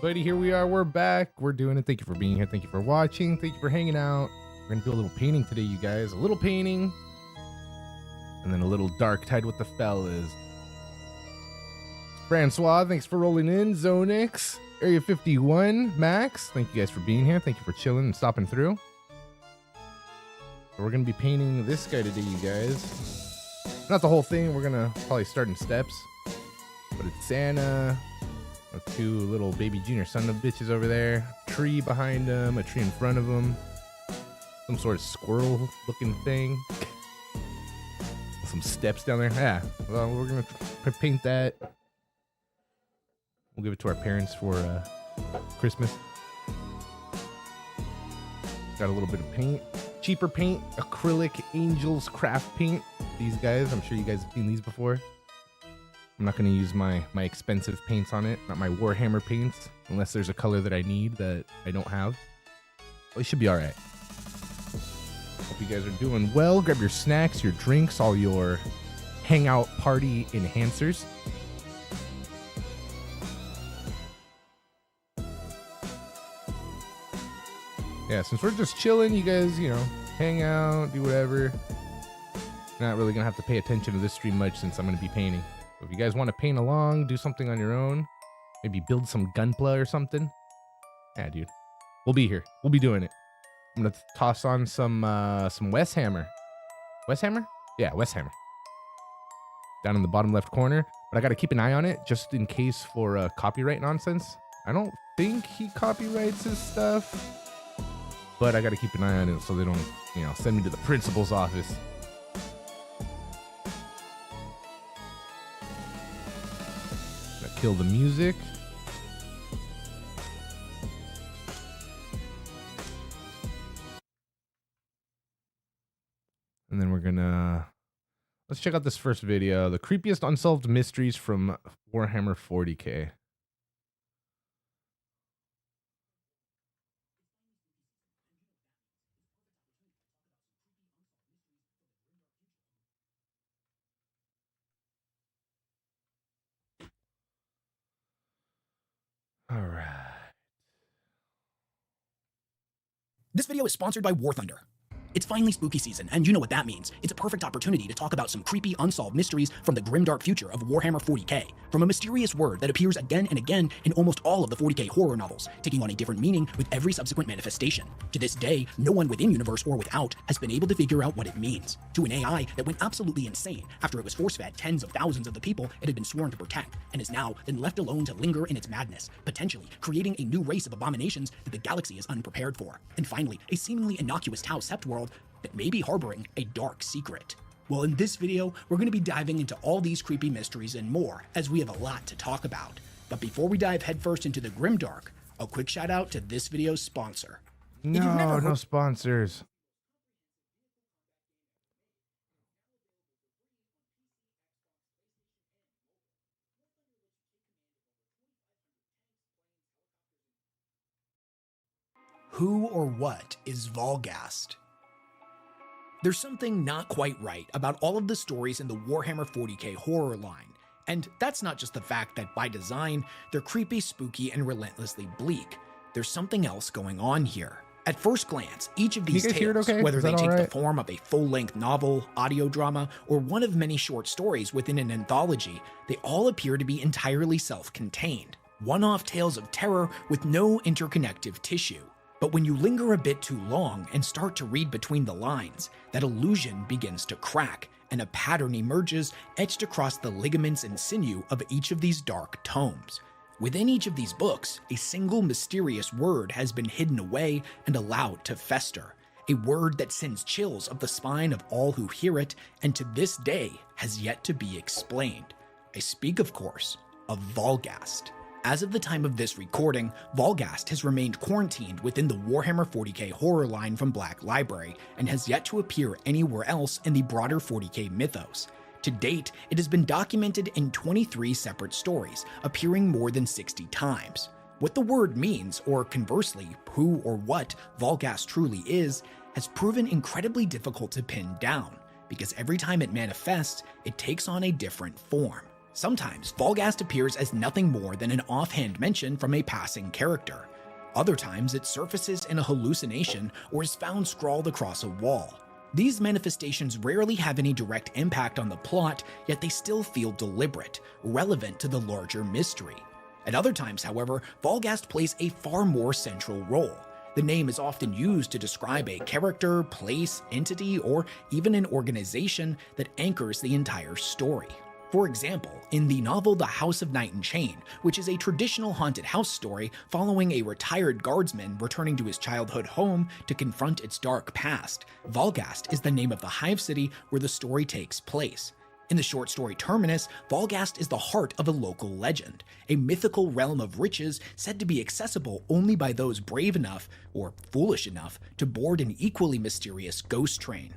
everybody? Here we are. We're back. We're doing it. Thank you for being here. Thank you for watching. Thank you for hanging out. We're going to do a little painting today, you guys. A little painting. And then a little Darktide with the fellas. Francois, thanks for rolling in. Zonix, Area 51, Max, thank you guys for being here. Thank you for chilling and stopping through. So we're going to be painting this guy today, you guys. Not the whole thing. We're going to probably start in steps. But it's Santa. Two little baby junior son of bitches over there. Tree behind them. A tree in front of them. Some sort of squirrel looking thing. Some steps down there. Yeah. Well, we're going to paint that. We'll give it to our parents for Christmas. Got a little bit of paint. Cheaper paint. Acrylic Angels Craft paint. These guys. I'm sure you guys have seen these before. I'm not going to use my expensive paints on it, not my Warhammer paints, unless there's a color that I need that I don't have. Well, it should be all right. Hope you guys are doing well. Grab your snacks, your drinks, all your hangout party enhancers. Yeah, since we're just chilling, you guys, hang out, do whatever. Not really going to have to pay attention to this stream much since I'm going to be painting. So if you guys want to paint along, do something on your own, maybe build some gunpla or something. Yeah, dude. We'll be here. We'll be doing it. I'm going to toss on some West Hammer. West Hammer? Yeah, West Hammer. Down in the bottom left corner. But I got to keep an eye on it just in case for copyright nonsense. I don't think he copyrights his stuff. But I got to keep an eye on it so they don't, send me to the principal's office. Kill the music. And then we're gonna let's check out this first video, the creepiest unsolved mysteries from Warhammer 40K. All right. This video is sponsored by War Thunder. It's finally spooky season, and you know what that means. It's a perfect opportunity to talk about some creepy, unsolved mysteries from the grimdark future of Warhammer 40K, from a mysterious word that appears again and again in almost all of the 40K horror novels, taking on a different meaning with every subsequent manifestation. To this day, no one within universe or without has been able to figure out what it means. To an AI that went absolutely insane after it was force-fed tens of thousands of the people it had been sworn to protect, and is now then left alone to linger in its madness, potentially creating a new race of abominations that the galaxy is unprepared for. And finally, a seemingly innocuous Tau Sept world that may be harboring a dark secret. Well, in this video, we're going to be diving into all these creepy mysteries and more, as we have a lot to talk about. But before we dive headfirst into the grimdark, a quick shout out to this video's sponsor. No sponsors. Who or what is Volghast? There's something not quite right about all of the stories in the Warhammer 40K horror line, and that's not just the fact that by design, they're creepy, spooky, and relentlessly bleak. There's something else going on here. At first glance, each of these tales, whether they take the form of a full-length novel, audio drama, or one of many short stories within an anthology, they all appear to be entirely self-contained, one-off tales of terror with no interconnective tissue. But when you linger a bit too long and start to read between the lines, that illusion begins to crack, and a pattern emerges etched across the ligaments and sinew of each of these dark tomes. Within each of these books, a single mysterious word has been hidden away and allowed to fester, a word that sends chills up the spine of all who hear it, and to this day has yet to be explained. I speak, of course, of Volghast. As of the time of this recording, Volghast has remained quarantined within the Warhammer 40K horror line from Black Library and has yet to appear anywhere else in the broader 40K mythos. To date, it has been documented in 23 separate stories, appearing more than 60 times. What the word means, or conversely, who or what Volghast truly is, has proven incredibly difficult to pin down, because every time it manifests, it takes on a different form. Sometimes Volghast appears as nothing more than an offhand mention from a passing character. Other times it surfaces in a hallucination or is found scrawled across a wall. These manifestations rarely have any direct impact on the plot, yet they still feel deliberate, relevant to the larger mystery. At other times, however, Volghast plays a far more central role. The name is often used to describe a character, place, entity, or even an organization that anchors the entire story. For example, in the novel The House of Night and Chain, which is a traditional haunted house story following a retired guardsman returning to his childhood home to confront its dark past, Volghast is the name of the hive city where the story takes place. In the short story Terminus, Volghast is the heart of a local legend, a mythical realm of riches said to be accessible only by those brave enough, or foolish enough, to board an equally mysterious ghost train.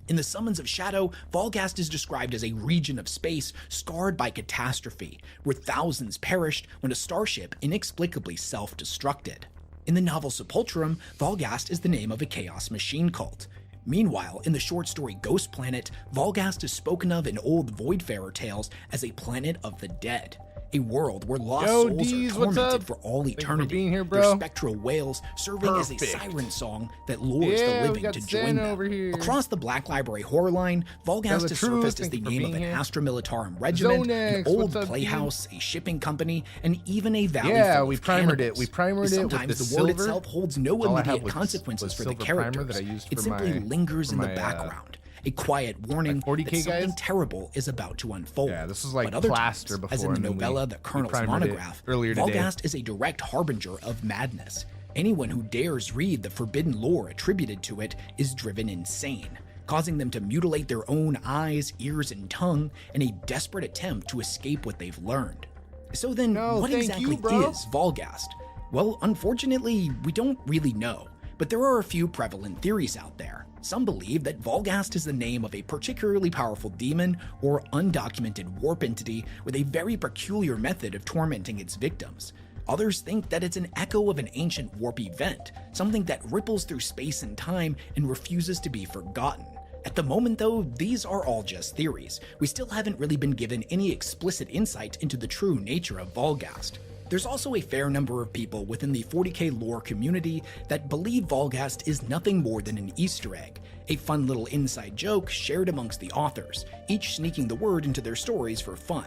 In The Summons of Shadow, Volghast is described as a region of space scarred by catastrophe, where thousands perished when a starship inexplicably self-destructed. In the novel Sepulchrum, Volghast is the name of a chaos machine cult. Meanwhile, in the short story Ghost Planet, Volghast is spoken of in old Voidfarer tales as a planet of the dead. A world where lost souls are tormented for all eternity, their spectral wails serving as a siren song that lures the living to join them. Across the Black Library horror line, Volghast is surfaced as the name of an Astra Militarum regiment, an old playhouse, a shipping company, and even a valley full of we primered cannibals. it. We primered it with the Sometimes the silver. word itself holds no All I immediate have was consequences for the silver primer characters. that I used It for simply my- lingers in for the my, background. A quiet warning 40K that something guys? terrible is about to unfold. Yeah, this was like But other plaster times, before, as in the and then novella The Colonel's primered it Monograph, earlier today. Volghast is a direct harbinger of madness. Anyone who dares read the forbidden lore attributed to it is driven insane, causing them to mutilate their own eyes, ears, and tongue in a desperate attempt to escape what they've learned. So then, what exactly is Volghast? Well, unfortunately, we don't really know, but there are a few prevalent theories out there. Some believe that Volghast is the name of a particularly powerful demon or undocumented warp entity with a very peculiar method of tormenting its victims. Others think that it's an echo of an ancient warp event, something that ripples through space and time and refuses to be forgotten. At the moment though, these are all just theories. We still haven't really been given any explicit insight into the true nature of Volghast. There's also a fair number of people within the 40k lore community that believe Volghast is nothing more than an Easter egg, a fun little inside joke shared amongst the authors, each sneaking the word into their stories for fun.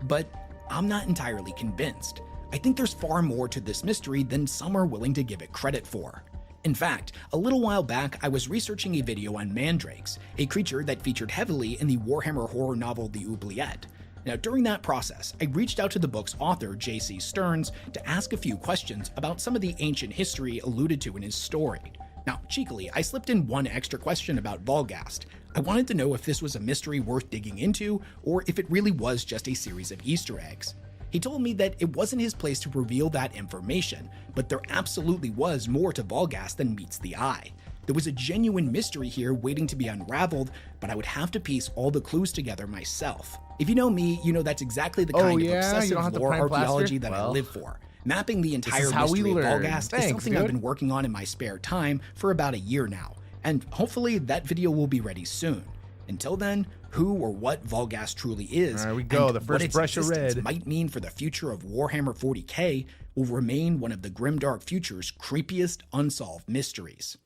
But I'm not entirely convinced. I think there's far more to this mystery than some are willing to give it credit for. In fact, a little while back I was researching a video on mandrakes, a creature that featured heavily in the Warhammer horror novel The Oubliette. Now, during that process, I reached out to the book's author, J.C. Stearns, to ask a few questions about some of the ancient history alluded to in his story. Now, cheekily, I slipped in one extra question about Volghast. I wanted to know if this was a mystery worth digging into, or if it really was just a series of Easter eggs. He told me that it wasn't his place to reveal that information, but there absolutely was more to Volghast than meets the eye. There was a genuine mystery here waiting to be unraveled, but I would have to piece all the clues together myself. If you know me, you know that's exactly the kind of obsessive lore archaeology that I live for. Mapping the entire mystery of Volghast is something I've been working on in my spare time for about a year now, and hopefully that video will be ready soon. Until then, who or what Volghast truly is, there we go, and the first what its brush of existence red might mean for the future of Warhammer 40k will remain one of the grimdark future's creepiest unsolved mysteries.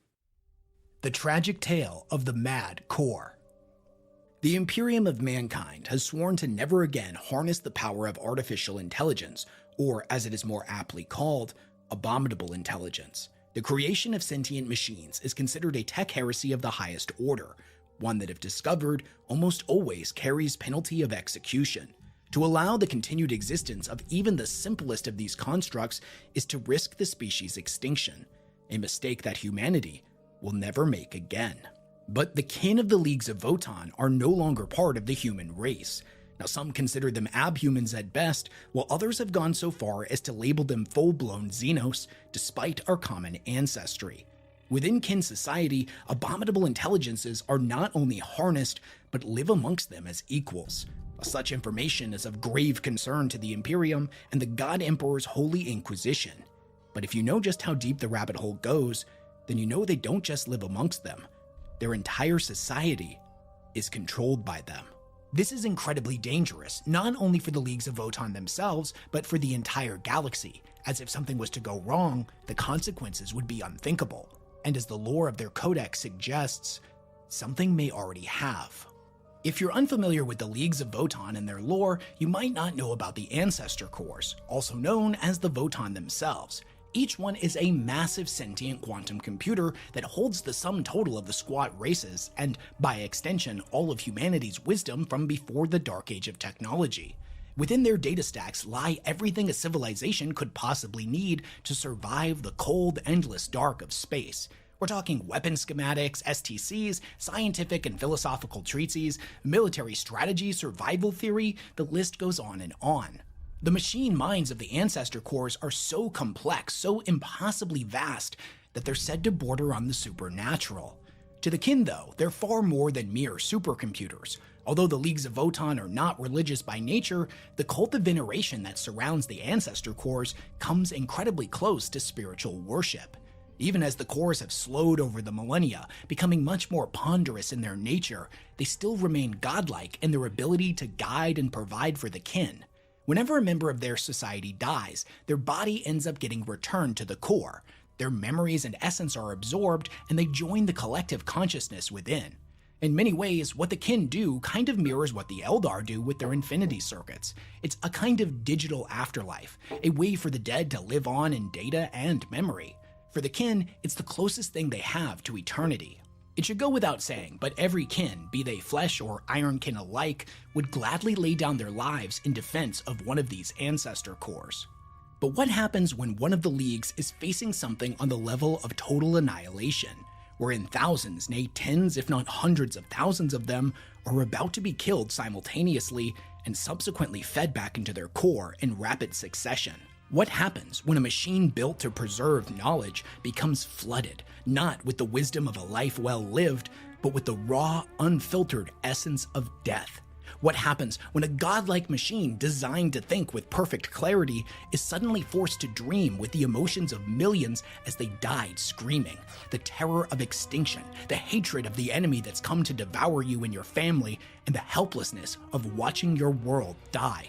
The tragic tale of the Mad Core. The Imperium of Mankind has sworn to never again harness the power of artificial intelligence, or as it is more aptly called, abominable intelligence. The creation of sentient machines is considered a tech heresy of the highest order, one that if discovered, almost always carries penalty of execution. To allow the continued existence of even the simplest of these constructs is to risk the species' extinction, a mistake that humanity will never make again. But the kin of the Leagues of Votann are no longer part of the human race. Now, some consider them abhumans at best, while others have gone so far as to label them full-blown Xenos, despite our common ancestry. Within kin society, abominable intelligences are not only harnessed, but live amongst them as equals. Such information is of grave concern to the Imperium and the God Emperor's Holy Inquisition. But if you know just how deep the rabbit hole goes, then you know they don't just live amongst them. Their entire society is controlled by them. This is incredibly dangerous, not only for the Leagues of Votann themselves, but for the entire galaxy, as if something was to go wrong, the consequences would be unthinkable. And as the lore of their codex suggests, something may already have. If you're unfamiliar with the Leagues of Votann and their lore, you might not know about the Ancestor Cores, also known as the Votann themselves. Each one is a massive sentient quantum computer that holds the sum total of the squat races, and by extension, all of humanity's wisdom from before the Dark Age of technology. Within their data stacks lie everything a civilization could possibly need to survive the cold, endless dark of space. We're talking weapon schematics, STCs, scientific and philosophical treatises, military strategy, survival theory, the list goes on and on. The machine minds of the Ancestor Cores are so complex, so impossibly vast, that they're said to border on the supernatural. To the kin, though, they're far more than mere supercomputers. Although the Leagues of Votann are not religious by nature, the cult of veneration that surrounds the Ancestor Cores comes incredibly close to spiritual worship. Even as the cores have slowed over the millennia, becoming much more ponderous in their nature, they still remain godlike in their ability to guide and provide for the kin. Whenever a member of their society dies, their body ends up getting returned to the core. Their memories and essence are absorbed, and they join the collective consciousness within. In many ways, what the kin do kind of mirrors what the Eldar do with their infinity circuits. It's a kind of digital afterlife, a way for the dead to live on in data and memory. For the kin, it's the closest thing they have to eternity. It should go without saying, but every kin, be they flesh or iron kin alike, would gladly lay down their lives in defense of one of these Ancestor Cores. But what happens when one of the Leagues is facing something on the level of total annihilation, wherein thousands, nay tens if not hundreds of thousands of them are about to be killed simultaneously and subsequently fed back into their core in rapid succession? What happens when a machine built to preserve knowledge becomes flooded, not with the wisdom of a life well lived, but with the raw, unfiltered essence of death? What happens when a godlike machine designed to think with perfect clarity is suddenly forced to dream with the emotions of millions as they died screaming? The terror of extinction, the hatred of the enemy that's come to devour you and your family, and the helplessness of watching your world die.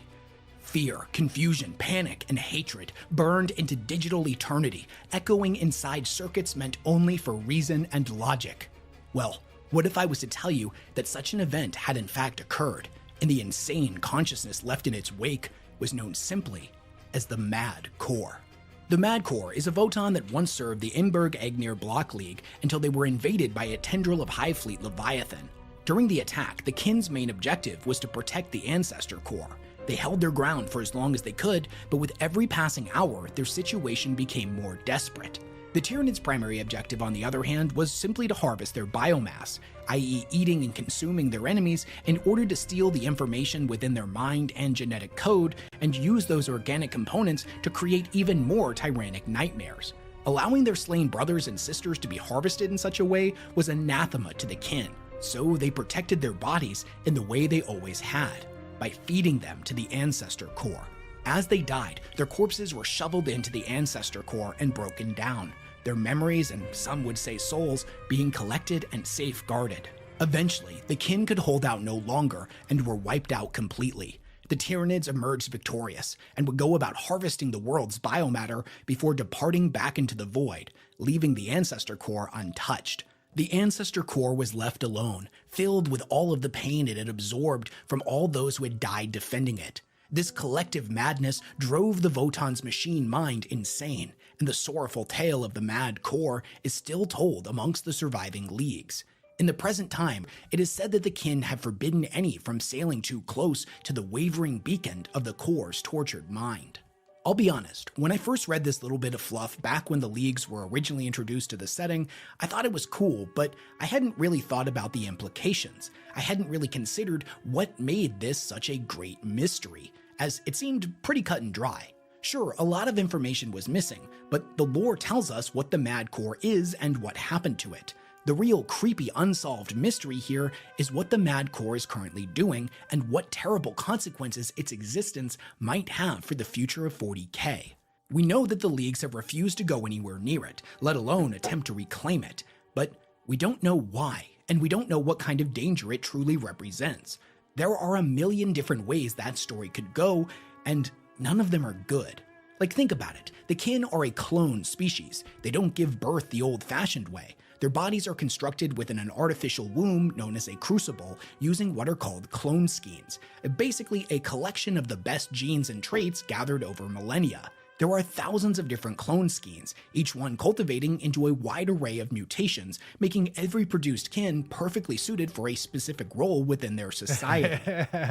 Fear, confusion, panic, and hatred burned into digital eternity, echoing inside circuits meant only for reason and logic. Well, what if I was to tell you that such an event had in fact occurred, and the insane consciousness left in its wake was known simply as the Mad Core? The Mad Core is a Votann that once served the Imberg-Agnir Block League until they were invaded by a tendril of Hive Fleet Leviathan. During the attack, the kin's main objective was to protect the Ancestor Core. They held their ground for as long as they could, but with every passing hour, their situation became more desperate. The Tyranids' primary objective, on the other hand, was simply to harvest their biomass, i.e. eating and consuming their enemies in order to steal the information within their mind and genetic code and use those organic components to create even more tyrannic nightmares. Allowing their slain brothers and sisters to be harvested in such a way was anathema to the kin, so they protected their bodies in the way they always had, by feeding them to the Ancestor Core. As they died, their corpses were shoveled into the Ancestor Core and broken down, their memories, and some would say souls, being collected and safeguarded. Eventually, the kin could hold out no longer and were wiped out completely. The Tyranids emerged victorious and would go about harvesting the world's biomatter before departing back into the void, leaving the Ancestor Core untouched. The Ancestor Core was left alone, filled with all of the pain it had absorbed from all those who had died defending it. This collective madness drove the Votann's machine mind insane, and the sorrowful tale of the Mad Core is still told amongst the surviving Leagues. In the present time, it is said that the kin have forbidden any from sailing too close to the wavering beacon of the Core's tortured mind. I'll be honest, when I first read this little bit of fluff back when the Leagues were originally introduced to the setting, I thought it was cool, but I hadn't really thought about the implications. I hadn't really considered what made this such a great mystery, as it seemed pretty cut and dry. Sure, a lot of information was missing, but the lore tells us what the Mad Core is and what happened to it. The real creepy unsolved mystery here is what the Mad Core is currently doing and what terrible consequences its existence might have for the future of 40K. We know that the Leagues have refused to go anywhere near it, let alone attempt to reclaim it, but we don't know why, and we don't know what kind of danger it truly represents. There are a million different ways that story could go, and none of them are good. Like, think about it. The kin are a clone species. They don't give birth the old-fashioned way. Their bodies are constructed within an artificial womb known as a crucible, using what are called clone skeins, basically a collection of the best genes and traits gathered over millennia. There are thousands of different clone skeins, each one cultivating into a wide array of mutations, making every produced kin perfectly suited for a specific role within their society.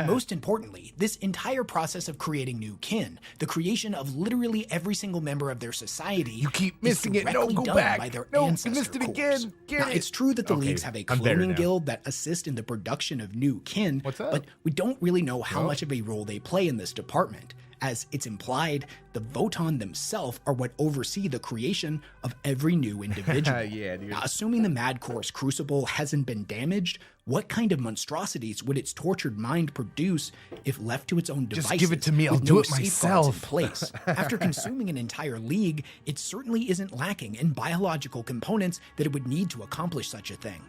Most importantly, this entire process of creating new kin, the creation of literally every single member of their society, You keep missing it. No, go done back. by their No, you ancestor missed it cores. again. Get Now, it. it's true that the Okay, leagues have a I'm better cloning now. guild that assist in the production of new kin, What's up? but we don't really know how Well. much of a role they play in this department. As it's implied, the Voton themselves are what oversee the creation of every new individual. Yeah, dude. Now, assuming the Mad Core's crucible hasn't been damaged, what kind of monstrosities would its tortured mind produce if left to its own Just devices? give it to me, I'll with do no it safeguards myself. In place? After consuming an entire league, it certainly isn't lacking in biological components that it would need to accomplish such a thing.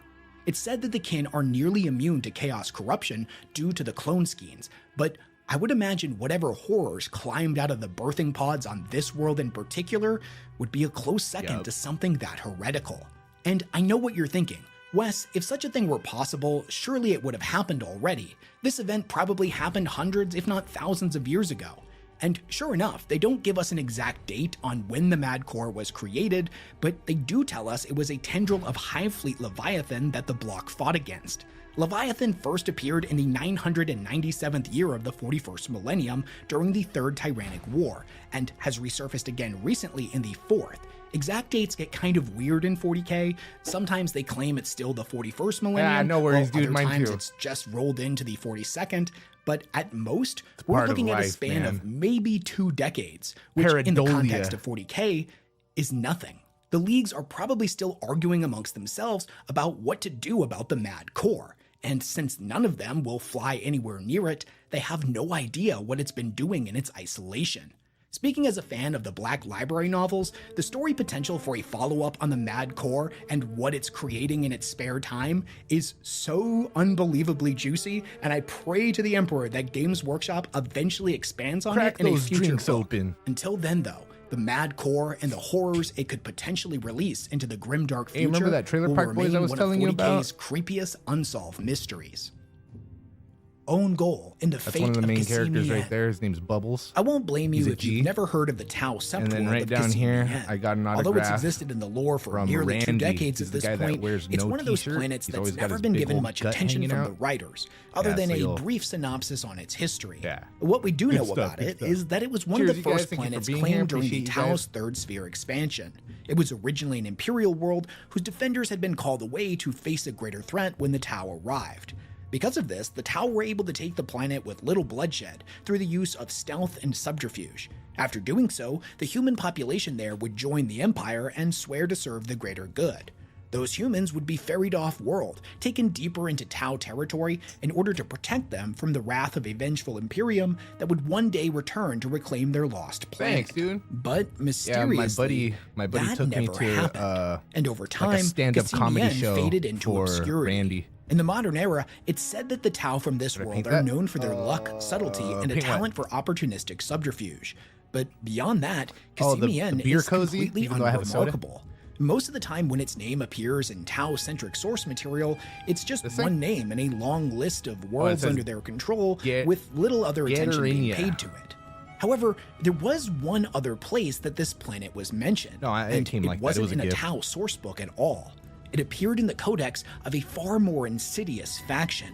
It's said that the kin are nearly immune to chaos corruption due to the clone skeins, but I would imagine whatever horrors climbed out of the birthing pods on this world in particular would be a close second Yup. to something that heretical. And I know what you're thinking. Wes, if such a thing were possible, surely it would have happened already. This event probably happened hundreds, if not thousands of years ago. And sure enough, they don't give us an exact date on when the Mad Core was created, but they do tell us it was a tendril of Hive Fleet Leviathan that the block fought against. Leviathan first appeared in the 997th year of the 41st millennium during the Third Tyrannic War, and has resurfaced again recently in the 4th. Exact dates get kind of weird in 40k. Sometimes they claim it's still the 41st millennium, no worries, while dude, other mine times too. it's just rolled into the 42nd. But at most, we're part of looking at a life, span man. of maybe 2 decades, which in the Pareidolia. context of 40k is nothing. The leagues are probably still arguing amongst themselves about what to do about the Mad Core, and since none of them will fly anywhere near it, they have no idea what it's been doing in its isolation. Speaking as a fan of the Black Library novels, the story potential for a follow-up on the Mad Core and what it's creating in its spare time is so unbelievably juicy, and I pray to the Emperor that Games Workshop eventually expands on Crack it in a those future drinks book. open. Until then, though, the Mad Core and the horrors it could potentially release into the grimdark future Hey, remember that Trailer will Park Boys I remain was one telling you of 40k's about? creepiest unsolved mysteries. Own goal in the That's fate one of the main Cassini characters right Yen. there. His name's Bubbles. I won't blame you He's a if G. you've never heard of the Tau Septuor And then right of down Cassini here, Yen. I got an Although it's autograph existed in the lore for from nearly 2 Randy. decades He's at the this guy that point, wears it's no one of those t-shirt. planets He's that's always got never his been big given old much gut attention hanging from out. the writers, other Yeah, than so a you'll- brief synopsis on its history. Yeah. What we do Good know stuff, about good it stuff. is that it was one Cheers, of the you guys. first Thank you for planets being here. claimed during the Appreciate you guys. Tau's Third Sphere expansion. It was originally an imperial world whose defenders had been called away to face a greater threat when the Tau arrived. Because of this, the Tau were able to take the planet with little bloodshed through the use of stealth and subterfuge. After doing so, the human population there would join the Empire and swear to serve the greater good. Those humans would be ferried off-world, taken deeper into Tau territory in order to protect them from the wrath of a vengeful Imperium that would one day return to reclaim their lost planet. Thanks, dude. But Yeah, mysteriously, my buddy that took me never to happened. And over like time, a stand-up Cassini comedy Yen show faded into for obscurity. Randy. In the modern era, it's said that the Tau from this Did I world paint are that? known for their luck, subtlety, and a paint what? talent for opportunistic subterfuge. But beyond that, Oh, the Cassini Yen beer is cozy, completely even though I have a soda? unremarkable. Most of the time when its name appears in Tau-centric source material, it's just This thing? one name and a long list of worlds says under their control get- with little other attention being Getterinia. paid to it. However, there was one other place that this planet was mentioned, No, it and came it like that. It wasn't was a in a gift. Tau sourcebook at all. It appeared in the codex of a far more insidious faction,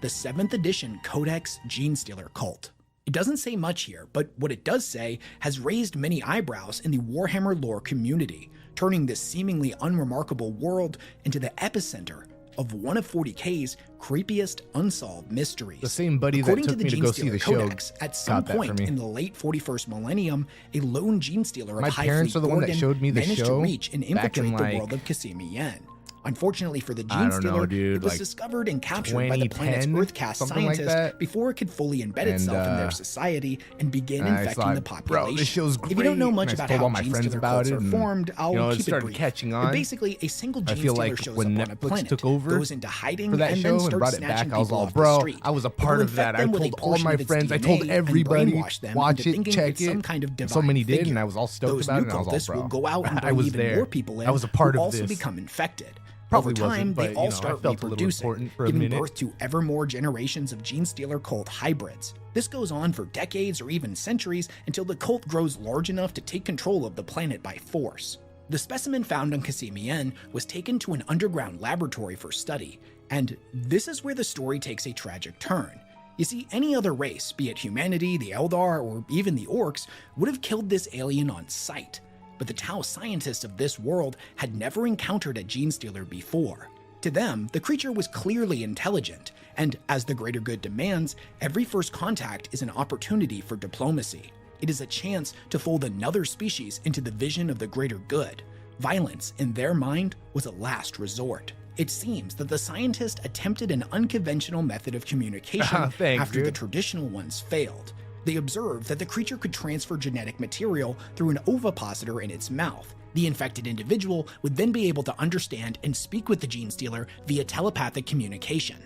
the 7th edition Codex Genestealer cult. It doesn't say much here, but what it does say has raised many eyebrows in the Warhammer lore community, turning this seemingly unremarkable world into the epicenter of one of 40k's creepiest unsolved mysteries. The same buddy that According took to me the to go see Genestealer the show Codex, at some got that for point me. in the late 41st millennium, a lone Genestealer of My High parents Fleet are the one that Gorgon showed me the managed show to reach and back in, infiltrate the like, world of Cassini Yen. Unfortunately for the I Gene don't know, Stealer, dude, it was like discovered and captured by the planet's 2010, Earth-cast something like scientists that. before it could fully embed itself in their society and begin I infecting thought, the population. bro, this show's If you don't know great. much And I about told how all my Gene friends Stealer about cults it, are and, formed, I'll you know, it keep it started brief. catching But on. basically, a single I Gene feel Stealer like shows when up on a Netflix planet, took over goes into hiding, for that and show then and starts brought it snatching back, I was people all, off the bro, street. I was a It will part of infect that. I them with a told all portion my of its friends, I DNA told and everybody, brainwash them watch into it, thinking check it's some it. kind of And so divine many did, figure. and I was all stoked Those about new it, and I was all, cultists will bro, go out and I bring was even there. more people in I was a part who of also this. become infected. Probably Over time, wasn't, but, they all you know, I start felt a little reproducing, important for a giving minute. birth to ever more generations of Gene Stealer cult hybrids. This goes on for decades or even centuries until the cult grows large enough to take control of the planet by force. The specimen found on Cassimi-N was taken to an underground laboratory for study, and this is where the story takes a tragic turn. You see, any other race, be it humanity, the Eldar, or even the Orcs, would have killed this alien on sight. But the Tau scientists of this world had never encountered a Gene Stealer before. To them, the creature was clearly intelligent, and as the greater good demands, every first contact is an opportunity for diplomacy. It is a chance to fold another species into the vision of the greater good. Violence, in their mind, was a last resort. It seems that the scientist attempted an unconventional method of communication after the traditional ones failed. They observed that the creature could transfer genetic material through an ovipositor in its mouth. The infected individual would then be able to understand and speak with the Gene Stealer via telepathic communication.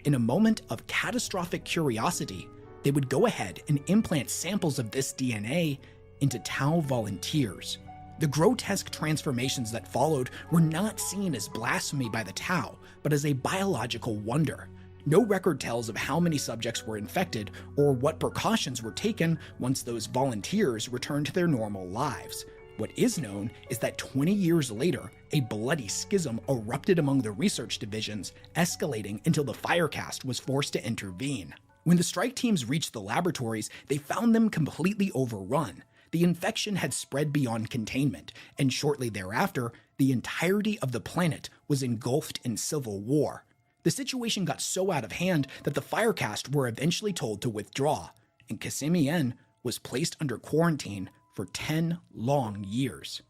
In a moment of catastrophic curiosity, they would go ahead and implant samples of this DNA into Tau volunteers. The grotesque transformations that followed were not seen as blasphemy by the Tau, but as a biological wonder. No record tells of how many subjects were infected or what precautions were taken once those volunteers returned to their normal lives. What is known is that 20 years later, a bloody schism erupted among the research divisions, escalating until the Firecast was forced to intervene. When the strike teams reached the laboratories, they found them completely overrun. The infection had spread beyond containment, and shortly thereafter, the entirety of the planet was engulfed in civil war. The situation got so out of hand that the Firecast were eventually told to withdraw, and Cassimi-N was placed under quarantine for 10 long years.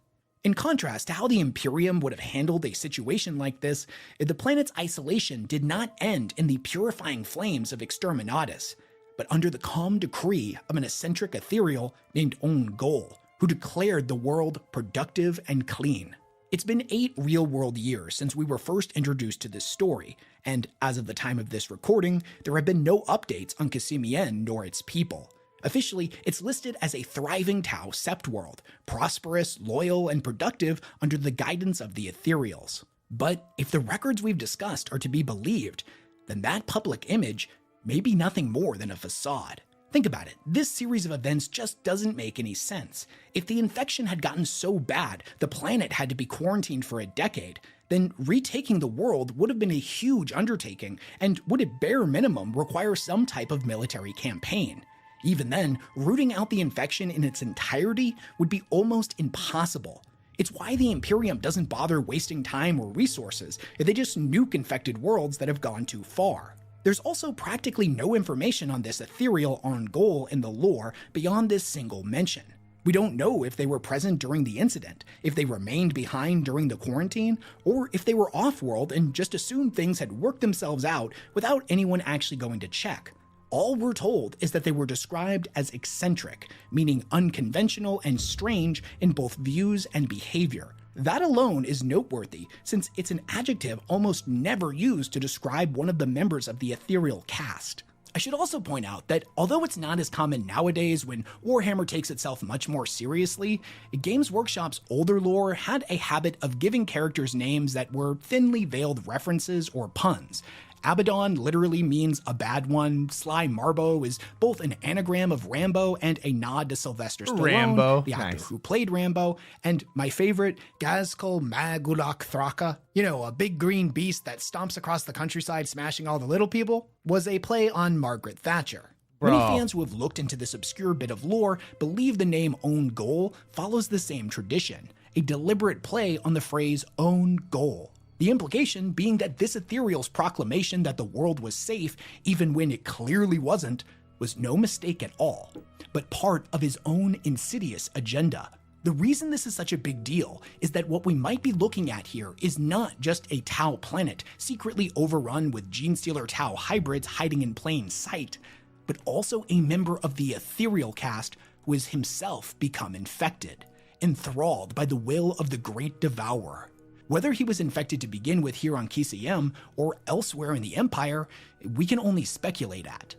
In contrast to how the Imperium would have handled a situation like this, the planet's isolation did not end in the purifying flames of Exterminatus, but under the calm decree of an eccentric ethereal named Own Goal, who declared the world productive and clean. It's been 8 real-world years since we were first introduced to this story, and as of the time of this recording, there have been no updates on Cassimi-N nor its people. Officially, it's listed as a thriving Tau sept world, prosperous, loyal, and productive under the guidance of the Ethereals. But if the records we've discussed are to be believed, then that public image may be nothing more than a facade. Think about it, this series of events just doesn't make any sense. If the infection had gotten so bad the planet had to be quarantined for a decade, then retaking the world would have been a huge undertaking and would at bare minimum require some type of military campaign. Even then, rooting out the infection in its entirety would be almost impossible. It's why the Imperium doesn't bother wasting time or resources if they just nuke infected worlds that have gone too far. There's also practically no information on this ethereal Own Goal in the lore beyond this single mention. We don't know if they were present during the incident, if they remained behind during the quarantine, or if they were off-world and just assumed things had worked themselves out without anyone actually going to check. All we're told is that they were described as eccentric, meaning unconventional and strange in both views and behavior. That alone is noteworthy, since it's an adjective almost never used to describe one of the members of the ethereal cast. I should also point out that although it's not as common nowadays when Warhammer takes itself much more seriously, Games Workshop's older lore had a habit of giving characters names that were thinly veiled references or puns. Abaddon literally means a bad one. Sly Marbo is both an anagram of Rambo and a nod to Sylvester Stallone, the actor who played Rambo. And my favorite, Gazkul Magulak Thraka, a big green beast that stomps across the countryside smashing all the little people, was a play on Margaret Thatcher. Many fans who have looked into this obscure bit of lore believe the name Own Goal follows the same tradition, a deliberate play on the phrase own goal. The implication being that this ethereal's proclamation that the world was safe, even when it clearly wasn't, was no mistake at all, but part of his own insidious agenda. The reason this is such a big deal is that what we might be looking at here is not just a Tau planet secretly overrun with Genestealer Tau hybrids hiding in plain sight, but also a member of the ethereal caste who has himself become infected, enthralled by the will of the Great Devourer. Whether he was infected to begin with here on Kisayem or elsewhere in the Empire, we can only speculate at.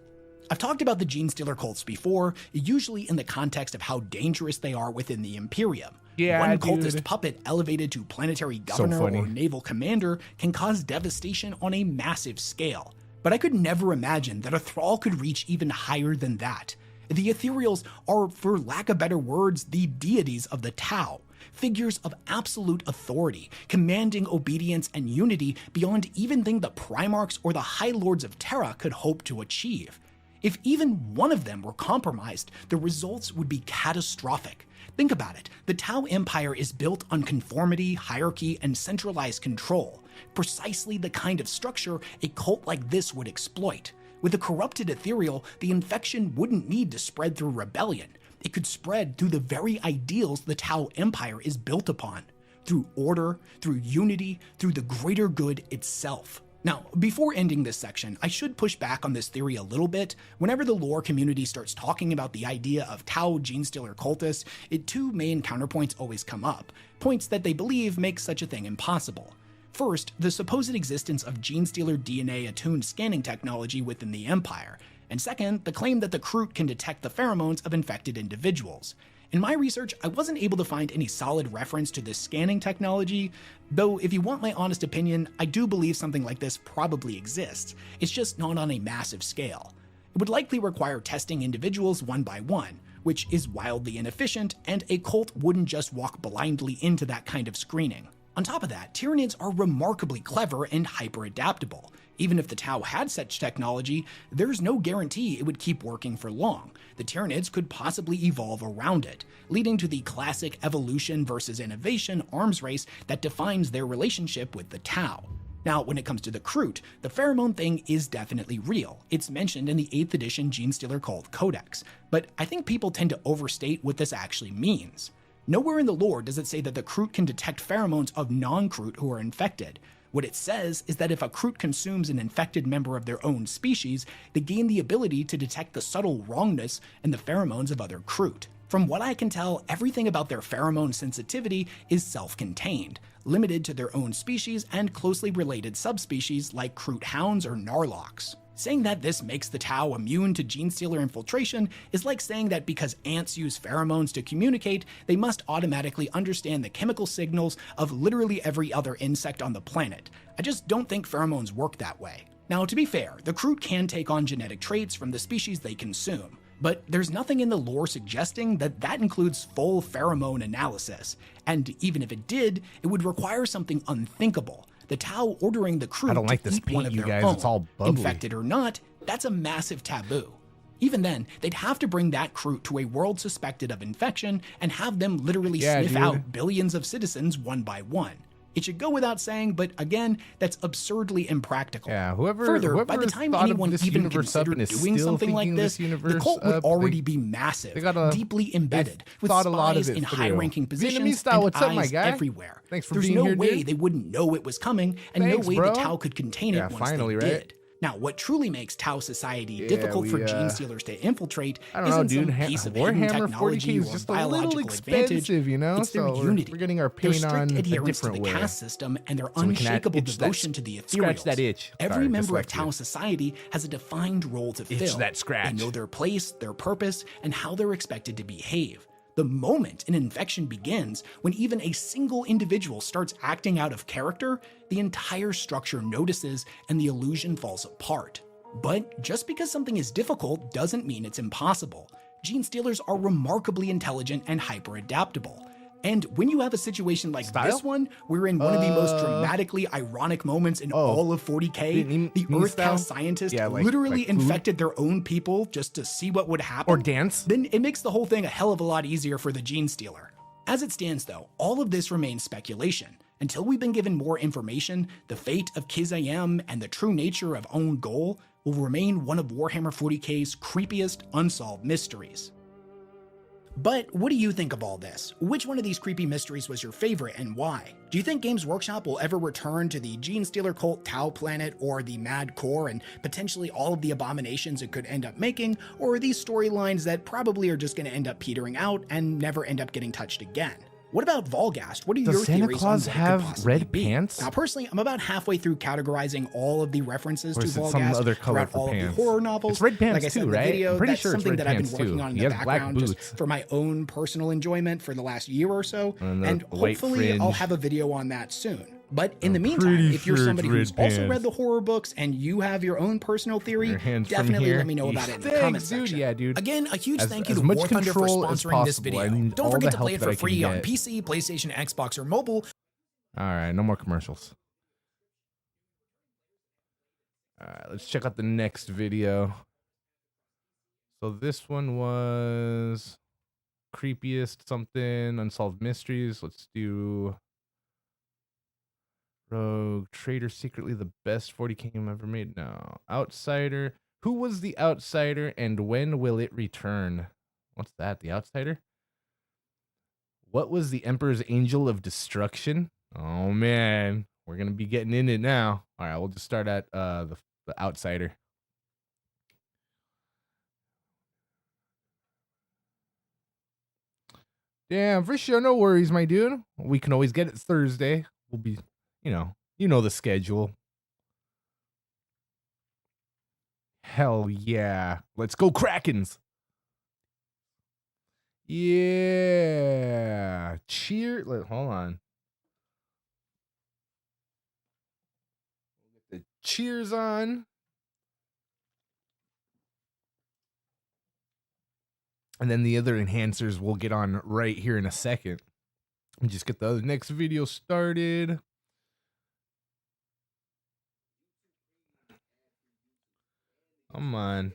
I've talked about the Genestealer cults before, usually in the context of how dangerous they are within the Imperium. One cultist puppet elevated to planetary governor or naval commander can cause devastation on a massive scale. But I could never imagine that a thrall could reach even higher than that. The Ethereals are, for lack of better words, the deities of the Tau, figures of absolute authority, commanding obedience and unity beyond even thing the Primarchs or the High Lords of Terra could hope to achieve. If even one of them were compromised, the results would be catastrophic. Think about it. The Tau Empire is built on conformity, hierarchy, and centralized control, precisely the kind of structure a cult like this would exploit. With a corrupted ethereal, the infection wouldn't need to spread through rebellion. It could spread through the very ideals the Tau Empire is built upon, through order, through unity, through the greater good itself. Now, before ending this section, I should push back on this theory a little bit. Whenever the lore community starts talking about the idea of Tau Genestealer cultists, two main counterpoints always come up, points that they believe make such a thing impossible. First, the supposed existence of Genestealer DNA-attuned scanning technology within the Empire, and second, the claim that the Kroot can detect the pheromones of infected individuals. In my research, I wasn't able to find any solid reference to this scanning technology, though if you want my honest opinion, I do believe something like this probably exists. It's just not on a massive scale. It would likely require testing individuals one by one, which is wildly inefficient, and a cult wouldn't just walk blindly into that kind of screening. On top of that, Tyranids are remarkably clever and hyper-adaptable. Even if the Tau had such technology, there's no guarantee it would keep working for long. The Tyranids could possibly evolve around it, leading to the classic evolution versus innovation arms race that defines their relationship with the Tau. Now, when it comes to the Kroot, the pheromone thing is definitely real. It's mentioned in the 8th edition Genestealer Cult Codex, but I think people tend to overstate what this actually means. Nowhere in the lore does it say that the Kroot can detect pheromones of non-Kroot who are infected. What it says is that if a Kroot consumes an infected member of their own species, they gain the ability to detect the subtle wrongness in the pheromones of other Kroot. From what I can tell, everything about their pheromone sensitivity is self-contained, limited to their own species and closely related subspecies like Kroot hounds or Narlocks. Saying that this makes the Tau immune to Genestealer infiltration is like saying that because ants use pheromones to communicate, they must automatically understand the chemical signals of literally every other insect on the planet. I just don't think pheromones work that way. Now, to be fair, the Kroot can take on genetic traits from the species they consume, but there's nothing in the lore suggesting that that includes full pheromone analysis, and even if it did, it would require something unthinkable. The Tau ordering the Kroot to eat one of their own, it's all bubbly. Infected or not, that's a massive taboo. Even then, they'd have to bring that Kroot to a world suspected of infection and have them literally sniff out billions of citizens one by one. It should go without saying, but again, that's absurdly impractical. Yeah, Further, by the time anyone even considered doing something like this, the cult would already be massive, deeply embedded, with spies in high-ranking positions and eyes everywhere. There's no way they wouldn't know it was coming, and no way the Tau could contain it once they did. Now, what truly makes Tau society difficult for Genestealers to infiltrate isn't some piece of hidden technology or biological advantage. It's their unity, their strict adherence to the caste system, and their unshakable devotion to the ethereals. Every member of Tau society has a defined role to fill. They know their place, their purpose, and how they're expected to behave. The moment an infection begins, when even a single individual starts acting out of character, the entire structure notices and the illusion falls apart. But just because something is difficult doesn't mean it's impossible. Genestealers are remarkably intelligent and hyper-adaptable. And when you have a situation like this one, we're in one of the most dramatically ironic moments in all of 40k, the Earth Caste scientists literally infected their own people just to see what would happen. Or dance. Then it makes the whole thing a hell of a lot easier for the Genestealer. As it stands though, all of this remains speculation. Until we've been given more information, the fate of Kisayem and the true nature of Own Goal will remain one of Warhammer 40k's creepiest unsolved mysteries. But what do you think of all this? Which one of these creepy mysteries was your favorite and why? Do you think Games Workshop will ever return to the Gene Stealer cult Tau Planet or the Mad Core and potentially all of the abominations it could end up making? Or are these storylines that probably are just going to end up petering out and never end up getting touched again? What about Volghast? What are your Does Santa theories Claus on what it could have possibly red be? pants? Now, personally, I'm about halfway through categorizing all of the references Or to is it Volghast some other color throughout for all pants? of the horror novels. It's red pants like I said too, in the right? video, I'm pretty that's sure it's something red that I've been pants working too. on in He the has black background just boots. for my own personal enjoyment for the last year or so, And the and white hopefully I'll fringe. have a video on that soon. But in I'm the meantime, pretty if you're sure somebody it's who's red also pants. read the horror books and you have your own personal theory, Your hands from definitely here. let me know about it in the Thanks, comments dude. section. Yeah, dude. Again, a huge thank you as to much War Thunder for control as sponsoring this possible. I video. need Don't all forget the to play help it that for I can free on get. PC, PlayStation, Xbox, or mobile. All right, no more commercials. All right, let's check out the next video. So this one was creepiest something, unsolved mysteries. Let's do Rogue Trader, secretly the best 40K game ever made. No. Outsider. Who was the outsider and when will it return? What's that? The outsider? What was the Emperor's Angel of Destruction? Oh man, we're gonna be getting in it now. All right, we'll just start at the outsider. Damn, for sure, no worries, my dude. We can always get it Thursday. We'll be, you know the schedule. Hell yeah, let's go Krakens. Yeah, hold on. The cheers on. And then the other enhancers we'll get on right here in a second. Just get the next video started. Come on.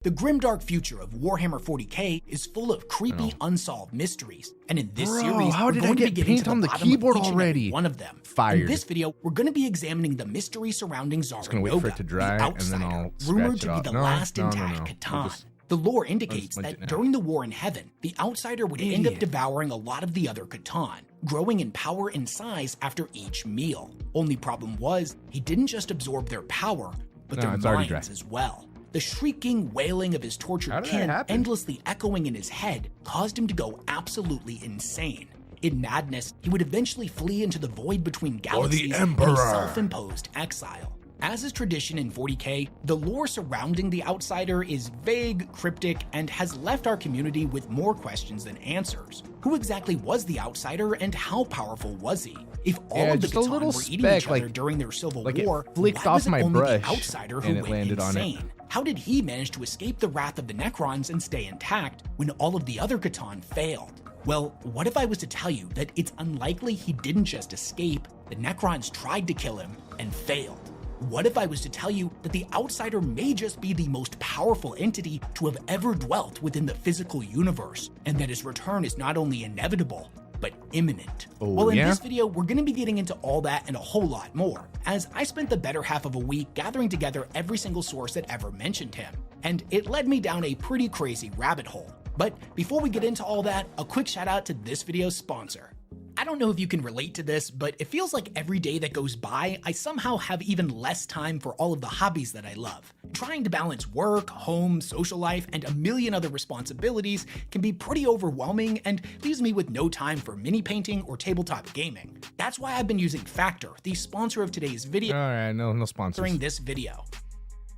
The grimdark future of Warhammer 40K is full of creepy, unsolved mysteries. And in this series, how we're did I going to be get getting paint to on the bottom of keyboard each and every already? one of them. Fired. In this video, we're going to be examining the mystery surrounding Zara Just gonna wait for it to dry, the and then outsider, I'll rumored scratch to it be off. the No, last no, no, intact no. Catan. We'll just- The lore indicates smudge that it now. during the war in heaven, the outsider would end up Idiot. devouring a lot of the other Catan, growing in power and size after each meal. Only problem was, he didn't just absorb their power, but No, their it's already minds dry. as well. The shrieking wailing of his How tortured did that kin, happen? endlessly echoing in his head, caused him to go absolutely insane. In madness, he would eventually flee into the void between galaxies in Emperor. a self-imposed exile. As is tradition in 40K, the lore surrounding the outsider is vague, cryptic, and has left our community with more questions than answers. Who exactly was the outsider and how powerful was he? If all Yeah, of the just a Catan little were eating speck, each other like- during their civil like it war, flicked why off was it my only brush, the outsider who and it went landed on it. insane? How did he manage to escape the wrath of the Necrons and stay intact when all of the other Catan failed? Well, what if I was to tell you that it's unlikely he didn't just escape, the Necrons tried to kill him and failed? What if I was to tell you that the outsider may just be the most powerful entity to have ever dwelt within the physical universe, and that his return is not only inevitable, but imminent? Oh, Well, in yeah? this video, we're going to be getting into all that and a whole lot more, as I spent the better half of a week gathering together every single source that ever mentioned him, and it led me down a pretty crazy rabbit hole. But before we get into all that, a quick shout out to this video's sponsor. I don't know if you can relate to this, but it feels like every day that goes by, I somehow have even less time for all of the hobbies that I love. Trying to balance work, home, social life, and a million other responsibilities can be pretty overwhelming and leaves me with no time for mini painting or tabletop gaming. That's why I've been using Factor, the sponsor of today's video, All right, no sponsors. during this video.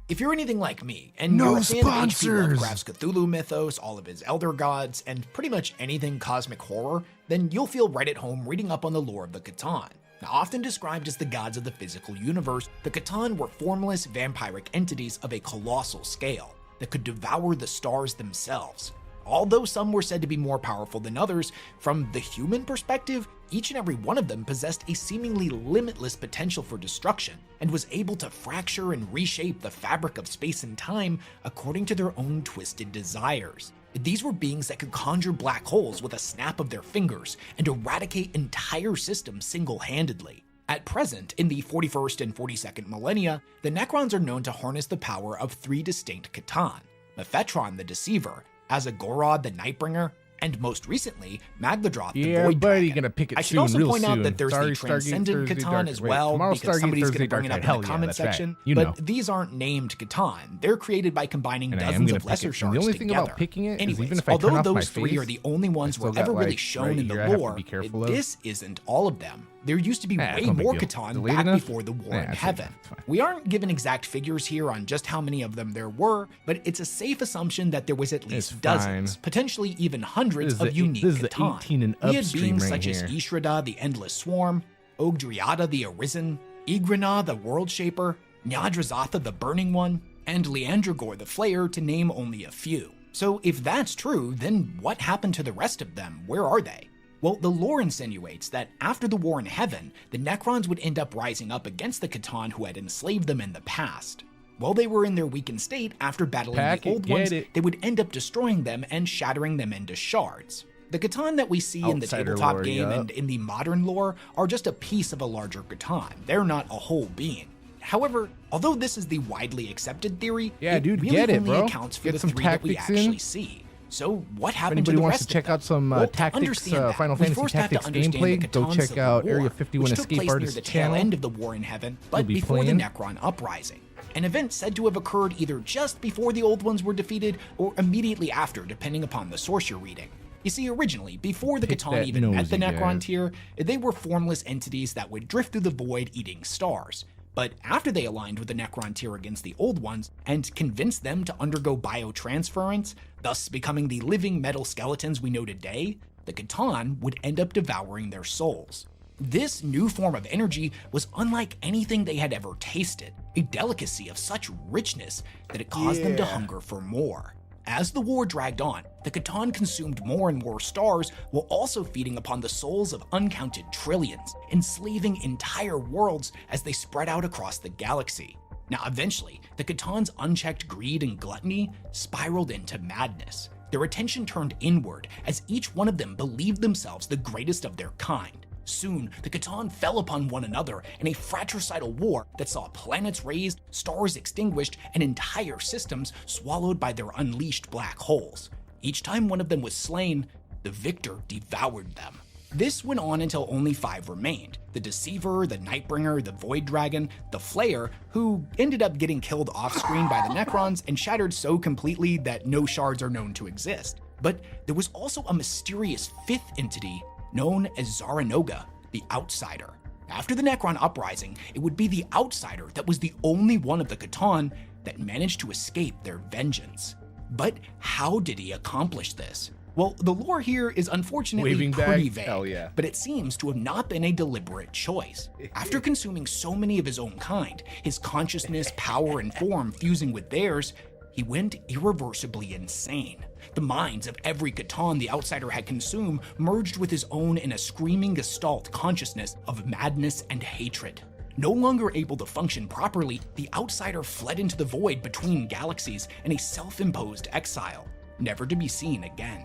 If you're anything like me, and No you're a fan of H.P. sponsors. Lovecraft's Cthulhu mythos, all of his elder gods, and pretty much anything cosmic horror, then you'll feel right at home reading up on the lore of the Catan. Now, often described as the gods of the physical universe, the Catan were formless vampiric entities of a colossal scale that could devour the stars themselves. Although some were said to be more powerful than others, from the human perspective, each and every one of them possessed a seemingly limitless potential for destruction, and was able to fracture and reshape the fabric of space and time according to their own twisted desires. These were beings that could conjure black holes with a snap of their fingers and eradicate entire systems single-handedly. At present, in the 41st and 42nd millennia, the Necrons are known to harness the power of three distinct Catan: Mephetron the Deceiver, Azagorod the Nightbringer, and most recently, Magladroth the Yeah, Void buddy, Dragon. gonna pick it I should soon, also real point out soon. that there's Sorry, the Stargate Transcendent Thursday, Catan as Wait, well, tomorrow's because Stargate somebody's going Thursday, to bring it up Darktide. in Hell the yeah, comment that's right. section. You but know. these aren't named Catan. They're created by combining And I am dozens gonna of pick lesser it. And shards the only thing together. about picking it is Anyways, even if I turn although off my those three face, are the only ones I still we're got, ever really like, shown right in the here I have to lore, be careful of. this isn't all of them. There used to be Nah, way no big more deal. Catan Delayed back enough? before the War Nah, in it's Heaven. fine, it's fine. We aren't given exact figures here on just how many of them there were, but it's a safe assumption that there was at least It's dozens, fine. potentially even hundreds This is of the- unique this is the Catan. 18 and We up had stream beings right such here. as Ishrada, the Endless Swarm, Ogdriada, the Arisen, Igrana, the World Shaper, Nyadrazatha, the Burning One, and Leandragor, the Flayer, to name only a few. So if that's true, then what happened to the rest of them? Where are they? Well, the lore insinuates that after the War in Heaven, the Necrons would end up rising up against the Catan who had enslaved them in the past. While they were in their weakened state after battling Pack the it, old get ones, it. they would end up destroying them and shattering them into shards. The Catan that we see in the Outsider tabletop lore, game yup. and in the modern lore are just a piece of a larger Catan. They're not a whole being. However, although this is the widely accepted theory, Yeah, it dude, really get it, only bro. accounts for Get the some three that we tactics in. actually see. So what If happened to anybody the wants rest to check of them? out some Well, to tactics, understand that, Final we Fantasy first have to Tactics understand gameplay, the go Catan check Civil out War, Area 51 which took Escape place near Artist the tail channel. end of the War in Heaven, but be before playing. the Necron Uprising. An event said to have occurred either just before the Old Ones were defeated or immediately after, depending upon the source you're reading. You see, originally, before the Pick Catan that even met nosy the Necron guys. tier, they were formless entities that would drift through the void eating stars. But after they aligned with the Necron tier against the Old Ones and convinced them to undergo biotransference, thus becoming the living metal skeletons we know today, the Catan would end up devouring their souls. This new form of energy was unlike anything they had ever tasted, a delicacy of such richness that it caused them to hunger for more. As the war dragged on, the Catan consumed more and more stars while also feeding upon the souls of uncounted trillions, enslaving entire worlds as they spread out across the galaxy. Now eventually, the Catan's unchecked greed and gluttony spiraled into madness. Their attention turned inward as each one of them believed themselves the greatest of their kind. Soon, the Catan fell upon one another in a fratricidal war that saw planets razed, stars extinguished, and entire systems swallowed by their unleashed black holes. Each time one of them was slain, the victor devoured them. This went on until only 5 remained: the Deceiver, the Nightbringer, the Void Dragon, the Flayer, who ended up getting killed off-screen by the Necrons and shattered so completely that no shards are known to exist. But there was also a mysterious 5th entity known as Zaranoga, the Outsider. After the Necron Uprising, it would be the Outsider that was the only one of the Catan that managed to escape their vengeance. But how did he accomplish this? Well, the lore here is unfortunately Waving pretty bag? vague, Hell yeah. but it seems to have not been a deliberate choice. After consuming so many of his own kind, his consciousness, power, and form fusing with theirs, he went irreversibly insane. The minds of every Catan the Outsider had consumed merged with his own in a screaming gestalt consciousness of madness and hatred. No longer able to function properly, the Outsider fled into the void between galaxies in a self-imposed exile, never to be seen again.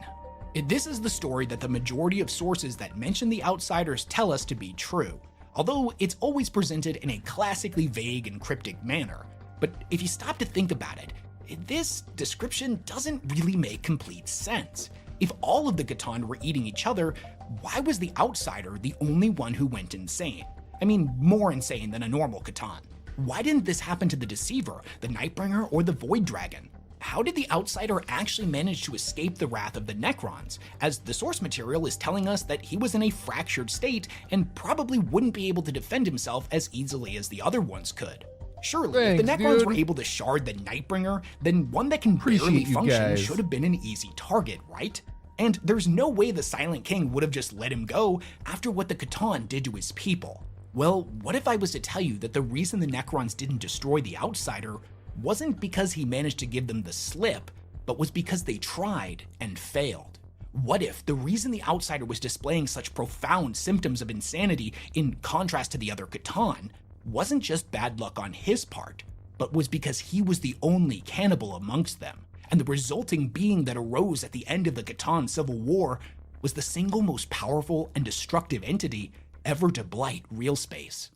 This is the story that the majority of sources that mention the Outsiders tell us to be true, although it's always presented in a classically vague and cryptic manner. But if you stop to think about it, this description doesn't really make complete sense. If all of the Catan were eating each other, why was the Outsider the only one who went insane? I mean, more insane than a normal Catan. Why didn't this happen to the Deceiver, the Nightbringer, or the Void Dragon? How did the Outsider actually manage to escape the wrath of the Necrons, as the source material is telling us that he was in a fractured state and probably wouldn't be able to defend himself as easily as the other ones could? Surely, if the Thanks, Necrons dude. were able to shard the Nightbringer, then one that can Appreciate barely you function guys. should have been an easy target, right? And there's no way the Silent King would have just let him go after what the Catan did to his people. Well, what if I was to tell you that the reason the Necrons didn't destroy the Outsider wasn't because he managed to give them the slip, but was because they tried and failed? What if the reason the Outsider was displaying such profound symptoms of insanity in contrast to the other Catan wasn't just bad luck on his part, but was because he was the only cannibal amongst them, and the resulting being that arose at the end of the Catan Civil War was the single most powerful and destructive entity ever to blight real space?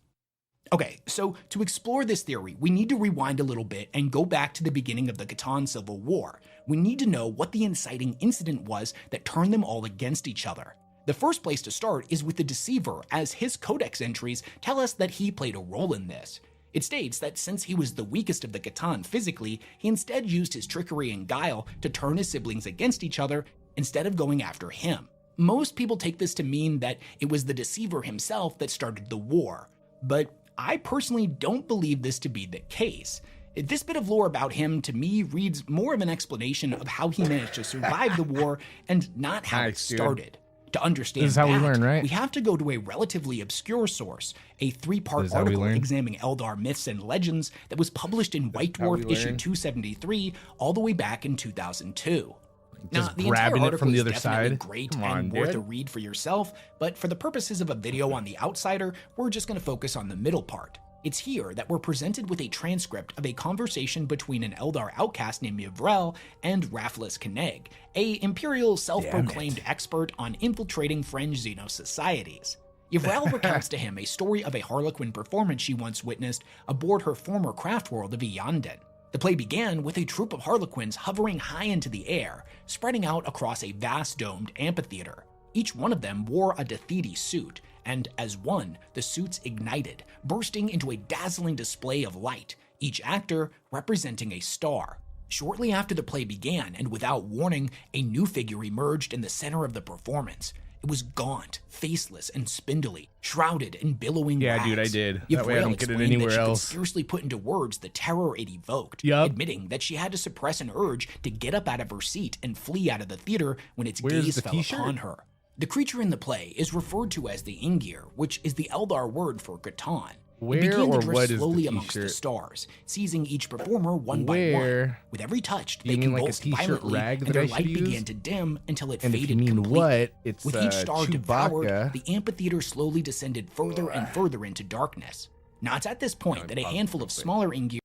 Okay, so to explore this theory, we need to rewind a little bit and go back to the beginning of the Catan Civil War. We need to know what the inciting incident was that turned them all against each other. The first place to start is with the Deceiver, as his codex entries tell us that he played a role in this. It states that since he was the weakest of the Catan physically, he instead used his trickery and guile to turn his siblings against each other instead of going after him. Most people take this to mean that it was the Deceiver himself that started the war, but I personally don't believe this to be the case. This bit of lore about him, to me, reads more of an explanation of how he managed to survive the war and not how it started. To understand this is how that, we learn, right? We have to go to a relatively obscure source, a 3-part article examining Eldar myths and legends that was published in White Dwarf issue 273 all the way back in 2002. Now, Just the entire grabbing it article from the is other definitely side. great Come on, and worth dude. a read for yourself, but for the purposes of a video on The Outsider, we're just going to focus on the middle part. It's here that we're presented with a transcript of a conversation between an Eldar outcast named Yvrel and Raffles Keneg, a Imperial self-proclaimed expert on infiltrating fringe Xeno societies. Yvrel recounts to him a story of a Harlequin performance she once witnessed aboard her former craft world of Iyanden. The play began with a troop of Harlequins hovering high into the air, spreading out across a vast domed amphitheater. Each one of them wore a Dathidi suit, and as one, the suits ignited, bursting into a dazzling display of light, each actor representing a star. Shortly after the play began, and without warning, a new figure emerged in the center of the performance. It was gaunt, faceless, and spindly, shrouded in billowing rags. Yeah, dude, I did. That way I don't get it explained anywhere that she else. could scarcely put into words the terror it evoked, Yup. admitting that she had to suppress an urge to get up out of her seat and flee out of the theater when its gaze the fell t-shirt? upon her. The creature in the play is referred to as the Ingir, which is the Eldar word for Catan. Where It began or to drift what is the slowly amongst the t-shirt? stars, seizing each performer one by one. Where? With every touch, You they mean like a convulsed t-shirt violently, rag and that their I should light began use? to dim until it And if faded you mean completely. what, it's With each star devoured, Chewbacca. the amphitheater slowly descended further and further into darkness. Now it's at this point that a handful of smaller Ingir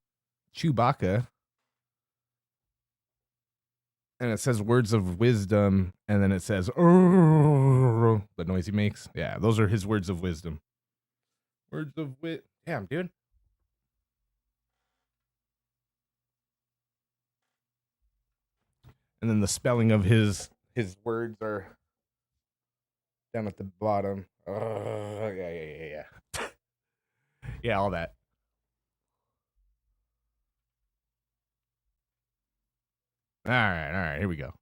Chewbacca. And it says words of wisdom, and then it says the noise he makes. Yeah, those are his words of wisdom. Words of wit. Damn, dude. And then the spelling of his words are down at the bottom. Yeah. Yeah, all that. All right, here we go.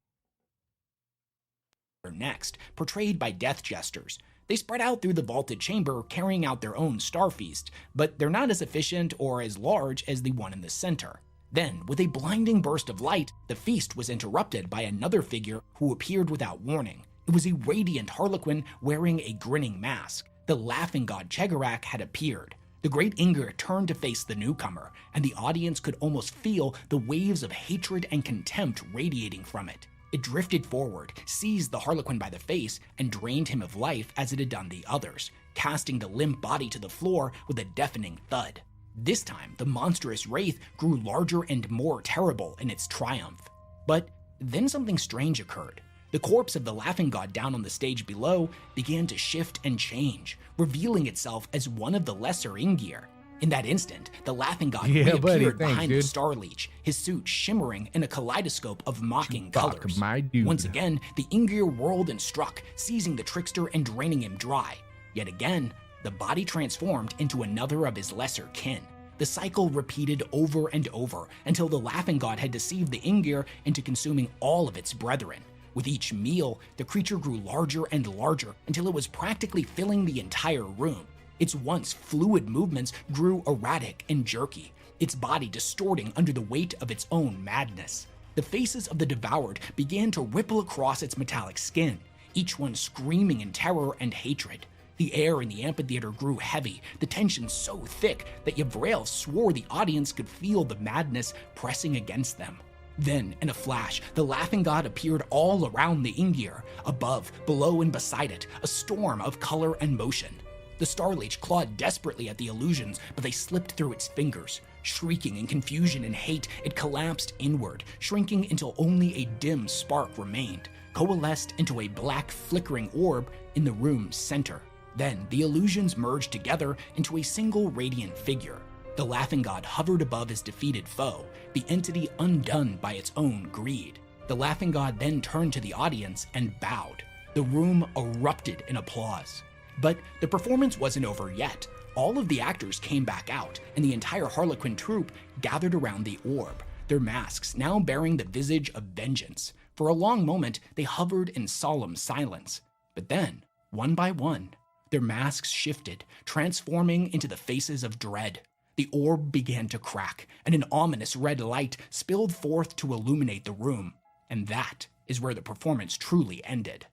next, portrayed by death jesters. They spread out through the vaulted chamber, carrying out their own star feast, but they're not as efficient or as large as the one in the center. Then, with a blinding burst of light, the feast was interrupted by another figure who appeared without warning. It was a radiant Harlequin wearing a grinning mask. The laughing god Chegarak had appeared. The great Inger turned to face the newcomer, and the audience could almost feel the waves of hatred and contempt radiating from it. It drifted forward, seized the Harlequin by the face, and drained him of life as it had done the others, casting the limp body to the floor with a deafening thud. This time, the monstrous wraith grew larger and more terrible in its triumph. But then something strange occurred. The corpse of the laughing god down on the stage below began to shift and change, revealing itself as one of the lesser Ingir. In that instant, the laughing god reappeared behind the Star Leech, his suit shimmering in a kaleidoscope of mocking colors. Once again, the Ingir whirled and struck, seizing the trickster and draining him dry. Yet again, the body transformed into another of his lesser kin. The cycle repeated over and over until the laughing god had deceived the Ingir into consuming all of its brethren. With each meal, the creature grew larger and larger until it was practically filling the entire room. Its once fluid movements grew erratic and jerky, its body distorting under the weight of its own madness. The faces of the devoured began to ripple across its metallic skin, each one screaming in terror and hatred. The air in the amphitheater grew heavy, the tension so thick that Yvrel swore the audience could feel the madness pressing against them. Then, in a flash, the laughing god appeared all around the Ingir, above, below, and beside it, a storm of color and motion. The Star Leech clawed desperately at the illusions, but they slipped through its fingers. Shrieking in confusion and hate, it collapsed inward, shrinking until only a dim spark remained, coalesced into a black flickering orb in the room's center. Then the illusions merged together into a single radiant figure. The laughing god hovered above his defeated foe, the entity undone by its own greed. The laughing god then turned to the audience and bowed. The room erupted in applause. But the performance wasn't over yet. All of the actors came back out, and the entire Harlequin troupe gathered around the orb, their masks now bearing the visage of vengeance. For a long moment, they hovered in solemn silence. But then, one by one, their masks shifted, transforming into the faces of dread. The orb began to crack, and an ominous red light spilled forth to illuminate the room. And that is where the performance truly ended.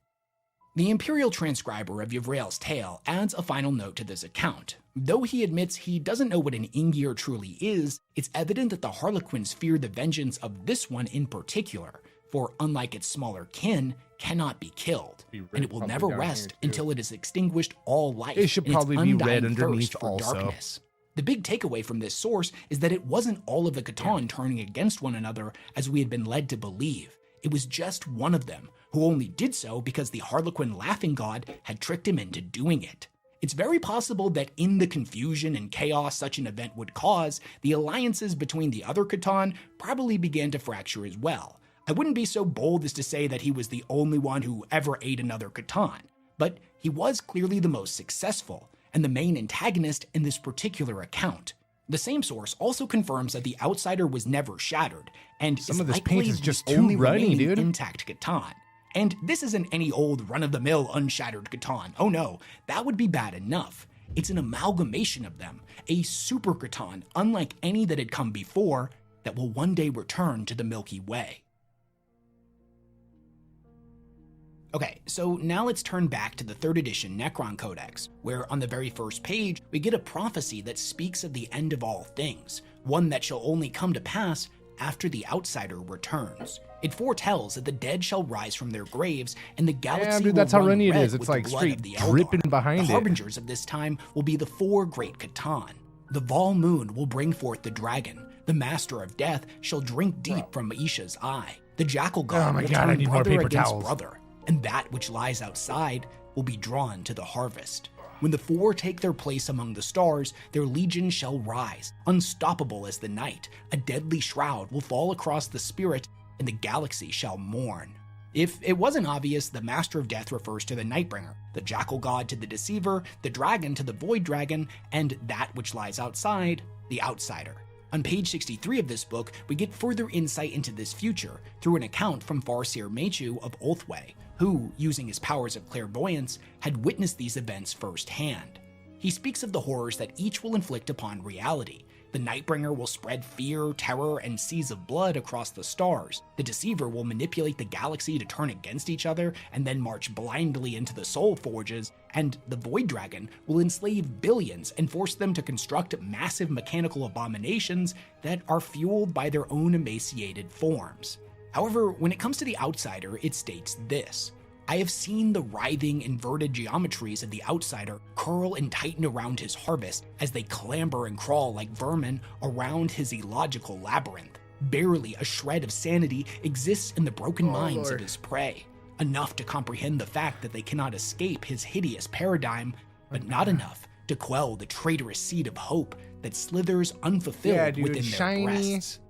The Imperial transcriber of Yvrel's tale adds a final note to this account. Though he admits he doesn't know what an Ingir truly is, it's evident that the Harlequins fear the vengeance of this one in particular, for unlike its smaller kin, cannot be killed, and it will never rest until it has extinguished all life. It should probably be read underneath also. Darkness. The big takeaway from this source is that it wasn't all of the Catan turning against one another as we had been led to believe. It was just one of them, who only did so because the Harlequin laughing god had tricked him into doing it. It's very possible that in the confusion and chaos such an event would cause, the alliances between the other Catan probably began to fracture as well. I wouldn't be so bold as to say that he was the only one who ever ate another Catan, but he was clearly the most successful, and the main antagonist in this particular account. The same source also confirms that the outsider was never shattered, and some is of this likely paint is just the too only runny, remaining dude. intact Catan. And this isn't any old run-of-the-mill unshattered Catan. Oh no, that would be bad enough. It's an amalgamation of them, a super Catan unlike any that had come before, that will one day return to the Milky Way. Okay, so now let's turn back to the 3rd edition Necron Codex, where on the very first page, we get a prophecy that speaks of the end of all things, one that shall only come to pass after the outsider returns. It foretells that the dead shall rise from their graves, and the galaxy Damn, dude, will that's how run runny it red is. It's with like the blood straight of the dripping Eldar. behind The it. harbingers of this time will be the 4 great Catan. The Vol Moon will bring forth the dragon. The Master of Death shall drink deep from Isha's eye. The Jackal God will I turn need more brother paper against towels. brother, and that which lies outside will be drawn to the harvest. When the 4 take their place among the stars, their legion shall rise, unstoppable as the night. A deadly shroud will fall across the spirit, and the galaxy shall mourn. If it wasn't obvious, the Master of Death refers to the Nightbringer, the Jackal God to the Deceiver, the Dragon to the Void Dragon, and that which lies outside, the Outsider. On page 63 of this book, we get further insight into this future through an account from Farseer Mechu of Ulthwé, who, using his powers of clairvoyance, had witnessed these events firsthand. He speaks of the horrors that each will inflict upon reality. The Nightbringer will spread fear, terror, and seas of blood across the stars. The Deceiver will manipulate the galaxy to turn against each other and then march blindly into the Soul Forges, and the Void Dragon will enslave billions and force them to construct massive mechanical abominations that are fueled by their own emaciated forms. However, when it comes to the Outsider, it states this: I have seen the writhing, inverted geometries of the Outsider curl and tighten around his harvest as they clamber and crawl like vermin around his illogical labyrinth. Barely a shred of sanity exists in the broken minds of his prey, enough to comprehend the fact that they cannot escape his hideous paradigm, but not enough to quell the traitorous seed of hope that slithers unfulfilled within their breasts.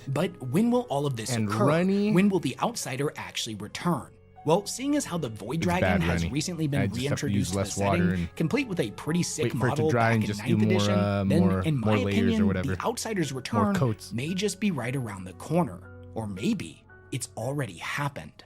But when will all of this occur? When will the Outsider actually return? Well, seeing as how the Void Dragon has recently been reintroduced to the setting, complete with a pretty sick model back in 9th edition, then in my opinion, the Outsider's return may just be right around the corner. Or maybe it's already happened.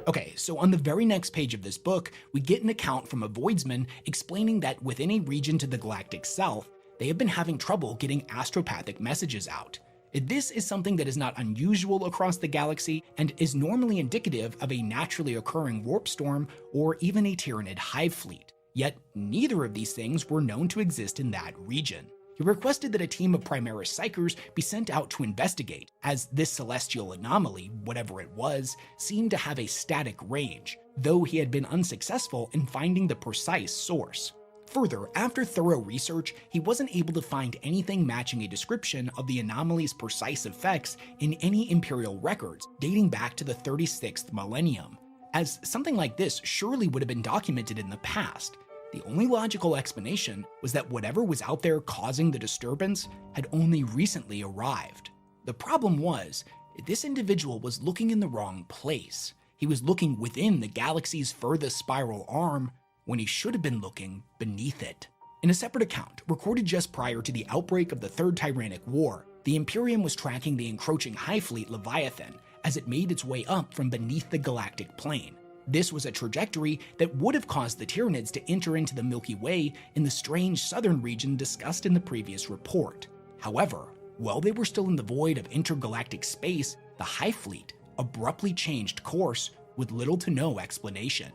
Okay, so on the very next page of this book, we get an account from a Voidsman explaining that within a region to the galactic south, they have been having trouble getting astropathic messages out. This is something that is not unusual across the galaxy and is normally indicative of a naturally occurring warp storm or even a Tyranid hive fleet. Yet neither of these things were known to exist in that region. He requested that a team of Primaris Psychers be sent out to investigate, as this celestial anomaly, whatever it was, seemed to have a static range, though he had been unsuccessful in finding the precise source. Further, after thorough research, he wasn't able to find anything matching a description of the anomaly's precise effects in any Imperial records dating back to the 36th millennium. as something like this surely would have been documented in the past. The only logical explanation was that whatever was out there causing the disturbance had only recently arrived. The problem was, this individual was looking in the wrong place. He was looking within the galaxy's furthest spiral arm when he should have been looking beneath it. In a separate account, recorded just prior to the outbreak of the Third Tyrannic War, the Imperium was tracking the encroaching Hive Fleet Leviathan as it made its way up from beneath the galactic plane. This was a trajectory that would have caused the Tyranids to enter into the Milky Way in the strange southern region discussed in the previous report. However, while they were still in the void of intergalactic space, the Hive Fleet abruptly changed course with little to no explanation.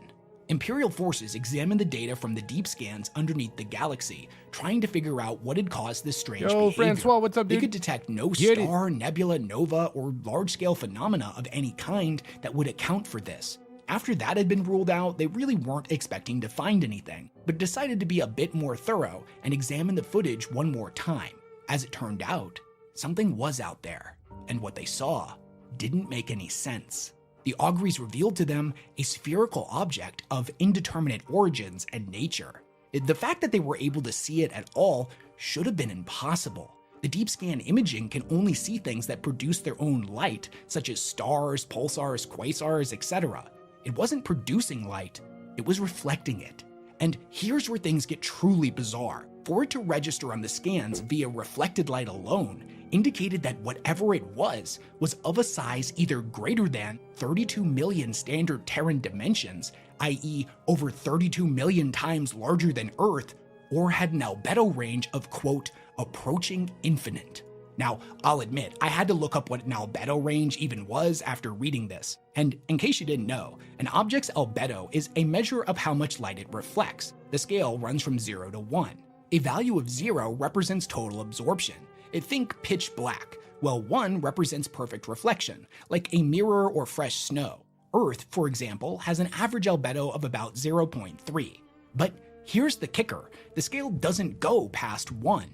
Imperial forces examined the data from the deep scans underneath the galaxy, trying to figure out what had caused this strange behavior. Francois, what's up, dude? They could detect no star, nebula, nova, or large-scale phenomena of any kind that would account for this. After that had been ruled out, they really weren't expecting to find anything, but decided to be a bit more thorough and examine the footage one more time. As it turned out, something was out there, and what they saw didn't make any sense. The auguries revealed to them a spherical object of indeterminate origins and nature. The fact that they were able to see it at all should have been impossible. The deep scan imaging can only see things that produce their own light, such as stars, pulsars, quasars, etc. It wasn't producing light, it was reflecting it. And here's where things get truly bizarre. For it to register on the scans via reflected light alone indicated that whatever it was of a size either greater than 32 million standard Terran dimensions, i.e. over 32 million times larger than Earth, or had an albedo range of, quote, approaching infinite. Now, I'll admit, I had to look up what an albedo range even was after reading this. And in case you didn't know, an object's albedo is a measure of how much light it reflects. The scale runs from 0 to 1. A value of 0 represents total absorption. Think pitch black, while 1 represents perfect reflection, like a mirror or fresh snow. Earth, for example, has an average albedo of about 0.3. But here's the kicker, the scale doesn't go past 1.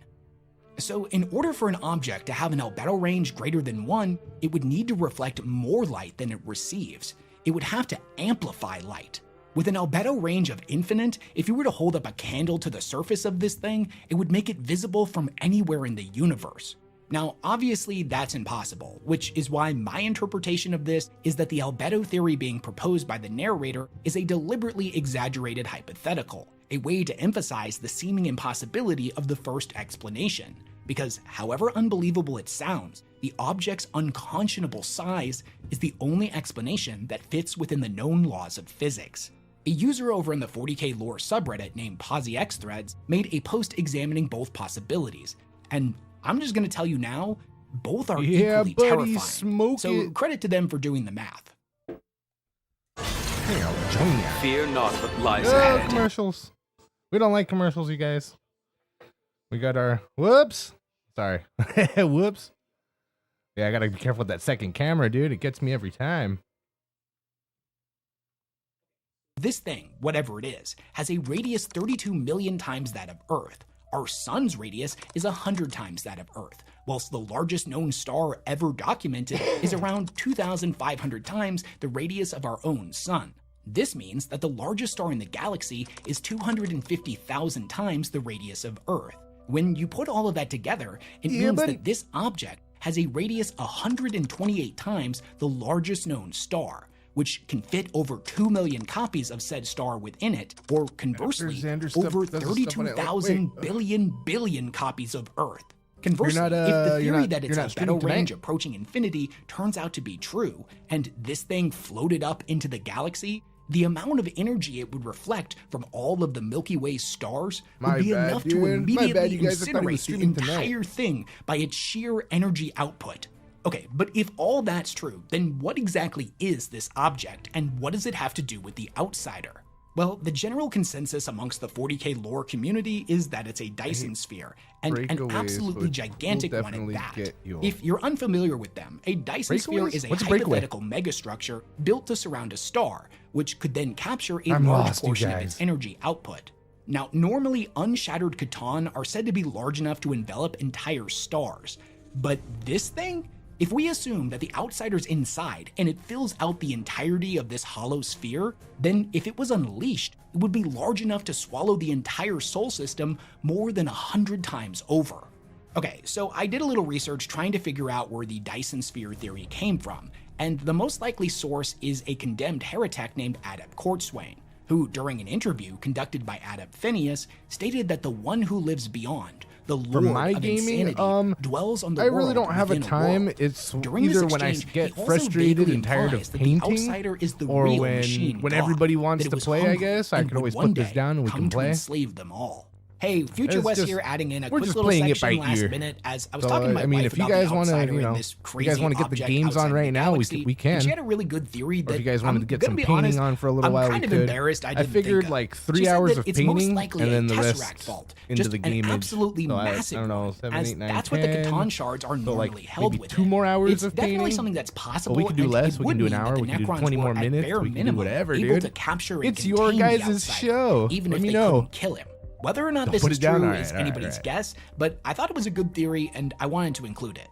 So in order for an object to have an albedo range greater than 1, it would need to reflect more light than it receives. It would have to amplify light. With an albedo range of infinite, if you were to hold up a candle to the surface of this thing, it would make it visible from anywhere in the universe. Now, obviously that's impossible, which is why my interpretation of this is that the albedo theory being proposed by the narrator is a deliberately exaggerated hypothetical, a way to emphasize the seeming impossibility of the first explanation. Because however unbelievable it sounds, the object's unconscionable size is the only explanation that fits within the known laws of physics. A user over in the 40k lore subreddit named PosiXthreads made a post examining both possibilities, and I'm just gonna tell you now, both are equally terrifying. So credit to them for doing the math. Fear not what lies ahead. Commercials. We don't like commercials, you guys. We got our whoops. Sorry. Whoops. Yeah, I gotta be careful with that second camera, dude. It gets me every time. This thing, whatever it is, has a radius 32 million times that of Earth. Our sun's radius is 100 times that of Earth, whilst the largest known star ever documented is around 2,500 times the radius of our own sun. This means that the largest star in the galaxy is 250,000 times the radius of Earth. When you put all of that together, it means that this object has a radius 128 times the largest known star, which can fit over 2 million copies of said star within it, or conversely, over 32,000 billion copies of Earth. Conversely, if the theory that its albedo range approaching infinity turns out to be true, and this thing floated up into the galaxy, the amount of energy it would reflect from all of the Milky Way stars would be enough to immediately incinerate the entire thing by its sheer energy output. Okay, but if all that's true, then what exactly is this object, and what does it have to do with the outsider? Well, the general consensus amongst the 40k lore community is that it's a Dyson sphere, and an absolutely gigantic one at that. If you're unfamiliar with them, a Dyson sphere is a hypothetical megastructure built to surround a star, which could then capture a large portion of its energy output. Now, normally unshattered Catan are said to be large enough to envelop entire stars, but this thing If we assume that the outsider's inside and it fills out the entirety of this hollow sphere, then if it was unleashed, it would be large enough to swallow the entire Sol system more than 100 times over. Okay, so I did a little research trying to figure out where the Dyson sphere theory came from, and the most likely source is a condemned heretic named Adept Courtswain, who, during an interview conducted by Adept Phineas, stated that the one who lives beyond, the Lord of Insanity, dwells on the world. I really don't have a time. It's either when I get frustrated and tired of painting, or when everybody wants to play, I guess. I can always put this down and we can play. Enslave them all. Hey, Future West here, adding in a quick little section last minute as I was talking to my wife about the outsider in this crazy object. If you guys want to get the games on right now, we can. She had a really good theory that, if you guys wanted to get some painting on for a little while, I'm kind of embarrassed I figured like 3 hours of painting and then the rest into the game. Absolutely massive. I don't know, 7, 8, 9, 10. That's what the Catan shards are normally held with. 2 more hours of painting. It's definitely something that's possible. We can do less. We can do an hour. We can do 20 more minutes. We can do whatever, dude. It's your guys' show. Even if they couldn't kill him. Whether or not this is true is anybody's guess, but I thought it was a good theory and I wanted to include it.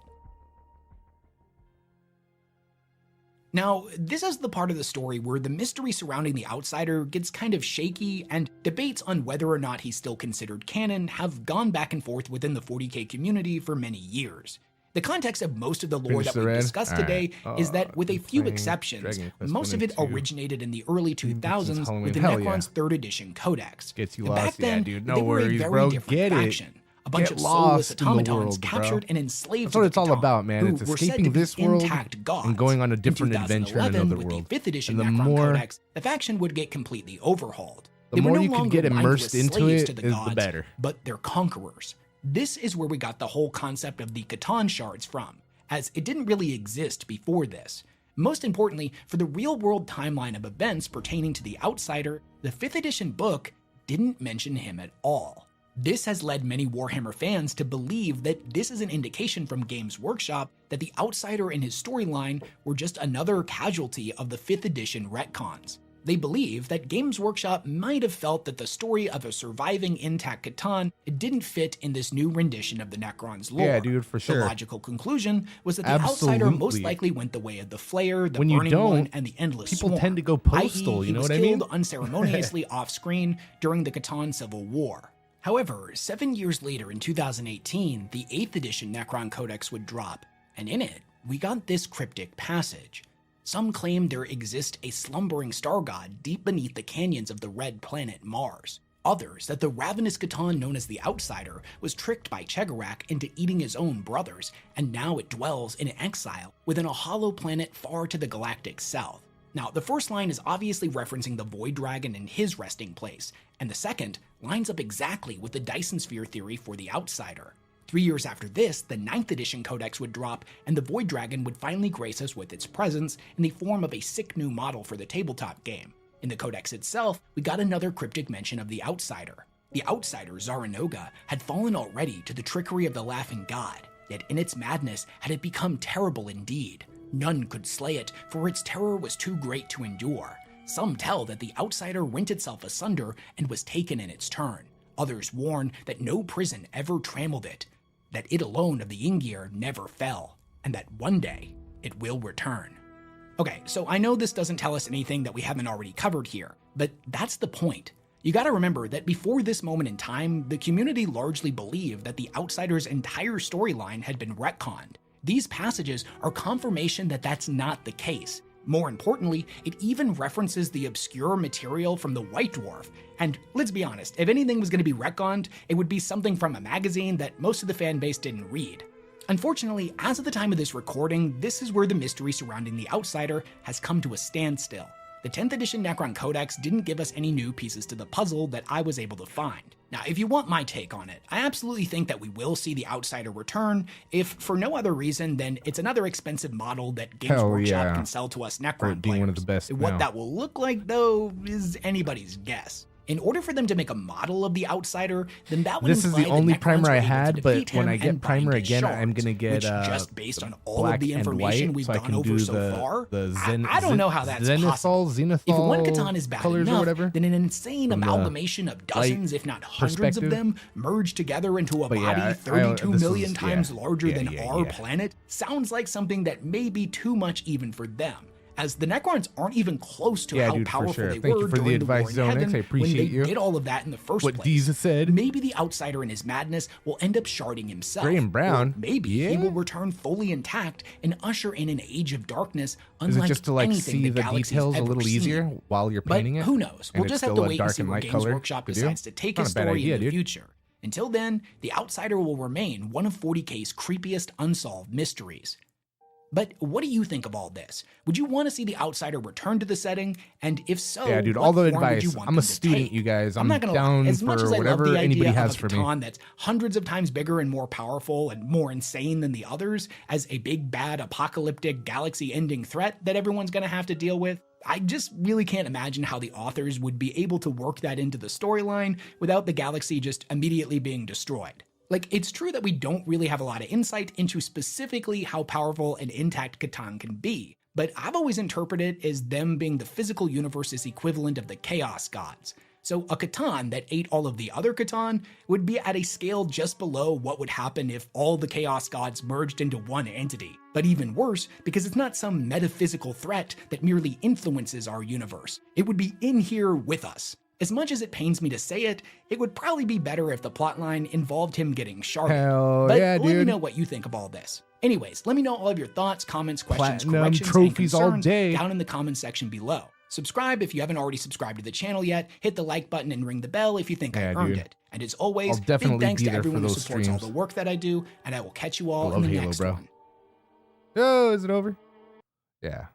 Now, this is the part of the story where the mystery surrounding the outsider gets kind of shaky, and debates on whether or not he's still considered canon have gone back and forth within the 40k community for many years. The context of most of the lore that we've discussed today is that, with a few exceptions, most of it originated in the early 2000s with the Necron's 3rd edition codex. Gets you and lost, back then, dude. they were a very different faction. A bunch of soulless automatons captured and enslaved. That's what it's all about, man. It's escaping this world and going on a different adventure in another world. With the 5th edition Necron codex, the faction would get completely overhauled. The more you can get immersed into it, is the better. But they're conquerors. This is where we got the whole concept of the Catan shards from, as it didn't really exist before this. Most importantly, for the real-world timeline of events pertaining to the outsider, the 5th edition book didn't mention him at all. This has led many Warhammer fans to believe that this is an indication from Games Workshop that the outsider and his storyline were just another casualty of the 5th edition retcons. They believe that Games Workshop might have felt that the story of a surviving intact Catan didn't fit in this new rendition of the Necron's lore. Yeah, dude, for sure. The logical conclusion was that the outsider most likely went the way of the Flayer, the Burning One, and the Endless People Swarm. tend to go postal, you know what I mean? He was killed unceremoniously off-screen during the Catan Civil War. However, 7 years later in 2018, the 8th edition Necron Codex would drop, and in it, we got this cryptic passage. Some claim there exists a slumbering star god deep beneath the canyons of the red planet Mars. Others that the ravenous Catan known as the Outsider was tricked by Chegarak into eating his own brothers, and now it dwells in exile within a hollow planet far to the galactic south. Now, the first line is obviously referencing the Void Dragon and his resting place, and the second lines up exactly with the Dyson Sphere theory for the Outsider. 3 years after this, the 9th edition codex would drop, and the Void Dragon would finally grace us with its presence in the form of a sick new model for the tabletop game. In the codex itself, we got another cryptic mention of the Outsider. The Outsider, Zaranoga, had fallen already to the trickery of the Laughing God, yet in its madness had it become terrible indeed. None could slay it, for its terror was too great to endure. Some tell that the Outsider rent itself asunder and was taken in its turn. Others warn that no prison ever trammeled it, that it alone of the Ingir never fell, and that one day it will return. Okay, so I know this doesn't tell us anything that we haven't already covered here, but that's the point. You gotta remember that before this moment in time, the community largely believed that the Outsider's entire storyline had been retconned. These passages are confirmation that that's not the case. More importantly, it even references the obscure material from the White Dwarf. And let's be honest, if anything was going to be retconned, it would be something from a magazine that most of the fan base didn't read. Unfortunately, as of the time of this recording, this is where the mystery surrounding the Outsider has come to a standstill. The 10th edition Necron Codex didn't give us any new pieces to the puzzle that I was able to find. Now, if you want my take on it, I absolutely think that we will see the Outsider return, if for no other reason than it's another expensive model that Games Workshop can sell to us Necron players. One of the best what that will look like, though, is anybody's guess. In order for them to make a model of the Outsider, then that would This is imply the only that Necrons primer were I able to had, but defeat when him I get and primer bind his again, I'm shards, gonna get which just based on all of black the and information white, we've so I gone can over do so far, I don't know how that's possible. zenithal If one Catan is bad colors or enough, whatever. then an insane From the amalgamation of dozens, if not hundreds of perspective. them, merged together into a But body yeah, 32 this million was- times yeah, larger than yeah, our yeah. planet sounds like something that may be too much even for them, as the Necrons aren't even close to how dude, for powerful sure. they Thank you were for the during the War advice, in Zonix. Heaven I appreciate when they you. did all of that in the first What place. Deeza said. Maybe the Outsider in his madness will end up sharding himself. Gray and brown. Or maybe Yeah. he will return fully intact and usher in an age of darkness Is unlike it just to like anything see the galaxy's details a ever little seen. easier while you're But painting it? who knows? And We'll it's just have still to a wait and dark see and where light Games color Workshop to do? decides to take Not his a bad story idea, in the dude. future. Until then, the Outsider will remain one of 40K's creepiest unsolved mysteries. But what do you think of all this? Would you want to see the Outsider return to the setting? And if so, Yeah, dude, what all the form would you advice. want I'm a them to student, take? you guys. I'm not gonna down lie. As much for as I love whatever the anybody idea has of for a me. Catan that's hundreds of times bigger and more powerful and more insane than the others as a big bad apocalyptic galaxy-ending threat that everyone's gonna have to deal with, I just really can't imagine how the authors would be able to work that into the storyline without the galaxy just immediately being destroyed. Like, it's true that we don't really have a lot of insight into specifically how powerful an intact Catan can be, but I've always interpreted it as them being the physical universe's equivalent of the Chaos Gods. So a Catan that ate all of the other Catan would be at a scale just below what would happen if all the Chaos Gods merged into one entity. But even worse, because it's not some metaphysical threat that merely influences our universe. It would be in here with us. As much as it pains me to say it, it would probably be better if the plotline involved him getting sharded. Hell but yeah, let me dude. know what you think of all this. Anyways, let me know all of your thoughts, comments, questions, Platinum corrections, trophies and all concerns day. down in the comments section below. Subscribe if you haven't already subscribed to the channel yet, hit the like button and ring the bell if you think I earned dude. it. And as always, I'll definitely big thanks be to there for everyone who those supports all streams. the work that I do, and I will catch you all I in love the Halo, next bro. one. Oh, is it over? Yeah.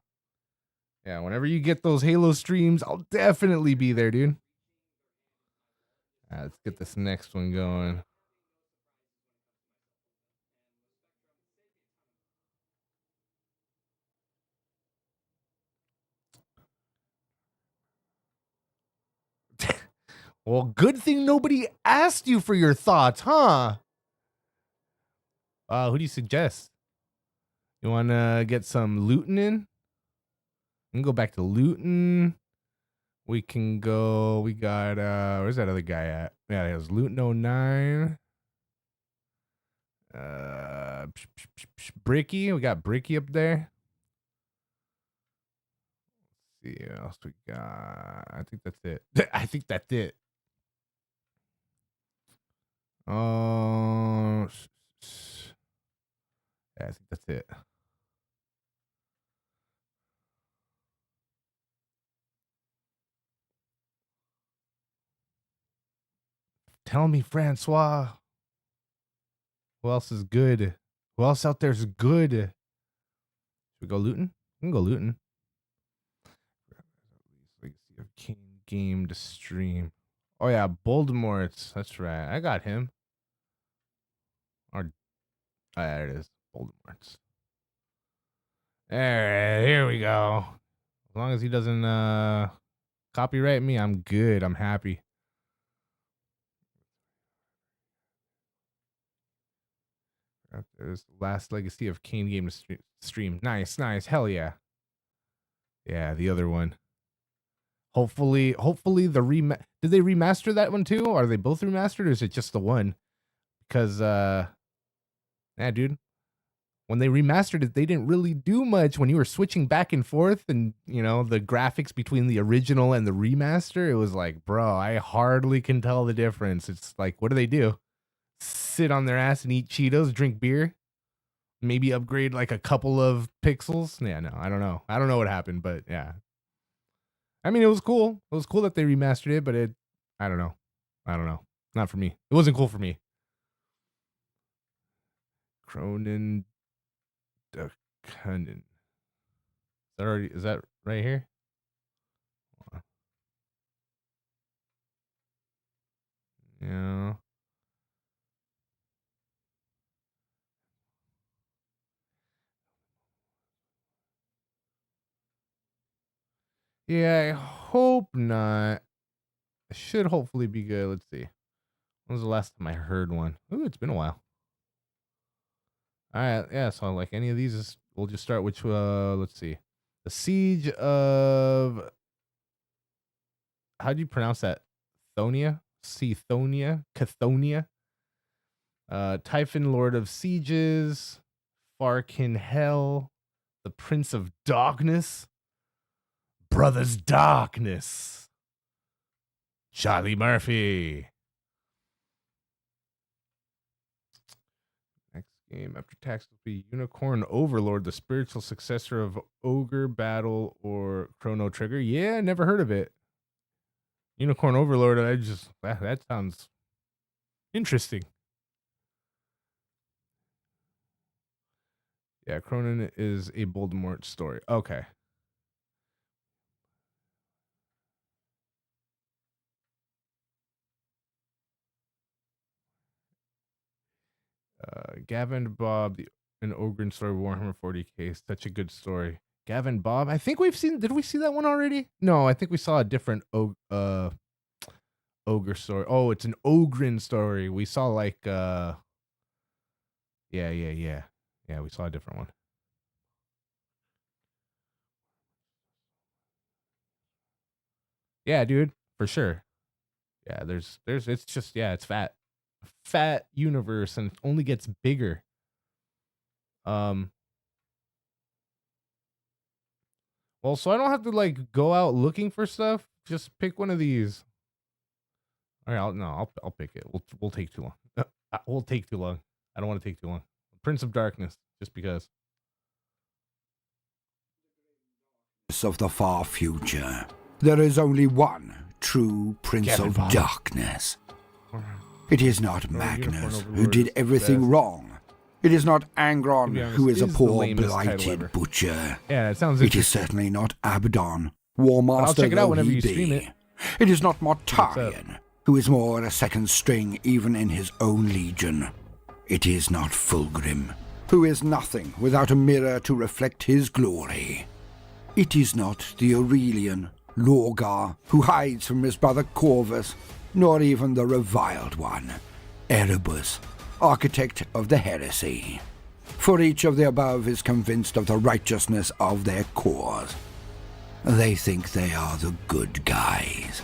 Yeah, whenever you get those Halo streams, I'll definitely be there, dude. All right, let's get this next one going. Well, good thing nobody asked you for your thoughts, huh? Who do you suggest? You want to get some looting in? We can go back to looting. We can go. We got. Where's that other guy at? Yeah, there's Luton 09. Bricky. We got Bricky up there. Let's see what else we got. I think that's it. I think that's it. Oh, yeah, I think that's it. Tell me, Francois. Who else is good? Who else out there is good? Should we go looting? We can go looting. Legacy of King game to stream. Oh yeah, Voldemort's. That's right. I got him. Or there it is. Voldemort's. Alright, here we go. As long as he doesn't copyright me, I'm good. I'm happy. There's the last Legacy of Kane game to stream. Nice, nice. Hell yeah. Yeah, the other one. Hopefully the did they remaster that one too? Are they both remastered or is it just the one? Because yeah, dude. When they remastered it, they didn't really do much when you were switching back and forth and, you know, the graphics between the original and the remaster. It was like, bro, I hardly can tell the difference. It's like, what do? Sit on their ass and eat Cheetos, drink beer, maybe upgrade like a couple of pixels. Yeah, no, I don't know. I don't know what happened, but yeah. I mean, it was cool. It was cool that they remastered it, but I don't know. Not for me. It wasn't cool for me. Cronin Duckunden. Is that right here? Yeah. Yeah, I hope not. should hopefully be good. Let's see. When was the last time I heard one? Ooh, it's been a while. All right, yeah. So like any of these, we'll just start. Which let's see. The Siege of. How do you pronounce that? Thonia, Cathonia. Typhon, Lord of Sieges. Farkin Hell. The Prince of Darkness. Brothers Darkness. Charlie Murphy. Next game after tax will be Unicorn Overlord, the spiritual successor of Ogre Battle or Chrono Trigger. Yeah, never heard of it. Unicorn Overlord, that sounds interesting. Yeah, Cronin is a Voldemort story. Okay. Gavin Bob, an Ogre story, Warhammer 40k, such a good story. Gavin Bob, I think did we see that one already? No, I think we saw a different Ogre story. Oh, it's an Ogrin story. We saw like, yeah, we saw a different one. Yeah, dude, for sure. Yeah, it's just, yeah, it's fat universe and it only gets bigger. Well, so I don't have to like go out looking for stuff. Just pick one of these. All right, I'll pick it. We'll take too long. We'll take too long. I don't want to take too long. Prince of Darkness, just because. Of the far future, there is only one true Prince of Darkness. It is not Magnus who did everything wrong. It is not Angron who is a poor blighted butcher. Yeah, it sounds interesting. It is certainly not Abaddon, War Master. I'll check it out whenever you stream it. It is not Mortarion, who is more a second string even in his own legion. It is not Fulgrim, who is nothing without a mirror to reflect his glory. It is not the Aurelian, Lorgar, who hides from his brother Corvus, nor even the reviled one, Erebus, architect of the heresy. For each of the above is convinced of the righteousness of their cause. They think they are the good guys.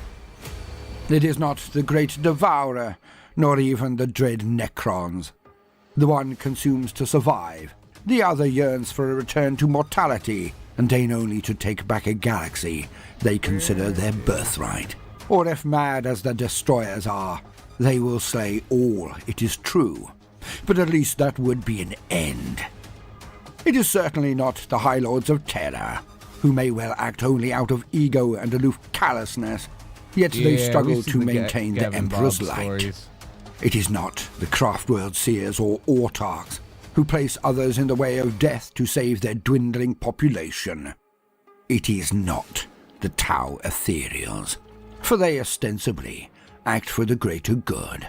It is not the great devourer, nor even the dread Necrons. The one consumes to survive, the other yearns for a return to mortality, and deign only to take back a galaxy they consider their birthright. Or if mad as the destroyers are, they will slay all, it is true. But at least that would be an end. It is certainly not the High Lords of Terror, who may well act only out of ego and aloof callousness, yet they struggle to maintain the Emperor's light. It is not the Craftworld Seers or Autarchs, who place others in the way of death to save their dwindling population. It is not the Tau Ethereals, for they ostensibly act for the greater good.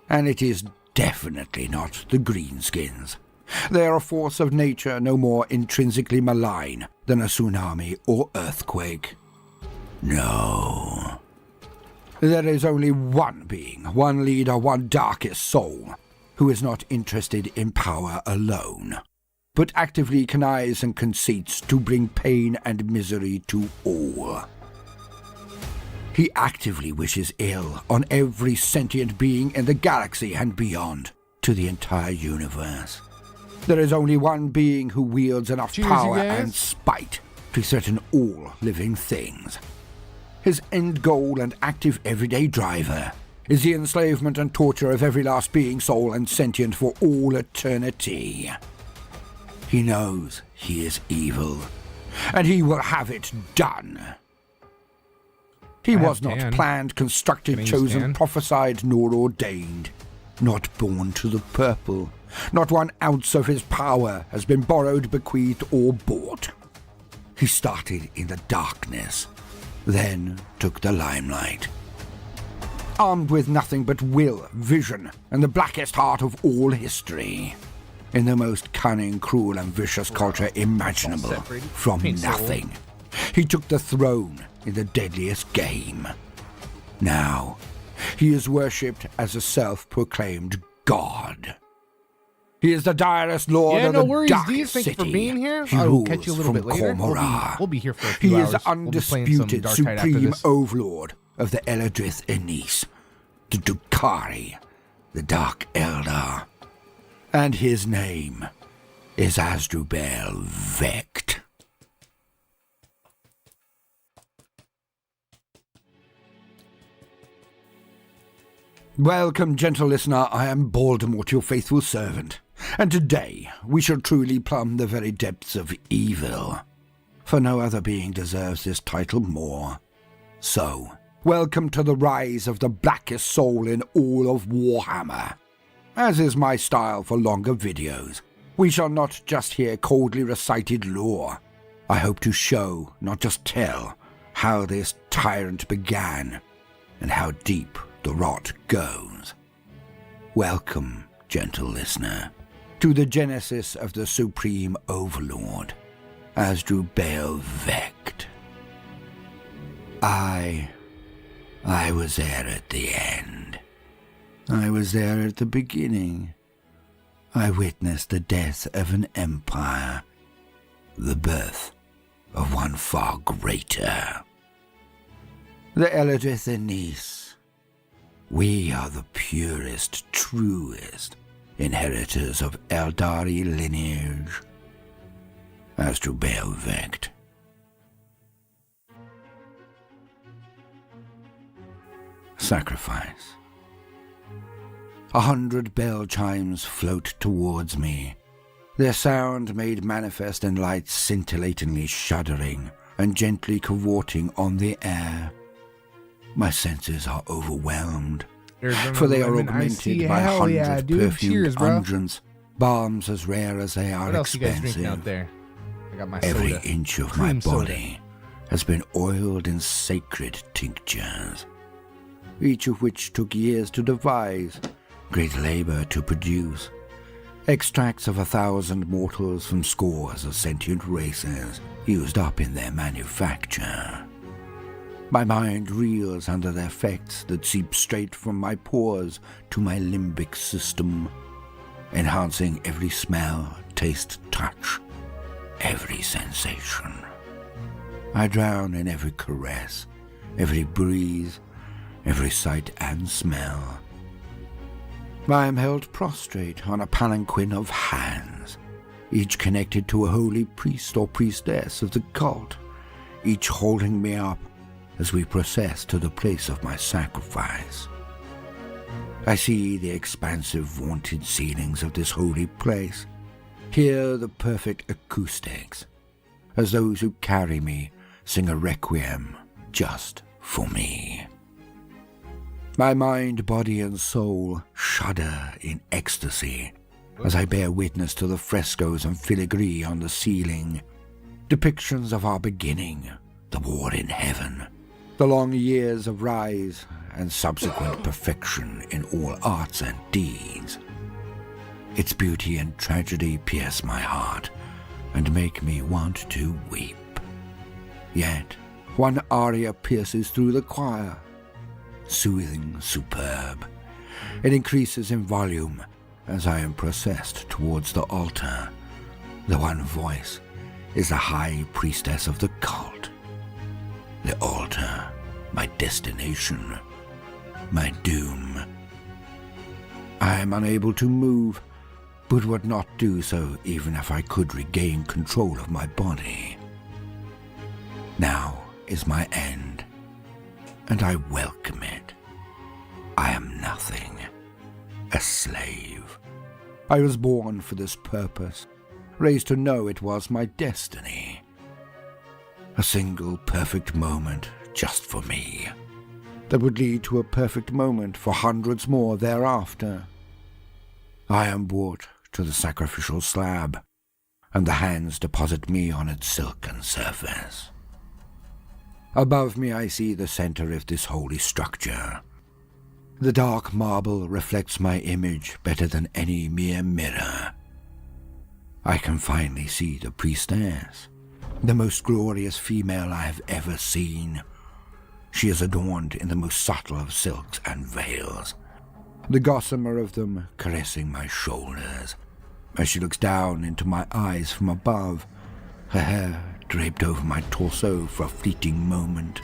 And it is definitely not the Greenskins. They are a force of nature no more intrinsically malign than a tsunami or earthquake. No. There is only one being, one leader, one darkest soul, who is not interested in power alone, but actively connives and conceits to bring pain and misery to all. He actively wishes ill on every sentient being in the galaxy and beyond, to the entire universe. There is only one being who wields enough power and spite to threaten all living things. His end goal and active everyday driver is the enslavement and torture of every last being, soul, and sentient for all eternity. He knows he is evil, and he will have it done. He was not planned, constructed, chosen, prophesied, nor ordained. Not born to the purple. Not 1 ounce of his power has been borrowed, bequeathed, or bought. He started in the darkness, then took the limelight. Armed with nothing but will, vision, and the blackest heart of all history. In the most cunning, cruel, and vicious culture imaginable, from nothing, he took the throne in the deadliest game. Now, he is worshipped as a self-proclaimed god. He is the direst lord of no the worries, Dark Dee. Thank you for City. being here. He I'll rules catch you a little from bit later. We'll be here for a few He hours. is the undisputed supreme overlord of the Eldrith Enis, the Dukari, the Dark Eldar. And his name is Asdrubal Vecht. Welcome, gentle listener. I am Voldemort, your faithful servant. And today we shall truly plumb the very depths of evil. For no other being deserves this title more. So, welcome to the rise of the blackest soul in all of Warhammer. As is my style for longer videos, we shall not just hear coldly recited lore. I hope to show, not just tell, how this tyrant began, and how deep the rot goes. Welcome, gentle listener, to the genesis of the Supreme Overlord, Asdrubal Vecht. I was there at the end. I was there at the beginning. I witnessed the death of an empire, the birth of one far greater. The Eldrith Enis. We are the purest, truest inheritors of Eldari lineage. Asdrubal Vecht. Sacrifice. 100 bell chimes float towards me, their sound made manifest in light scintillatingly shuddering and gently cavorting on the air. My senses are overwhelmed, for they are augmented by hundreds of perfumed unguents, balms as rare as they are expensive. Out there? I got my Every soda. inch of Cream my body soda. has been oiled in sacred tinctures, each of which took years to devise, great labor to produce. Extracts of 1,000 mortals from scores of sentient races used up in their manufacture. My mind reels under the effects that seep straight from my pores to my limbic system, enhancing every smell, taste, touch, every sensation. I drown in every caress, every breeze, every sight and smell. I am held prostrate on a palanquin of hands, each connected to a holy priest or priestess of the cult, each holding me up as we process to the place of my sacrifice. I see the expansive vaulted ceilings of this holy place, hear the perfect acoustics, as those who carry me sing a requiem just for me. My mind, body, and soul shudder in ecstasy as I bear witness to the frescoes and filigree on the ceiling, depictions of our beginning, the war in heaven, the long years of rise and subsequent perfection in all arts and deeds. Its beauty and tragedy pierce my heart and make me want to weep. Yet one aria pierces through the choir, soothing, superb. It increases in volume as I am processed towards the altar. The one voice is the high priestess of the cult. The altar, my destination, my doom. I am unable to move, but would not do so even if I could regain control of my body. Now is my end, and I welcome it. I am nothing, a slave. I was born for this purpose, raised to know it was my destiny. A single perfect moment just for me, that would lead to a perfect moment for hundreds more thereafter. I am brought to the sacrificial slab, and the hands deposit me on its silken surface. Above me I see the center of this holy structure. The dark marble reflects my image better than any mere mirror. I can finally see the priestess, the most glorious female I have ever seen. she is adorned in the most subtle of silks and veils, the gossamer of them caressing my shoulders. As she looks down into my eyes from above, her hair draped over my torso for a fleeting moment.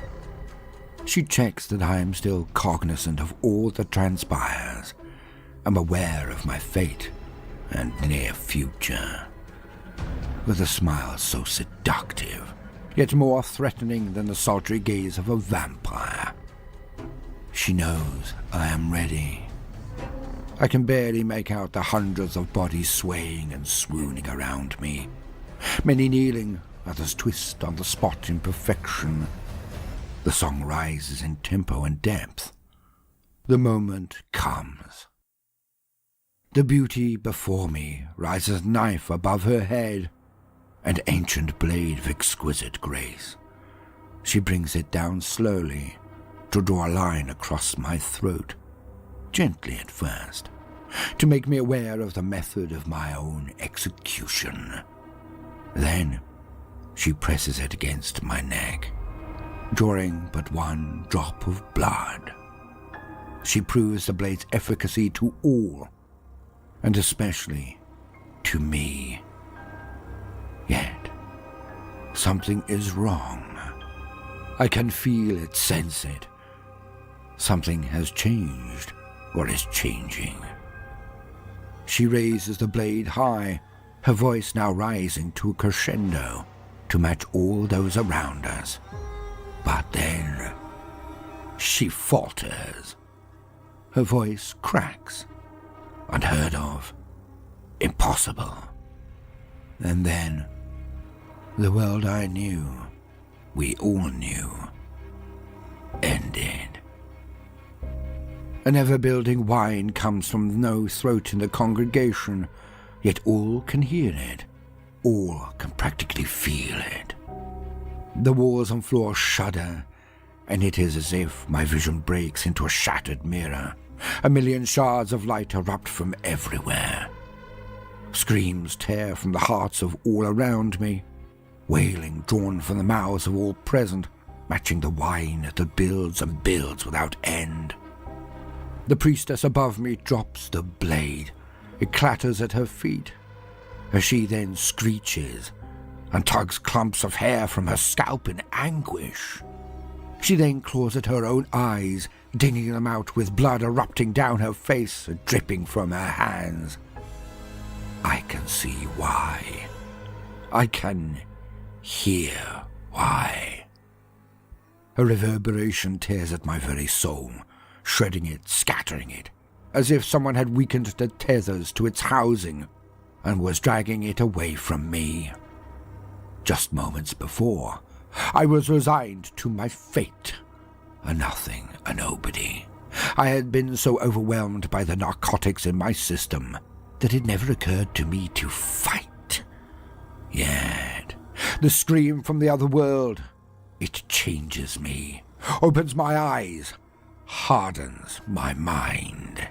She checks that I am still cognizant of all that transpires, am aware of my fate and near future. With a smile so seductive, yet more threatening than the sultry gaze of a vampire, she knows I am ready. I can barely make out the hundreds of bodies swaying and swooning around me, many kneeling, others twist on the spot in perfection. The song rises in tempo and depth. The moment comes. The beauty before me rises knife above her head, an ancient blade of exquisite grace. She brings it down slowly to draw a line across my throat, gently at first, to make me aware of the method of my own execution. Then she presses it against my neck, drawing but one drop of blood. She proves the blade's efficacy to all, and especially to me. Yet, something is wrong. I can feel it, sense it. Something has changed, or is changing. She raises the blade high, her voice now rising to a crescendo to match all those around us. But then, she falters. Her voice cracks. Unheard of. Impossible. And then, the world I knew, we all knew, ended. An ever-building whine comes from no throat in the congregation, yet all can hear it. All can practically feel it. The walls and floor shudder, and it is as if my vision breaks into a shattered mirror. A million shards of light erupt from everywhere. Screams tear from the hearts of all around me, wailing drawn from the mouths of all present, matching the whine that builds and builds without end. The priestess above me drops the blade. It clatters at her feet, as she then screeches and tugs clumps of hair from her scalp in anguish. She then claws at her own eyes, digging them out with blood erupting down her face and dripping from her hands. I can see why. I can hear why. A reverberation tears at my very soul, shredding it, scattering it, as if someone had weakened the tethers to its housing and was dragging it away from me. Just moments before, I was resigned to my fate, a nothing, a nobody. I had been so overwhelmed by the narcotics in my system that it never occurred to me to fight. Yet, the scream from the other world, it changes me, opens my eyes, hardens my mind.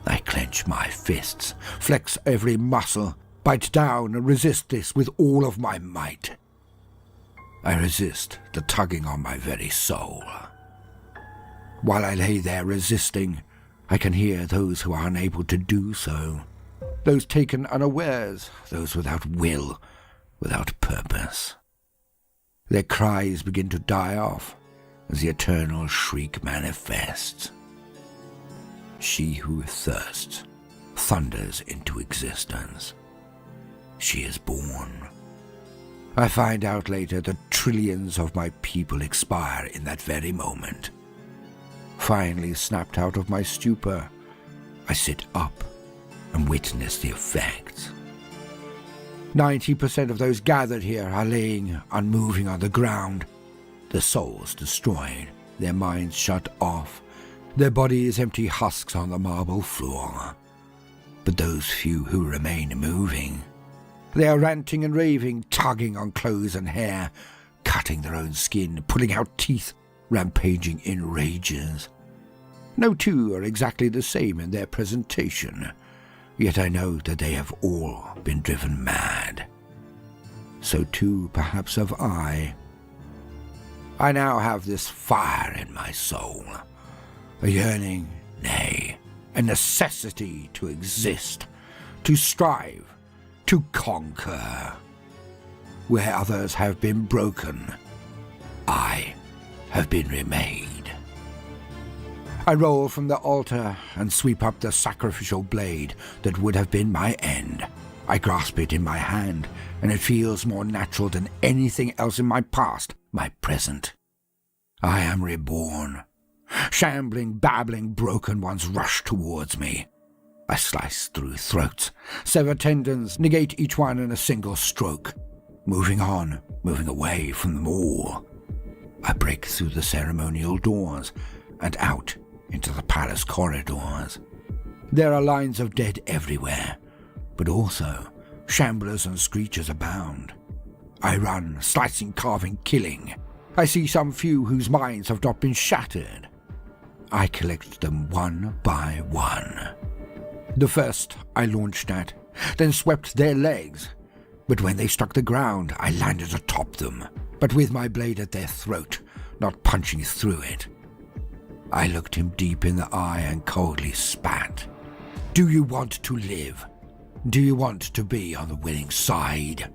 I clench my fists, flex every muscle, bite down and resist this with all of my might. I resist the tugging on my very soul. While I lay there resisting, I can hear those who are unable to do so, those taken unawares, those without will, without purpose. Their cries begin to die off as the eternal shriek manifests. She who thirsts thunders into existence. She is born. I find out later that trillions of my people expire in that very moment. Finally snapped out of my stupor, I sit up and witness the effects. 90% of those gathered here are laying unmoving on the ground, their souls destroyed, their minds shut off, their bodies empty husks on the marble floor. But those few who remain moving, they are ranting and raving, tugging on clothes and hair, cutting their own skin, pulling out teeth, rampaging in rages. No two are exactly the same in their presentation, yet I know that they have all been driven mad. So too, perhaps, have I. I now have this fire in my soul, a yearning, nay, a necessity to exist, to strive, to conquer. Where others have been broken, I have been remade. I roll from the altar and sweep up the sacrificial blade that would have been my end. I grasp it in my hand, and it feels more natural than anything else in my past, my present. I am reborn. Shambling, babbling, broken ones rush towards me. I slice through throats, sever tendons, negate each one in a single stroke. Moving on, moving away from them all. I break through the ceremonial doors and out into the palace corridors. There are lines of dead everywhere, but also shamblers and screechers abound. I run, slicing, carving, killing. I see some few whose minds have not been shattered. I collect them one by one. The first I launched at, then swept their legs. But when they struck the ground, I landed atop them, but with my blade at their throat, not punching through it. I looked him deep in the eye and coldly spat. Do you want to live? Do you want to be on the winning side?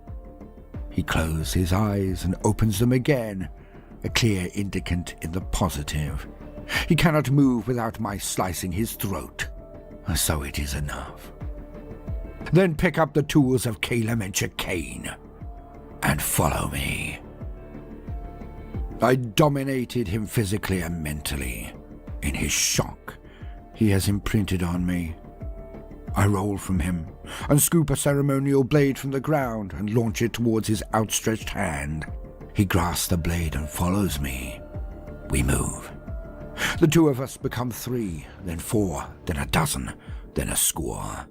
He closed his eyes and opens them again, a clear indicant in the positive. He cannot move without my slicing his throat, so it is enough. Then pick up the tools of Kalementia Kane and follow me. I dominated him physically and mentally. In his shock, he has imprinted on me. I roll from him and scoop a ceremonial blade from the ground and launch it towards his outstretched hand. He grasps the blade and follows me. We move. The two of us become 3, then 4, then a dozen, then a score.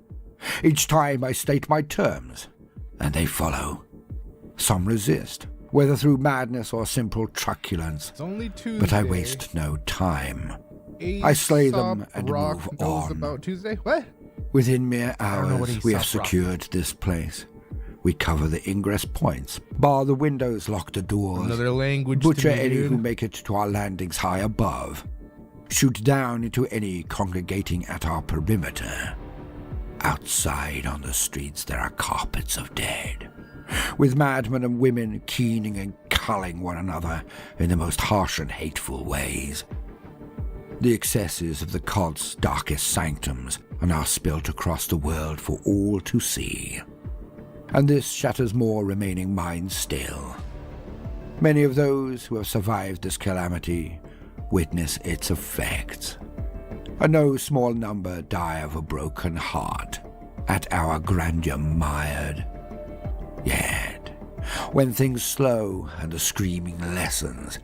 Each time I state my terms, and they follow. Some resist, whether through madness or simple truculence. It's only Tuesday. But I waste no time. I slay them and Rock move knows on. about Tuesday? What? Within mere don't know what hours, we have Aesop Rock secured this place. We cover the ingress points, bar the windows, lock the doors, Another language butcher to me, any dude. who make it to our landings high above, shoot down into any congregating at our perimeter. Outside on the streets there are carpets of dead, with madmen and women keening and culling one another in the most harsh and hateful ways. The excesses of the cult's darkest sanctums are now spilt across the world for all to see. And this shatters more remaining minds still. Many of those who have survived this calamity witness its effects. A no small number die of a broken heart, at our grandeur mired. Yet, when things slow and the screaming lessens,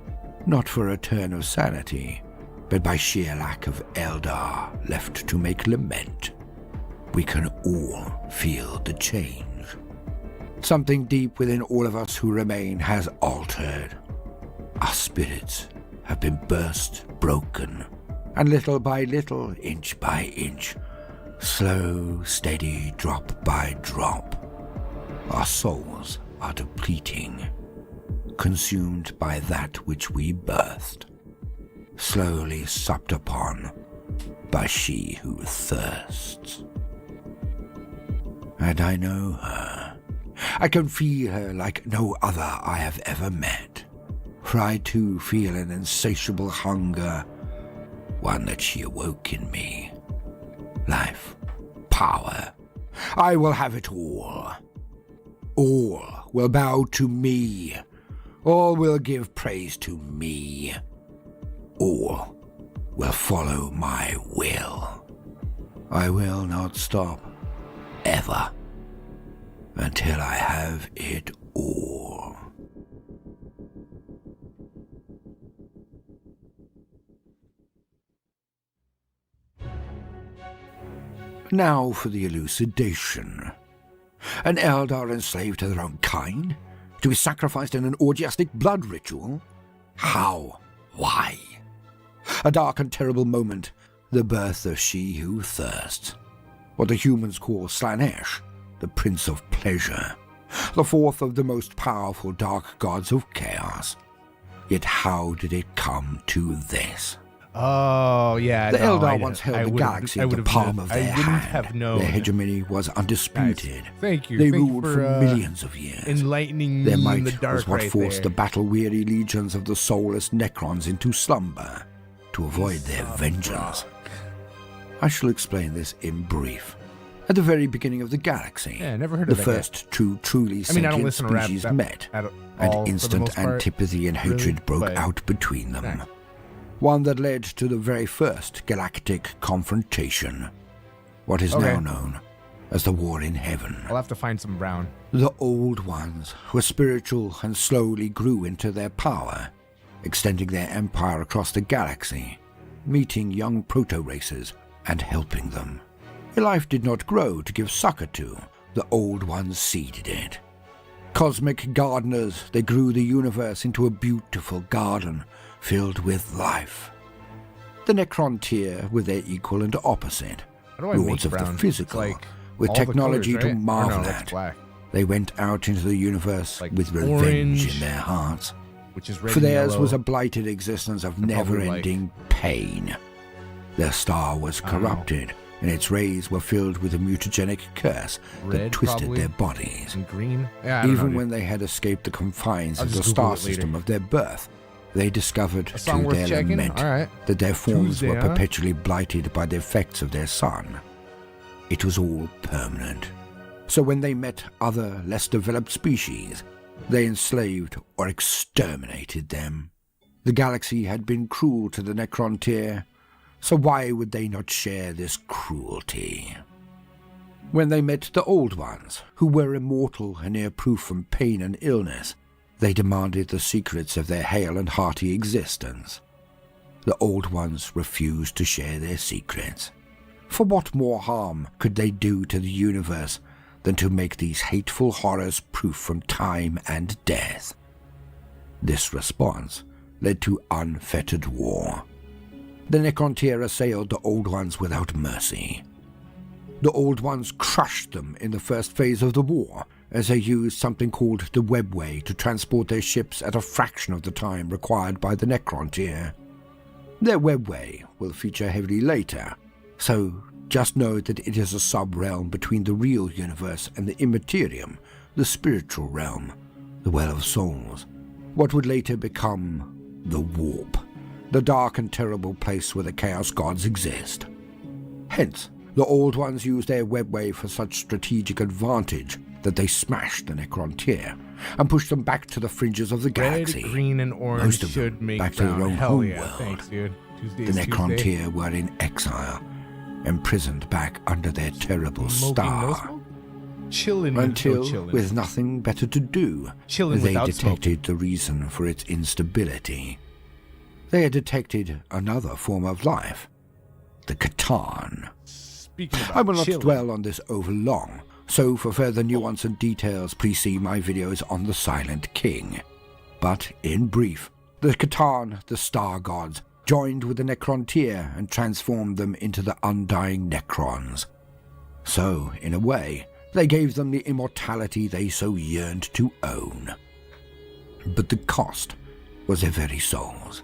not for a turn of sanity, but by sheer lack of Eldar left to make lament, we can all feel the change. Something deep within all of us who remain has altered. Our spirits have been burst, broken, and little by little, inch by inch, slow, steady, drop by drop, our souls are depleting, consumed by that which we birthed, slowly supped upon by she who thirsts. And I know her. I can feel her like no other I have ever met, for I too feel an insatiable hunger, one that she awoke in me. Life, power, I will have it all. All will bow to me. All will give praise to me. All will follow my will. I will not stop, ever, until I have it all. Now for the elucidation. An Eldar enslaved to their own kind? To be sacrificed in an orgiastic blood ritual? How? Why? A dark and terrible moment, the birth of she who thirsts. What the humans call Slanesh, the Prince of Pleasure, the fourth of the most powerful dark gods of chaos. Yet how did it come to this? Oh, yeah. The no, Eldar once held the galaxy in the palm of their hand. Their hegemony was undisputed. Guys, thank you. They Thank ruled you for millions of years. Enlightening Their me might in the dark was what right forced there. the battle-weary legions of the soulless Necrons into slumber to avoid their vengeance. I shall explain this in brief. At the very beginning of the galaxy, Yeah, never heard of the that first two truly I mean, I don't sentient listen to rap species that- met, at all, and for the instant most part, antipathy and really, hatred broke but- out between them. Nice. One that led to the very first galactic confrontation, what is Okay. now known as the War in Heaven. I'll have to find some brown. The Old Ones were spiritual and slowly grew into their power, extending their empire across the galaxy, meeting young proto-races and helping them. Their life did not grow to give succor to. The Old Ones seeded it. Cosmic gardeners, they grew the universe into a beautiful garden filled with life. The Necrontyr were their equal and opposite, How do I lords make of brown? the physical, It's like with all the technology colors, to right? Or marvel no, that's at. black, They went out into the universe Like with revenge orange, in their hearts. which is red For and theirs yellow. was a blighted existence of They're probably never-ending pain. Their star was I don't know. corrupted, and its rays were filled with a mutagenic curse that Red, twisted probably. their bodies. and green. Yeah, I don't Even know, when they had escaped the confines I'll of the just star Google it later. system of their birth, they discovered A song to worth their checking? lament All right. that their forms Tuesday, were huh? perpetually blighted by the effects of their sun. It was all permanent. So when they met other, less developed species, they enslaved or exterminated them. The galaxy had been cruel to the Necrontyr, so why would they not share this cruelty? When they met the Old Ones, who were immortal and near proof from pain and illness, they demanded the secrets of their hale and hearty existence. The Old Ones refused to share their secrets. For what more harm could they do to the universe than to make these hateful horrors proof from time and death? This response led to unfettered war. The Necrontyr assailed the Old Ones without mercy. The Old Ones crushed them in the first phase of the war, as they used something called the Webway to transport their ships at a fraction of the time required by the Necrontyr. Their Webway will feature heavily later, so just know that it is a sub-realm between the real universe and the Immaterium, the spiritual realm, the Well of Souls, what would later become the Warp, the dark and terrible place where the Chaos Gods exist. Hence, the Old Ones used their Webway for such strategic advantage that they smashed the Necrontyr and pushed them back to the fringes of the galaxy. Red, green, and orange Most of should them make back to their brown. own Hell yeah. homeworld. Thanks, dude. The Tuesday. Necrontyr were in exile, imprisoned back under their terrible Smoking, no star, smoke? Chilling until, chilling. with nothing better to do, Chilling they without detected the reason for its instability. They had detected another form of life, the Catan. Speaking about I will not chilling, dwell on this over long, so for further nuance and details, please see my videos on the Silent King. But in brief, the Catan, the Star Gods, joined with the Necrontyr and transformed them into the undying Necrons. So, in a way, they gave them the immortality they so yearned to own. But the cost was their very souls.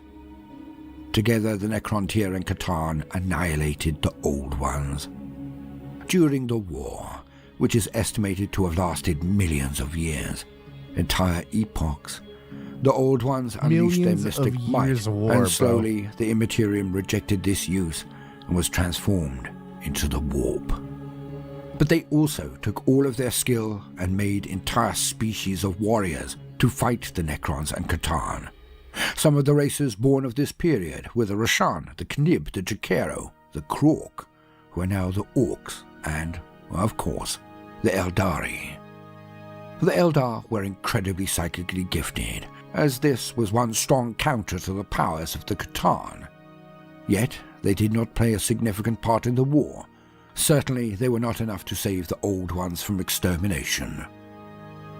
Together, the Necrontyr and Catan annihilated the Old Ones. During the war, which is estimated to have lasted millions of years, entire epochs, the Old Ones unleashed their Millions mystic of might, years of war, and bro. slowly the Immaterium rejected this use and was transformed into the Warp. But they also took all of their skill and made entire species of warriors to fight the Necrons and Catan. Some of the races born of this period were the Rashan, the Knib, the Jakero, the Krork, who are now the Orcs, and, of course, the Eldari. The Eldar were incredibly psychically gifted, as this was one strong counter to the powers of the Catan. Yet, they did not play a significant part in the war. Certainly, they were not enough to save the Old Ones from extermination.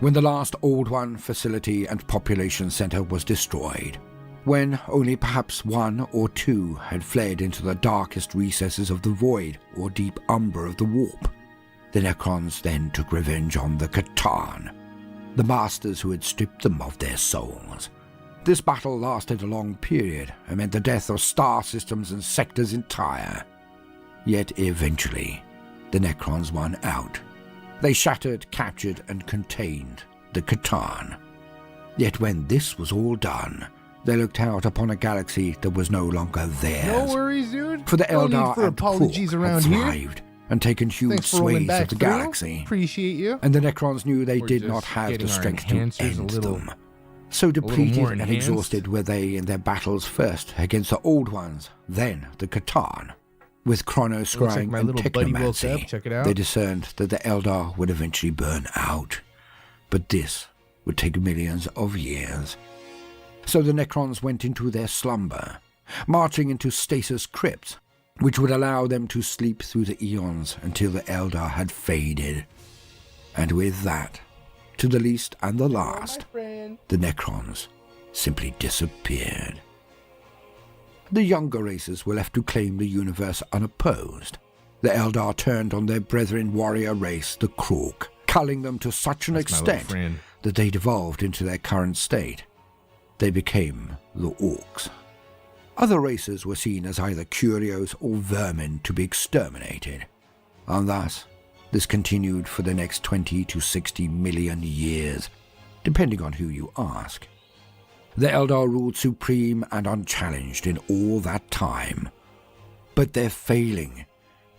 When the last Old One facility and population center was destroyed, when only perhaps one or two had fled into the darkest recesses of the void or deep umber of the Warp, the Necrons then took revenge on the Catan, the masters who had stripped them of their souls. This battle lasted a long period and meant the death of star systems and sectors entire. Yet eventually, the Necrons won out. They shattered, captured, and contained the Catan. Yet when this was all done, they looked out upon a galaxy that was no longer theirs. No worries, dude. For the No need Eldar for and apologies Quark around had here. thrived and taken huge Thanks for rolling swathes back of the through. galaxy. Appreciate you. And the Necrons knew they We're did just not have the getting our strength to enhancers end a little- them. So more depleted and enhanced. exhausted were they in their battles, first against the Old Ones, then the Catan. With chrono Looks like scrying my and little buddy woke technomancy, up. Check it out. they discerned that the Eldar would eventually burn out. But this would take millions of years. So the Necrons went into their slumber, marching into stasis crypts, which would allow them to sleep through the eons until the Eldar had faded. And with that, to the least and the last, the Necrons simply disappeared. The younger races were left to claim the universe unopposed. The Eldar turned on their brethren warrior race, the Krork, culling them to such an That's my little extent friend. that they devolved into their current state. They became the Orcs. Other races were seen as either curios or vermin to be exterminated, and thus this continued for the next 20 to 60 million years, depending on who you ask. The Eldar ruled supreme and unchallenged in all that time, but their failing,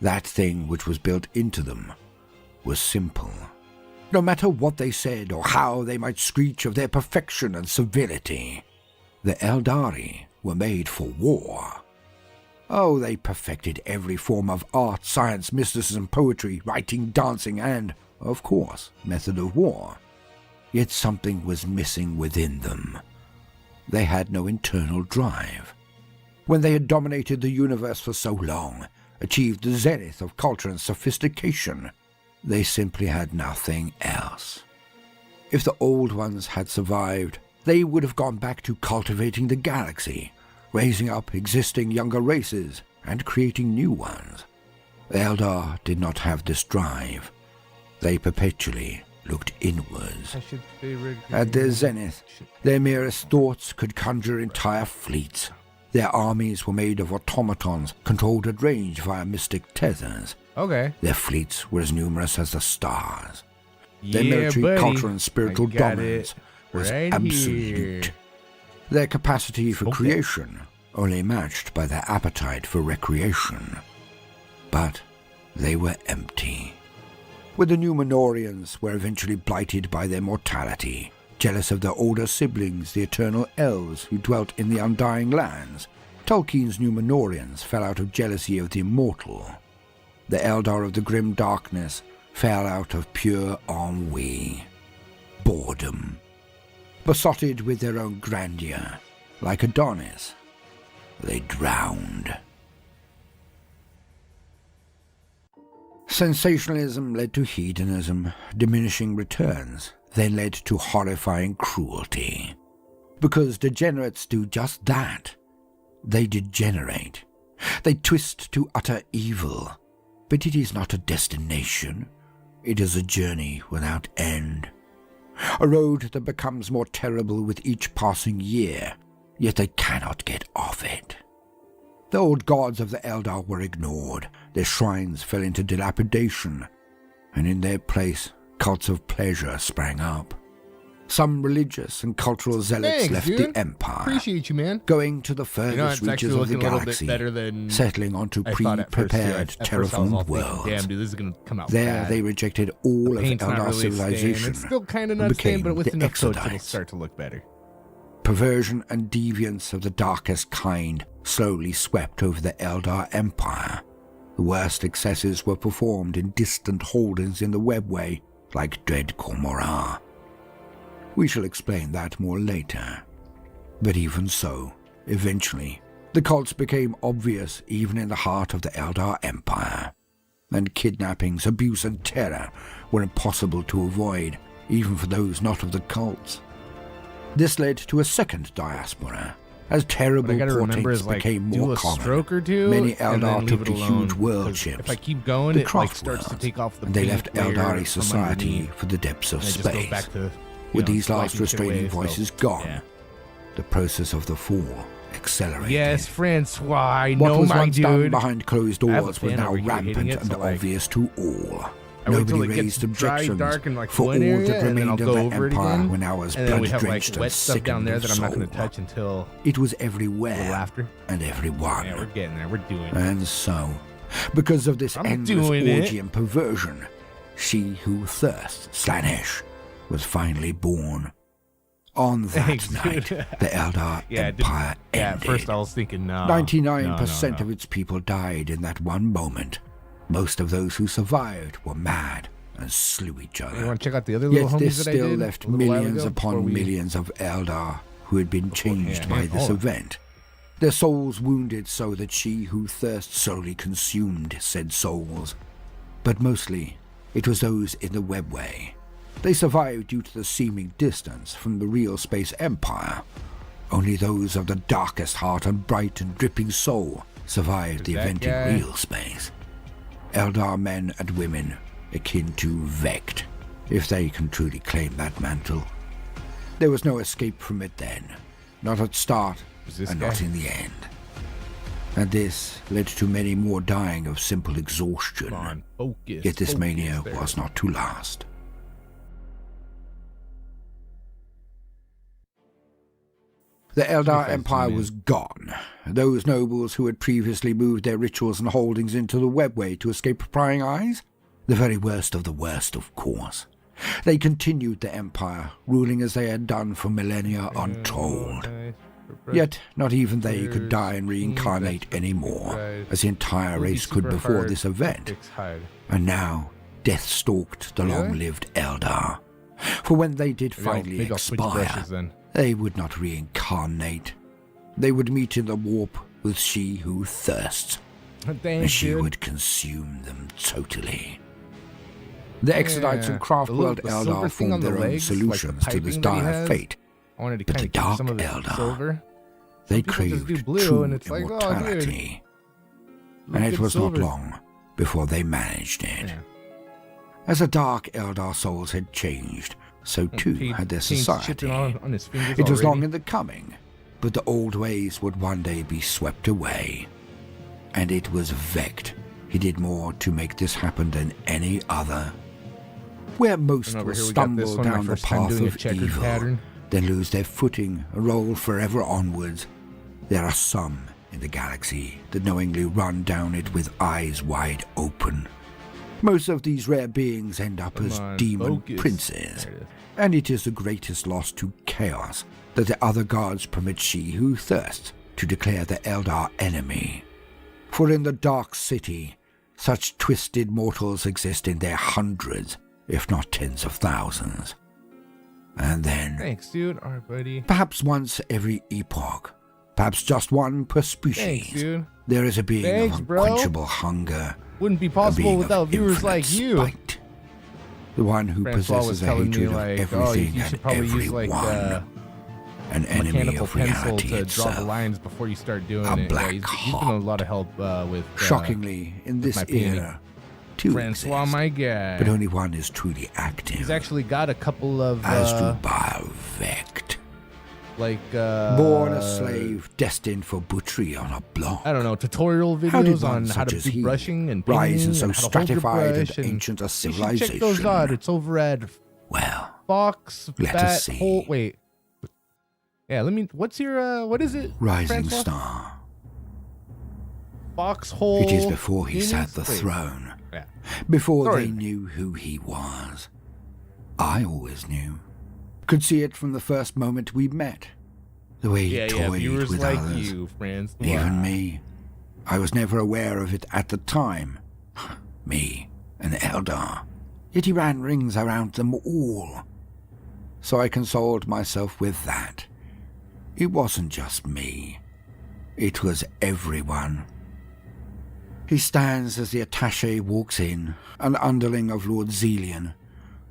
that thing which was built into them, was simple. No matter what they said or how they might screech of their perfection and civility, the Eldari were made for war. Oh, they perfected every form of art, science, mysticism, poetry, writing, dancing, and, of course, method of war. Yet something was missing within them. They had no internal drive. When they had dominated the universe for so long, achieved the zenith of culture and sophistication, they simply had nothing else. If the Old Ones had survived, they would have gone back to cultivating the galaxy, raising up existing younger races and creating new ones. The Eldar did not have this drive. They perpetually looked inwards. I should favorite. At their zenith, their merest thoughts could conjure entire fleets. Their armies were made of automatons controlled at range via mystic tethers. Okay. Their fleets were as numerous as the stars. Their Yeah, military, buddy. cultural, and spiritual I got dominance it was right absolute. here. Their capacity for Okay. creation only matched by their appetite for recreation. But they were empty. When the Numenorians were eventually blighted by their mortality, jealous of their older siblings, the eternal elves who dwelt in the undying lands, Tolkien's Numenorians fell out of jealousy of the immortal. The Eldar of the grim darkness fell out of pure ennui, boredom. Besotted with their own grandeur, like Adonis, they drowned. Sensationalism led to hedonism, diminishing returns, then led to horrifying cruelty. Because degenerates do just that. They degenerate. They twist to utter evil. But it is not a destination. It is a journey without end. A road that becomes more terrible with each passing year, yet they cannot get off it. The old gods of the Eldar were ignored, their shrines fell into dilapidation, and in their place cults of pleasure sprang up. Some religious and cultural zealots Thanks, left dude. the Empire, Appreciate you, man. going to the You know, furthest it's actually reaches of the looking a little bit galaxy, better than settling onto I thought at first, too. pre-prepared, At first I was all terraformed thinking, worlds. damn, dude, this is gonna come out There bad. they rejected all of Paint's not Eldar really staying. civilization It's still kind of and not staying, became but with the enough coats, it'll Exodites. start to look better. Perversion and deviance of the darkest kind slowly swept over the Eldar Empire. The worst excesses were performed in distant holdings in the Webway, like Dread Kormorah. We shall explain that more later. But even so, eventually, the cults became obvious even in the heart of the Eldar Empire, and kidnappings, abuse, and terror were impossible to avoid, even for those not of the cults. This led to a second diaspora, as terrible What I gotta remember portents is like became do more a common. stroke or two. Many and then Eldar leave took it to alone, huge world 'cause ships, If I keep going, the it like starts to Crossworlds, take off the and they paint left layer Eldari from society underneath, for the depths of and it just goes space. back to, With these last wiping shit restraining away, so, voices gone, yeah. the process of the fall accelerated. Yes, Francois, I What know, was my once done dude. behind closed I have a doors was fan now over here hitting rampant it, and so, like, obvious to all. I wait till Nobody it raised gets dry, objections, dark, and, like, for all one area, that and then I'll remained of go the over it empire again. when I was And then we have like blood-drenched and wet stuff down sickened there of that I'm not going to soul. touch until It was a little everywhere after. and everyone. Yeah, we're getting there. We're doing it. And so, because of this I'm endless doing it. orgy and perversion, she who thirsts, Slanesh, was finally born. On that Thanks, night, dude. the Eldar Empire Yeah, ended. at first I was thinking, no. 99% no. of its people died in that one moment. Most of those who survived were mad and slew each You other. want to check out the other little Yet homies this that I still did left a little while millions ago before upon we- millions of Eldar who had been changed by this hold on. event. Their souls wounded so that she who thirsts solely consumed said souls. But mostly, it was those in the webway. They survived due to the seeming distance from the real space empire. Only those of the darkest heart and bright and dripping soul survived the that event guy? in real space. Eldar men and women, akin to Vect, if they can truly claim that mantle. There was no escape from it then, not at start Was this and guy? not in the end. And this led to many more dying of simple exhaustion. Come on, focus. Yet this focus mania there. was not to last. The Eldar 25 Empire million. was gone. Those nobles who had previously moved their rituals and holdings into the webway to escape prying eyes, the very worst of the worst, of course. They continued the empire, ruling as they had done for millennia untold. Yet not even they could die and reincarnate anymore, as the entire race could before this event. And now death stalked the Really? long-lived Eldar. For when they did finally maybe I'll switch expire, brushes then. they would not reincarnate. They would meet in the warp with she who thirsts, and Thanks, she dude. would consume them totally. The Exodites and Craftworld the silver Eldar thing on formed the their own legs, like the solutions to this piping that he dire has. fate. I wanted to But kind the of keep Dark some of it Eldar, silver. They people just do craved blue, true and it's like, oh, dude. immortality. Look And it at was silver. not long before they managed it. Yeah. As the Dark Eldar souls had changed, so too Paint- had their paint society. chipping on his fingers It was long already. in the coming, but the old ways would one day be swept away. And it was Vect. He did more to make this happen than any other. Where most And over will here we got this stumble one, my down the first time path doing a of checkered evil, pattern. then lose their footing and roll forever onwards, there are some in the galaxy that knowingly run down it with eyes wide open. Most of these rare beings end up Come as on, demon focus. princes, There it is. and it is the greatest loss to chaos that the other gods permit she who thirsts to declare the Eldar enemy. For in the Dark City, such twisted mortals exist in their hundreds, if not tens of thousands. And then, Thanks, dude. All right, buddy. perhaps once every epoch, perhaps just one per species, Thanks, dude. there is a being Thanks, of bro. unquenchable hunger, Wouldn't be a possible being without of viewers infinite like you. spite. The one who Francois was possesses a telling me hatred like, of oh, everything you should and probably use everyone, like an enemy mechanical of pencil reality to draw itself. the lines before you start doing A it. Yeah, black he's been a lot of help with. Shockingly, in this my painting. era, two Francois, exist, my guy. but only one is truly active. He's actually got a couple of as to Vect, like born a slave destined for butchery on a block. I don't know, tutorial How did videos one on how such to as do he brushing and rise painting in so and how to hold your stratified and brush ancient a you should civilization? check those out. It's over at Well, Fox let Bat us see. Hole. Wait. Yeah, let me. What's your what is it? rising Francois? star. Foxhole. It is before he sat the Wait. throne, Yeah. before Sorry. they knew who he was. I always knew. Could see it from the first moment we met. The way he Yeah, toyed viewers with like others. you, friends. Even me. I was never aware of it at the time. Me, an Eldar. Yet he ran rings around them all. So I consoled myself with that. It wasn't just me. It was everyone. He stands as the attaché walks in, an underling of Lord Zelian.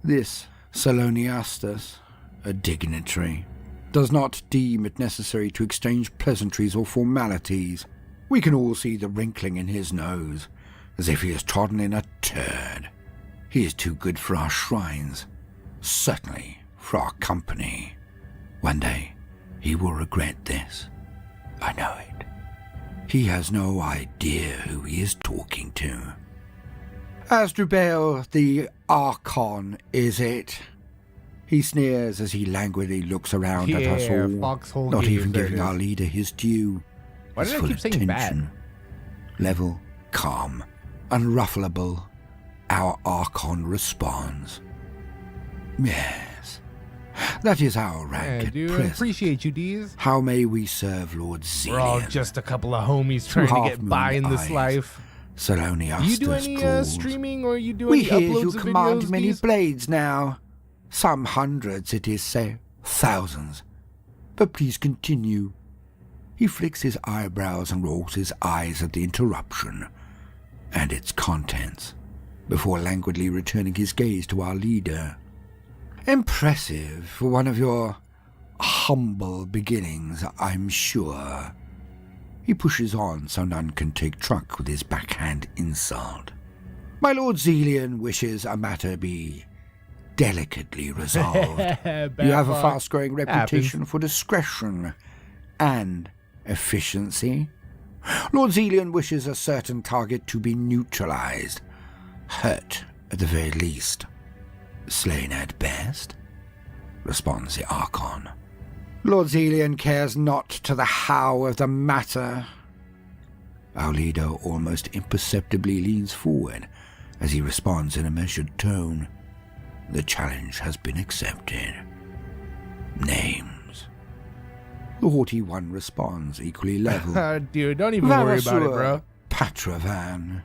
This Saloniastus, a dignitary, does not deem it necessary to exchange pleasantries or formalities. We can all see the wrinkling in his nose, as if he has trodden in a turd. He is too good for our shrines, certainly for our company. One day, He will regret this. I know it. He has no idea who he is talking to. Asdrubal the Archon, is it? He sneers as he languidly looks around at us all, foxhole not game, even there it giving is. our leader his due. Why He's did I full keep of saying bad? tension. Level, calm, unruffleable, our Archon responds. Yes, that is our rank Yeah, at dude, I present. appreciate you, D's. How may we serve Lord Zelian? We're all just a couple of homies trying to get by in this eyes. life. Salonius You do any drawls. streaming or you do We any hear uploads you of command videos, many D's? blades now. Some hundreds, it is said. Thousands. But please continue. He flicks his eyebrows and rolls his eyes at the interruption and its contents, before languidly returning his gaze to our leader. Impressive for one of your humble beginnings, I'm sure. He pushes on so none can take truck with his backhand insult. My Lord Zelian wishes a matter be delicately resolved. You have a fast-growing reputation for discretion and efficiency. Lord Zelian wishes a certain target to be neutralized, hurt at the very least, slain at best, responds the Archon. Lord Zelian cares not to the how of the matter. Our leader almost imperceptibly leans forward as he responds in a measured tone. The challenge has been accepted. Names. The haughty one responds, equally level. Dude, don't even worry about it, bro. Patravan.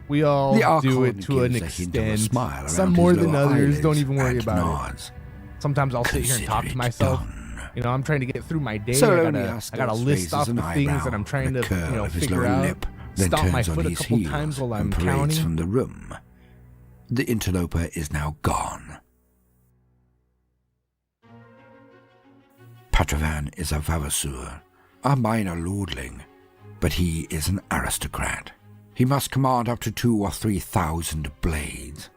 We all The do Archon it to an gives a hint of a extent. smile Some around more his than lower others. Don't eyelids even worry and about nods. it. Sometimes I'll sit here and talk to Consider it myself. done. You know, I'm trying to get through my day. Solonius I gotta does list raises off an the things eyebrow that I'm trying and a to, curl of his figure lower out. lip, then Stomp my turns on foot a his couple heels times while I'm and parades counting. from the room. The interloper is now gone. Patravan is a vavasseur, a minor lordling, but he is an aristocrat. He must command up to 2,000 or 3,000 blades.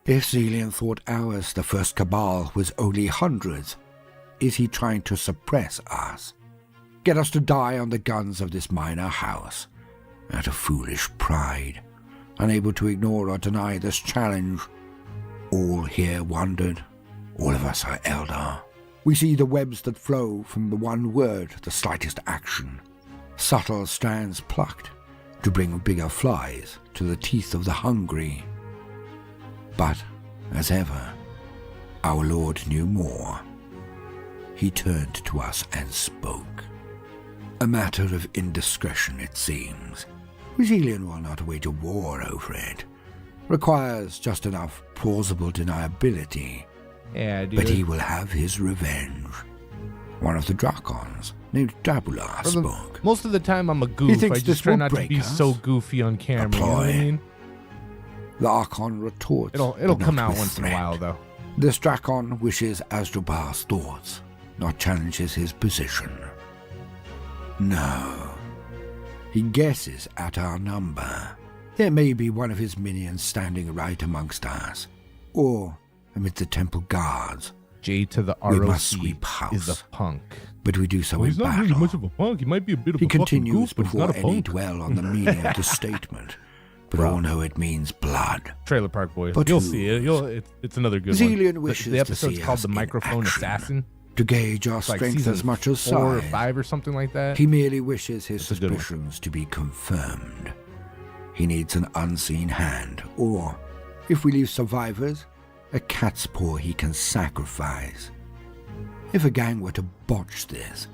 If Zelian thought ours, the first cabal, was only hundreds, is he trying to suppress us? Get us to die on the guns of this minor house, out of foolish pride, unable to ignore or deny this challenge? All here wondered. All of us are Eldar. We see the webs that flow from the one word, the slightest action. Subtle strands plucked to bring bigger flies to the teeth of the hungry. But, as ever, our Lord knew more. He turned to us and spoke. A matter of indiscretion, it seems. Zelian will not wage a war over it. Requires just enough plausible deniability. Yeah, dude. But he will have his revenge. One of the Drakons, named Dabula, spoke. Most of the time I'm a goof. He I thinks just this try will not to break be us? so goofy on camera. You know what I ploy. mean? The Archon retorts. It'll but come not out with once in a threat. while, though. This Drakon wishes Asdrubal's thoughts, not challenges his position. No. He guesses at our number. There may be one of his minions standing right amongst us, or amid the temple guards, J to the We ROC must sweep house. is a punk. but we do so Well, in he's not battle. really much of a punk. He might be a bit of He a fucking continues goof, but he's before not a any punk. dwell on the meaning of the statement, but Bro. all know it means blood. Trailer Park Boys. But You'll who? see it. It's another good Zelian one. wishes The to episode's see called us The in Microphone action. Assassin. To gauge our It's like strength season as much as 4 or size. 5 or something like that. He merely wishes his That's a good one. suspicions to be confirmed. He needs an unseen hand, or, if we leave survivors, a cat's paw he can sacrifice. If a gang were to botch this,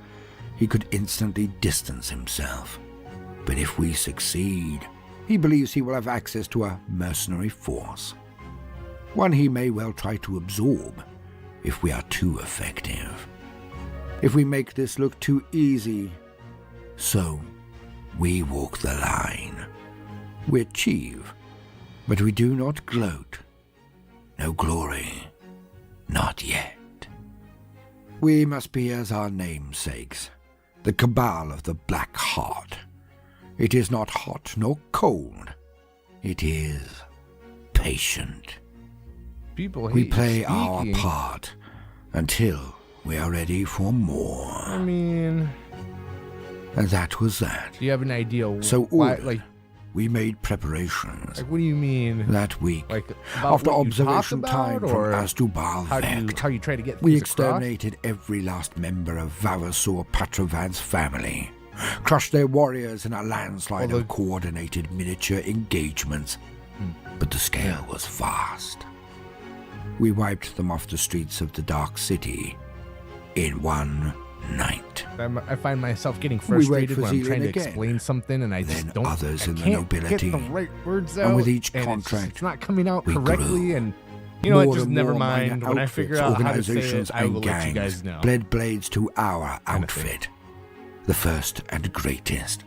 he could instantly distance himself. But if we succeed, he believes he will have access to a mercenary force. One he may well try to absorb if we are too effective. If we make this look too easy, so we walk the line. We achieve, but we do not gloat. No glory, not yet. We must be as our namesakes, the Cabal of the Black Heart. It is not hot nor cold. It is patient. People hate We play our speaking. part until we are ready for more. I mean, And that was that. do you have an idea So why, ordered, we made preparations. what do you mean? That week, Like, about after what you talk observation about, time from or Asdrubal how you try to get we things across? exterminated every last member of Vavasor Patravad's family, crushed their warriors in a landslide of coordinated miniature engagements. But the scale was vast. We wiped them off the streets of the Dark City in one night. I find myself getting We wait frustrated for when I'm trying to Zealand again. explain something and I Then just don't. others I in the can't nobility. get the right words out. And with each and contract, it's not coming out we correctly. grew. And you know what? More Just and never more minor mind. When I figure outfits, out how to say it, organizations, I will and let you gangs guys know. bled blades to our Kind of thing. outfit, the first and greatest,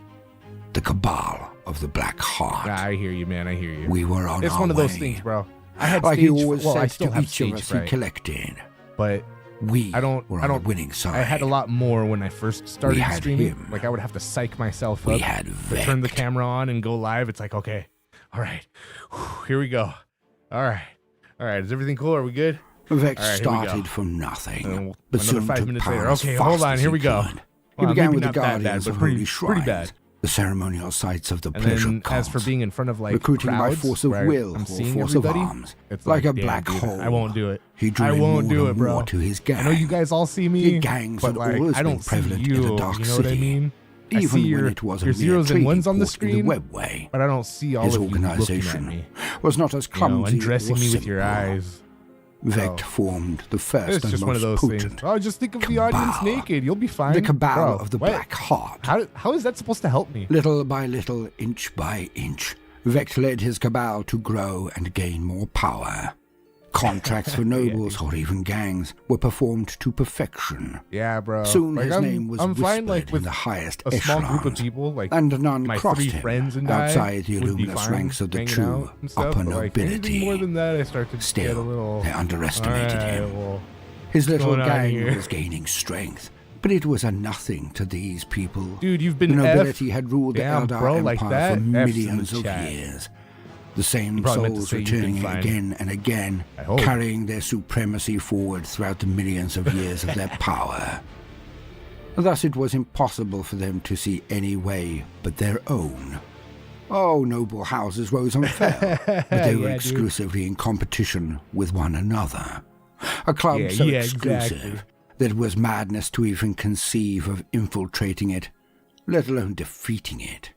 the Cabal of the Black Heart. I hear you, man. I hear you. We were on It's our one of those way. things, bro. I had Like stage. he always Well, I said still to have each of stage us he fright, collected, but we I don't. were I on don't. the winning side. I had a lot more when I first started had streaming. him. Like I would have to psych myself We up, had to turn the Vect. camera on and go live. It's like, okay, all right, here we go. All right. Is everything cool? Are we good? Vex All right, here we go. started from nothing, And but another soon 5 took minutes power later. as Okay, fast hold on. as Here he we go. could. He Well, began maybe with the not that bad, Guardians but of pretty Holy Shrines, bad. the ceremonial sites of the And pleasure then, as for cults, being in front of like recruiting by crowds, force of where will I'm or seeing force everybody, of arms, it's like a damn, black dude, hole. I won't do it. He drew I in won't more do and it, bro. more to his gang. I know you guys all see me, The gangs but had like always I don't been prevalent see you. in the Dark You know what I City, mean? I even see when your, it was a your mere zeros and trading ones on the port in the screen, webway. but I don't see all His of you looking at organization me. was not as You know, clumsy undressing or me with your simple. eyes. Vect Oh. formed the first It's and just most one of those potent. things. Oh, just think of the audience Cabal. naked. You'll be fine. The Cabal Bro, of the what? Black Heart. How is that supposed to help me? Little by little, inch by inch, Vect led his cabal to grow and gain more power. Contracts for nobles or even gangs were performed to perfection. Yeah, bro. Soon Like, his name was I'm whispered fine, like, in with the highest a small group of echelons, people, like and none my crossed 3 him friends and I outside the would be luminous fine ranks of the hanging true out and stuff, upper but, like, anything nobility. more than that, I start to get a Still, little. they underestimated All right, him. well, His little going on gang here? was gaining strength, but it was a nothing to these people. dude, you've The been nobility F. had ruled Damn, the Eldar bro, Empire like for that? F's in the millions of chat. years. The same You probably meant to souls say you've been returning fine. again and again, I hope. carrying their supremacy forward throughout the millions of years of their power. Thus it was impossible for them to see any way but their own. Oh, noble houses rose and fell, but they were Yeah, dude. exclusively in competition with one another. A club Yeah, so yeah, exclusive exactly. that it was madness to even conceive of infiltrating it, let alone defeating it.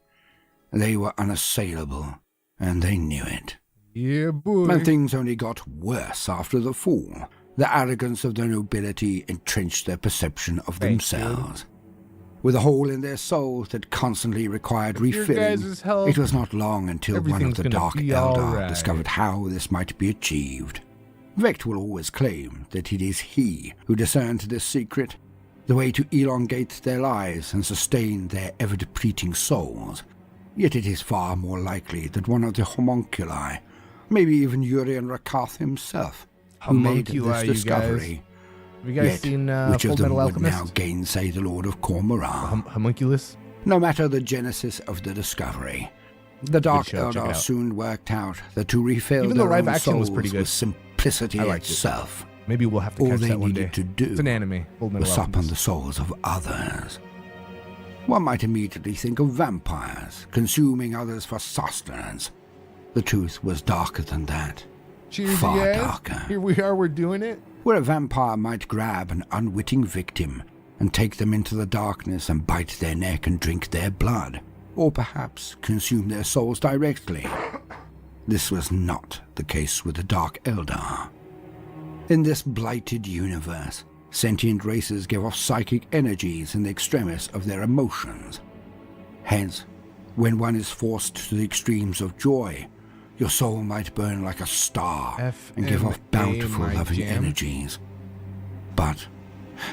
They were unassailable, and they knew it. Yeah, boy. And things only got worse after the fall. The arrogance of the nobility entrenched their perception of Thanks, themselves. With a hole in their souls that constantly required With your refilling, guys' help, it was not long until one of everything's the gonna Dark be Eldar alright. discovered how this might be achieved. Vect will always claim that it is he who discerned this secret, the way to elongate their lives and sustain their ever-depleting souls. Yet it is far more likely that one of the homunculi, maybe even Urian Rakath himself, who made Homunculi, this you discovery. Have you guys Yet, seen which Full of them Metal would now Alchemist? gainsay the Lord of Cormoran? Homunculus? No matter the genesis of the discovery, the Dark show, check it Eldar out. soon worked out that to refill Even the their live own action was souls pretty good. was simplicity I liked it. itself. Maybe we'll have to All catch they that one day. needed to do It's an anime. Full Metal was sup on Alchemist. the souls of others. One might immediately think of vampires, consuming others for sustenance. The truth was darker than that. Cheers, far you guys. darker. Here we are, we're doing it. Where a vampire might grab an unwitting victim and take them into the darkness and bite their neck and drink their blood, or perhaps consume their souls directly. This was not the case with the Dark Eldar. In this blighted universe, sentient races give off psychic energies in the extremis of their emotions. Hence, when one is forced to the extremes of joy, your soul might burn like a star and give off bountiful my loving jam. energies. But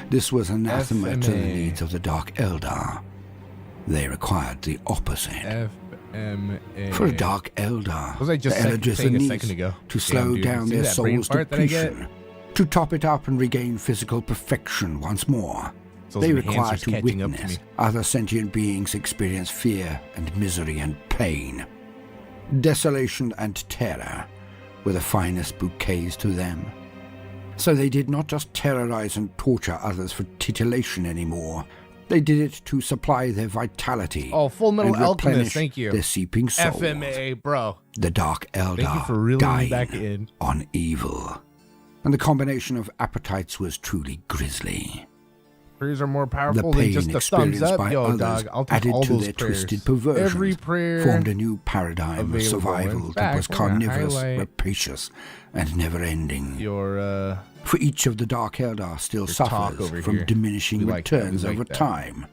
this was anathema to the FMA. needs of the Dark Eldar. They required the opposite. FMA. For a Dark Eldar, Was I just the Eldris saying a needs second ago? to Damn, slow dude. down See their that brain soul's fart that I get? depletion, to top it up and regain physical perfection once more. Those They enhancers require to catching up to witness me. other sentient beings experience fear and misery and pain. Desolation and terror were the finest bouquets to them. So they did not just terrorize and torture others for titillation anymore. They did it to supply their vitality. Oh, Full Metal and Alchemist, thank you. Their seeping souls. FMA, bro. The Dark Eldar Thank you for reeling me back dine in. on evil. And the combination of appetites was truly grisly. Prayers are more The powerful than pain just a thumbs experienced up. by Yo, others dog, I'll take added all to those their prayers. twisted perversions, Every prayer formed a new paradigm of available. survival In that fact, was we're gonna carnivorous, highlight rapacious, and never-ending. your For each of the Dark Eldar still talk suffers over from here. diminishing We like that, we returns like over that. time.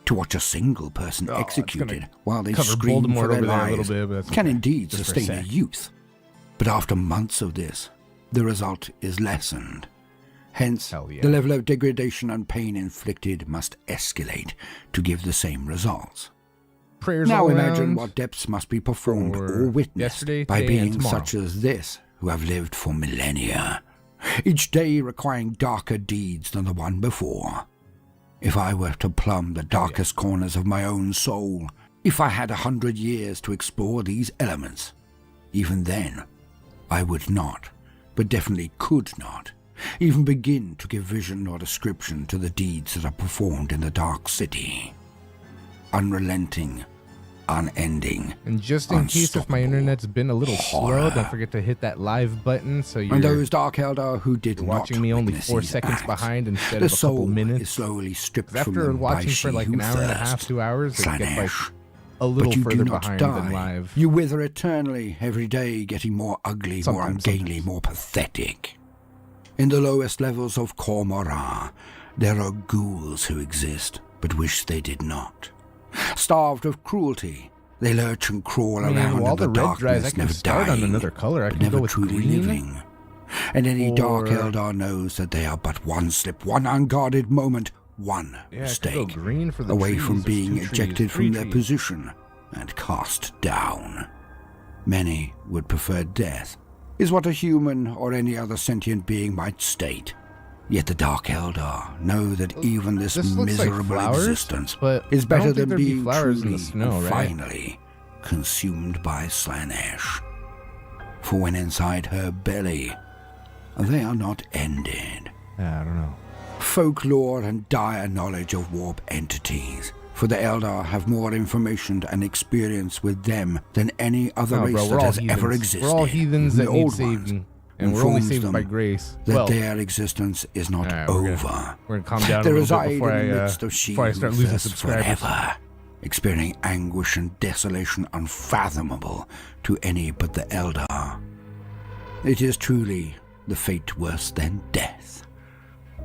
To watch a single person Oh, it's executed gonna while they cover scream Voldemort for their over there a little lives bit, but that's can okay. indeed Just for a sustain a sec. youth. But after months of this, the result is lessened. Hence, Hell yeah. the level of degradation and pain inflicted must escalate to give the same results. prayers Now all imagine around. what depths must be performed for or witnessed yesterday, by today, and beings tomorrow. such as this, who have lived for millennia, each day requiring darker deeds than the one before. If I were to plumb the darkest corners of my own soul, if I had 100 years to explore these elements, even then, I would not, but definitely could not, even begin to give vision or description to the deeds that are performed in the Dark City. Unrelenting, unending, And just in case if my unstoppable internet's been a little slow, horror. don't forget to hit that live button so and you're those Dark Eldar who did not watching me only witness 4 these seconds acts, behind instead the of a couple soul minutes. is slowly stripped from After them by watching she for like who an hour and a half, thirst. 2 hours, it gets like Slanesh. a little But you do further not behind die. than live. You wither eternally, every day getting more ugly, more Sometimes, ungainly, more pathetic. In the lowest levels of Kormorah, there are ghouls who exist, but wish they did not. Starved of cruelty, they lurch and crawl around while in the the red dries, I darkness, can never start on dying, another color. I but can never go with truly green, living. And any Dark or- Eldar knows that they are but one slip, one unguarded moment, one Yeah, I could mistake, go green for the away trees. from There's being 2 trees, ejected 3 from their trees. position and cast down. Many would prefer death, is what a human or any other sentient being might state. Yet the Dark Eldar know that even this This looks like miserable flowers, existence but is I better don't think than there'd be being flowers in truly the snow, and right? finally consumed by Slanesh. For when inside her belly, they are not ended. Yeah, I don't know. Folklore and dire knowledge of warp entities, for the Eldar have more information and experience with them than any other No, race bro, we're that all has heathens. ever existed. We're all heathens The that need old saving, ones and we're only informs saved them by grace. that Well, their existence is not Alright, over. we're gonna calm down a They little reside bit before in the I midst of she before I start who losing thirsts subscribers. forever, experiencing anguish and desolation unfathomable to any but the Eldar. It is truly the fate worse than death.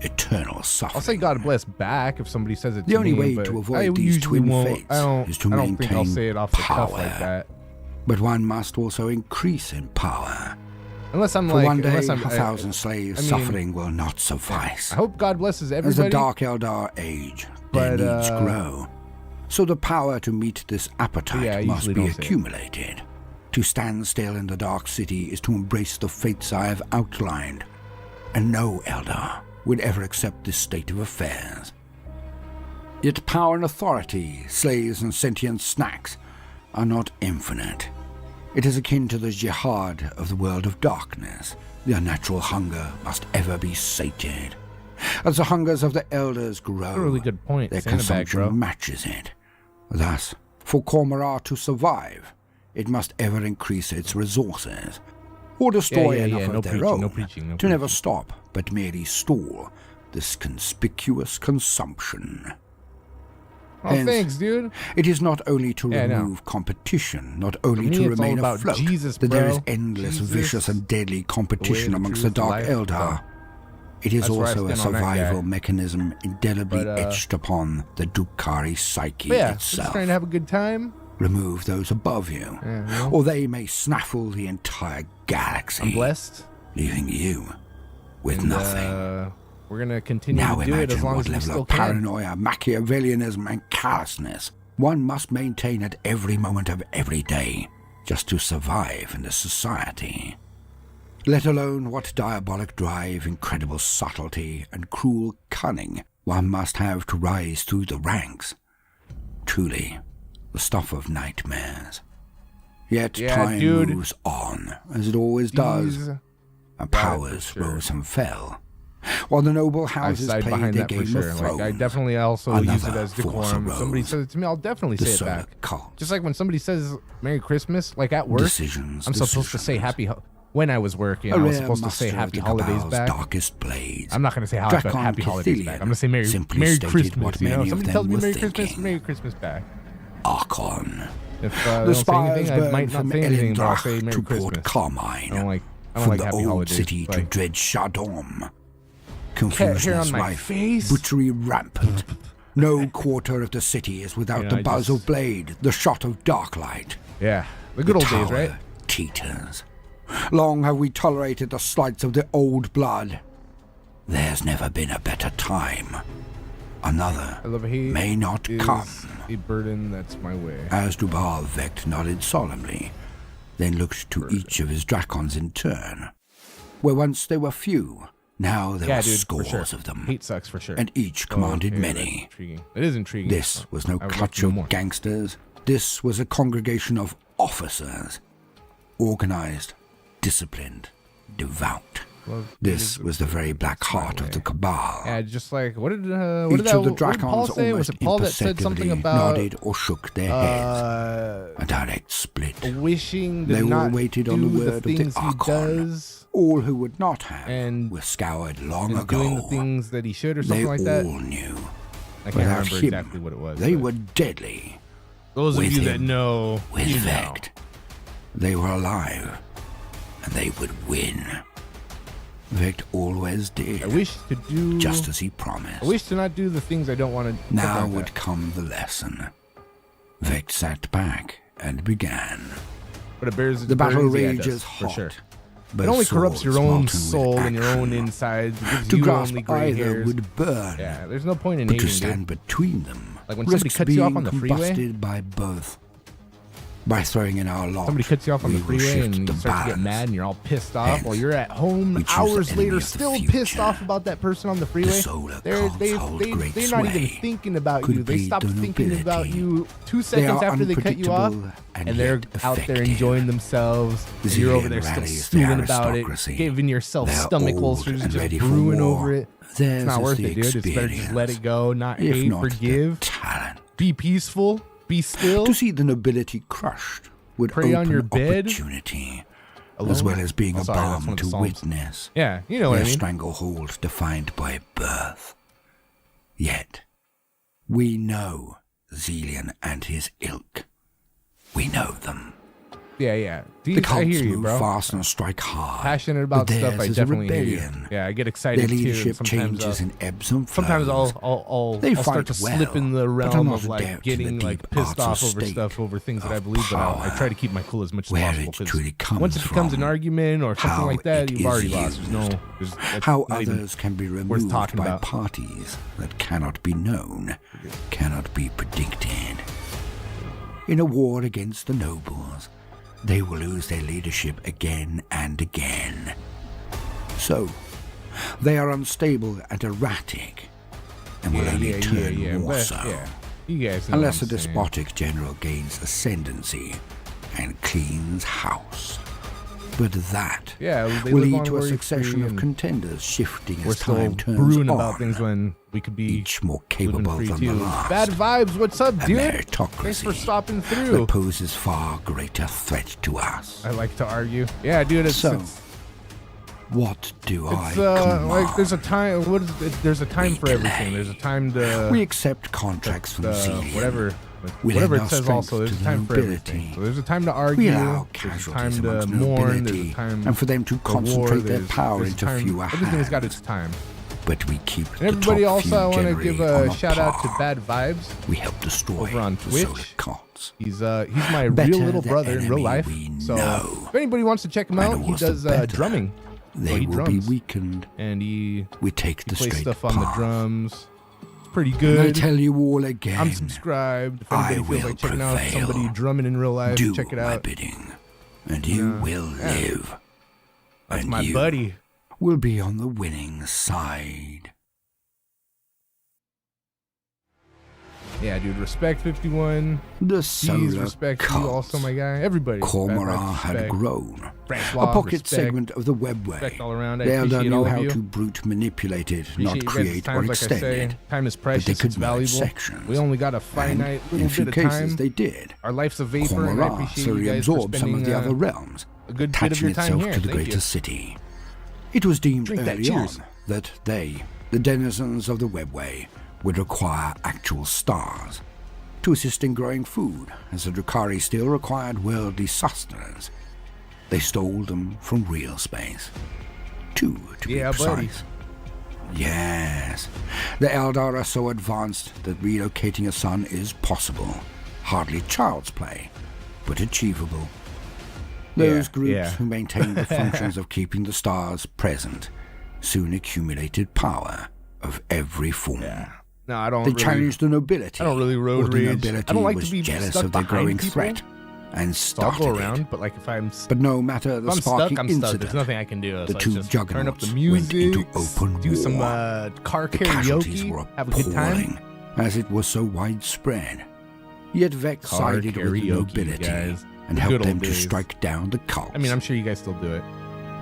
Eternal suffering. I'll say God bless back if somebody says it The to only me, way but to I avoid these usually twin won't. fates is to I don't think I'll maintain say it off the cuff like power. that. But one must also increase in power. Unless I'm For like, one day, unless I'm, 1,000 slaves I mean, suffering will not suffice. I hope God blesses As everybody. the Dark Eldar age, their But, needs grow. So the power to meet this appetite Yeah, I must usually be don't say it. accumulated. To stand still in the Dark City is to embrace the fates I have outlined. And no Eldar would ever accept this state of affairs. Yet power and authority, slaves and sentient snacks, are not infinite. It is akin to the jihad of the world of darkness. The unnatural hunger must ever be sated. As the hungers of the elders grow, That's a really good point. their Sandbag, consumption bro. matches it. Thus, for Kormorah to survive, it must ever increase its resources, or destroy enough no of their preaching, own no preaching, no to never preaching. stop, but merely stall this conspicuous consumption. Oh, Hence, thanks, dude. It is not only to Yeah, I know. remove competition, not only For me, to it's all remain about afloat, Jesus, that there bro. is endless, Jesus, vicious and deadly competition the amongst the truth, the Dark life, Eldar. It is That's where I also a stand on that guy. survival mechanism indelibly But, etched upon the Drukhari psyche But yeah, just itself. trying to have a good time. Remove those above you, Yeah, you know? or they may snaffle the entire galaxy, I'm blessed. leaving you with And, nothing. We're gonna continue Now to do it as imagine long what as we level still of can. paranoia, Machiavellianism, and callousness one must maintain at every moment of every day just to survive in this society. Let alone what diabolic drive, incredible subtlety, and cruel cunning one must have to rise through the ranks. Truly, the stuff of nightmares. Yet Yeah, time dude. moves on, as it always does. Jeez. And Got it, powers for sure. rose and fell, while the noble I houses side played behind their that for game sure. of Like, Thrones. I definitely also use it as decorum. If somebody says it to me, I'll definitely say it back. Just like when somebody says Merry Christmas, like at work, I'm supposed to say when I was working, I was supposed to say Happy Holidays back. I'm not going to say Happy Holidays back. I'm going to say Merry Christmas. You know, somebody tells me Merry Christmas back. Archon. If they don't say anything, I might not say anything, but I'll say Merry Christmas. Carmine. I don't like From the Happy old Holidays. city to Like, dread Shadom. hair Confusion on is my rife, face. butchery rampant. No quarter of the city is without the buzz of blade, the shot of dark light. Yeah, the good old days, right? Teeters. Long have we tolerated the slights of the old blood. There's never been a better time. Another may not come. A burden that's my way. As Dubar Vect nodded solemnly, then looked to each of his dracons in turn. Where once there were few, now there were scores of them. Hate sucks for sure. And each commanded many. It is intriguing. This was no clutch of gangsters. This was a congregation of officers. Organized, disciplined, devout. This was the very black heart of the Cabal. Yeah, just like, what did Each of the dragons Paul say? Was it Paul that said something about nodded or shook their heads? A direct split. Wishing they all all waited on the word of the Archon. All who would not have were scoured long ago. Doing the things that he should or something like that. They all knew. I can't remember exactly what it was. They were deadly. Those of you that know, with Vect, they were alive, and they would win. Vect always did. I wish to do just as he promised. I wish to not do the things I don't want to. Now would come the lesson. Vect sat back and began. But it bears the battle rages hot. For sure. It only corrupts your own soul and your own insides. To grasp either would burn. Yeah, there's no point in but hating, to stand between them, like when somebody cuts you off on the freeway, combusted by both. By throwing in our lot, somebody cuts you off on the freeway and you start to get mad and you're all pissed off while you're at home hours later still pissed off about that person on the freeway. They're not even thinking about you. They stop thinking about you 2 seconds after they cut you off, and they're out there enjoying themselves. And you're over there still stewing about it, giving yourself stomach ulcers, just brewing over it. It's not worth it, dude. It's better just let it go, not hate, forgive, be peaceful. Be still. To see the nobility crushed would pray open on your bed, opportunity, as well as being a balm to witness. Yeah, you know what I mean. Stranglehold defined by birth. Yet, we know Zelian and his ilk. We know them. Yeah. The cults I hear you, move bro. fast and strike hard. Passionate about stuff, I definitely hear you. Yeah, I get excited Their too. leadership changes in ebbs and flows. Sometimes I'll start to slip in the realm of like getting like pissed off over stuff, over things that I believe, but I try to keep my cool as much as possible. Because once it becomes an argument or something like that, you've already lost. How others can be removed by parties that cannot be known, cannot be predicted. In a war against the nobles, they will lose their leadership again and again. So, they are unstable and erratic, and will only turn more so. You guys know unless a despotic general gains ascendancy and cleans house. But that will lead to a succession of contenders shifting as time turns on. We're still brewing about things when we could be each more capable than the last. Bad vibes, what's up, dude? Meritocracy thanks for stopping through. That poses far greater threat to us. I like to argue. Yeah, dude, what do I command? Like there's a time. There's a time for everything. There's a time to. We accept contracts from Zelian. Whatever it says. Also, there's a time for everything. So there's a time to argue. There's a time to mourn. There's a time and for them to concentrate their power into fewer hands. Everything's got its time. But we keep and everybody also, I want to give a shout out to Bad Vibes. We help destroy over on Twitch. He's my Better real little brother in real life. So if anybody wants to check him out, he does drumming. They will be weakened, and we take the plays straight stuff path. on the drums. It's pretty good. And I tell you all again, I'm subscribed. If anybody feels like checking out somebody drumming in real life, check it out. My bidding, and you will live. That's and my you buddy. Will be on the winning side. Yeah, dude, respect 51. The Please solar respect you cult. also, my guy. Everybody. Cormorant had Respect. grown. Francois, A pocket respect. segment of the webway. Respect all around. I The Elder appreciate knew all of how you. to brute manipulate it, Appreciate not you guys' create time, or like extend I say. it. Time is But precious. they It's could merge valuable. sections. We only got a And finite in little few bit of cases time. they did. Our life's a vapor, and I Cormorant appreciate you guys for reabsorbed some of spending the other realms, a good bit of attaching your time itself here. to the Thank greater you. city. It was deemed Drink that, early on cheers. that they, the denizens of the webway, would require actual stars to assist in growing food, as the Drukhari still required worldly sustenance. They stole them from real space. Two, to be Yeah, buddy. precise. Yes. The Eldar are so advanced that relocating a sun is possible. Hardly child's play, but achievable. Those groups who maintained the functions of keeping the stars present soon accumulated power of every form. No, I don't. They really, challenged the nobility. I don't really road or the rage. nobility I don't like was to be jealous stuck of their behind growing people. threat and So I'll started go around, it. but like if I'm But no matter the if I'm sparking stuck, I'm stuck. incident, There's nothing I can do. the So two just turn up juggernauts the went music, into open do some war. car The casualties karaoke, were have a good time. appalling, as it was so widespread. Yet Vec Car sided with the karaoke, nobility guys. and The helped good them old to days. strike down the cult. I mean, I'm sure you guys still do it.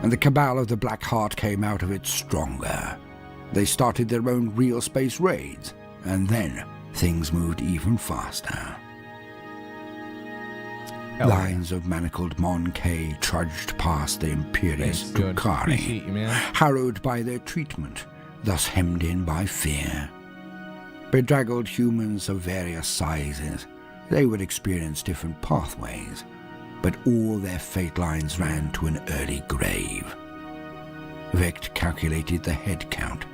And the cabal of the Black Heart came out of it stronger. They started their own real space raids, and then things moved even faster. Hell yeah. Lines of manacled Mon-K trudged past the imperious Thanks, good. Drukhari, Appreciate you, man. harrowed by their treatment, thus hemmed in by fear. Bedraggled humans of various sizes, they would experience different pathways, but all their fate lines ran to an early grave. Vecht calculated the head count.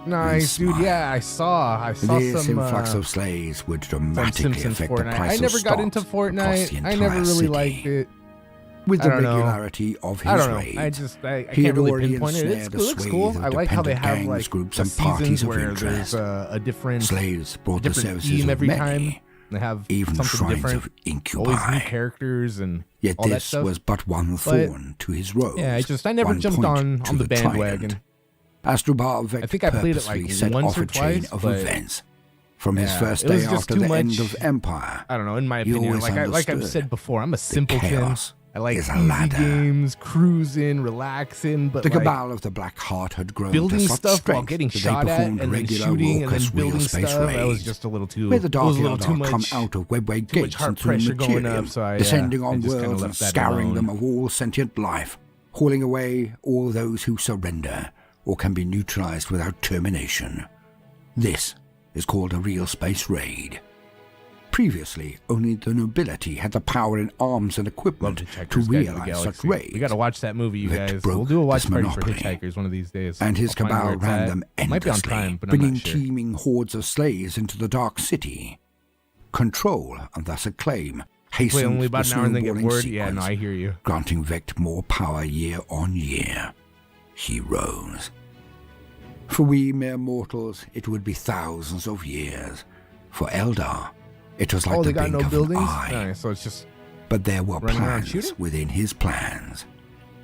Nice, dude. smile. Yeah, I saw This some influx of slaves would some dramatically Simpsons affect the Fortnite. price I of never got into stocks across the Fortnite. I entire never really city. liked it. With I the don't know. regularity of I his don't know. raids, I he can't had really already pinpoint it. It's ensnared a cool. It looks swathe cool. of I like how they dependent have gangs, like groups, the and parties seasons of where interest. there's a different Slaves brought the different services theme of every many, time. They have even something shrines different. of incubi. Always new characters and Yet all that this stuff. was but one thorn to his rose. Yeah, I never one jumped point to on the bandwagon. trident. Asdrubal Vect I think I played it, like, purposely set once off or a chain twice, of but events. From his yeah, first it was day just after too the much. end of Empire, I don't know. In my He opinion, always like I've understood said before, I'm a the simpleton. chaos I like is a easy ladder. games, cruising, relaxing, but the like cabal of the Black Heart had grown building to such stuff while strength getting that they shot at performed and then regular shooting and then raucous building real space stuff. That was raids, just a little too. where the it Dark was a little too Eldar come much. out of webway too much gates heart and through pressure going materium, up, so I descending I on just kinda worlds and left that scouring alone. them of all sentient life, hauling away all those who surrender or can be neutralized without termination. This is called a real space raid. Previously, only the nobility had the power in arms and Love equipment to Hitchhiker's Guide to the realize such Galaxy. raids. We got to watch that movie, you Vic guys. broke We'll do a watch this party for monopoly. Hitchhikers one of these days. And his I'll find where cabal it's ran at. them It might be on endlessly, time, but I'm bringing not sure. teeming hordes of slaves into the Dark City. Control, and thus acclaim, Play hastened only the about an hour and then get snowballing bored. Yeah, no, sequence, I hear you. granting Vect more power year on year. He rose. For we mere mortals, it would be thousands of years. For Eldar, it was like Oh, the they got blink no of an buildings? eye. Alright, so it's just But there were running around plans shooting? within his plans.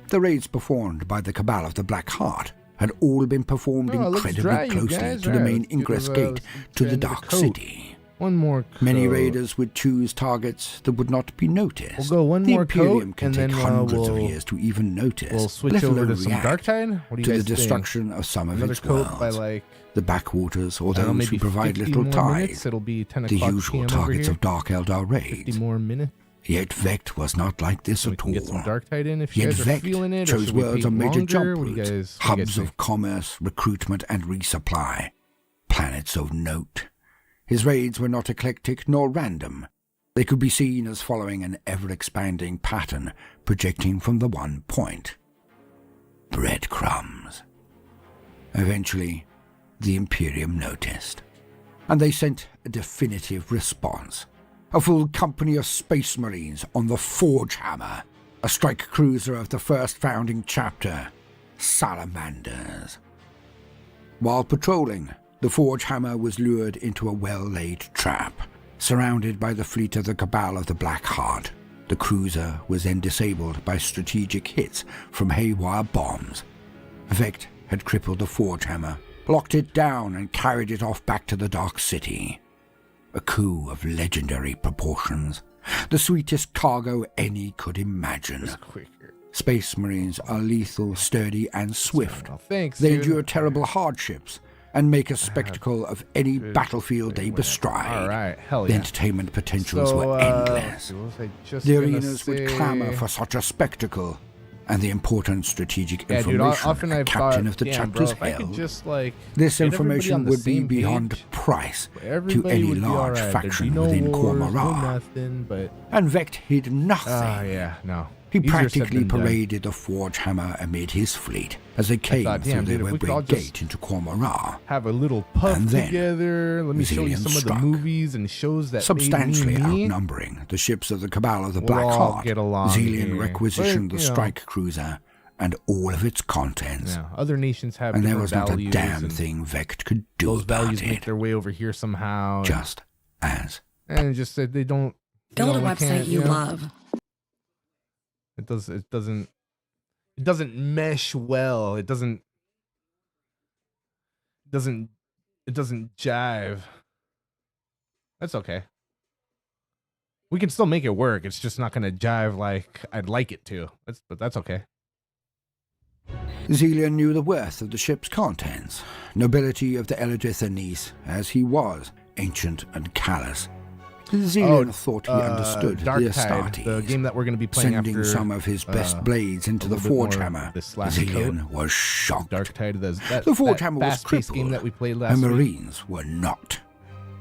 The raids performed by the Cabal of the Black Heart had all been performed Oh, it looks incredibly dry, you closely guys. to the Alright, main let's give ingress it a- gate let's to get the into Dark code. City. one more Many code. raiders would choose targets that would not be noticed. We'll go one the more Imperium coat, can and take then hundreds of we'll years to even notice, we'll switch let over alone to some react Darktide. What do you to guys the destruction of some of think? Another its coat worlds. by like The backwaters, or I don't know, those maybe who provide 50 little more tide, minutes. It'll be 10 the o'clock usual PM over targets here. of Dark Eldar 50 raids. more minutes. Yet Vect was not like this So we at can all. get some Darktide in if you Yet guys are Vect feeling it. Or chose should we worlds pay on major longer? jump What do you routes, guys, what do you guys hubs think? of commerce, recruitment, and resupply, planets of note. His raids were not eclectic nor random. They could be seen as following an ever-expanding pattern projecting from the one point. Breadcrumbs. Eventually, the Imperium noticed, and they sent a definitive response. A full company of Space Marines on the Forge Hammer, a strike cruiser of the first founding chapter, Salamanders. While patrolling, the Forge Hammer was lured into a well-laid trap. Surrounded by the fleet of the Cabal of the Black Heart, the cruiser was then disabled by strategic hits from haywire bombs. Vect had crippled the Forge Hammer, locked it down, and carried it off back to the Dark City. a coup of legendary proportions, the sweetest cargo any could imagine. Space Marines are lethal, sturdy, and swift. Thanks, They dude. endure terrible hardships and make a spectacle of any battlefield they bestride. All right, hell The yeah. entertainment potentials So, were endless. what was I just The gonna arenas would clamor say? for such a spectacle, and the important strategic Yeah, dude, information often a I've captain thought, of the damn, bro, chapters if I could held. just, like, This get everybody on information the would be same beyond page, price to everybody any would be large alright. There'd be faction no within wars, no Cormorant. nothing, but And Vect hid nothing. yeah, no. He Easier said practically than done. paraded the Forge Hammer amid his fleet as they came thought, through damn, the dude, if we could all Webway just gate into Cormorant, Have a little puff And then together. Let me show you Zillion some of struck. the movies and shows that substantially made me. outnumbering the ships of the Cabal of the We'll Black all Heart. get along Zillion here. requisitioned But, the you know. strike cruiser and all of its contents, Yeah, other nations have and there different was not a values, damn and thing Vect could do those about values make it. their way over here somehow. Just as And just that they don't. Build a we website can't, you know, love. It doesn't. It doesn't mesh well. It doesn't jive. That's okay. We can still make it work. It's just not gonna jive like I'd like it to. But that's okay. Zillion knew the worth of the ship's contents, nobility of the Eldrith Anise, as he was, ancient and callous. Zillion thought he understood the Darktide, Astartes, the game that we're gonna be playing sending after some of his best blades into a the little bit Forge more Hammer. this last Zillion was shocked. Darktide, The Forge Hammer was fast-paced crippled, game that we played last and week. Marines were not.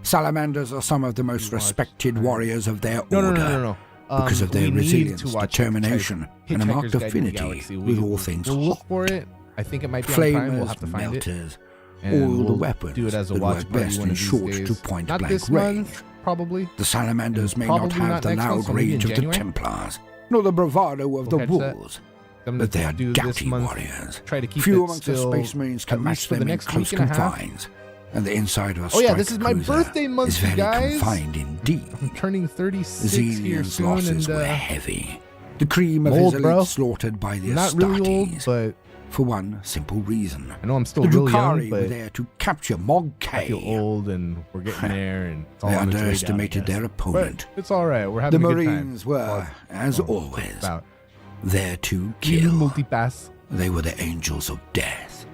Salamanders are some of the most respected warriors of their No, order. no. Because of their We need resilience, to watch determination, and a marked Hitchhiker's Guide to the affinity Galaxy. with all things We'll look hot. for it. I think it might be on Prime. We'll have to Flamers, find it. melters, And all the we'll weapons do it as a that watch work party best one in of these short days. to point Not blank this range. month, probably. The Salamanders may Probably not have not the next month, loud so maybe in rage of the January? Templars, nor the bravado of the We'll catch that. wolves, I'm but they are do this doughty month, warriors. Try to keep Few it amongst the still Space Marines at can least match for the them in next close week and a half. confines, and the inside of a Oh yeah, strike this is my cruiser birthday month, is you very guys. confined indeed. I'm turning 36 here Zillion's soon, losses and were heavy. The cream of I'm his old, elite bro. slaughtered by the not really old, Astartes, but for one simple reason. I know I'm still The really Drukhari young, were but there to capture Mog I feel K. old, and we're getting there, and it's all They on its way down, I underestimated guess. their opponent. But it's all right. We're The having a good time. Marines were, as always, About there to you kill. multipass. They were the angels of death.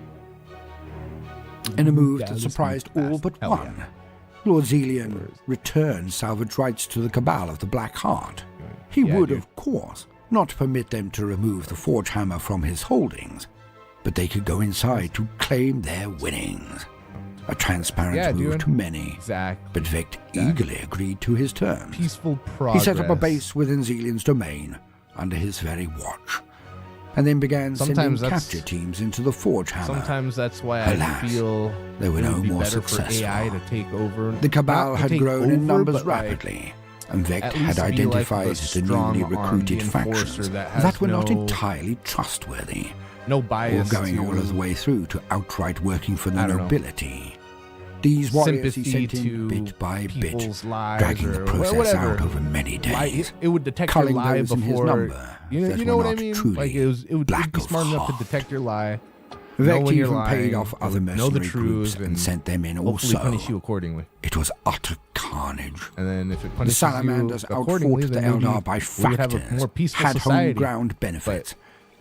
In a move that Dallas surprised all but Hell one, yeah. Lord Zillion returned salvage rights to the Cabal of the Black Heart. He Yeah, would, dude. of course, not permit them to remove the Forge Hammer from his holdings, but they could go inside to claim their winnings. A transparent Yeah, move dude. to many, Exact. but Vect eagerly agreed to his terms. Peaceful He progress. set up a base within Zillion's domain under his very watch, and then began Sometimes sending that's- capture teams into the Forge Hammer. Sometimes that's why I Alas, feel they were it no would be more better for successful. AI to take over. The Cabal Not to had take grown in over, numbers but, like, rapidly, and Vect at had least be like identified the the strong newly armed recruited enforcer factions that has that were not no- entirely trustworthy, no or bias going to all of the way through to outright working for the I don't know. nobility. These warriors he sympathy sent in to bit by bit, people's lives, dragging the or process whatever. out over many days. It would detect culling your lie those in his before. number You that know were what I not mean? truly Like it would black be of smart enough to heart. detect your lie. know Vect when you're even lying, paid off it other would know the mercenary truths groups and sent them in hopefully also. punish you accordingly. It was utter carnage. And then if it The punishes Salamanders you accordingly, outfought the then maybe Eldar by we would have a factors, more peaceful had society. home ground benefits,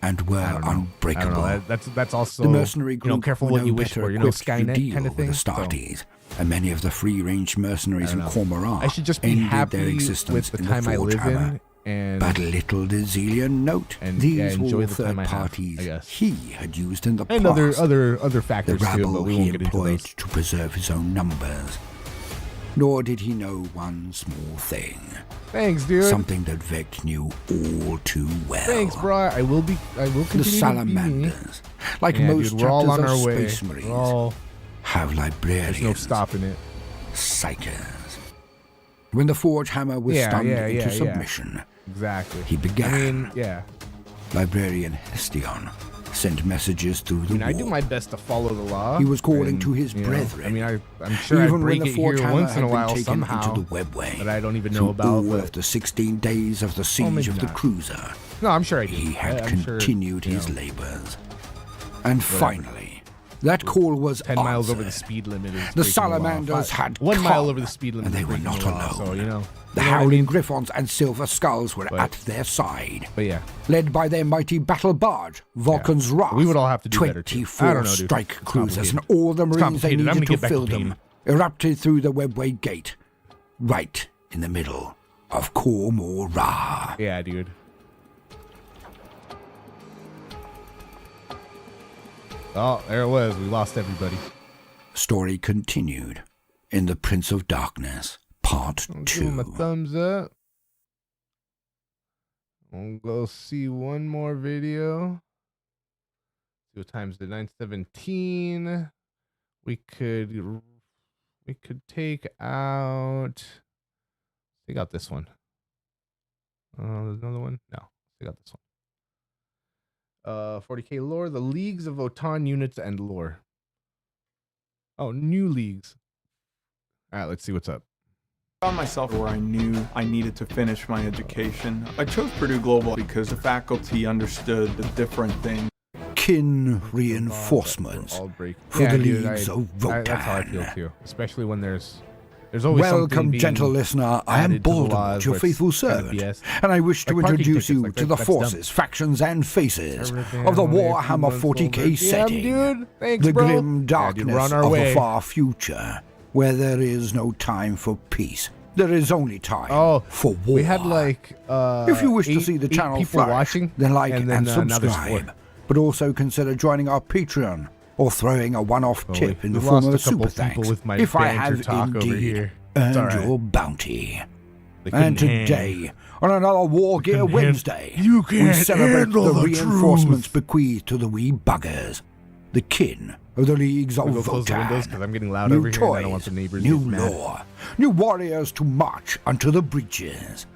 and were I don't know. unbreakable. That's also The mercenary group careful were what no you wish better for. equipped to Skynet deal kind of thing. with the Astartes, and many of the free-range mercenaries I in don't know. Cormorant I should just be ended happy their existence with the in time the I Forge live Hammer. in, and But little did Zillion note And, these yeah, were enjoy all the time third I have, parties I guess. he had used in the and past. other The factors too, rabble but we he won't get into employed those. to preserve his own numbers. Nor did he know one small thing. Thanks, dude. Something that Vect knew all too well. Thanks, bro. I will continue The to be me. Salamanders, like Yeah, most dude, we're all chapters on of our way. Space Marines, We're all, have librarians, there's no stopping it. psychers. When the Forge Hammer was stunned into submission, Exactly. he began. I mean, yeah. Librarian Hestion sent messages through the I wall. do my best to follow the law. He was calling and, to his you know, brethren. I mean, I'm sure I Even when break the it Forge here Hammer once in had a been while taken somehow into the webway that I don't even know through about. all But, of the 16 days of the siege maybe of the not. cruiser, no, I'm sure I do. he had I'm sure, continued you his know, labors. And finally, That call was 10 miles over the answered. speed limit. Is The breaking salamanders law. had 1 mile come, over the speed limit. and they is were breaking not the law, alone. So, you know. The You know what I howling mean? griffons and silver skulls were But- at their side. But yeah. Led by their mighty battle barge, Vulcan's Wrath. We would all have to do better, too. 24 I don't know, dude. strike It's cruisers and complicated. all the It's marines they complicated. I'm needed to gonna get back fill to them painting. erupted through the webway gate, right in the middle of Kormorra. Yeah, dude. Oh, there it was. We lost everybody. Story continued in The Prince of Darkness, Part I'll give 2. him a thumbs up. We'll go see one more video. See what time's the 9:17. We could take out this one. There's another one? No, take out this one. 40k lore, the leagues of Votan units and lore. Oh, new leagues. All right, let's see what's up. I found myself where I knew I needed to finish my education. I chose Purdue Global because the faculty understood the different things. Kin reinforcements All break. for the dude, leagues of That's how I feel Votan. too, especially when there's always something Welcome, being gentle listener. I am added to the laws Baldwin, your where it's faithful kind of servant, BS. and I wish to Like parking introduce tickets, you like to the that's dumb. forces, factions, and faces Everything of the only a few Warhammer months 40k older. setting. Damn, dude. Thanks, The bro. grim Yeah, dude, darkness we're on our of way. the far future, where there is no time for peace. There is only time for war. We had like if you wish to eight- see the eight channel people flourish, watching, then like and, then, now there's subscribe. 4. But also consider joining our Patreon or throwing a one-off Well, tip in we the form lost of a a super couple people thanks with my if I banter have talk over indeed here. It's earned all right. your bounty. They And couldn't hang. today, on another War Gear couldn't Wednesday, you we can't celebrate handle the the reinforcements truth. bequeathed to the wee buggers, the kin of the leagues of We'll go close the windows Votan. because I'm getting loud New over here and I don't want toys, the neighbors new to get mad. law, new warriors to march unto the breaches.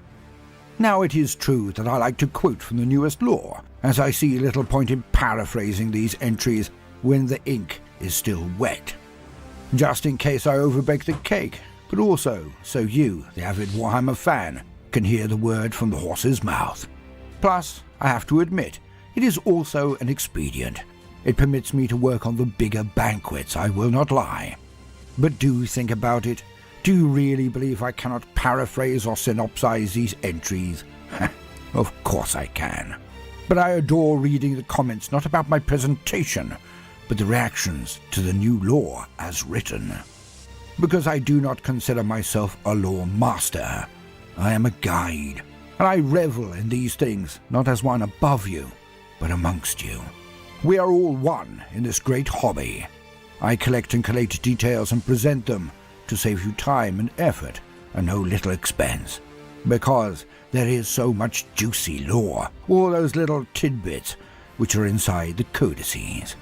Now it is true that I like to quote from the newest law, as I see little point in paraphrasing these entries when the ink is still wet. Just in case I overbake the cake, but also so you, the avid Warhammer fan, can hear the word from the horse's mouth. Plus, I have to admit, it is also an expedient. It permits me to work on the bigger banquets, I will not lie. But do think about it. Do you really believe I cannot paraphrase or synopsize these entries? Of course I can. But I adore reading the comments not about my presentation, but the reactions to the new law as written. Because I do not consider myself a law master. I am a guide, and I revel in these things, not as one above you, but amongst you. We are all one in this great hobby. I collect and collate details and present them to save you time and effort and no little expense. Because there is so much juicy lore, all those little tidbits which are inside the codices.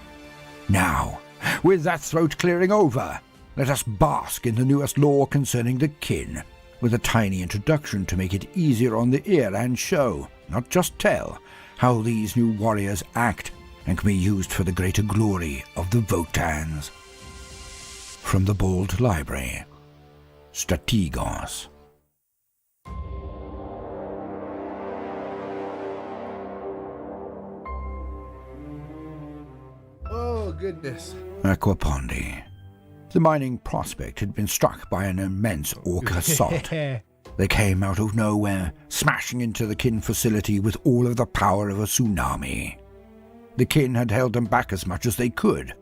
Now, with that throat clearing over, let us bask in the newest lore concerning the kin, with a tiny introduction to make it easier on the ear and show, not just tell, how these new warriors act and can be used for the greater glory of the Votans. From the Bold Library, Strategos. Oh, goodness. Aquapondi. The mining prospect had been struck by an immense orc assault. They came out of nowhere, smashing into the kin facility with all of the power of a tsunami. The kin had held them back as much as they could,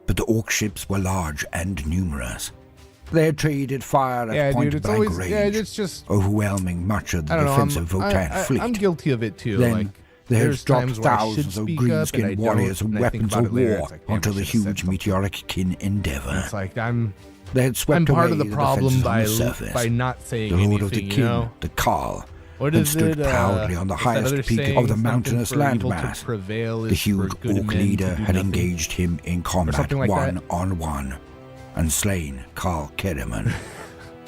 but the orc ships were large and numerous. They had traded fire at point-blank range, it's just, overwhelming much of the I don't know, defensive Votan fleet. I'm guilty of it too. Then like, they had there's dropped times where I should thousands of speak up and I green-skinned don't, warriors and and I think weapons about of it later, war it's like, damn, onto I the should've said huge something. meteoric kin endeavor. It's like They had swept I'm part away of the problem defenses by on the surface. by not saying The Lord anything, of the you Kin, know? the Carl, What had is stood it, proudly on the what's that highest other peak saying? of the Something mountainous for evil to landmass. prevail The is for huge good orc men leader to do had nothing. engaged him in combat something like that. one-on-one and slain Carl Kerriman.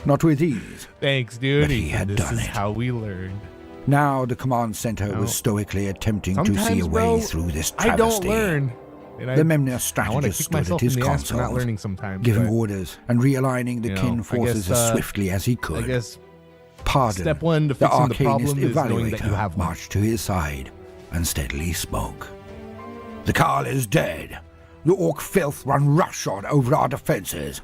Not with ease. Thanks, dude. But he had this done is it. how we learned. Now the command center No. was stoically attempting to see Sometimes, a way bro, through this I travesty. don't learn. And The Memnir I want to strategist kick stood at myself his in the ass for not console, learning sometimes. giving but orders and realigning the you know, kin I forces guess, as swiftly as he I could. guess Pardon, step one to the fixing the arcanist problem is knowing that you evaluator have one. marched to his side and steadily spoke. The Carl is dead. The orc filth run roughshod over our defenses.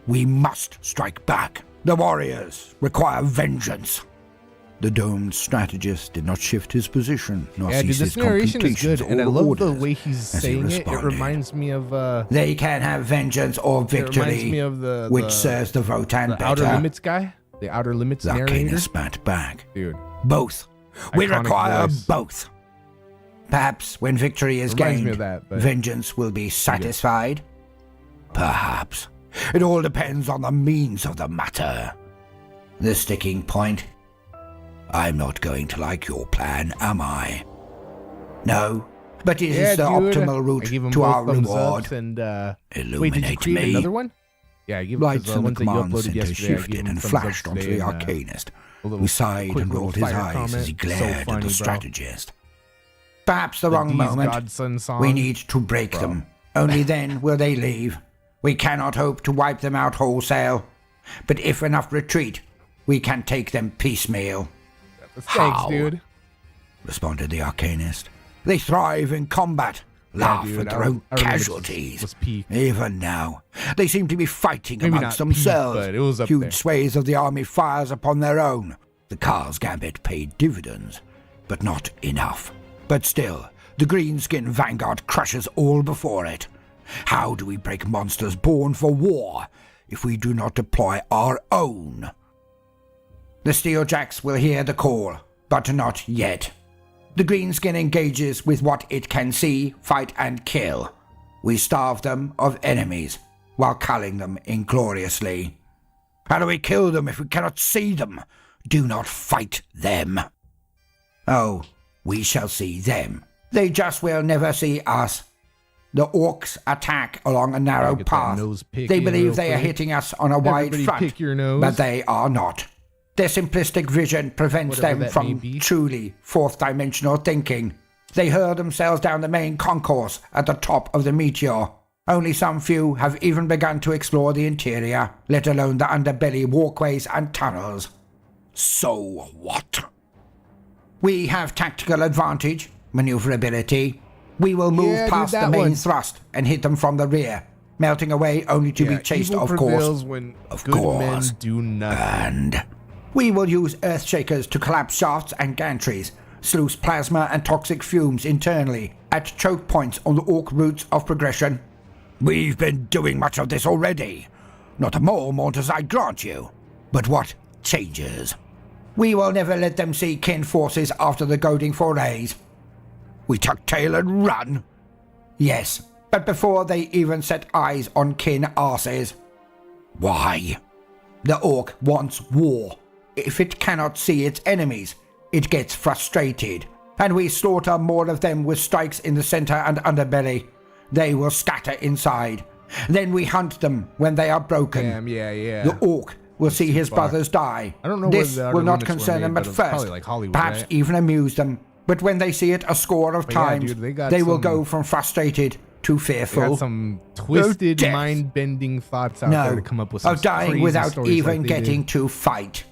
We must strike back. The warriors require vengeance. The domed strategist did not shift his position, nor Yeah, dude, cease this his narration is good, computations and I or love the orders way he's as he saying it. It responded. reminds me of They can have vengeance or it reminds victory, me of the which serves the Votan the better. Outer Limits guy, the Outer Limits The narrator. Arcanist spat back. Dude, Both. We Iconic require voice. both. Perhaps when victory is Reminds me gained, of that, but- vengeance will be satisfied. Perhaps. It all depends on the means of the matter. The sticking point. I'm not going to like your plan, am I? No, but it yeah, is the dude. optimal I route give him to both our thumbs reward. ups and wait, did you Illuminate create me. another one? Yeah, I give Lights the in the ones that you command uploaded center yesterday. I gave shifted him and thumbs up flashed onto today, the and, Arcanist, a little who sighed quick and little rolled his fire eyes comment. as he So glared at funny, the bro. strategist. Perhaps the The wrong D's moment. Godson song. We need to break them. Only then will they leave. We cannot hope to wipe them out wholesale. But if enough retreat, we can take them piecemeal. Thanks, How? dude. Responded the Arcanist. They thrive in combat, Yeah, laugh dude, at their own Outer Limits casualties. was peak. Even now, they seem to be fighting Maybe amongst not peak, themselves. but it was up Huge there. swathes of the army fires upon their own. The Carl's Gambit paid dividends, but not enough. But still, the Greenskin Vanguard crushes all before it. How do we break monsters born for war if we do not deploy our own? The Steeljacks will hear the call, but not yet. The Greenskin engages with what it can see, fight and kill. We starve them of enemies, while culling them ingloriously. How do we kill them if we cannot see them? Do not fight them. Oh, we shall see them. They just will never see us. The orcs attack along a narrow Get that path. nose pick They in believe real they are quick. hitting us on a wide Everybody front, pick your nose. but they are not. Their simplistic vision prevents Whatever them that may from be. truly fourth-dimensional thinking. They hurl themselves down the main concourse at the top of the meteor. Only some few have even begun to explore the interior, let alone the underbelly walkways and tunnels. So what? We have tactical advantage, maneuverability. We will move Yeah, dude, past the that main one. thrust and hit them from the rear, melting away only to be chased, evil of course. prevails when Of good course. men do nothing. And we will use earthshakers to collapse shafts and gantries, sluice plasma and toxic fumes internally at choke points on the orc routes of progression. We've been doing much of this already. Not a more as I grant you. But what changes? We will never let them see kin forces after the goading forays. We tuck tail and run. Yes, but before they even set eyes on kin arses. Why? The orc wants war. If it cannot see its enemies, it gets frustrated, and we slaughter more of them with strikes in the center and underbelly. They will scatter inside. Then we hunt them when they are broken. Damn, yeah. The orc will see his far. brothers die. I don't know This whether the will Outer not Limits were concern made, them but at it's first, probably like Hollywood, perhaps right? even amuse them. But when they see it a score of But yeah, times, dude, they will got go some- from frustrated to They fearful. got some twisted, death. mind-bending thoughts out there No, to come up with some of dying crazy without stories even like they getting did. to fight.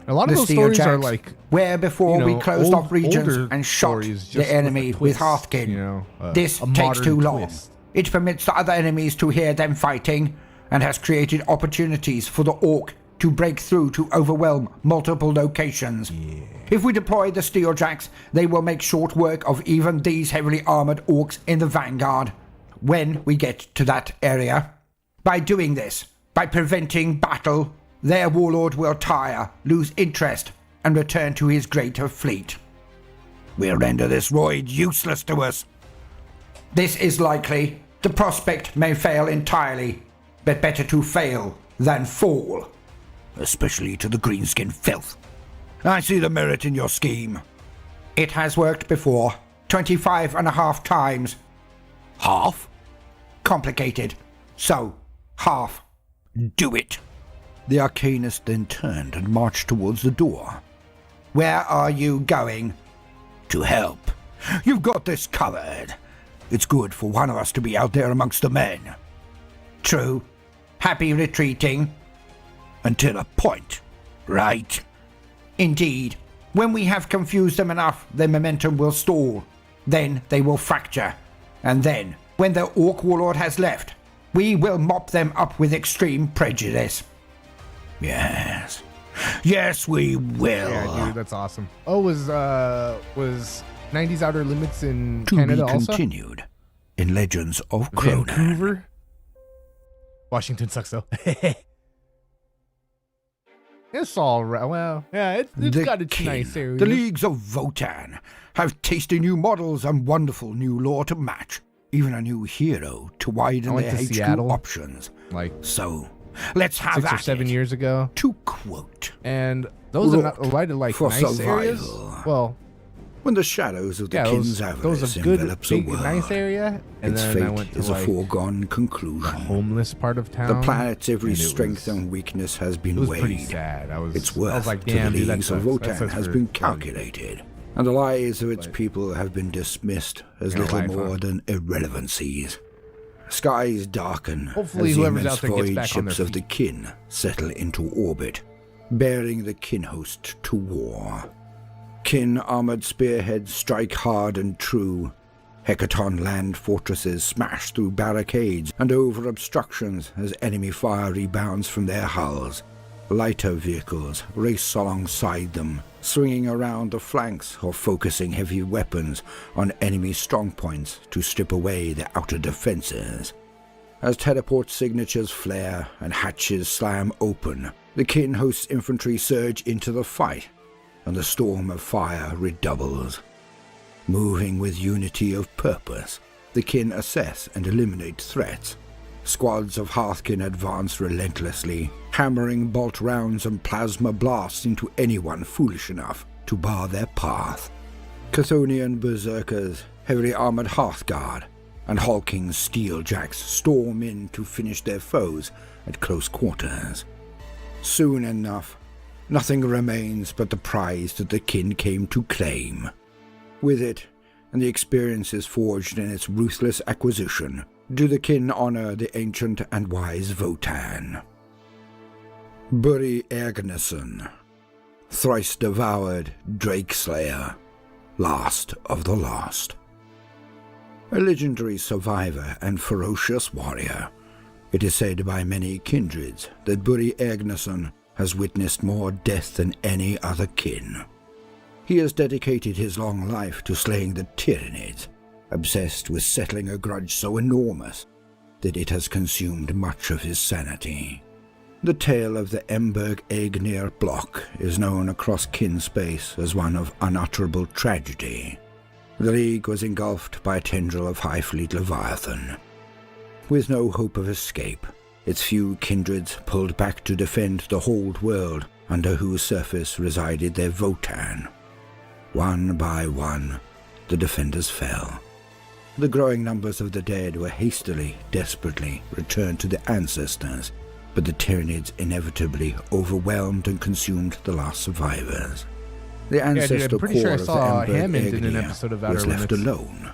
A lot of The those stories are Steeljacks, like, where before you we know, closed off regions older and shot stories just the with a enemy with twist, Hearthkin. you know, This a takes modern too long. twist. It permits the other enemies to hear them fighting, and has created opportunities for the orc to break through to overwhelm multiple locations. If we deploy the Steeljacks, they will make short work of even these heavily armored orcs in the vanguard when we get to that area. By doing this, by preventing battle, their warlord will tire, lose interest, and return to his greater fleet. We'll render this roid useless to us. This is likely. The prospect may fail entirely, but better to fail than fall. Especially to the greenskin filth. I see the merit in your scheme. It has worked before, 25.5 times. Half? Complicated. So, half. Do it. The Arcanist then turned and marched towards the door. Where are you going? To help. You've got this covered. It's good for one of us to be out there amongst the men. True. Happy retreating. Until a point, right? Indeed. When we have confused them enough, their momentum will stall. Then they will fracture. And then When the Orc warlord has left, we will mop them up with extreme prejudice. Yes. Yes, we will. Yeah, dude, that's awesome. Oh, was 90s Outer Limits in To Canada be also? continued in Legends of Cronan. Vancouver? Washington sucks though. It's all right. Well, yeah, it's got its nice areas. The leagues of Votan have tasty new models and wonderful new lore to match. Even a new hero to widen their HQ Seattle, options. like so, let's have 6 or 7 years ago. To quote, and those are not why to like for nice survival. areas. Well, when the shadows of the Kin's avarice are good, envelops big, a world, nice area, and its then fate I went to is like a foregone conclusion. the homeless part of town. The planet's every and strength and weakness has been it was weighed. pretty sad. Its worth like, to damn, the dude, that leagues of sucks. That Votan sucks has for been everybody. calculated, and the lives of its people have been dismissed as little more than irrelevancies. Skies darken Hopefully as the whoever's immense out there gets void back on their ships of the feet. Kin settle into orbit, bearing the Kin host to war. Kin armored spearheads strike hard and true. Hecaton land fortresses smash through barricades and over obstructions as enemy fire rebounds from their hulls. Lighter vehicles race alongside them, swinging around the flanks or focusing heavy weapons on enemy strongpoints to strip away their outer defenses. As teleport signatures flare and hatches slam open, the Kin host's infantry surge into the fight, and the storm of fire redoubles. Moving with unity of purpose, the Kin assess and eliminate threats. Squads of Hearthkin advance relentlessly, hammering bolt rounds and plasma blasts into anyone foolish enough to bar their path. Chthonian berserkers, heavily armored Hearthguard, and hulking steeljacks storm in to finish their foes at close quarters. Soon enough, nothing remains but the prize that the Kin came to claim. With it, and the experiences forged in its ruthless acquisition, do the Kin honor the ancient and wise Votan. Buri Ergneson, thrice devoured Drake Slayer, last of the lost. A legendary survivor and ferocious warrior, it is said by many kindreds that Buri Ergneson has witnessed more death than any other Kin. He has dedicated his long life to slaying the Tyranids, obsessed with settling a grudge so enormous that it has consumed much of his sanity. The tale of the Emberg Aegnir block is known across Kin space as one of unutterable tragedy. The League was engulfed by a tendril of Highfleet Leviathan. With no hope of escape, its few kindreds pulled back to defend the whole world under whose surface resided their Votan. One by one, the defenders fell. The growing numbers of the dead were hastily, desperately returned to their ancestors, but the Tyranids inevitably overwhelmed and consumed the last survivors. The ancestral core sure I of the saw Emberg Hammond in an Aegnir episode of Outer was left Limits. alone,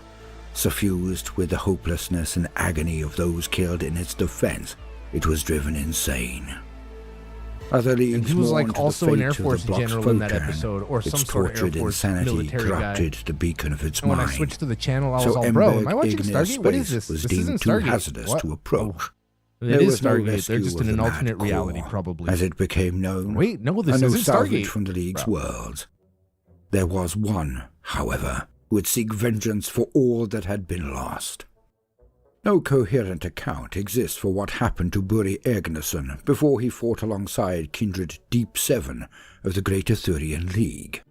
suffused with the hopelessness and agony of those killed in its defense. It was driven insane. Other leagues And he was mourned like the also an fate Air of the Force block's general in that Votan. episode, or Its some sort of Air tortured Force insanity military corrupted guy. the beacon of its And when I mind. switched to the channel, I was So all, bro, am Emberg I watching Aegnir Stargate? What is space this? was This deemed isn't too Stargate. hazardous What? to approach. It There is was no Stargate. They're rescue just of in an the Mad alternate reality, Core, probably. as it became known. Wait, no, this and no isn't salvage Stargate. from the League's Bro. worlds. There was one, however, who would seek vengeance for all that had been lost. No coherent account exists for what happened to Buri Ergneson before he fought alongside kindred Deep Seven of the Great Arthurian League.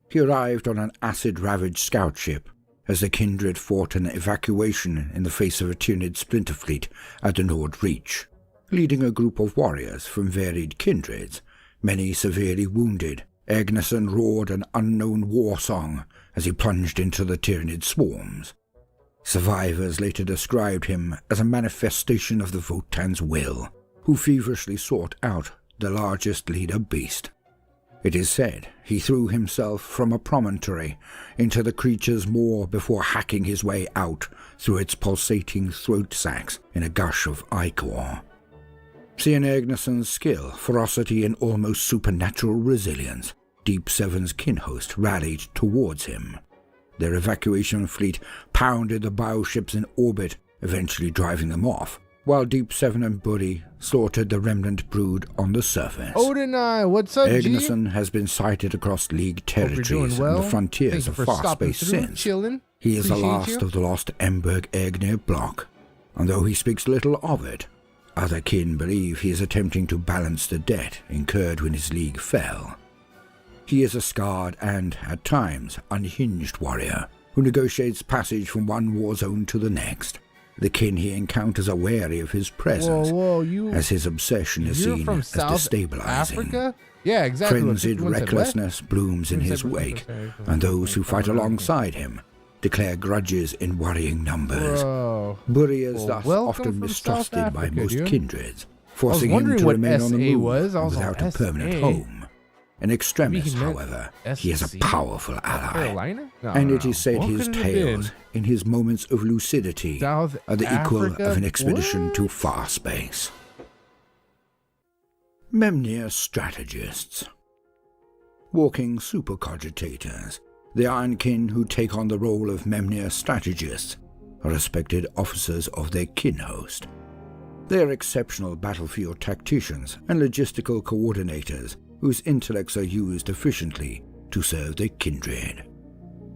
He arrived on an acid-ravaged scout ship as the kindred fought an evacuation in the face of a Tyranid splinter fleet at the Nord Reach, leading a group of warriors from varied kindreds, many severely wounded. Ergneson roared an unknown war song as he plunged into the Tyranid swarms. Survivors later described him as a manifestation of the Votan's will, who feverishly sought out the largest leader beast. It is said he threw himself from a promontory into the creature's maw before hacking his way out through its pulsating throat sacs in a gush of ichor. Seeing Ergneson's skill, ferocity, and almost supernatural resilience, Deep Seven's kinhost rallied towards him. Their evacuation fleet pounded the bioships in orbit eventually driving them off, while Deep Seven and Buddy slaughtered the remnant brood on the surface. Odin, what's up, G? Egnason has been sighted across League territories well. and the frontiers of far space since. Chillin'. He is the last of the lost Emberg-Egnir block, and though he speaks little of it, other kin believe he is attempting to balance the debt incurred when his league fell. He is a scarred and, at times, unhinged warrior who negotiates passage from one war zone to the next. The kin he encounters are wary of his presence, as his obsession is seen as destabilizing. Africa? Yeah, exactly. Frenzied recklessness blooms in his wake, and those who fight alongside him declare grudges in worrying numbers. Buri is thus often mistrusted by most kindreds, forcing him to remain on the move without a permanent home. In extremis, however, he is a powerful ally, and it is said his tales, in his moments of lucidity, are the equal of an expedition to far space. Memnir strategists. Walking supercogitators, the Ironkin who take on the role of Memnir strategists are respected officers of their kin-host. They are exceptional battlefield tacticians and logistical coordinators whose intellects are used efficiently to serve their kindred.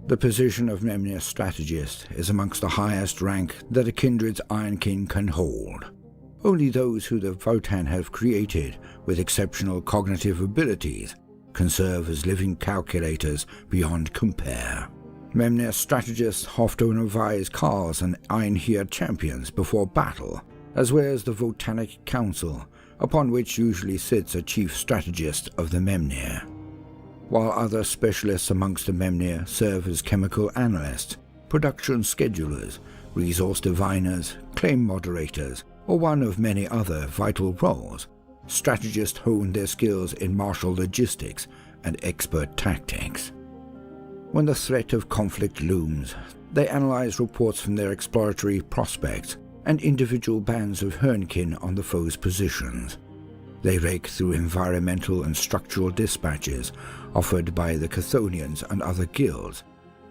The position of Memnir strategist is amongst the highest rank that a kindred's Ironkin can hold. Only those who the Votan have created with exceptional cognitive abilities can serve as living calculators beyond compare. Memnir strategists often advise Khals and Einhir champions before battle, as well as the Votanic Council, upon which usually sits a chief strategist of the Memnir. While other specialists amongst the Memnir serve as chemical analysts, production schedulers, resource diviners, claim moderators, or one of many other vital roles, strategists hone their skills in martial logistics and expert tactics. When the threat of conflict looms, they analyze reports from their exploratory prospects and individual bands of Hernkin on the foe's positions. They rake through environmental and structural dispatches offered by the Chthonians and other guilds,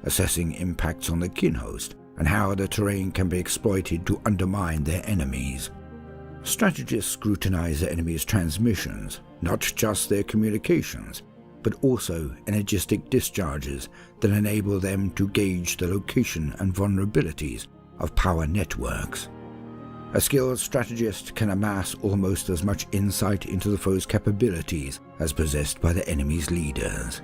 assessing impacts on the kin-host and how the terrain can be exploited to undermine their enemies. Strategists scrutinize the enemy's transmissions, not just their communications, but also energistic discharges that enable them to gauge the location and vulnerabilities of power networks. A skilled strategist can amass almost as much insight into the foe's capabilities as possessed by the enemy's leaders.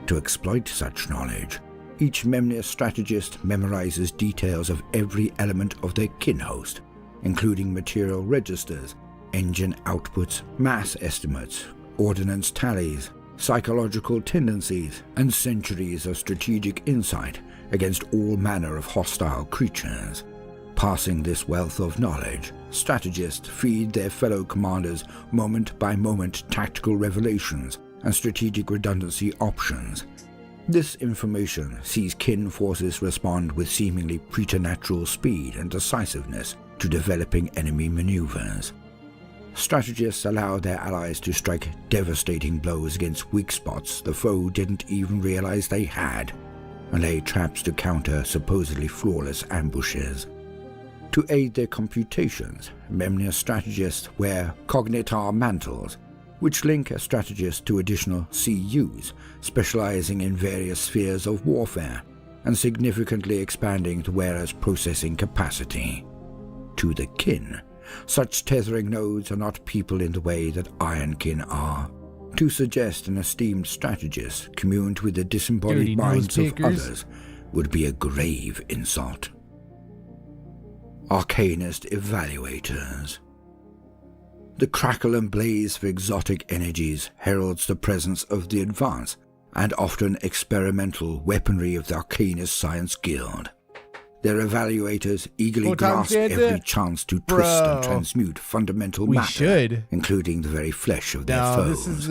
To exploit such knowledge, each Memnir strategist memorizes details of every element of their kin-host, including material registers, engine outputs, mass estimates, ordnance tallies, psychological tendencies, and centuries of strategic insight against all manner of hostile creatures. Passing this wealth of knowledge, strategists feed their fellow commanders moment-by-moment tactical revelations and strategic redundancy options. This information sees kin forces respond with seemingly preternatural speed and decisiveness to developing enemy maneuvers. Strategists allow their allies to strike devastating blows against weak spots the foe didn't even realize they had, and lay traps to counter supposedly flawless ambushes. To aid their computations, Memnir strategists wear cognitar mantles, which link a strategist to additional CUs specializing in various spheres of warfare and significantly expanding the wearer's processing capacity. To the kin, such tethering nodes are not people in the way that Ironkin are. To suggest an esteemed strategist communed with the disembodied minds of others would be a grave insult. Arcanist evaluators. The crackle and blaze of exotic energies heralds the presence of the advanced and often experimental weaponry of the Arcanist Science Guild. Their evaluators eagerly grasp every chance to twist and transmute fundamental matter, including the very flesh of their foes. This is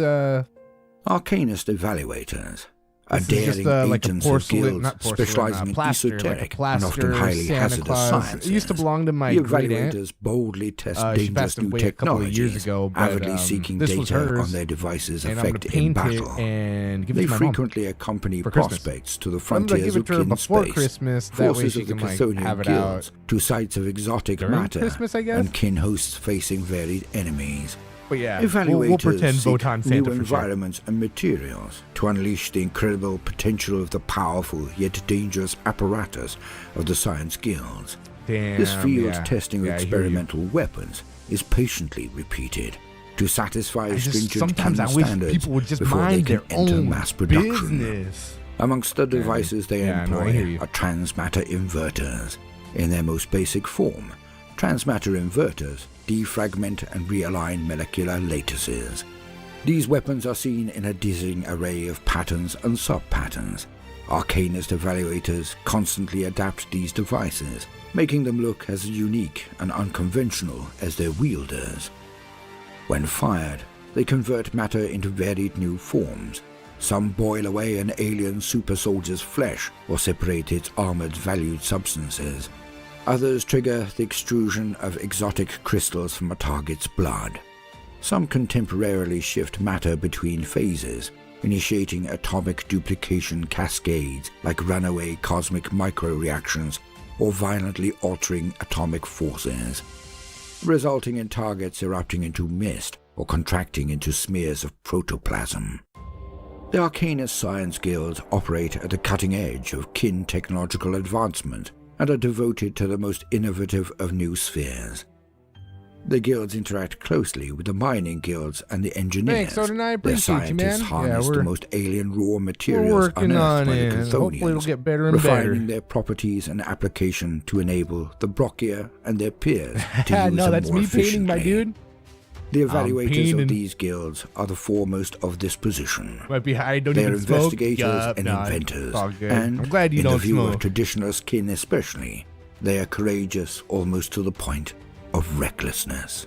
Arcanist evaluators, A This is daring just like a agents of porcelain, guilds not porcelain, specializing in plaster, esoteric like a plaster, and often highly Santa hazardous Claus. sciences. It used to belong to my The great aunt. evaluators boldly test She dangerous passed new away a couple of years technologies, ago, but avidly seeking this was data hers, on their devices' and I'm gonna effect in paint battle. it and give it They to my frequently accompany for Christmas. prospects to the mom. I'm gonna frontiers give it of to her kin before space, Christmas. That way forces she of the can like Chthonian have it guilds, out to sites of exotic during matter, Christmas, I guess. and kin hosts facing varied enemies. But yeah, Evaluators we'll pretend seek Votan new Santa for sure. environments and materials to unleash the incredible potential of the powerful yet dangerous apparatus of the science guilds. Damn, This field's yeah. testing of Yeah, I hear you. experimental weapons is patiently repeated to satisfy stringent sometimes kin I wish standards people would just before they mind can their enter own mass production. business. Amongst the devices they Yeah, no, I hear employ you. are transmatter inverters. In their most basic form, transmatter inverters defragment and realign molecular lattices. These weapons are seen in a dizzying array of patterns and sub-patterns. Arcanist evaluators constantly adapt these devices, making them look as unique and unconventional as their wielders. When fired, they convert matter into varied new forms. Some boil away an alien super soldier's flesh or separate its armored valued substances. Others trigger the extrusion of exotic crystals from a target's blood. Some can temporarily shift matter between phases, initiating atomic duplication cascades like runaway cosmic microreactions or violently altering atomic forces, resulting in targets erupting into mist or contracting into smears of protoplasm. The Arcanist Science Guilds operate at the cutting edge of kin technological advancement and are devoted to the most innovative of new spheres. The guilds interact closely with the mining guilds and the engineers. Thanks, Odin, I Their appreciate you, man. scientists harness Yeah, the most alien raw we're materials working unearthed on by it. the And hopefully it'll Chthonians, get better and better. refining their properties and application to enable the Brokia and their peers to use No, them that's more me painting, my efficiently. dude. The evaluators painting. of these guilds are the foremost of this position. Might be I don't They are even smoke. investigators Yup, and nah, inventors, it's all good. and I'm glad you in the don't view smoke. of traditionalist kin especially, they are courageous almost to the point of recklessness.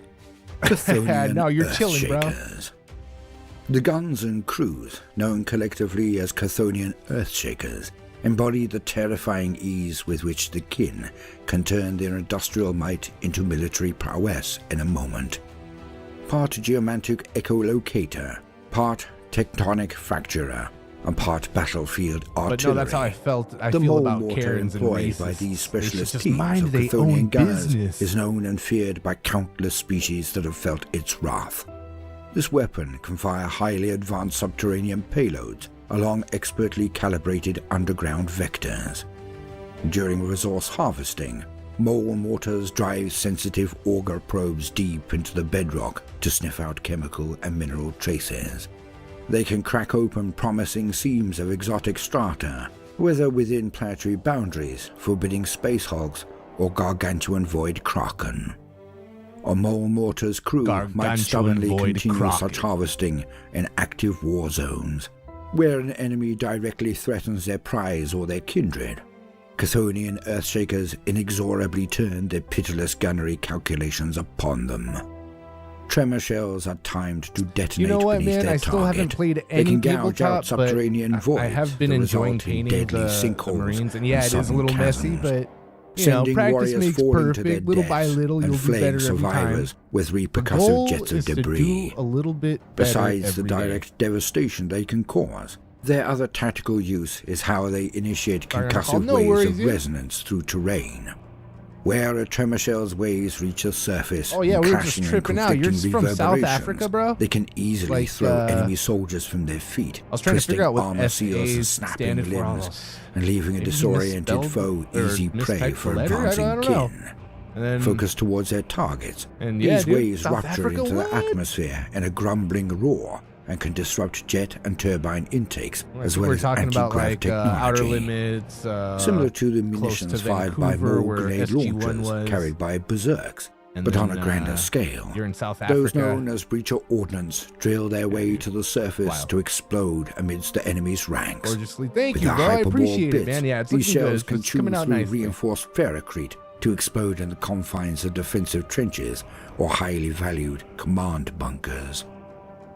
Chthonian No, you're chilling, bro. Earthshakers. The guns and crews, known collectively as Chthonian Earthshakers, embody the terrifying ease with which the kin can turn their industrial might into military prowess in a moment. Part geomantic echolocator, part tectonic fracturer, and part battlefield artillery. But no, that's how I felt. I The feel mole about mortar Karens and employed races. by these They should specialist just teams mind of their own Chthonian gunners business. is known and feared by countless species that have felt its wrath. This weapon can fire highly advanced subterranean payloads along expertly calibrated underground vectors. During resource harvesting, mole mortars drive sensitive auger probes deep into the bedrock to sniff out chemical and mineral traces. They can crack open promising seams of exotic strata, whether within planetary boundaries, forbidding space hogs, or gargantuan void kraken. A mole mortar's crew might Gargantuan stubbornly void continue kraken. such harvesting in active war zones, where an enemy directly threatens their prize or their kindred. Chthonian Earthshakers inexorably turn their pitiless gunnery calculations upon them. Tremor shells are timed to detonate You know what, beneath man? their I still target. haven't played They any can gouge out tabletop, subterranean but voids I have been that enjoying result in painting deadly the sinkholes Marines. And yeah, and it is a little sudden messy, chasms. but you know, Sending practice warriors makes falling to their perfect. Little by deaths little, and you'll do flaying better every survivors time. with The repercussive goal jets of is to debris. do a little bit better Besides the every day. direct devastation they can cause, their other tactical use is how they initiate Sorry, I'm gonna call. concussive No waves worries, of dude. resonance through terrain. Where a tremor shell's waves reach the surface, Oh, yeah, and we were crashing just and tripping out. You're conflicting from South reverberations, Africa, bro? They can easily Like, throw enemy soldiers from their feet, I was trying to twisting figure out what armor seals and SAs snapping standed for. limbs, and leaving a Maybe he disoriented misspelled foe or easy prey mistyped for the letter? I advancing don't know. kin. And then Focused towards their targets, And yeah, these dude, waves South rupture Africa, into the what? atmosphere in a grumbling roar and can disrupt jet and turbine intakes, Like, as we well were as talking about anti-grav like technology. Outer Limits, Similar to the close munitions to fired by Vancouver, mole where grenade SG-1 launchers was. carried by berserks, And but then, on a grander scale. You're in South Africa. Those known as breacher ordnance drill their way to the surface Wow. to explode amidst the enemy's ranks. Gorgeously. Thank With you, the bro. I hyperball appreciate bits, it, man. Yeah, it's these looking shells good. can It's chew coming out through nicely. reinforced ferrocrete to explode in the confines of defensive trenches or highly valued command bunkers.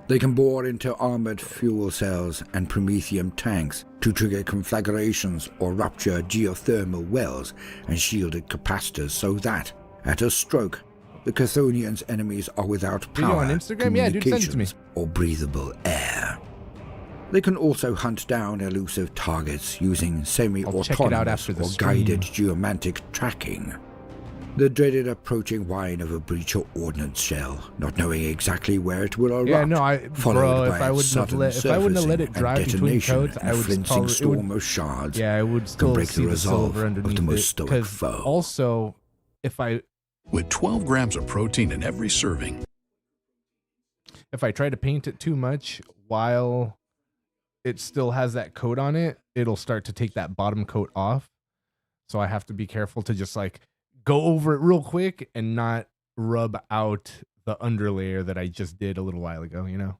They can bore into armored fuel cells and promethium tanks to trigger conflagrations or rupture geothermal wells and shielded capacitors so that, at a stroke, the Chthonians' enemies are without Video power, on Instagram? Yeah, dude, send it to me. communications, or breathable air. They can also hunt down elusive targets using I'll check it out semi-autonomous after the or stream. guided geomantic tracking. The dreaded approaching whine of a breacher ordnance shell, not knowing exactly where it will erupt. Yeah, no, followed bro, by if I its wouldn't have let, if I wouldn't have let it surfacing drive and between detonation coats, in I a would flinching probably, it storm would, of shards. yeah, I would still break see the the resolve silver of the underneath most it. stoic 'Cause foe. also, if I With 12 grams of protein in every serving, try to paint it too much while it still has that coat on it, it'll start to take that bottom coat off. So I have to be careful to just like go over it real quick and not rub out the underlayer that I just did a little while ago, you know?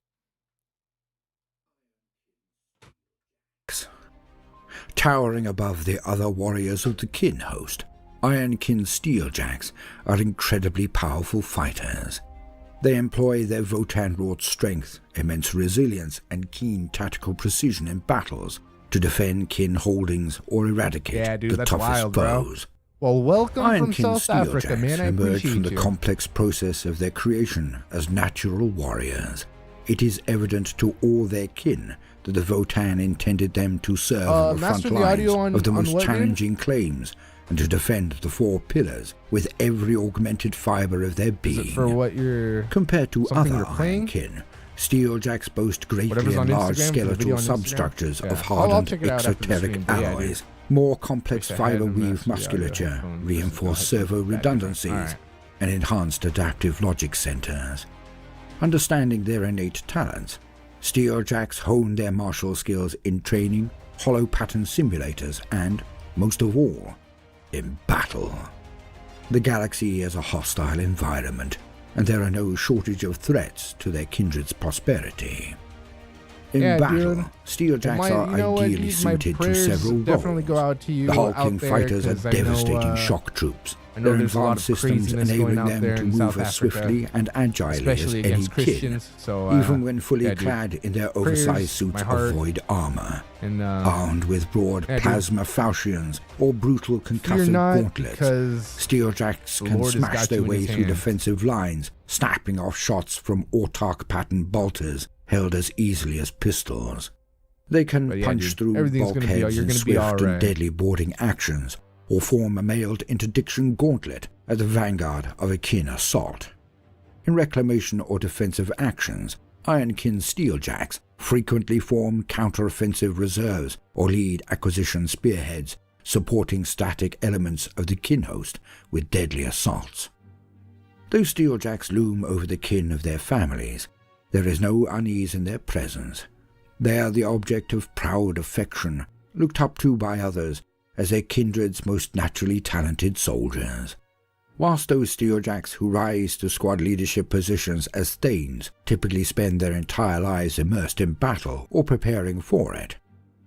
Towering above the other warriors of the kin host, Ironkin Steeljacks are incredibly powerful fighters. They employ their Votan-wrought strength, immense resilience, and keen tactical precision in battles to defend kin holdings or eradicate the that's toughest wild, bro. foes. Well, welcome from Ironkin South Africa, man. I Steeljacks emerge appreciate from the you. complex process of their creation as natural warriors. It is evident to all their kin that the Votan intended them to serve on the front master the lines audio on- of the on most what, dude? challenging claims and to defend the four pillars with every augmented fiber of their Is being. it for what you're... Compared to something other you're playing? Ironkin, Steeljacks boast greatly Whatever's on enlarged Instagram, the video skeletal on Instagram? substructures Yeah. of I'll hardened check it out after the exoteric stream, but yeah, alloys, dude. more complex Push ahead fiber and weave master the audio musculature, headphones. reinforced This is servo that different. redundancies, Alright. and enhanced adaptive logic centers. Understanding their innate talents, Steeljacks hone their martial skills in training, hollow pattern simulators, and, most of all, in battle. The galaxy is a hostile environment, and there are no shortage of threats to their kindred's prosperity. In Yeah, battle, dude. Steeljacks My- are you know what, ideally dude? My suited to prayers several definitely roles. go out to you The hulking out there, fighters are 'cause I know, devastating shock troops. I know Their there's a lot advanced of systems craziness enabling going out them there to in move South as Africa, swiftly and agilely as especially any against kin, Christians. So even when fully yeah, dude. clad in their Prayers, oversized suits my of heart, void armor. and Armed with broad yeah, dude. plasma falchions or brutal fear concussive not, gauntlets, because Steeljacks the can Lord has smash got their you in way his through hands. defensive lines, snapping off shots from autark pattern bolters held as easily as pistols. They can But yeah, punch dude, through everything's gonna be- bulkheads you're in gonna be swift alright. and deadly boarding actions, or form a mailed interdiction gauntlet at the vanguard of a kin assault. In reclamation or defensive actions, Ironkin Steeljacks frequently form counter-offensive reserves or lead acquisition spearheads, supporting static elements of the kin host with deadly assaults. Though Steeljacks loom over the kin of their families, there is no unease in their presence. They are the object of proud affection, looked up to by others as their kindred's most naturally talented soldiers. Whilst those Steeljacks who rise to squad leadership positions as Thanes typically spend their entire lives immersed in battle or preparing for it,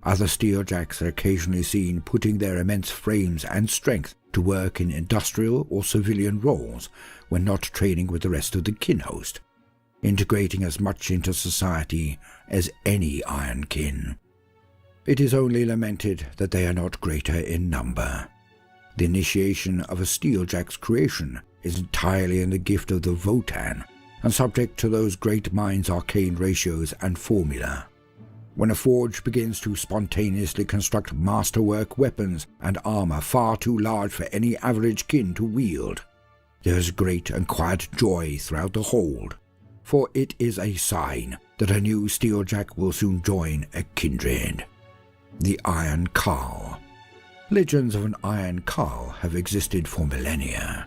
other Steeljacks are occasionally seen putting their immense frames and strength to work in industrial or civilian roles when not training with the rest of the kin host, integrating as much into society as any Ironkin. It is only lamented that they are not greater in number. The initiation of a Steeljack's creation is entirely in the gift of the Votan, and subject to those great minds' arcane ratios and formula. When a forge begins to spontaneously construct masterwork weapons and armor far too large for any average kin to wield, there is great and quiet joy throughout the hold, for it is a sign that a new Steeljack will soon join a kindred. The Iron Carl. Legends of an Iron Carl have existed for millennia.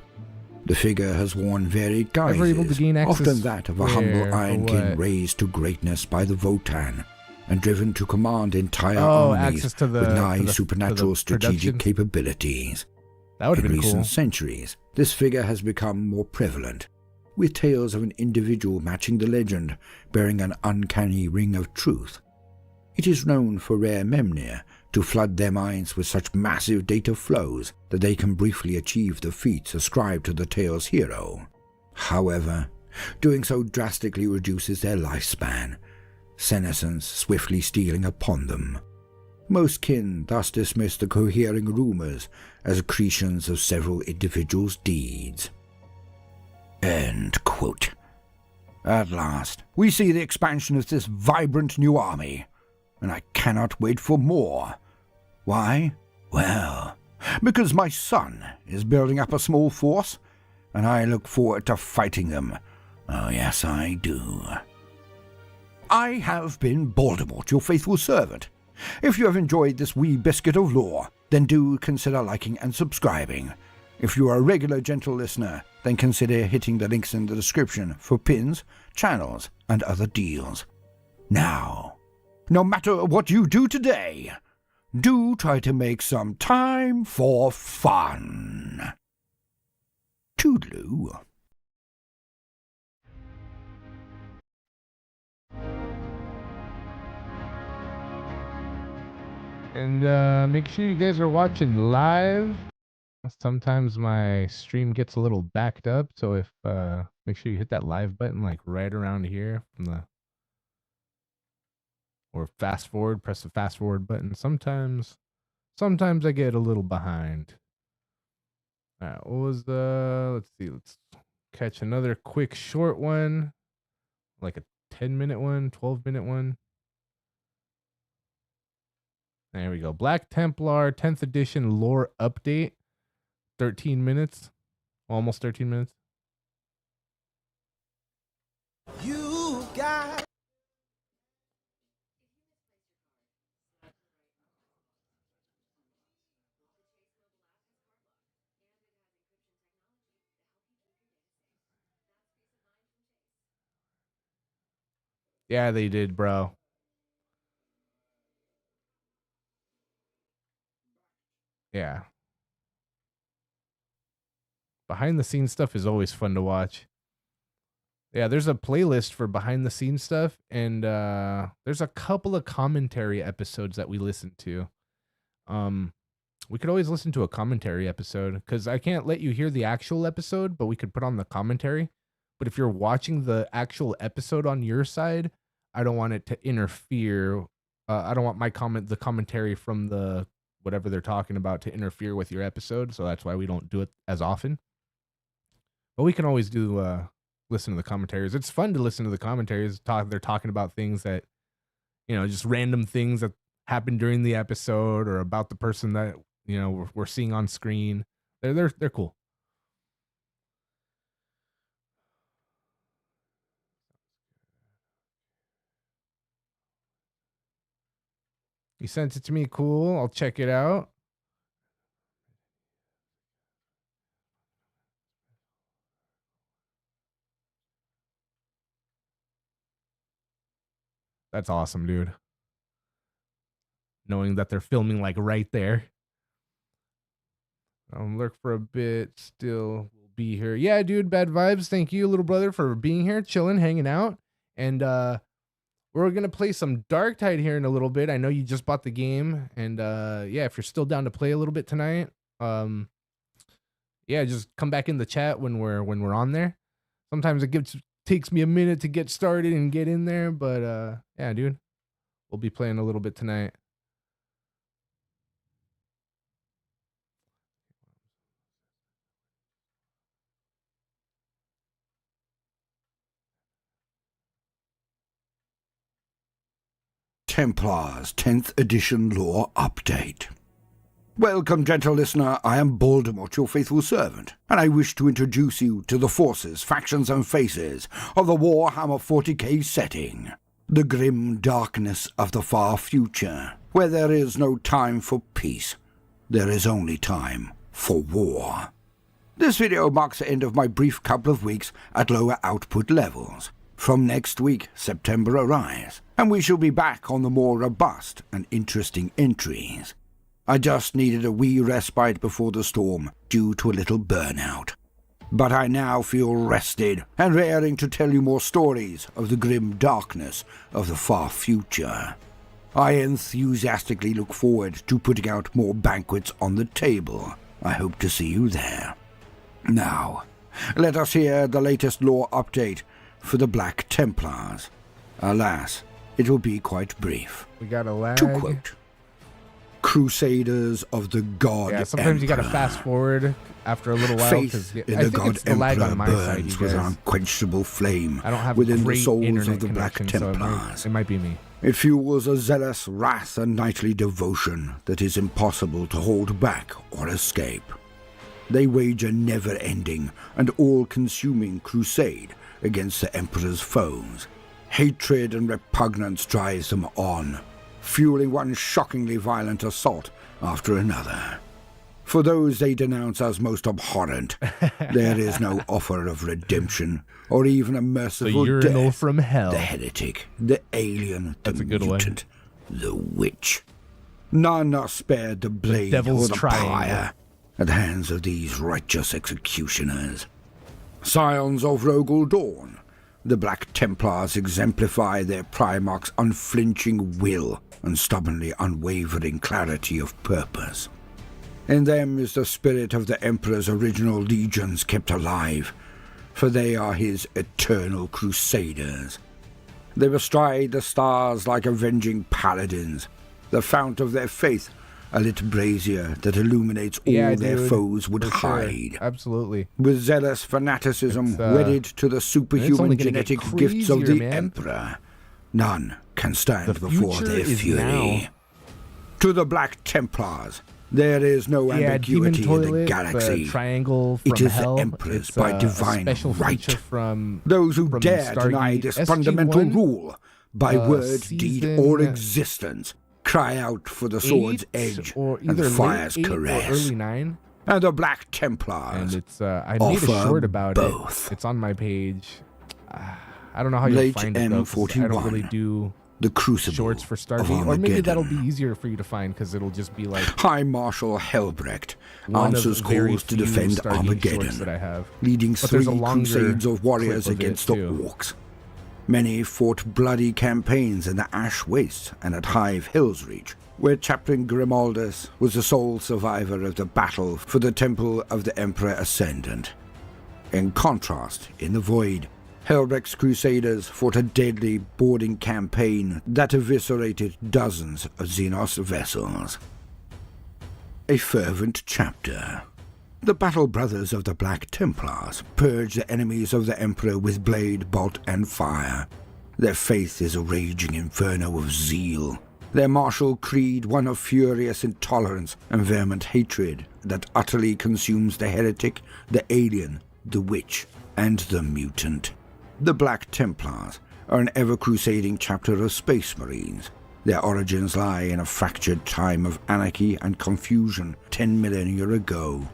The figure has worn varied Ever able to guises, gain access often that of a where, humble or Ironkin what? raised to greatness by the Votan, and driven to command entire Oh, armies access to the- with to nigh the- supernatural to the strategic production? capabilities. That would have In been recent cool. centuries, this figure has become more prevalent, with tales of an individual matching the legend, bearing an uncanny ring of truth. It is known for rare Memnir to flood their minds with such massive data flows that they can briefly achieve the feats ascribed to the tale's hero. However, Doing so drastically reduces their lifespan, senescence swiftly stealing upon them. Most kin thus dismiss the cohering rumors as accretions of several individuals' deeds. End quote. At last, we see the expansion of this vibrant new army, and I cannot wait for more. Why? Well, because my son is building up a small force, and I look forward to fighting them. Oh yes, I do. I have been Voldemort, your faithful servant. If you have enjoyed this wee biscuit of lore, then do consider liking and subscribing. If you are a regular gentle listener, then consider hitting the links in the description for pins, channels, and other deals. Now, no matter what you do today, do try to make some time for fun. Toodaloo. And make sure you guys are watching live. Sometimes my stream gets a little backed up, so if make sure you hit that live button like right around here from the, or fast forward, press the fast forward button. Sometimes I get a little behind. All right, what was let's see, let's catch another quick short one, like a 10-minute one, 12-minute one. There we go. Black Templar 10th edition lore update. 13 minutes. Almost 13 minutes. You got Yeah, they did, bro. Yeah. Behind the scenes stuff is always fun to watch. Yeah, there's a playlist for behind the scenes stuff, and there's a couple of commentary episodes that we listen to. We could always listen to a commentary episode, because I can't let you hear the actual episode, but we could put on the commentary. But if you're watching the actual episode on your side, I don't want it to interfere. I don't want the commentary from the whatever they're talking about to interfere with your episode, so that's why we don't do it as often. But we can always do listen to the commentaries. It's fun to listen to the commentaries. They're talking about things that, you know, just random things that happened during the episode or about the person that, you know, we're seeing on screen. They're cool. You sent it to me. Cool. I'll check it out. That's awesome, dude. Knowing that they're filming like right there. Lurk for a bit. Still will be here. Yeah, dude. Bad vibes. Thank you, little brother, for being here, chilling, hanging out. And we're gonna play some Darktide here in a little bit. I know you just bought the game, and yeah, if you're still down to play a little bit tonight, yeah, just come back in the chat when we're on there. Sometimes it takes me a minute to get started and get in there, but yeah, dude, we'll be playing a little bit tonight. Templars 10th edition lore update. Welcome, gentle listener. I am Voldemort, your faithful servant, and I wish to introduce you to the forces, factions, and faces of the Warhammer 40k setting. The grim darkness of the far future, where there is no time for peace. There is only time for war. This video marks the end of my brief couple of weeks at lower output levels. From next week, September arrives, and we shall be back on the more robust and interesting entries. I just needed a wee respite before the storm due to a little burnout. But I now feel rested and raring to tell you more stories of the grim darkness of the far future. I enthusiastically look forward to putting out more banquets on the table. I hope to see you there. Now, Let us hear the latest lore update for the Black Templars. Alas, it will be quite brief. We got a lag. To quote, Crusaders of the God Yeah, sometimes you gotta Emperor. fast forward after a little while. Faith in I the think God it's the lag Emperor on my side, burns you with an guys. unquenchable flame I don't have within the great souls internet of the Black connection, so Templars. it might be me. It fuels a zealous wrath and knightly devotion that is impossible to hold back or escape. They wage a never-ending and all-consuming crusade against the Emperor's foes. Hatred and repugnance drives them on, fueling one shockingly violent assault after another. For those they denounce as most abhorrent, there is no offer of redemption or even a merciful The urinal death. from hell. The heretic, the alien, the That's a good one. mutant, the witch. None are spared the blade Devil's or the Triangle. pyre at the hands of these righteous executioners. Scions of Rogel Dawn, the Black Templars exemplify their Primarch's unflinching will and stubbornly unwavering clarity of purpose. In them is the spirit of the Emperor's original legions kept alive, for they are his eternal crusaders. They bestride the stars like avenging paladins, the fount of their faith, a lit brazier that illuminates all their dude, foes would for sure. hide. Absolutely. With zealous fanaticism, It's, wedded to the only superhuman gonna get genetic gifts of crazier, the man. Emperor, none can stand The before future their is fury. now. To the Black Templars, there is no Yeah, Demon ambiguity in Toilet, the galaxy. the Triangle from It is Hell. the Emperor's It's by a divine special right. feature from Those who from dare deny Stargate this SG-1, fundamental rule, by word, deed, or season existence, cry out for the sword's 8 edge or and either fire's late 8 caress. or early 9. And the Black Templars, And it's I made a offer short about both. it. It's on my page. I don't know how you'll Late find it though, 'cause I don't M41, really do the crucible shorts for of Stargate, or maybe that'll be Armageddon. easier for you to find because it'll just be like High Marshal Helbrecht one answers of very calls to few defend Stargate shorts Armageddon, that I have. leading But 3 there's a longer crusades of warriors clip of it, against the too. orcs. Many fought bloody campaigns in the Ash Waste and at Hive Hill's Reach, where Chaplain Grimaldus was the sole survivor of the battle for the Temple of the Emperor Ascendant. In contrast, in the Void, Helbrecht's Crusaders fought a deadly boarding campaign that eviscerated dozens of Xenos vessels. A fervent chapter. The Battle Brothers of the Black Templars purge the enemies of the Emperor with blade, bolt, and fire. Their faith is a raging inferno of zeal. Their martial creed one of furious intolerance and vehement hatred that utterly consumes the heretic, the alien, the witch, and the mutant. The Black Templars are an ever-crusading chapter of Space Marines. Their origins lie in a fractured time of anarchy and confusion 10 millennia ago.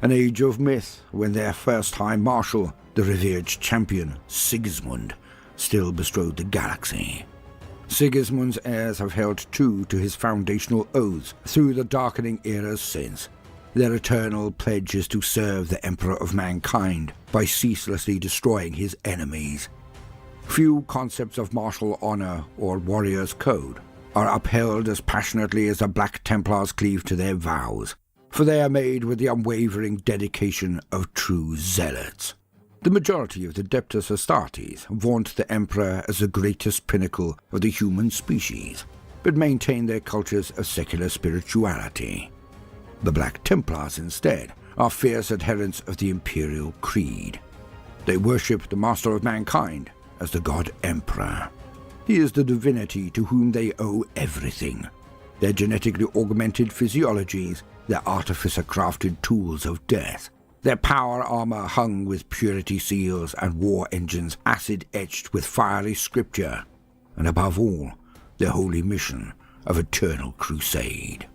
An age of myth when their first High Marshal, the revered champion Sigismund, still bestrode the galaxy. Sigismund's heirs have held true to his foundational oaths through the darkening eras since. Their eternal pledge is to serve the Emperor of Mankind by ceaselessly destroying his enemies. Few concepts of martial honor or warrior's code are upheld as passionately as the Black Templars cleave to their vows, for they are made with the unwavering dedication of true zealots. The majority of the Adeptus Astartes vaunt the Emperor as the greatest pinnacle of the human species, but maintain their cultures of secular spirituality. The Black Templars, instead, are fierce adherents of the Imperial Creed. They worship the Master of Mankind as the God Emperor. He is the divinity to whom they owe everything. Their genetically augmented physiologies, their artificer-crafted tools of death, their power armor hung with purity seals and war engines acid-etched with fiery scripture, and above all, their holy mission of eternal crusade.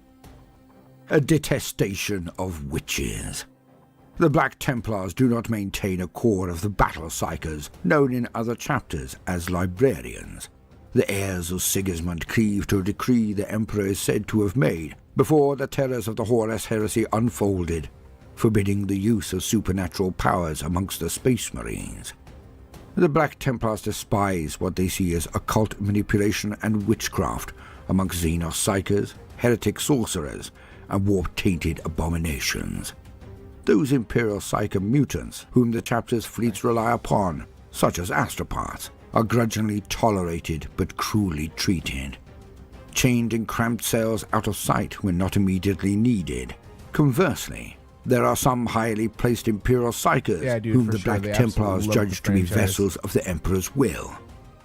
A detestation of witches. The Black Templars do not maintain a core of the battle psychers, known in other chapters as librarians. The heirs of Sigismund cleave to a decree the Emperor is said to have made before the terrors of the Horus heresy unfolded, forbidding the use of supernatural powers amongst the Space Marines. The Black Templars despise what they see as occult manipulation and witchcraft amongst Xenos psychers, heretic sorcerers, and warp-tainted abominations. those Imperial Psyker mutants whom the chapter's fleets rely upon, such as astropaths, are grudgingly tolerated but cruelly treated. Chained in cramped cells out of sight when not immediately needed. Conversely, there are some highly placed Imperial Psykers whom the Black Templars judge to be vessels of the Emperor's will.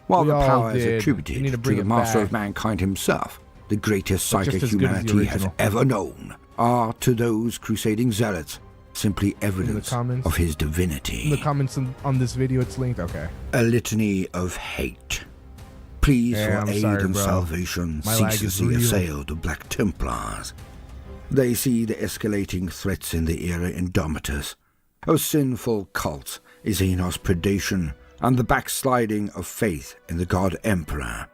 While the power is attributed to the Master of Mankind himself, the greatest Psyker humanity has ever known are, to those crusading zealots, simply evidence of his divinity. In the comments on this video, it's linked. Okay. A litany of hate. Pleas for aid and salvation ceaselessly assail the Black Templars. They see the escalating threats in the era Indomitus, of sinful cults, Xenos predation, and the backsliding of faith in the God Emperor,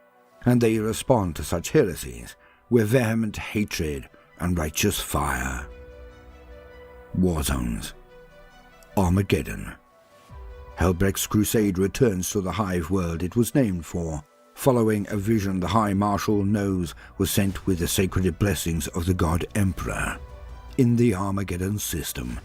and they respond to such heresies with vehement hatred and righteous fire. War Zones. Armageddon. Helbrecht's crusade returns to the hive world it was named for, following a vision the High Marshal knows was sent with the sacred blessings of the God Emperor. In the Armageddon system,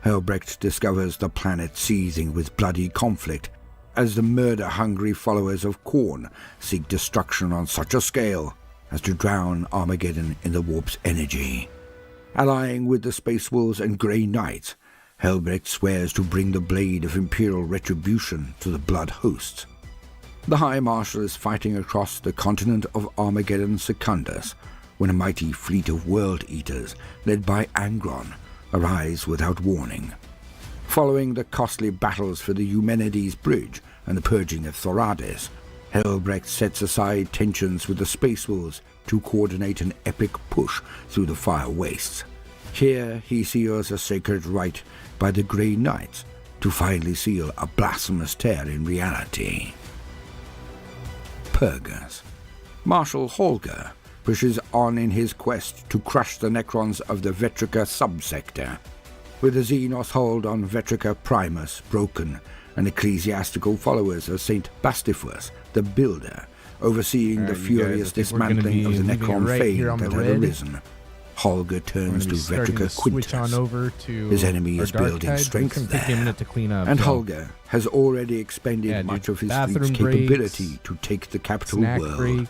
Helbrecht discovers the planet seething with bloody conflict as the murder-hungry followers of Khorne seek destruction on such a scale as to drown Armageddon in the warp's energy. Allying with the Space Wolves and Grey Knights, Helbrecht swears to bring the blade of Imperial retribution to the Blood Hosts. The High Marshal is fighting across the continent of Armageddon Secundus when a mighty fleet of World Eaters, led by Angron, arrives without warning. Following the costly battles for the Eumenides Bridge and the purging of Thoradis, Helbrecht sets aside tensions with the Space Wolves to coordinate an epic push through the fire wastes. Here he seals a sacred rite by the Grey Knights to finally seal a blasphemous tear in reality. Purgas. Marshal Holger pushes on in his quest to crush the Necrons of the Vetrica subsector. With the Xenos hold on Vetrica Primus broken and ecclesiastical followers of Saint Bastifuus, the Builder, overseeing the furious dismantling of the Necron fame that had arisen, Holger turns to Vetrica Quintus. His enemy is building strength there, and Holger has already expended much of his fleet's capability to take the capital world.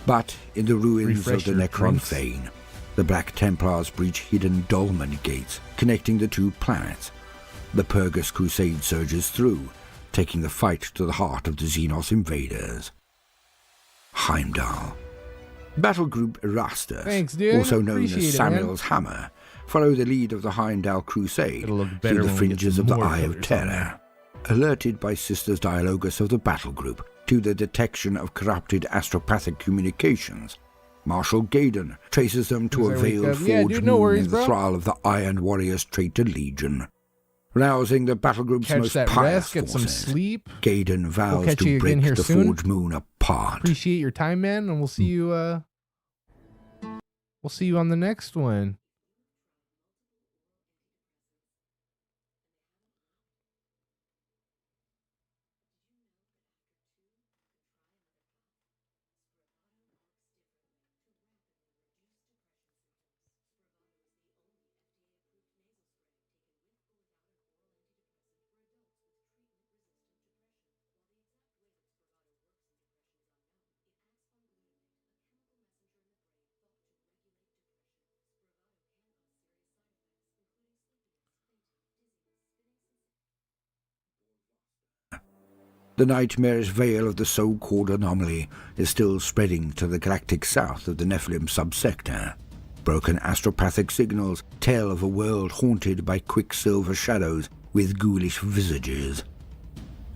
But in the ruins of the Necron Fane, the Black Templars breach hidden dolmen gates connecting the two planets. The Purgas crusade surges through, taking the fight to the heart of the Xenos invaders. Heimdall. Battle Group Erastus, also known as Samuel's Hammer, follow the lead of the Heimdall crusade through the fringes of the Eye of Terror. Alerted by Sisters Dialogus of the Battle Group to the detection of corrupted astropathic communications, Marshal Gaydon traces them to a veiled forge moon in the thrall of the Iron Warrior's traitor Legion. Rousing the battle group's most pious forces, Gaydon vows to break the forge moon apart. Appreciate your time, man, and we'll see you on the next one. The nightmarish veil of the so-called anomaly is still spreading to the galactic south of the Nephilim subsector. Broken astropathic signals tell of a world haunted by quicksilver shadows with ghoulish visages.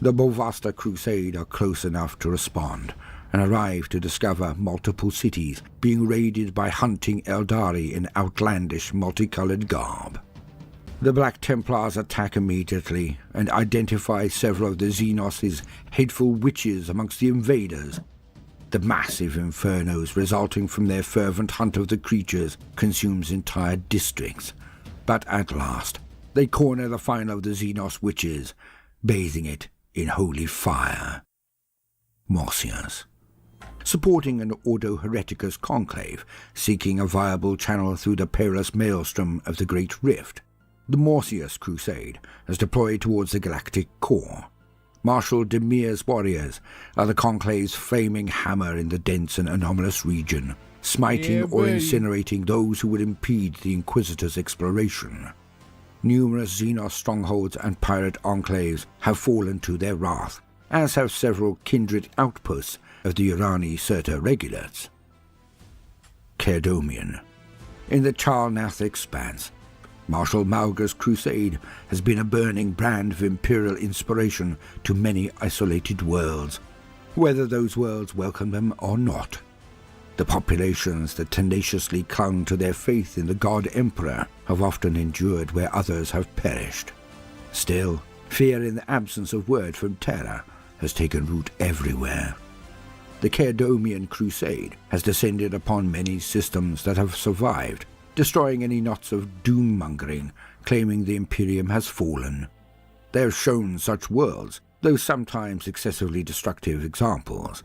The Bovasta Crusade are close enough to respond and arrive to discover multiple cities being raided by hunting Eldari in outlandish multicolored garb. The Black Templars attack immediately and identify several of the Xenos' hateful witches amongst the invaders. The massive infernos resulting from their fervent hunt of the creatures consumes entire districts. But at last, they corner the final of the Xenos witches, bathing it in holy fire. Morsius. Supporting an Ordo Hereticus conclave, seeking a viable channel through the perilous maelstrom of the Great Rift, The Morpheus Crusade has deployed towards the galactic core. Marshal Demir's warriors are the Conclave's flaming hammer in the dense and anomalous region, smiting or incinerating those who would impede the Inquisitor's exploration. Numerous Xenos strongholds and pirate enclaves have fallen to their wrath, as have several kindred outposts of the Urani Serta Regulates. Caerdomian. In the Charnath Expanse, Marshal Malga's crusade has been a burning brand of imperial inspiration to many isolated worlds, whether those worlds welcome them or not. The populations that tenaciously clung to their faith in the God Emperor have often endured where others have perished. Still, fear in the absence of word from Terra has taken root everywhere. The Caerdomian Crusade has descended upon many systems that have survived, destroying any knots of doom-mongering, claiming the Imperium has fallen. They have shown such worlds, though sometimes excessively destructive examples.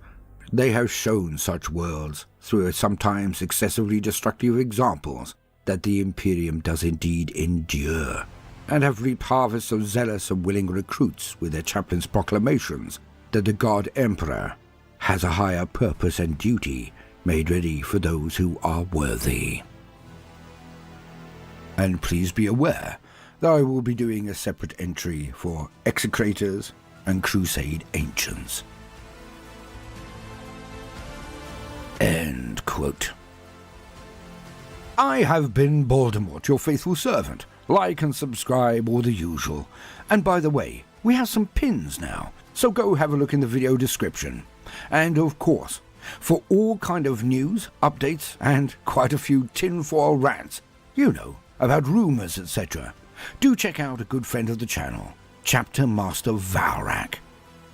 They have shown such worlds, through sometimes excessively destructive examples, that the Imperium does indeed endure, and have reaped harvests of zealous and willing recruits with their chaplain's proclamations that the God Emperor has a higher purpose and duty made ready for those who are worthy. And please be aware that I will be doing a separate entry for Execrators and Crusade Ancients. End quote. I have been Voldemort, your faithful servant. Like and subscribe, all the usual. And by the way, we have some pins now, so go have a look in the video description. And of course, for all kind of news, updates, and quite a few tinfoil rants, you know, about rumours, etc., do check out a good friend of the channel, Chapter Master Valrak.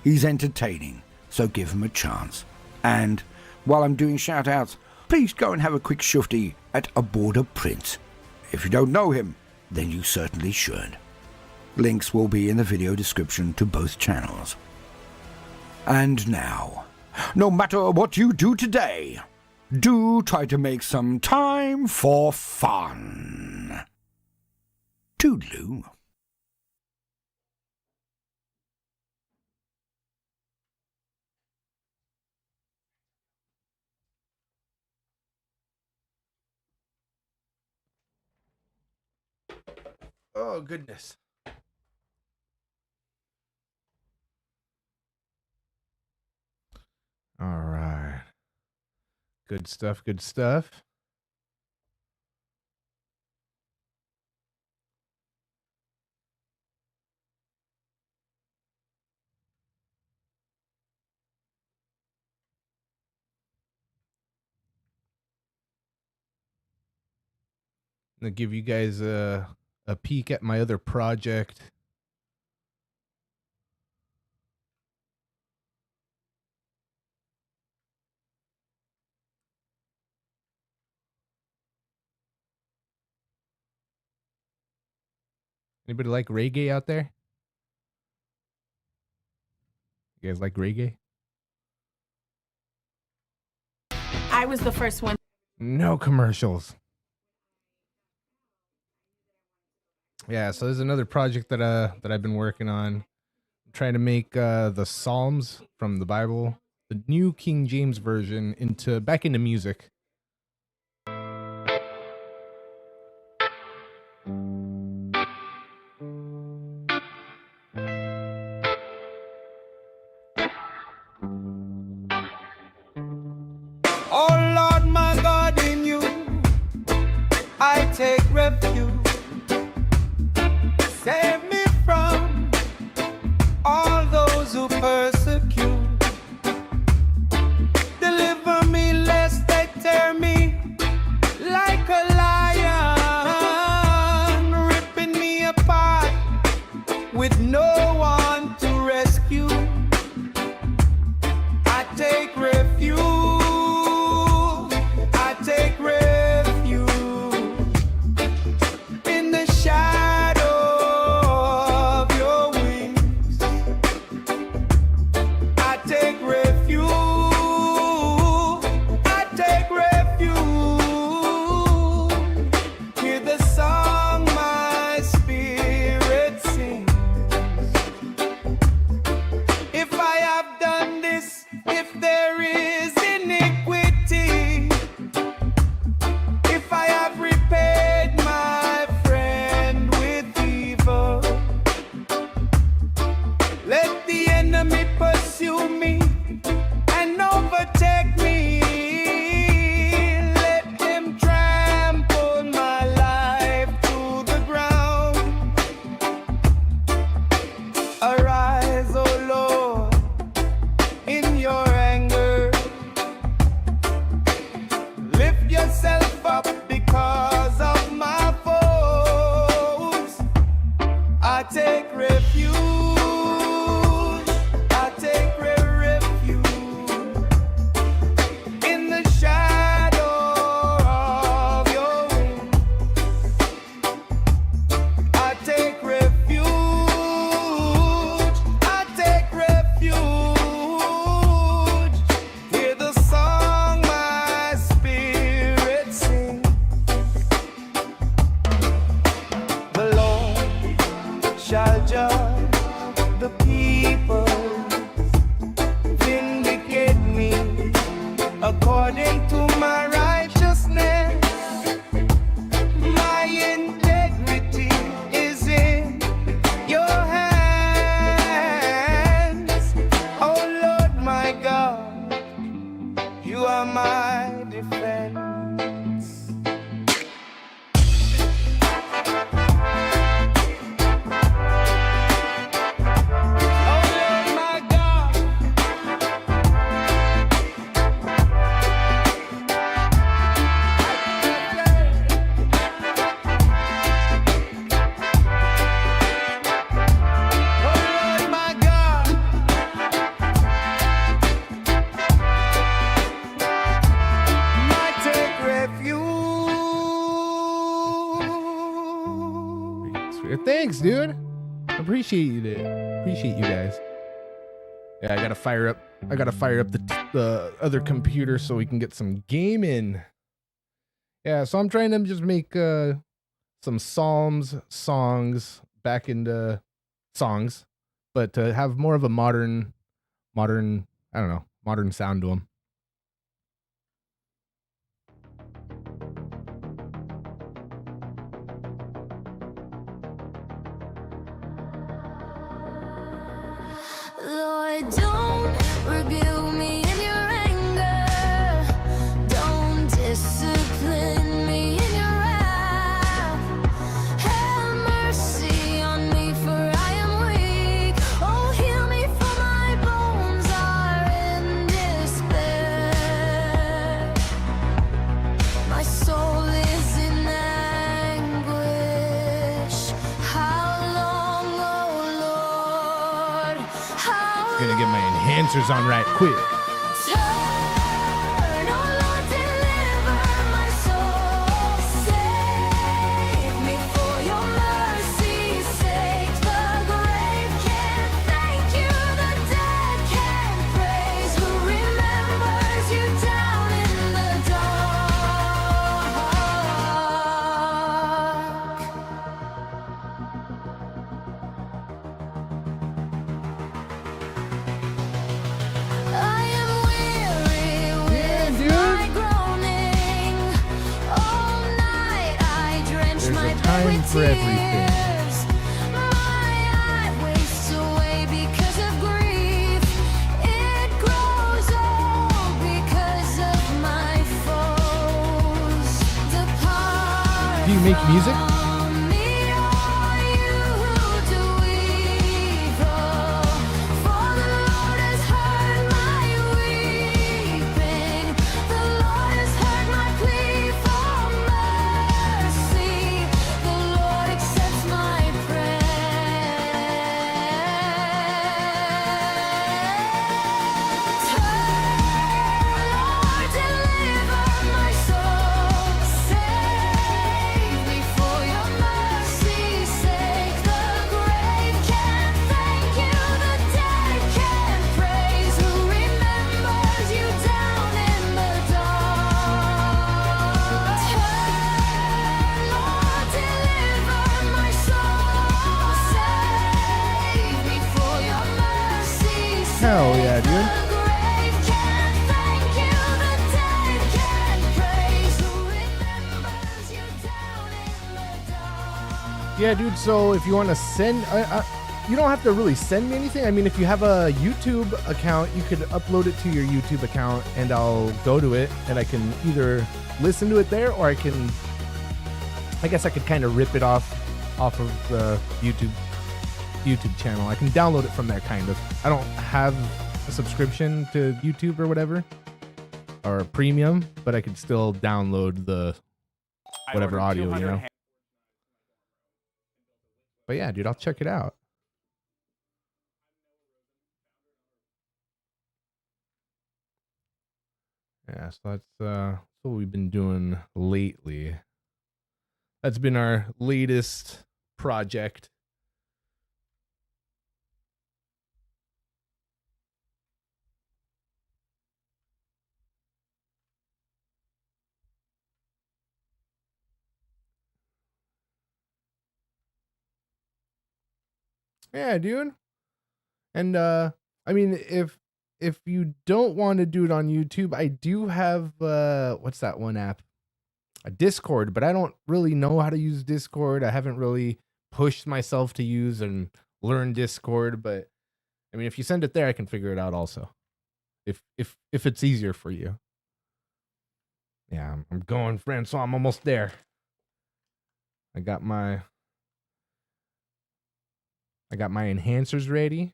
He's entertaining, so give him a chance. And while I'm doing shout-outs, please go and have a quick shufty at A Border Prince. If you don't know him, then you certainly should. Links will be in the video description to both channels. And now, no matter what you do today, do try to make some time for fun. Toodaloo. Oh, goodness. All right. Good stuff, good stuff. I'm gonna give you guys a peek at my other project. Anybody like reggae out there? You guys like reggae? I was the first one. No commercials. Yeah, so there's another project that I've been working on. I'm trying to make the Psalms from the Bible, the New King James Version, back into music. Oh Lord, my God, in you I take refuge. Save me from all those who persecute. Deliver me lest they tear me like a lion, ripping me apart with no one to rescue. I take refuge. I take refuge in the shadow of your wings. I the enemy pursue me and overtake me. Let him trample my life to the ground. Arise, O Lord, in your anger. Lift yourself up because of my foes. I take refuge. I take refuge in the shadow of your wing. I take refuge. I take refuge. Hear the song my spirit sing. The Lord shall judge the people, vindicate me according to my righteousness. My integrity is in your hands. Oh Lord my God, you are my defense. Oh Lord my God, oh Lord my God, I take refuge. Thanks, dude. Appreciate it. Appreciate you guys. Yeah, I gotta fire up the other computer so we can get some gaming. Yeah, so I'm trying to just make some songs back into songs, but to have more of a modern sound to them. Lord, don't rebuke me in your anger. Don't discipline me in your wrath. Have mercy on me, for I am weak. Oh, heal me, for my bones are in despair. My soul is in anguish. How long, oh Lord? How Gonna get my enhancers on right quick. Turn, oh Lord, deliver my soul. Save me for your mercy's sake. The grave can't thank you, the dead can't praise. Who remembers you down in the dark? I am weary with my groaning. All night I drench There's my a bed time with for everything. tears. My eye wastes away because of grief. It grows old because of my foes. Depart Do you make music? from me, all you who do evil. For the Lord has heard my weeping. The Lord has heard my plea for mercy. The Lord accepts my prayer. Turn, Lord, deliver my soul. Save me for your mercy's sake. The grave can't thank you, the dead can't praise. Who remembers you down in the dark? Turn, Lord, deliver my soul. Save me for your mercy's sake. Hell yeah, dude. The grave can't thank you, the dead can't praise. Who remembers you down in the dark? Yeah, dude. So if you want to send, you don't have to really send me anything. I mean, if you have a YouTube account, you could upload it to your YouTube account and I'll go to it and I can either listen to it there or I guess I could kind of rip it off of the YouTube channel. I can download it from there kind of. I don't have a subscription to YouTube or whatever or premium, but I could still download the whatever audio, you know. But yeah, dude, I'll check it out. Yeah, so that's what we've been doing lately. That's been our latest project. Yeah, dude. And I mean, if you don't want to do it on YouTube, I do have what's that one app? A Discord, but I don't really know how to use Discord. I haven't really pushed myself to use and learn Discord, but I mean, if you send it there, I can figure it out also. If it's easier for you. Yeah, I'm going, Francois. I'm almost there. I got my enhancers ready.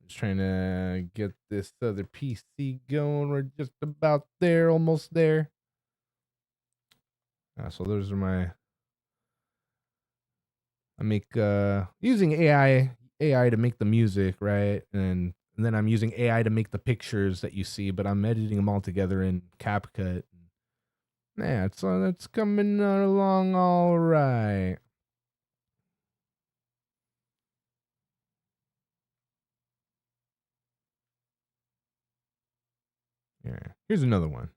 I'm just trying to get this other PC going. We're just about there, almost there. So those are I make using AI to make the music, right? And then I'm using AI to make the pictures that you see, but I'm editing them all together in CapCut. Yeah, it's coming along all right. Yeah, here's another one.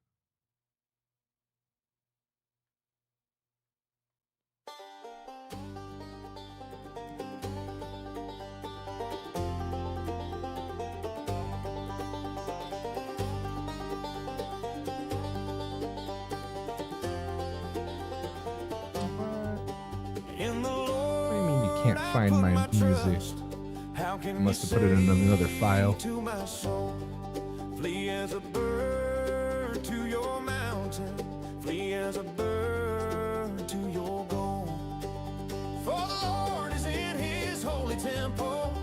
What do you mean you can't find my music? I must have put it in another file. Flee as a bird to your mountain, flee as a bird to your goal. For the Lord is in his holy temple,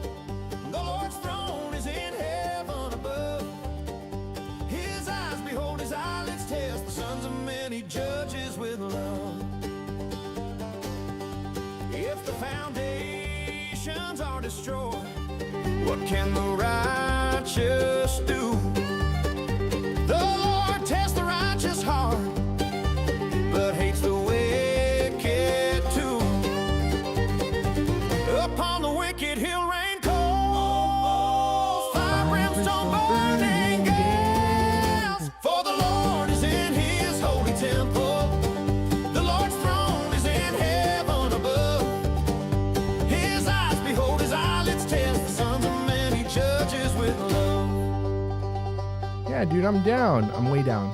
the Lord's throne is in heaven above. His eyes behold, his eyelids test, the sons of men he judges with love. If the foundations are destroyed, what can the righteous do? The Lord tests the righteous heart, but hates the wicked too. Upon the wicked he'll rain coals, fire, brimstone, burning gas. For the Lord is in his holy temple, the Lord's throne is in heaven above. His eyes behold, his eyelids test, the sons of men he judges with love. Yeah, dude, I'm down. I'm way down.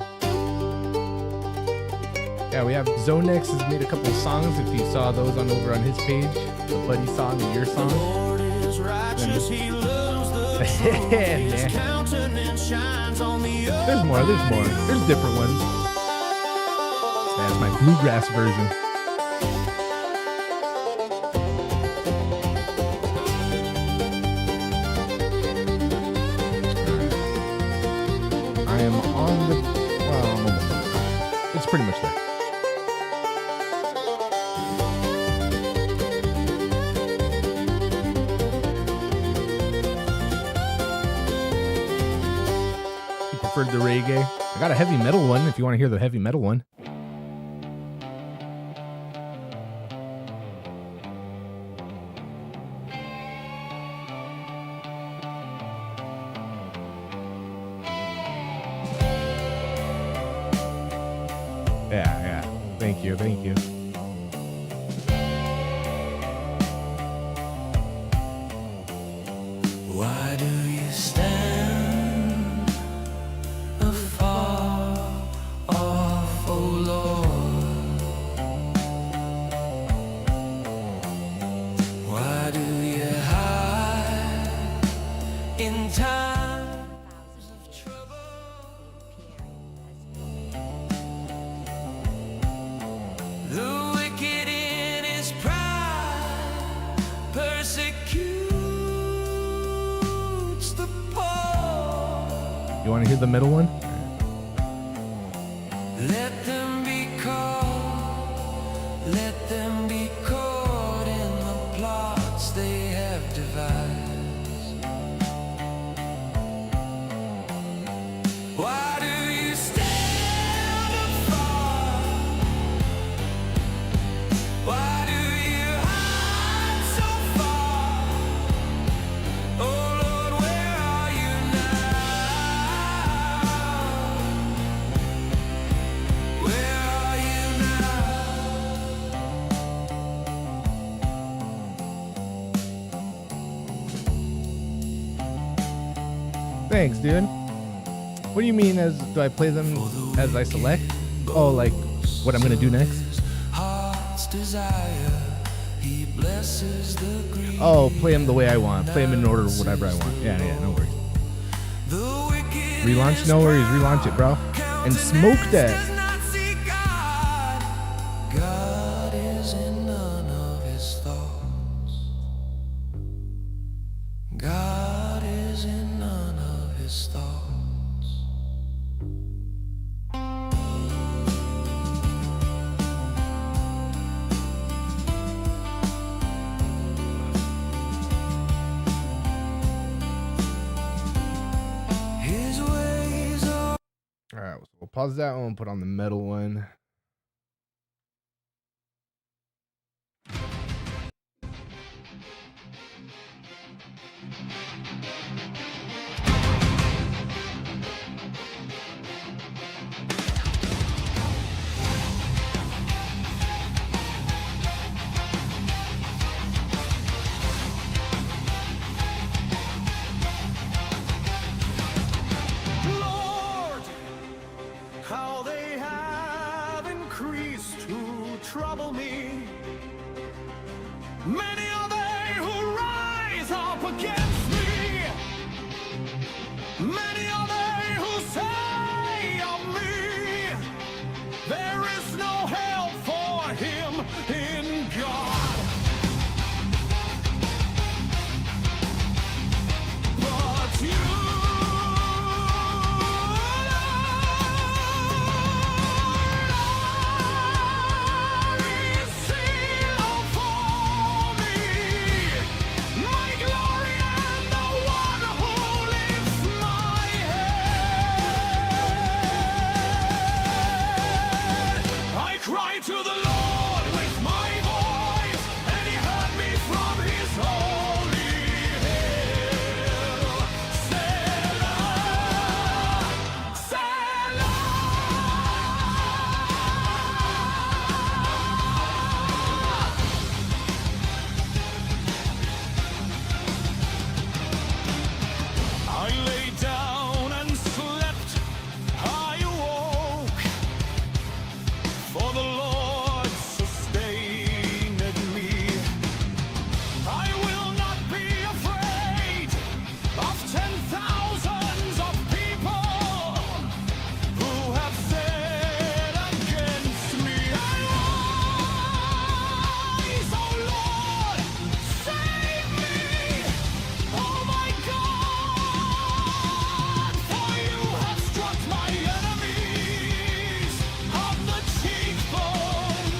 Yeah, we have Zonex has made a couple of songs. If you saw those over on his page, the Buddy song and your song. Lord is righteous, he loves the truth. His countenance shines on the earth. There's more. There's different ones. That's my bluegrass version. I am on the. Well, I'm almost there. It's pretty much there. You preferred the reggae? I got a heavy metal one if you want to hear the heavy metal one. Yeah. Thank you. Why do you stand afar off, O Lord? Why do you hide? in times of trouble. The wicked in his pride persecutes the poor. You want to hear the middle one? Let them be caught, let them be caught in the plots they have devised. Why do you stand afar? Why do you hide so far? Oh Lord, where are you now? Where are you now? Thanks, dude. What do you mean do I play them as I select? Oh, like what I'm gonna do next? Heart's desire, he blesses the green. Oh, play them the way I want. Play them in order of whatever I want. Yeah, no worries. The wicked Relaunch? No worries. Relaunch it, bro. And smoke that. does not see God. God is in none of his thoughts. God is in none of his thoughts. His ways are All right, so we'll pause that one. Put on the metal one. Lord, how they have increased to trouble me. Many are they who rise up against me. Many are they who say of me, there is no help for him in God. But you, cry to the Lord with my voice, and he heard me from his holy hill. Selah, Selah. I lay down and slept, I awoke, for the Lord sustained me. I will not be afraid of 10,000s of people who have said against me. Arise, O Lord, save me, oh my God, for you have struck my enemies on the cheekbone.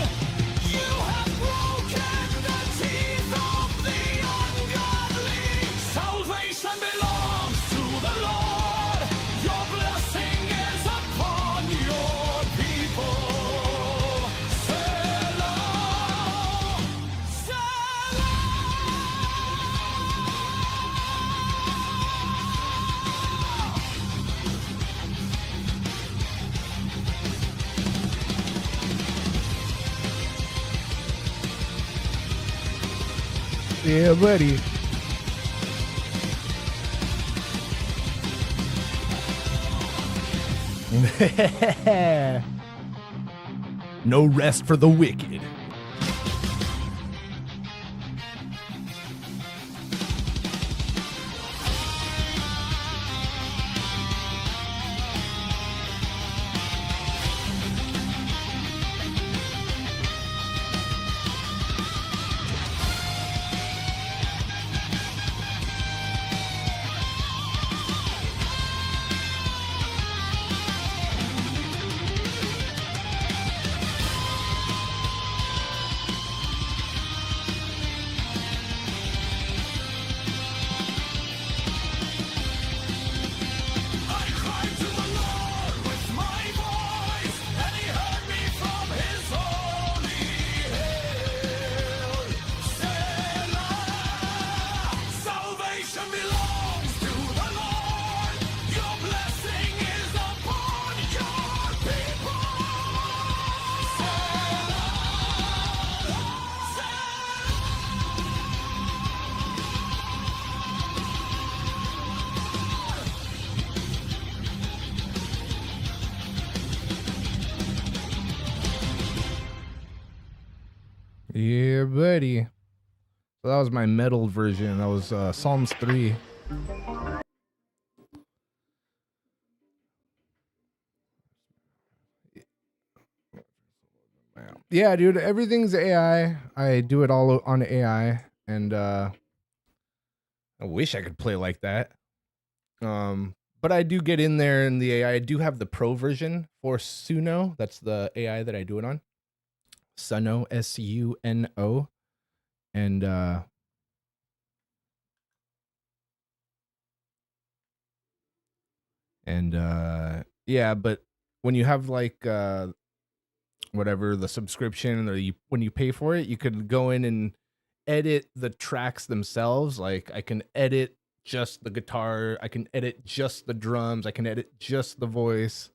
You have broken the teeth of the ungodly. Salvation belongs to the Lord. Your blessing is upon your people. Selah, Selah. Yeah, buddy. No rest for the wicked. Yeah, buddy. So that was my metal version. That was Psalms 3. Yeah, dude, everything's AI. I do it all on AI, and I wish I could play like that. But I do get in there in the AI. I do have the pro version for Suno. That's the AI that I do it on. Suno, Suno. And yeah, but when you have like whatever the subscription, or when you pay for it, you could go in and edit the tracks themselves. Like I can edit just the guitar, I can edit just the drums, I can edit just the voice.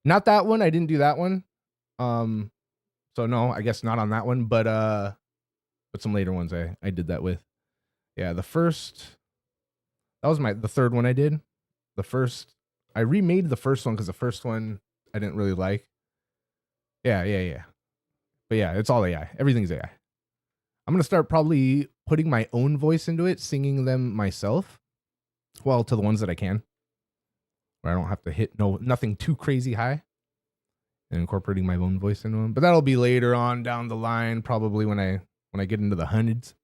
Not that one, I didn't do that one. So no, I guess not on that one, but some later ones I did that with. Yeah, that was the third one I did. I remade the first one because the first one I didn't really like. Yeah. But yeah, it's all AI. Everything's AI. I'm gonna start probably putting my own voice into it, singing them myself. Well, to the ones that I can, where I don't have to hit nothing too crazy high, and incorporating my own voice into them. But that'll be later on down the line, probably when I get into the hundreds.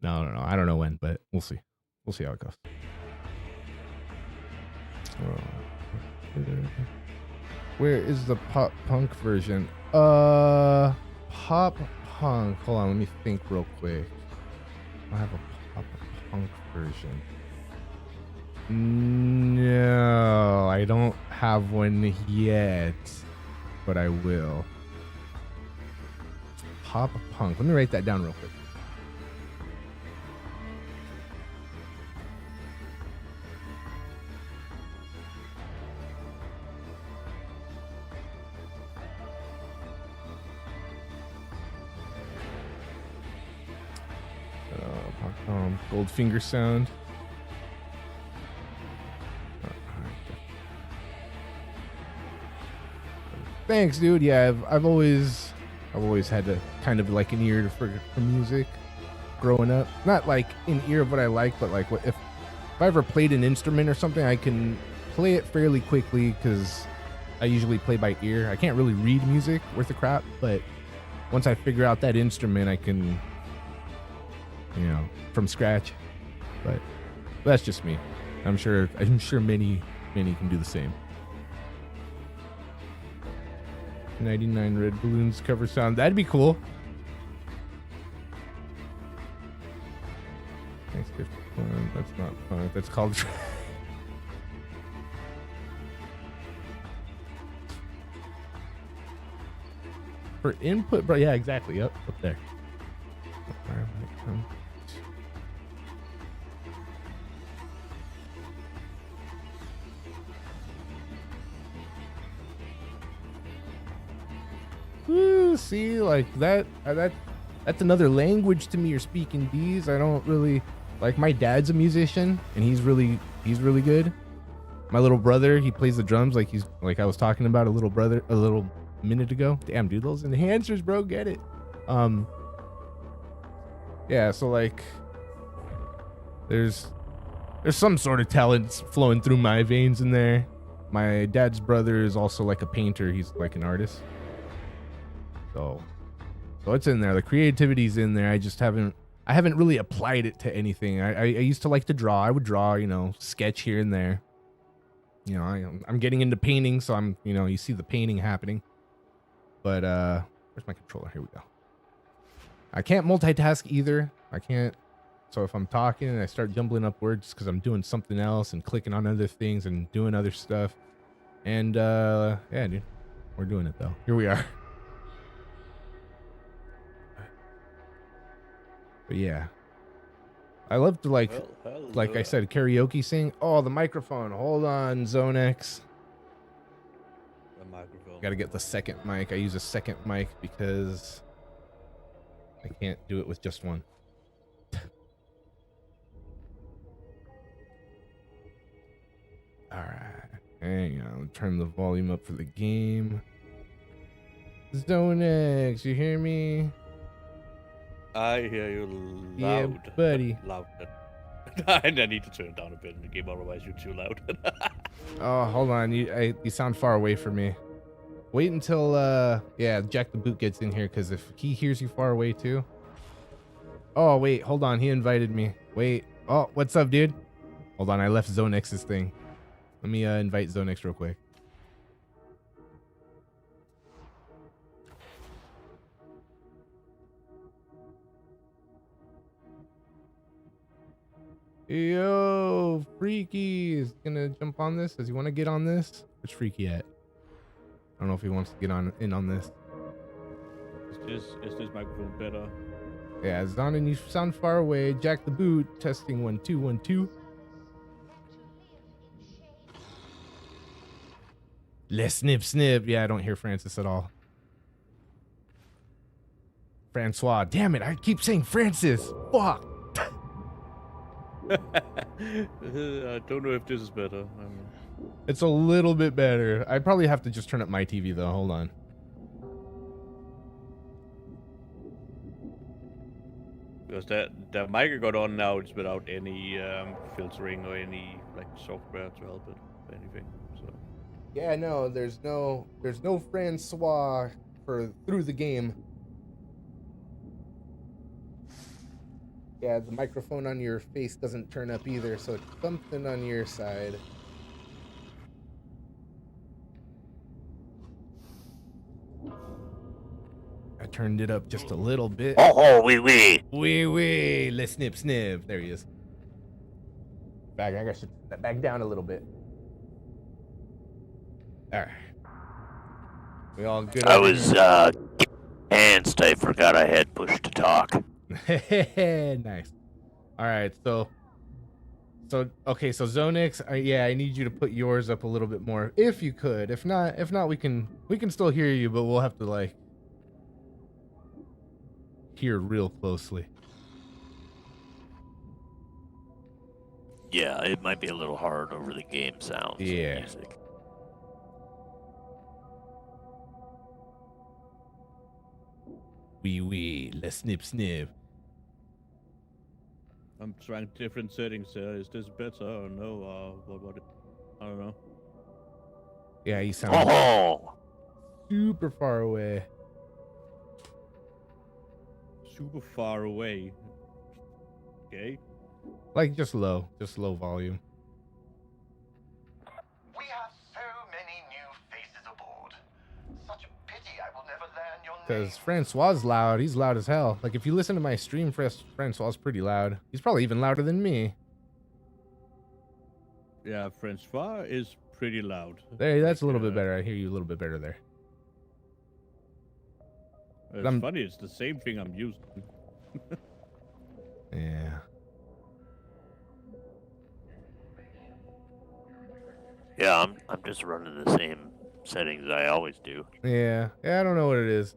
No, I don't know when, but we'll see. We'll see how it goes. Where is the pop punk version? Pop punk. Hold on, let me think real quick. I have a pop punk version. No, I don't have one yet, but I will. Pop punk. Let me write that down real quick. Goldfinger sound. Thanks, dude. Yeah, I've always had to kind of like an ear for music growing up. Not like an ear of what I like, but like if I ever played an instrument or something, I can play it fairly quickly because I usually play by ear. I can't really read music worth a crap, but once I figure out that instrument, I can, from scratch. But that's just me. I'm sure many can do the same. 99 Red Balloons cover sound. That'd be cool. Thanks, 51. That's not fun. That's called. For input, bro. Yeah, exactly. Yep, up there. Ooh, see, like that's another language to me. You're speaking these. I don't really like. My dad's a musician, and he's really good. My little brother, he plays the drums, like I was talking about a little minute ago. Damn, dude, those enhancers, bro, get it. Yeah, so like there's some sort of talent flowing through my veins in there. My dad's brother is also like a painter. He's like an artist. So it's in there. The creativity's in there. I just haven't really applied it to anything. I used to like to draw. I would draw, sketch here and there. I'm getting into painting, so I'm, you see the painting happening. But where's my controller? Here we go. I can't multitask either. I can't. So if I'm talking and I start jumbling up words because I'm doing something else and clicking on other things and doing other stuff. And yeah, dude, we're doing it though. Here we are. But yeah, I love to like I said, karaoke sing. Oh, the microphone. Hold on, Zone X. The microphone. Got to get the second mic. I use a second mic because I can't do it with just one. All right, hang on. Turn the volume up for the game. Zone X, you hear me? I hear you Yeah, loud. buddy. Loud. I need to turn it down a bit in the game, otherwise you're too loud. Oh, hold on. You sound far away from me. Wait until yeah, Jack the Boot gets in here, because if he hears you far away too. Oh wait, hold on. He invited me. Wait. Oh, what's up, dude? Hold on. I left Zonex's thing. Let me invite Zonex real quick. Yo, Freaky is gonna jump on this. Does he want to get on this? Where's Freaky at? I don't know if he wants to get in on this. Is this microphone better? Yeah, Zonin, you sound far away. Jack the Boot, testing 1 2 1 2. Let's snip. Yeah, I don't hear Francis at all. Francois. Damn it, I keep saying Francis. Fuck. I don't know if this is better. It's a little bit better. I probably have to just turn up my TV though. Hold on. Because that mic I got on now is without any filtering or any like software to help it or anything. So Yeah, no, there's no Francois for through the game. Yeah, the microphone on your face doesn't turn up either, so it's something on your side. I turned it up just a little bit. Oh, wee wee. Wee wee. Let's snip. There he is. Back. I got to turn that back down a little bit. All right. We all good? I was hands. I forgot I had push to talk. Nice. All right. So okay. So Zonix, yeah, I need you to put yours up a little bit more, if you could. If not, we can still hear you, but we'll have to like hear real closely. Yeah, it might be a little hard over the game sounds. Yeah. And music. Wee. Let's snip. I'm trying different settings. Is this better or no? What? I don't know. Yeah, you sound super far away. Super far away. Okay. Like just low volume. We have so many new faces aboard. Such a pity I will never learn your name. Because Francois is loud. He's loud as hell. Like if you listen to my stream, Francois is pretty loud. He's probably even louder than me. Yeah, Francois is pretty loud. There, that's a little bit better. I hear you a little bit better there. It's funny. It's the same thing I'm using. Yeah. Yeah, I'm just running the same settings I always do. Yeah, I don't know what it is.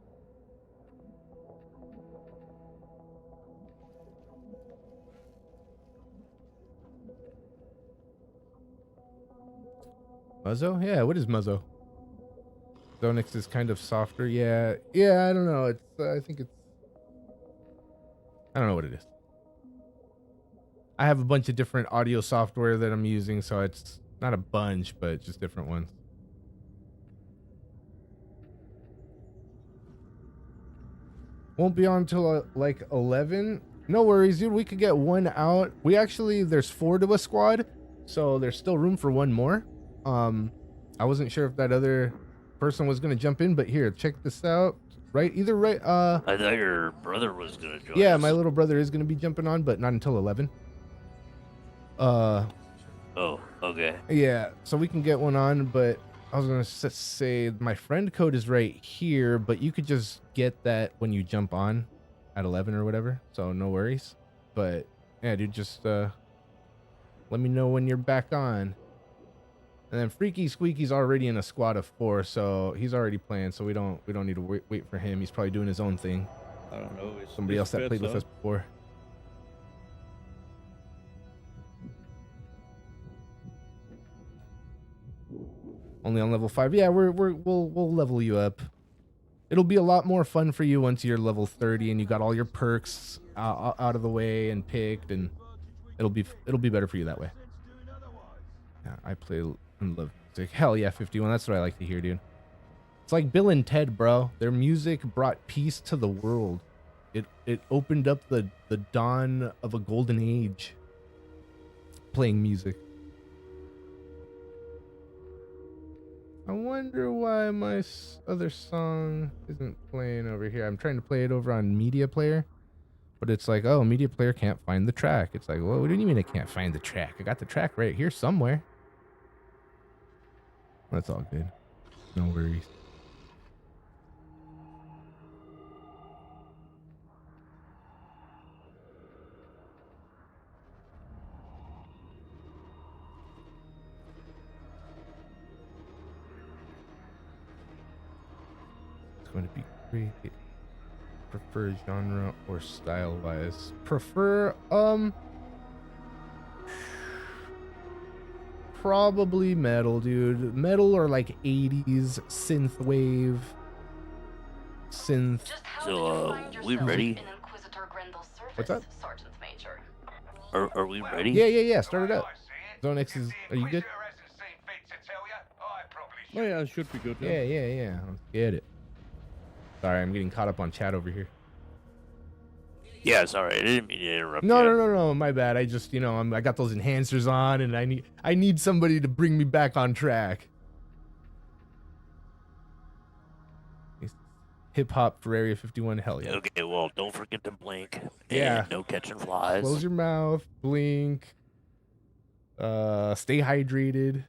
Muzzo? Yeah, what is Muzzo? Zonix is kind of softer. Yeah, I don't know. It's I think it's I don't know what it is. I have a bunch of different audio software that I'm using, so it's not a bunch, but just different ones. Won't be on until like 11. No worries, dude. We could get one out. There's 4 to a squad, so there's still room for one more. I wasn't sure if that other person was gonna jump in, but here, check this out. I thought your brother was gonna join Yeah, us. my little brother is gonna be jumping on, but not until 11. Oh, okay. Yeah, so we can get one on, but I was gonna say my friend code is right here, but you could just get that when you jump on at 11 or whatever, so no worries. But yeah, dude, just let me know when you're back on. And then Freaky Squeaky's already in a squad of 4, so he's already playing, so we don't need to wait for him. He's probably doing his own thing. I don't know. Somebody else that played with us before. Only on level 5. Yeah, we'll level you up. it'll be a lot more fun for you once you're level 30 and you got all your perks out of the way and picked, and it'll be better for you that way. Yeah, I play and love music. Hell yeah, 51. That's what I like to hear, dude. It's like Bill and Ted, bro. Their music brought peace to the world. It opened up the dawn of a golden age. Playing music. I wonder why my other song isn't playing over here. I'm trying to play it over on Media Player, but it's like, oh, Media Player can't find the track. It's like, well, what do you mean it can't find the track? I got the track right here somewhere. That's all good. No worries. Going to be great. Prefer genre or style wise? Prefer probably metal, dude. Metal or like 80s synthwave synth. So we ready? What's that? Are we ready? Yeah. Start it up. Zone X is. Are you good? Oh yeah, it should be good. Yeah. Let's get it. Sorry, I'm getting caught up on chat over here. Yeah, sorry, I didn't mean to interrupt. No, my bad. I just, I got those enhancers on, and I need somebody to bring me back on track. Hip hop for Area 51, hell yeah. Okay, well, don't forget to blink. Yeah. And no catching flies. Close your mouth, blink. Stay hydrated.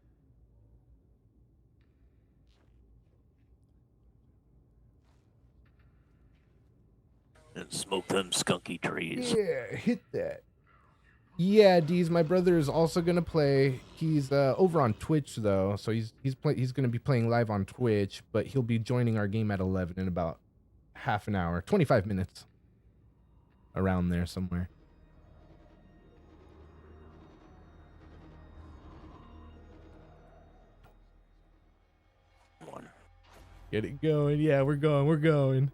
And smoke them skunky trees. Yeah, hit that. Yeah, Deez, my brother is also gonna play. He's over on Twitch though, so he's gonna be playing live on Twitch, but he'll be joining our game at 11 in about half an hour, 25 minutes, around there somewhere. One. Get it going. Yeah, we're going.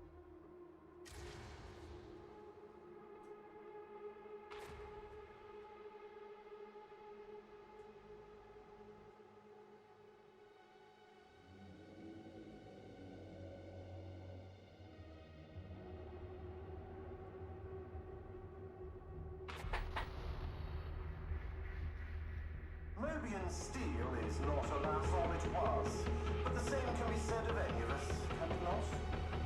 Mobian steel is not alas all it was, but the same can be said of any of us, can it not?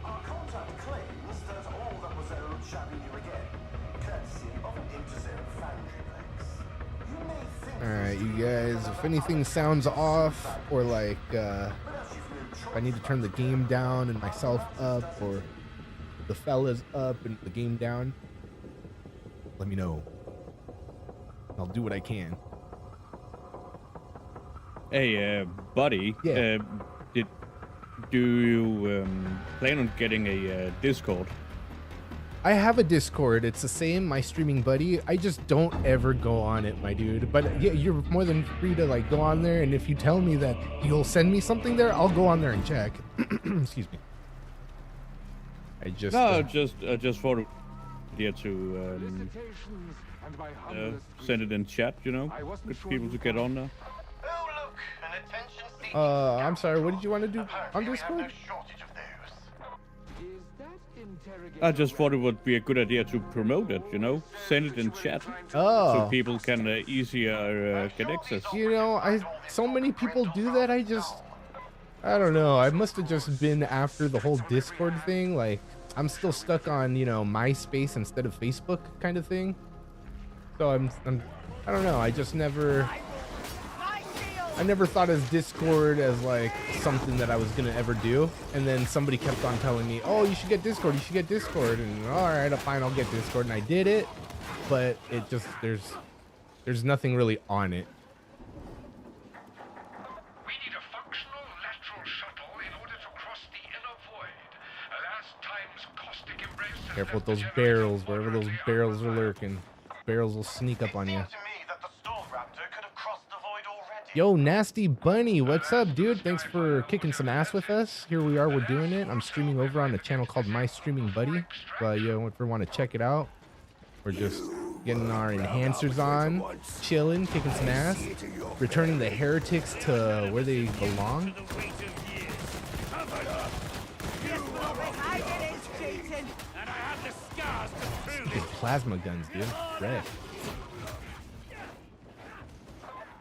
Our contact claims that all that was old shall be new again, courtesy of an interzone foundry place. You may think Alright, you guys, if anything sounds off, or like, I need to turn the game down and myself up, or the fellas up and the game down, let me know. I'll do what I can. Hey, buddy. Yeah. Do you plan on getting a Discord? I have a Discord. It's the same, my streaming buddy. I just don't ever go on it, my dude. But yeah, you're more than free to like go on there, and if you tell me that you'll send me something there, I'll go on there and check. Excuse me. I just just for the idea to send it in chat, with people to get on there. I'm sorry, what did you want to do on Discord? I just thought it would be a good idea to promote it, Send it in chat. Oh. So people can easier get access. So many people do that, I don't know. I must have just been after the whole Discord thing. Like, I'm still stuck on, MySpace instead of Facebook kind of thing. So I don't know. I never thought of Discord as like something that I was gonna ever do, and then somebody kept on telling me, "Oh, you should get Discord. You should get Discord." And all right, fine, I'll get Discord, and I did it, but it just there's nothing really on it. We need a functional lateral shuttle in order to cross the inner void. Last time's caustic embrace. Careful with those barrels, wherever those barrels are lurking. Barrels will sneak up on you. To me that the Storm Raptor could have crossed the void already. Yo, Nasty Bunny, what's up, dude? Thanks for kicking some ass with us. Here we are, we're doing it. I'm streaming over on a channel called My Streaming Buddy. Yo, if you want to check it out, we're just getting our enhancers on, chilling, kicking some ass, returning the heretics to where they belong. These plasma guns, dude. Red.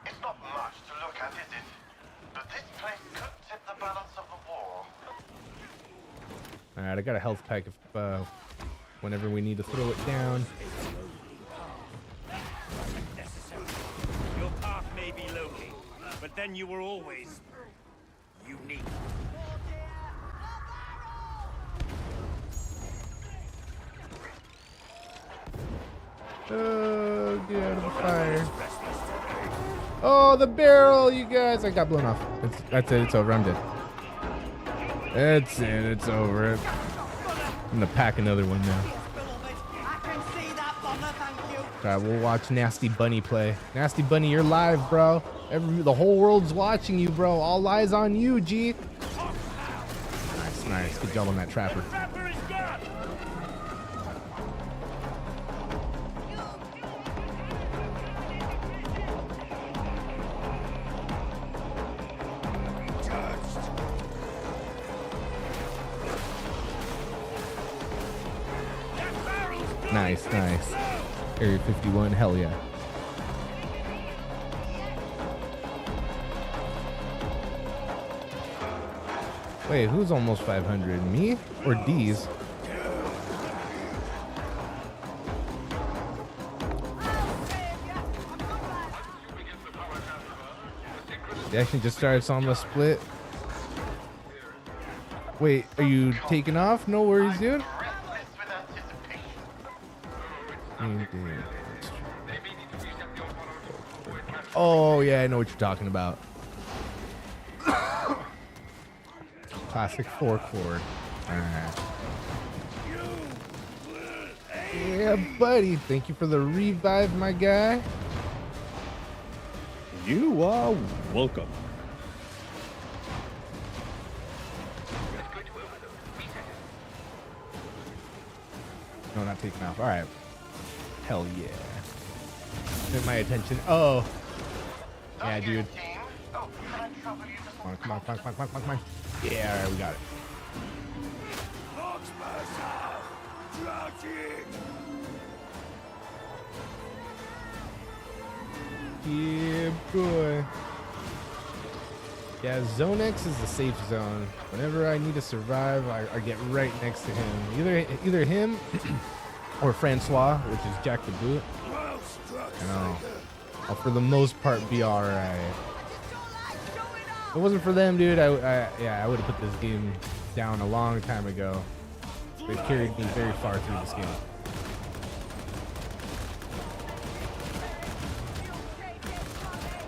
It's not much to look at, is it? But this place could tip the balance of the war. Alright, I got a health pack if whenever we need to throw it down. Your path may be lonely, but then you were always unique. Oh, get out of the fire. Oh, the barrel, you guys. I got blown off. That's it. It's over. I'm dead. That's it. It's over. I'm going to pack another one now. Alright, we'll watch Nasty Bunny play. Nasty Bunny, you're live, bro. The whole world's watching you, bro. All eyes on you, G. Nice, nice. Good job on that trapper. Nice, nice. Area 51, hell yeah. Wait, who's almost 500? Me or D's? They actually just started on the split. Wait, are you taking off? No worries, dude. Oh yeah, I know what you're talking about. Classic 4-chord. Alright. Yeah, buddy. Thank you for the revive, my guy. You are welcome. No, not taking off. Alright. Hell yeah. Get my attention. Oh. Yeah, dude. Come on, come on, come on, come on, come on, come on. Yeah, alright, we got it. Yeah, boy. Yeah, Zone X is the safe zone. Whenever I need to survive, I get right next to him. Either him or Francois, which is Jack the Boot. And I'll for the most part be alright. If it wasn't for them, dude, I would have put this game down a long time ago. They carried me very far through this game.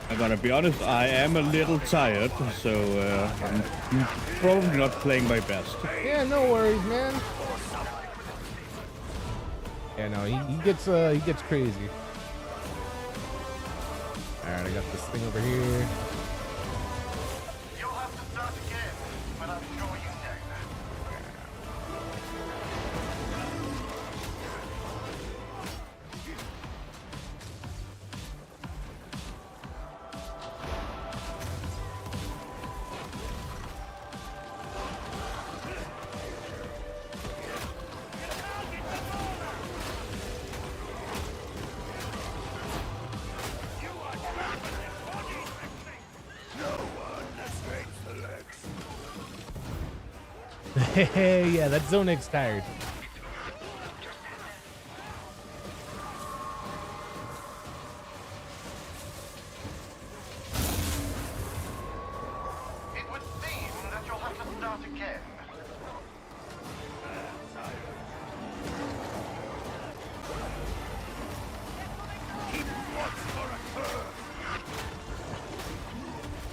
I gotta be honest, I am a little tired, so I'm probably not playing my best. Yeah, no worries, man. Yeah, no, he gets crazy. All right, I got this thing over here. You'll have to start again, but I'm sure you know. Hey, yeah, that Zone X tired. It would seem that you'll have to start again.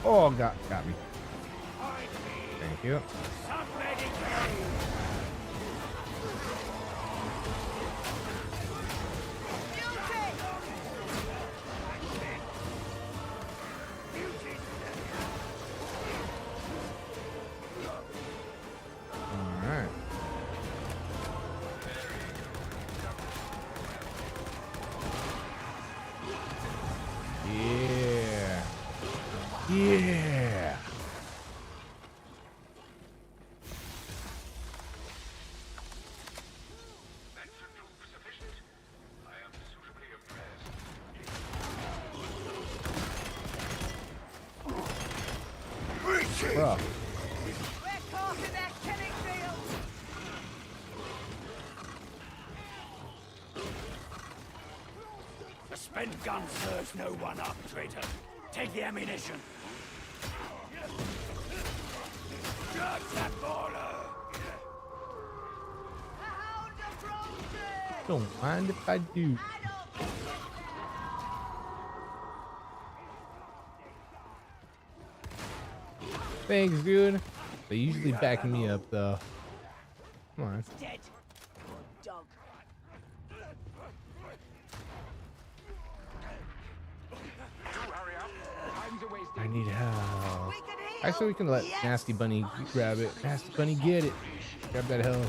Oh, got me. Thank you. Yeah. Bro. The spent gun serves no one up, traitor. Take the ammunition. Judge that baller. Don't mind if I do. Thanks, dude. They usually back me up, though. Come on. Dead. Dog. I need help. Actually, we can let Nasty Bunny grab it. Nasty Bunny, get it. Grab that help.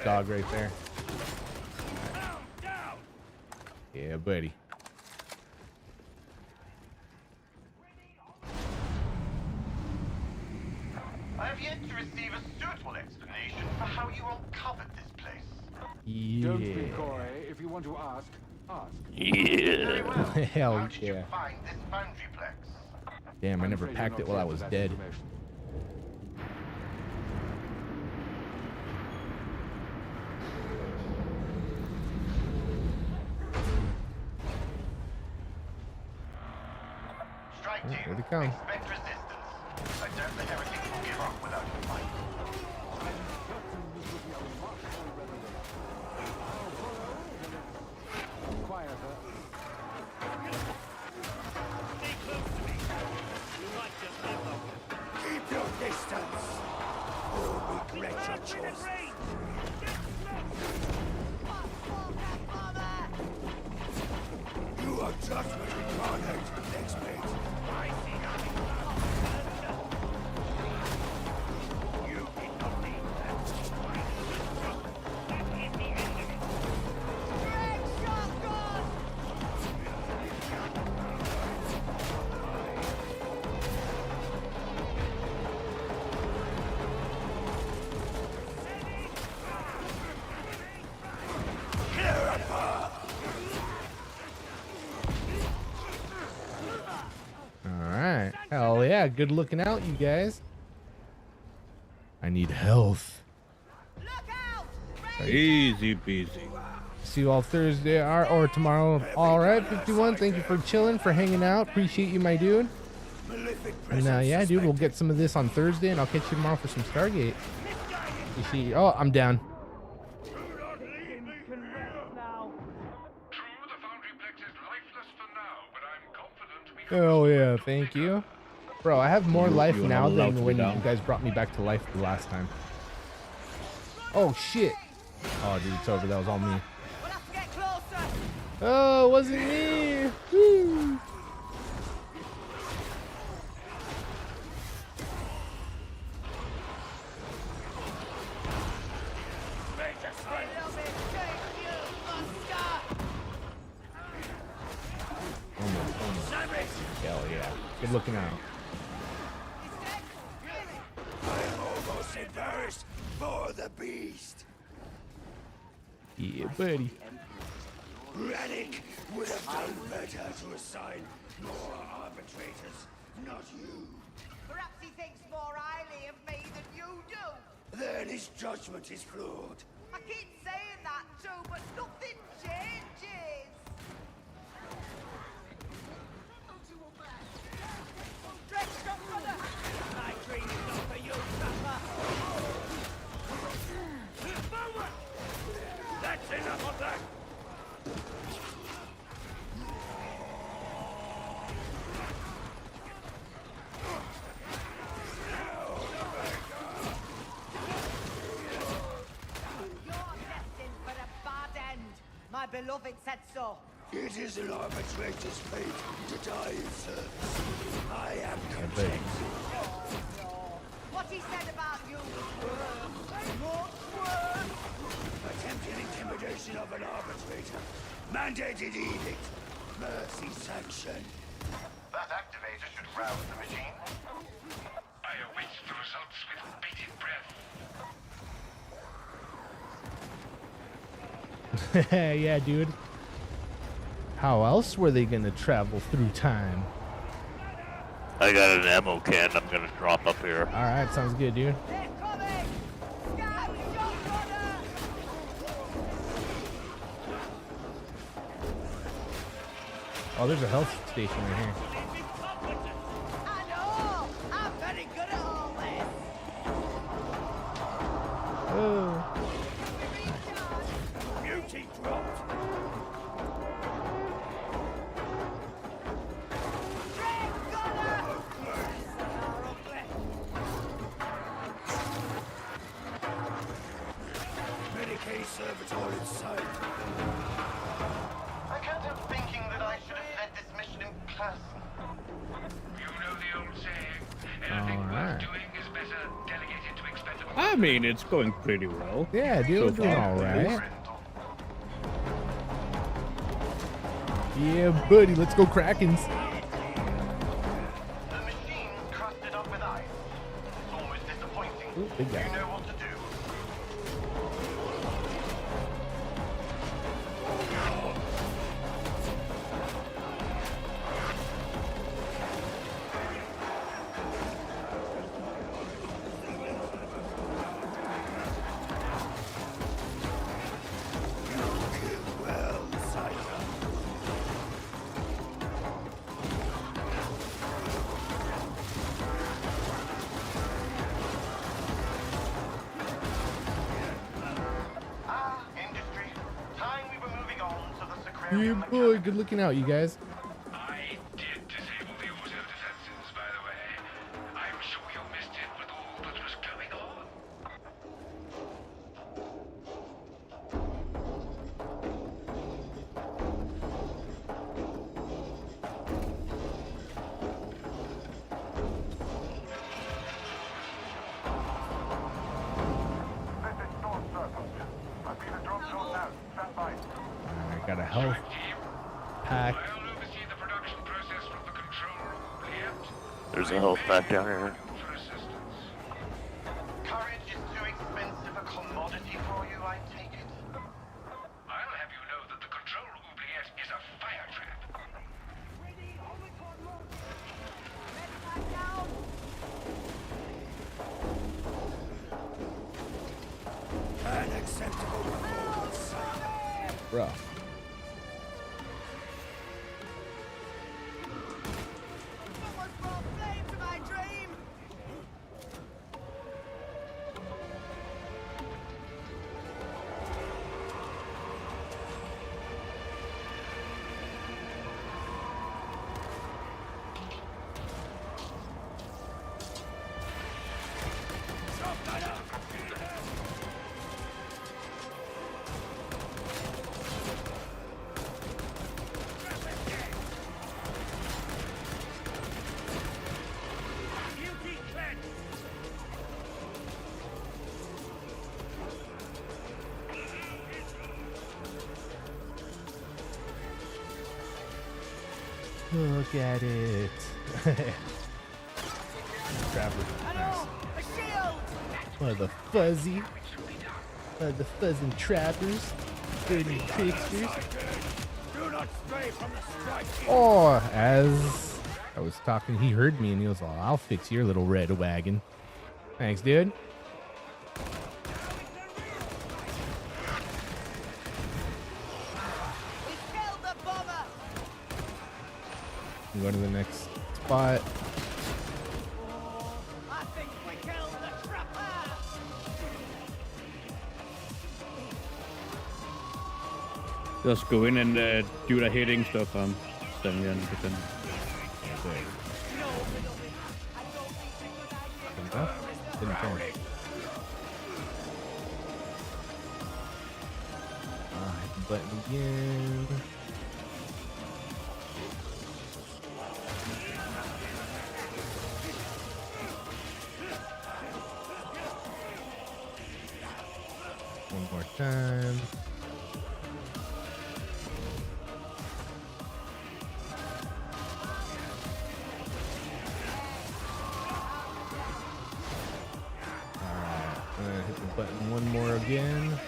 Dog right there. Yeah, buddy. I have yet to receive a suitable explanation for how you uncovered this place. Yeah. Don't be coy. If you want to ask, ask. Very well. Hell How did you yeah. find this foundryplex? Damn, I never packed it while I was dead. Strike Oh, two. here they come. Expect resistance. I doubt the heretics will give up without a fight. Keep your distance. You'll regret your choice. You are judgment incarnate, next mate. I see nothing. You did not need that. That is the end of it. Alright. Hell yeah. Good looking out, you guys. I need health. Easy peasy. See you all Thursday or tomorrow. Alright, 51. Thank you for chilling, for hanging out. Appreciate you, my dude. And yeah, dude, we'll get some of this on Thursday, and I'll catch you tomorrow for some Stargate. You see? Oh, I'm down. Oh yeah, thank you. Bro, I have more life now than when you guys brought me back to life the last time. Oh shit. Oh dude, it's over. That was all me. Oh, it wasn't me. Woo. Hell yeah. Good looking out. I'm almost embarrassed for the beast. Yeah, buddy. Rannick would have done better to assign more arbitrators, not you. Perhaps he thinks more highly of me than you do. Then his judgment is flawed. I keep saying that too, but nothing changes. My dream is not for you, Papa. That's enough of that. My beloved said so. It is an arbitrator's fate to die in service. I am content. What he said about you was worse. Much worse. Attempted intimidation of an arbitrator. Mandated edict. Mercy sanction. That activator should rouse the machine. I await the results with bated breath. Yeah, dude. How else were they gonna travel through time? I got an ammo can I'm gonna drop up here. Alright, sounds good, dude. Oh, there's a health station right here. Oh. Beauty dropped. Medicaid servitor in sight. I can't help thinking that I should have led this mission in person. You know the old saying, anything worth doing is better delegated to expendable. I mean, it's going pretty well. Yeah, dude, we're doing alright. Yeah, buddy, let's go Krakens. The machine's crusted up with ice. It's almost disappointing. Ooh, big guy. You know what to do. Yeah, boy, good looking out, you guys. I did disable the auto defenses, by the way. I'm sure you missed it with all that was going on. I got a health pack. There's a health pack down here. Courage is too expensive a commodity for you, I take it. I'll have you know that the control oubliette is a fire trap. Unacceptable performance. Bro. Look at it. Trapper. Nice. One of the fuzzy trappers. Dirty tricksters. Do not stray from the strike. Oh, as I was talking, he heard me and he was like, I'll fix your little red wagon. Thanks, dude. Go to the next spot. Just go in and do the hitting stuff. Standing there and defend. Didn't turn. Hit the button again. One more time. more again.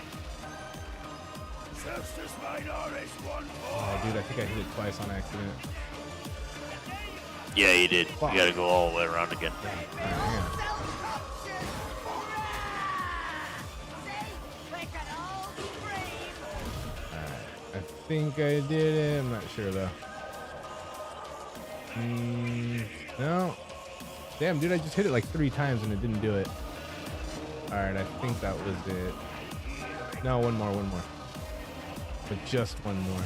Oh, dude, I think I hit it twice on accident. Yeah, you did. You gotta go all the way around again. I think I did it. I'm not sure though. No. Damn, dude, I just hit it like 3 times and it didn't do it. Alright, I think that was it. No, one more. But just one more.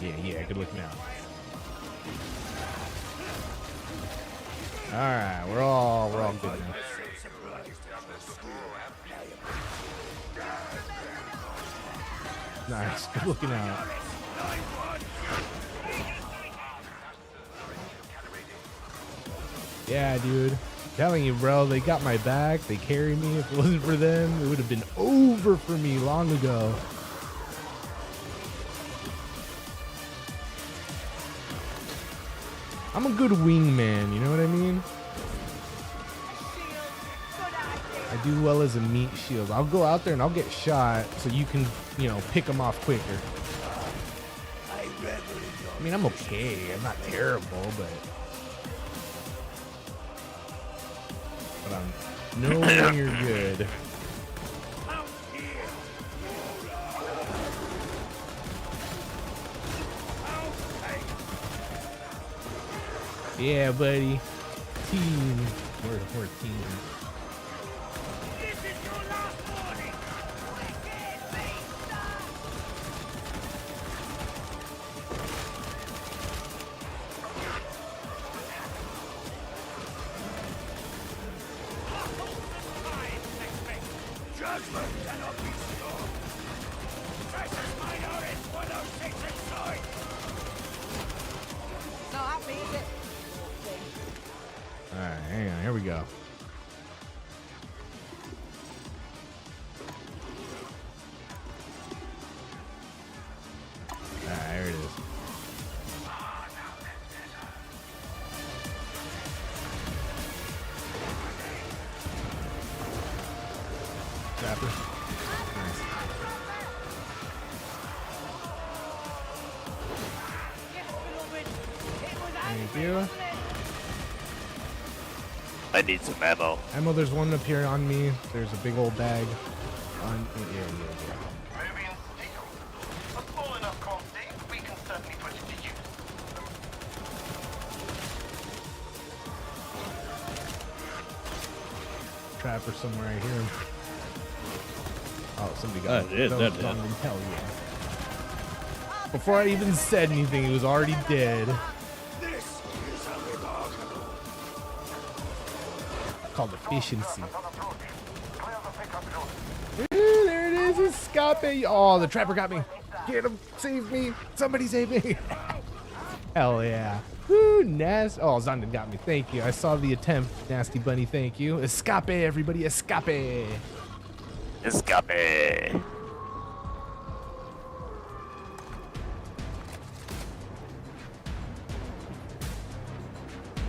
Yeah, good looking out. Alright, we're all good now. Nice, good looking out. Yeah, dude. Telling you, bro, they got my back. They carry me. If it wasn't for them, it would have been over for me long ago. I'm a good wingman, you know what I mean? I do well as a meat shield. I'll go out there and I'll get shot so you can, you know, pick them off quicker. I mean, I'm okay. I'm not terrible, but I'm nowhere near good. Yeah, buddy. Team. We're team. Alright, hang on, here we go. Alright, here it is. Zapper. Nice. Thank you. I need some ammo. Ammo, there's one up here on me. There's a big old bag on yeah. Ruby and steel. A small enough quantity, we can certainly put it to use. Trapper somewhere, I hear him. Oh, somebody got it. Hell yeah. Before I even said anything, he was already dead. Called efficiency. Ooh, there it is, escape. Oh, the trapper got me. Get him, save me. Somebody save me. Hell yeah. Woo, nasty. Oh, Zondan got me. Thank you. I saw the attempt, Nasty Bunny. Thank you. Escape, everybody. Escape. Escape.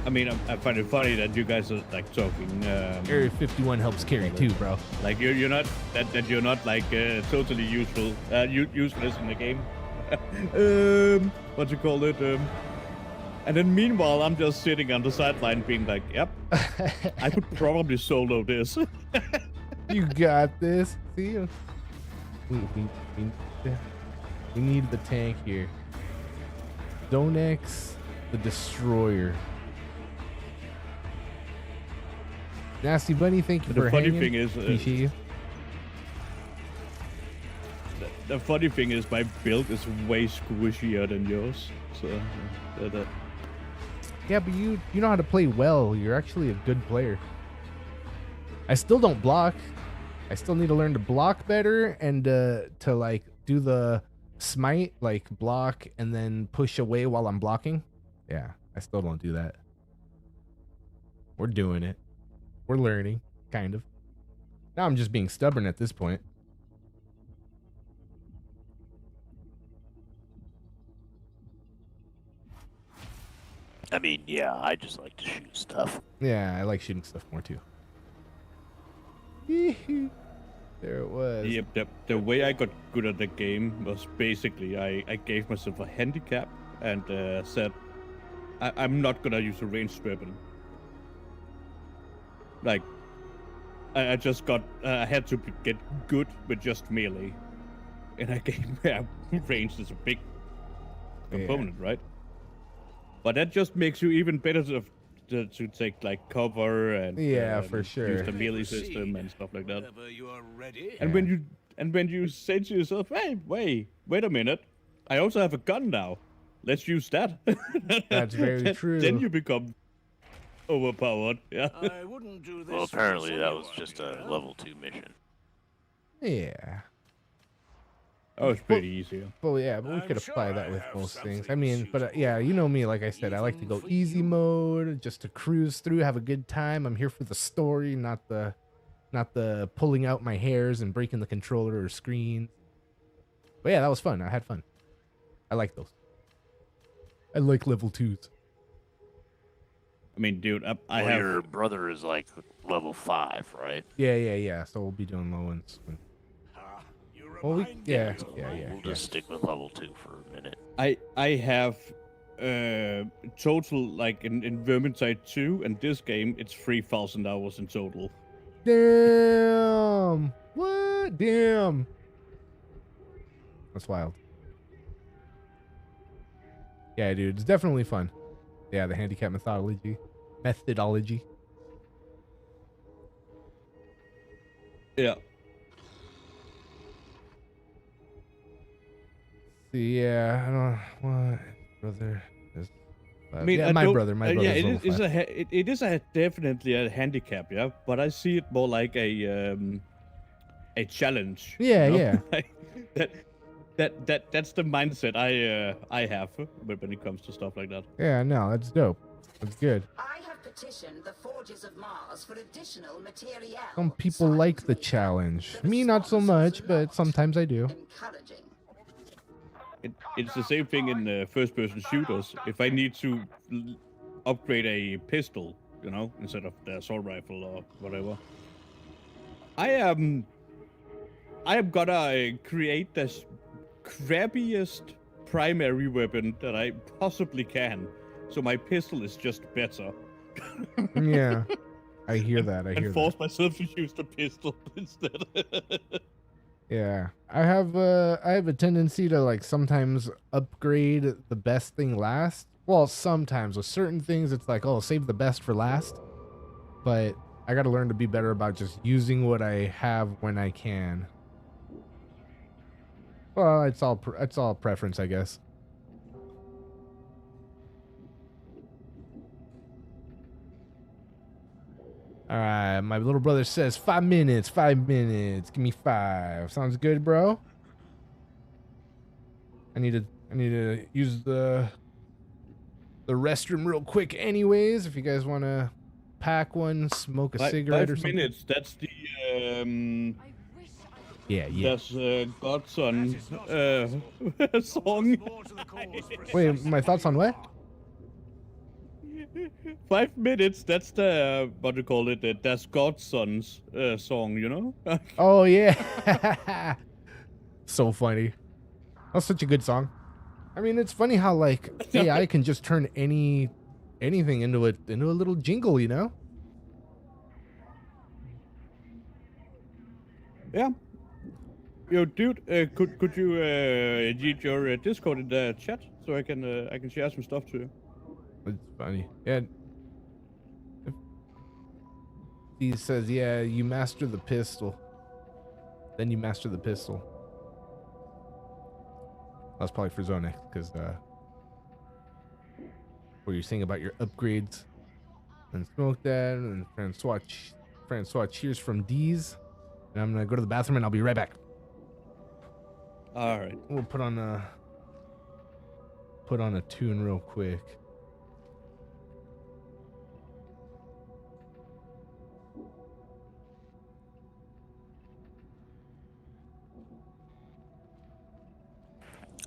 I mean, I find it funny that you guys are like talking. Area 51 helps carry too, bro. Like you're not that you're not like totally useful, useless in the game. What you call it? And then meanwhile, I'm just sitting on the sideline, being like, "Yep, I could probably solo this." You got this. See you. We need the tank here. Donex, the destroyer. Nasty Bunny, thank you for hanging. The funny thing is, appreciate you. The funny thing is, my build is way squishier than yours. So, yeah, but you know how to play well. You're actually a good player. I still don't block. I still need to learn to block better and to like do the smite, like block and then push away while I'm blocking. Yeah, I still don't do that. We're doing it. We're learning, kind of. Now I'm just being stubborn at this point. I mean, yeah, I just like to shoot stuff. Yeah, I like shooting stuff more too. There it was. Yep, the way I got good at the game was basically I gave myself a handicap and said I'm not gonna use a ranged weapon. Like, I just got I had to get good with just melee, and I gave range is a big component, right? But that just makes you even better to take like cover and for sure. use the melee system and stuff like that. You are ready. And when you say to yourself, hey, wait a minute, I also have a gun now. Let's use that. That's very true. Then you become overpowered. Yeah. I wouldn't do this. Well, apparently that was just a level 2 mission. Yeah. That was pretty easy. But we could apply that with most things. I mean, but yeah, you know me, like I said, I like to go easy mode, just to cruise through, have a good time. I'm here for the story, not the pulling out my hairs and breaking the controller or screen. But yeah, that was fun. I had fun. I like those. I like level 2s. I mean, dude, I well, have... your brother is like level 5, right? Yeah. So we'll be doing low ones. Well, yeah. We'll just stick with level 2 for a minute. I have total, like in Vermintide 2 and this game, it's 3,000 hours in total. Damn! What? Damn! That's wild. Yeah, dude, it's definitely fun. Yeah, the handicap methodology. Yeah. See, yeah, I don't. What brother? I mean, yeah, my brother. Yeah, it is definitely a handicap, yeah. But I see it more like a challenge. Yeah, you know? yeah. Like, that's the mindset I have when it comes to stuff like that. Yeah, no, that's dope. That's good. I have petitioned the Forges of Mars for additional material. Some people like the challenge. Me, not so much, but sometimes I do. It's the same thing in first-person shooters. If I need to upgrade a pistol, you know, instead of the assault rifle or whatever, I am gonna create this crappiest primary weapon that I possibly can, so my pistol is just better. Yeah, I hear that. And force myself to use the pistol instead. Yeah, I have a tendency to like sometimes upgrade the best thing last. Well, sometimes with certain things it's like, oh, save the best for last. But I got to learn to be better about just using what I have when I can. Well, it's all preference, I guess. All right, my little brother says 5 minutes. 5 minutes. Give me 5. Sounds good, bro. I need to use the restroom real quick, anyways. If you guys want to pack one, smoke a cigarette or something. 5 minutes. That's the Yeah. That's Godson song. Wait, my thoughts on what? 5 minutes, that's the, what do you call it, that's Godson's song, you know? Oh, yeah. So funny. That's such a good song. I mean, it's funny how, like, AI can just turn anything into a little jingle, you know? Yeah. Yo, dude, could you leave your Discord in the chat so I can share some stuff to you? It's funny. Yeah. He says, yeah, you master the pistol. Then you master the pistol. That's probably for Zonex, because where you're saying about your upgrades. And smoke that, and Francois cheers from D's. And I'm gonna go to the bathroom and I'll be right back. Alright. We'll put on a tune real quick.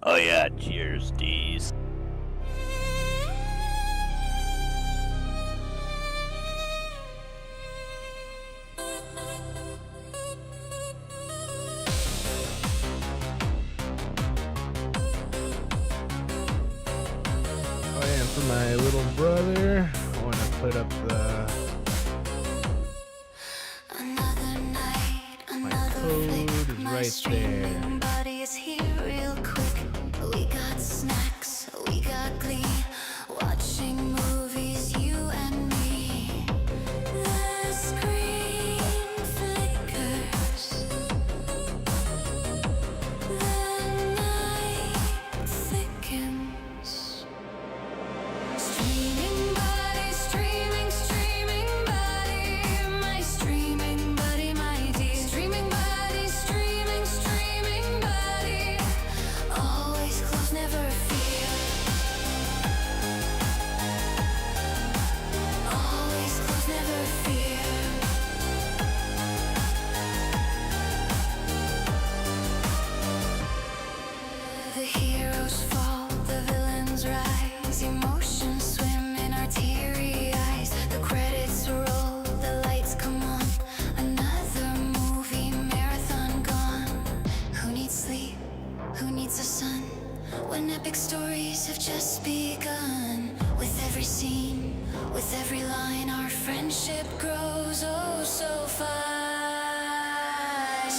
Oh yeah, cheers, D's. for my little brother. I want to put up the my code is right there. Body is here real quick. We got snacks, we got glee. Watching movies, you and me. The screen flickers. The night thickens. Streaming body, streaming body. My streaming buddy, my dear. Streaming body, streaming body. Always close, never fear. Always close, never fear. The heroes fall, the villains rise. Emotions swim in our teary eyes. The credits roll, the lights come on. Another movie marathon gone. Who needs sleep? Who needs the sun? When epic stories have just begun. With every scene, with every line, our friendship grows oh so fast.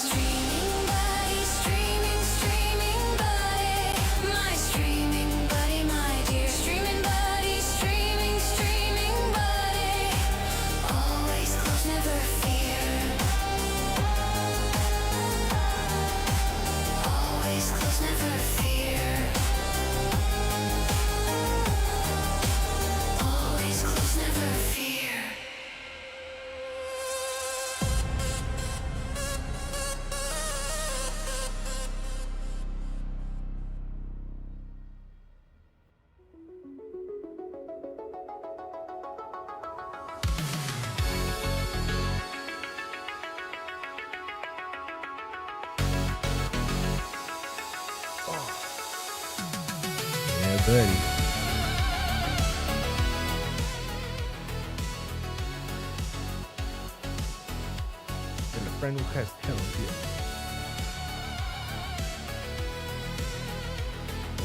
Streaming body, streaming body. My streaming buddy, my dear. Streaming body, streaming body. Always close, never fear. Always close, never fear. Always close, never fear. Yeah, buddy. And a friend request, hell yeah.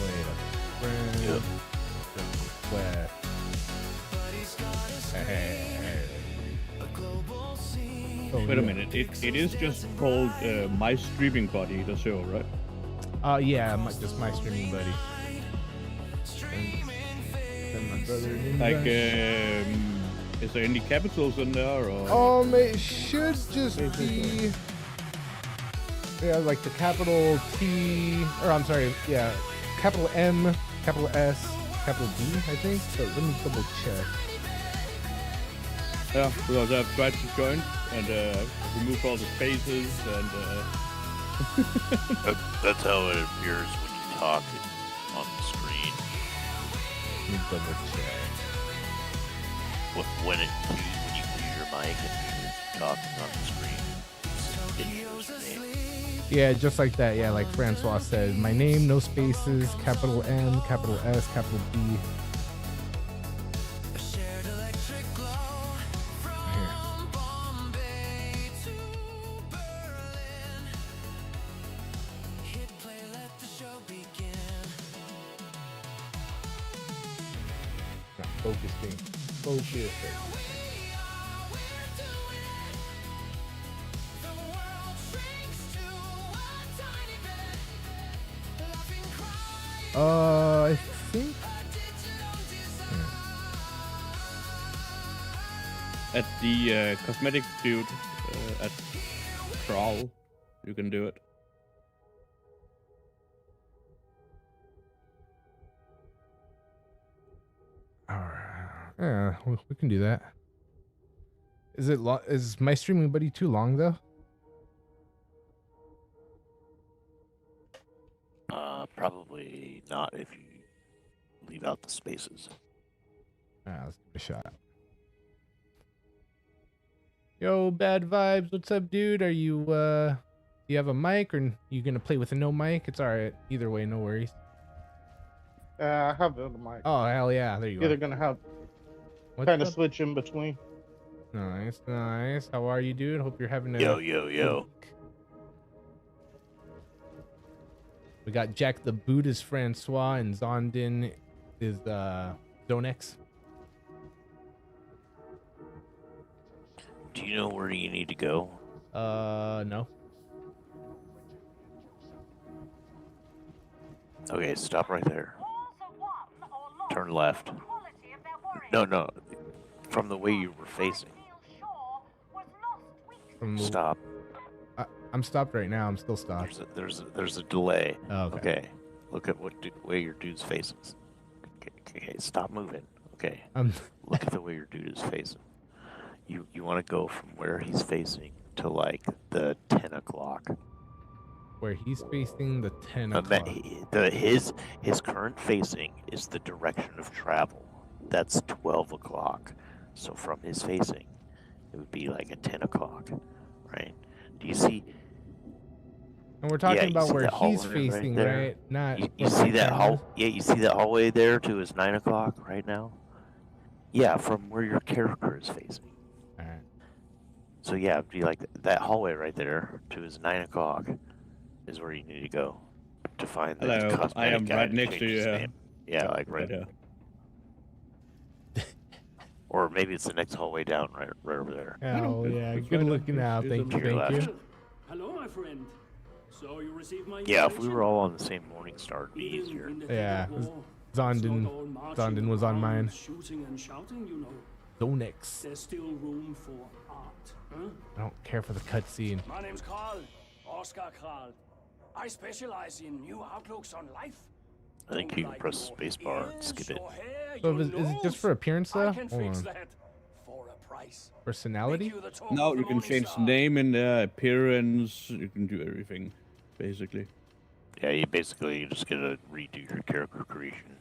Wait a friend request. Oh, Wait a yeah. minute. It is just called My Streaming Buddy, the show, right? Yeah, just my streaming buddy. Send my brother an invite. Like, is there any capitals in there, or? It should just be, yeah, like the capital T, or I'm sorry, yeah, capital M, capital S, capital B, I think. So let me double check. Yeah, because I've tried to join and remove all the spaces and. That's how it appears when you talk on the screen. Let me double check. When you clear your mic and you're talking on the screen, it shows your name. Yeah, just like that. Yeah, like Francois said, my name, no spaces, capital M, capital S, capital B. Focusing. Focusing. I think At the cosmetic dude at Crawl, you can do it. yeah, we can do that. Is it is my streaming buddy too long though? Probably not if you leave out the spaces. Let's give it a shot. Yo, bad vibes. What's up, dude? Are you do you have a mic, or you gonna play with a no mic? It's all right. Either way, no worries. I have the other mic. Oh hell yeah! There you go. Either gonna have What's kind of up? switch in between. Nice, nice. How are you, dude? Hope you're having a Yo. We got Jack the Buddhist Francois, and Zondin is Donex. Do you know where you need to go? No. Okay, stop right there. Turn left. No. From the way you were facing. Stop. I'm stopped right now. I'm still stopped. There's a delay. Oh, okay. Look at way your dude's facing. Okay, stop moving. Okay. Look at the way your dude is facing. You want to go from where he's facing to like the 10 o'clock. Where he's facing the 10 o'clock. His current facing is the direction of travel. That's 12 o'clock. So from his facing, it would be like a 10 o'clock, right? Do you see? And we're talking about where he's facing, right? Not you see that hall? Yeah, you see that hallway there to his 9 o'clock right now? Yeah, from where your character is facing. All right. So yeah, it'd be like that hallway right there to his 9 o'clock is where you need to go to find the cosmetic I am guy right to next change to his you. name. Yeah, like right here. Or maybe it's the next hallway down, right over there. Oh yeah, good looking out. Thank you, thank you. Hello, my friend. So you received my Yeah, if we were all on the same morning star, it'd be easier. Yeah, Zondin was on mine. Shooting and shouting, you know. Donex. There's still room for art, huh? I don't care for the cutscene. My name's Karl, Oscar Karl. I specialize in new outlooks on life. I think you can press spacebar and skip it. So is it just for appearance though? Hold on. For a price. Personality? No, you can change the name and appearance. You can do everything, basically. Yeah, you just gotta redo your character creation.